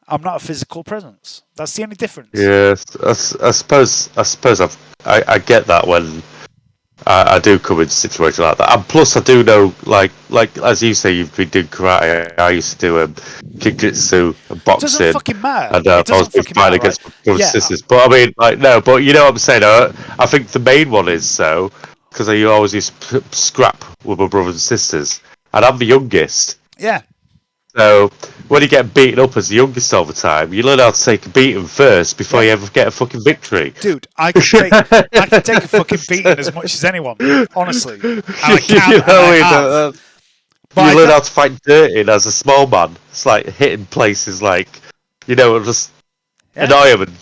I'm not a physical presence. That's the only difference. Yes, I suppose I get that when I do come into a situation like that. And plus, I do know, like as you say, you've been doing karate. I used to do jiu-jitsu and boxing. It doesn't fucking matter. And I was fighting against my brothers and sisters. But I mean, but you know what I'm saying? I think the main one is so, because I always used to scrap with my brothers and sisters. And I'm the youngest. Yeah. So, when you get beaten up as the youngest all the time, you learn how to take a beating first before you ever get a fucking victory. Dude, I can take a fucking beating as much as anyone, honestly. And I can, you learn how to fight dirty as a small man. It's like hitting places like, just annoy him and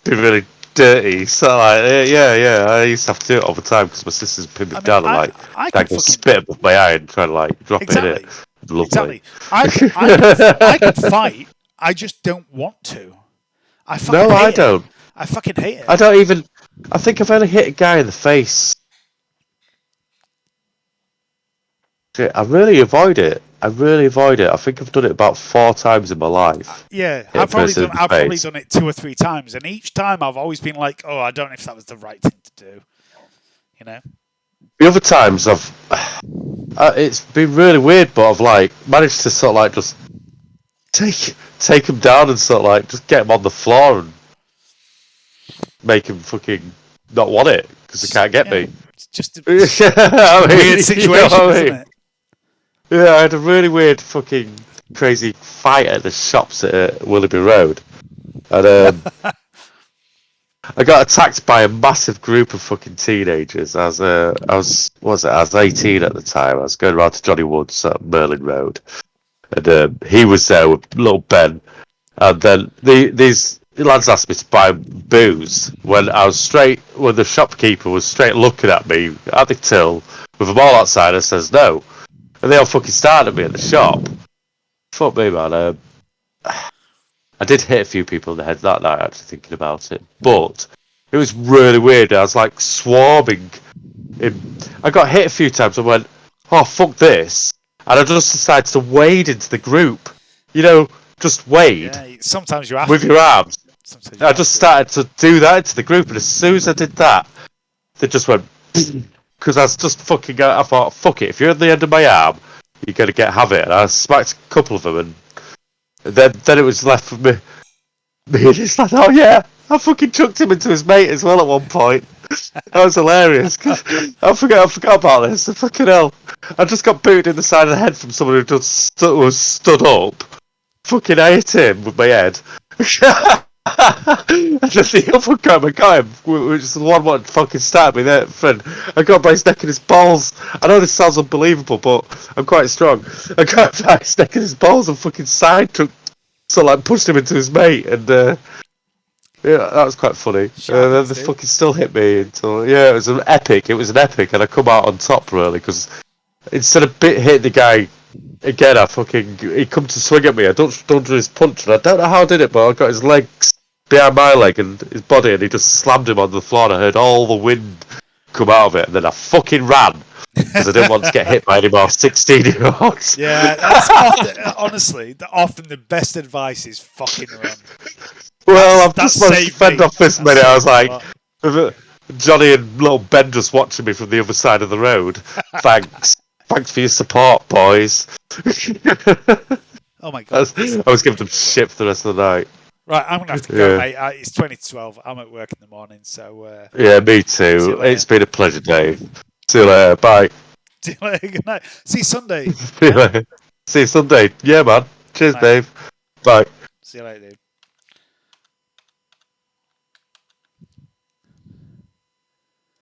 be really dirty. So, I used to have to do it all the time because my sisters pinned me down and I can spit up with my eye and try to drop it in it. Lovely. Exactly. I can fight. I just don't want to. I don't. I fucking hate it. I don't even. I think I've only hit a guy in the face. I really avoid it. I think I've done it about 4 times in my life. Yeah, I've probably done it 2 or 3 times, and each time I've always been like, "Oh, I don't know if that was the right thing to do." The other times it's been really weird, but I've managed to sort of just take him down and sort of just get him on the floor and make him fucking not want it because he can't get me. It's just a weird situation, isn't it? Yeah, I had a really weird fucking crazy fight at the shops at Willoughby Road, and I got attacked by a massive group of fucking teenagers. I was 18 at the time. I was going around to Johnny Wood's at Merlin Road, and he was there with little Ben. And then these lads asked me to buy booze when the shopkeeper was straight looking at me at the till with them all outside and says no, and they all fucking started at me at the shop. Fuck me, man. I did hit a few people in the head that night, actually, thinking about it. But it was really weird. I was swarming him. I got hit a few times and went, oh, fuck this. And I just decided to wade into the group. Just wade. Yeah, sometimes you have with your arms. I just started to do that into the group. And as soon as I did that, they just went, because I was just fucking out. I thought, fuck it. If you're at the end of my arm, you're going to have it. And I smacked a couple of them and then it was left with me and he's like, oh yeah, I fucking chucked him into his mate as well at one point. That was hilarious. I forgot about this. Fucking hell. I just got booted in the side of the head from someone who just was stood up. Fucking hit him with my head. And then the other guy got him, which is the one what fucking started me there, friend. I got by his neck and his balls. I know this sounds unbelievable, but I'm quite strong. I got by his neck and his balls and fucking pushed him into his mate, and yeah, that was quite funny. Then they fucking still hit me until it was an epic. It was an epic, and I come out on top really because instead of hitting the guy again, he come to swing at me. I don't do his punch, and I don't know how I did it, but I got his legs behind my leg and his body, and he just slammed him on the floor. And I heard all the wind come out of it, and then I fucking ran because I didn't want to get hit by any more 16-year-olds. Yeah, that's often the best advice is fucking run. Well, I've just managed to fend off this minute. I was like, Johnny and little Ben just watching me from the other side of the road. Thanks for your support, boys. Oh my god! I was giving them shit for the rest of the night. Right, I'm gonna have to go, mate. It's 20 to 12. I'm at work in the morning, so. Yeah, me too. It's been a pleasure, Dave. See you later. Bye. See you later. Good night. See you Sunday. See you Sunday. Yeah, man. Cheers, Dave. Bye. See you later, dude.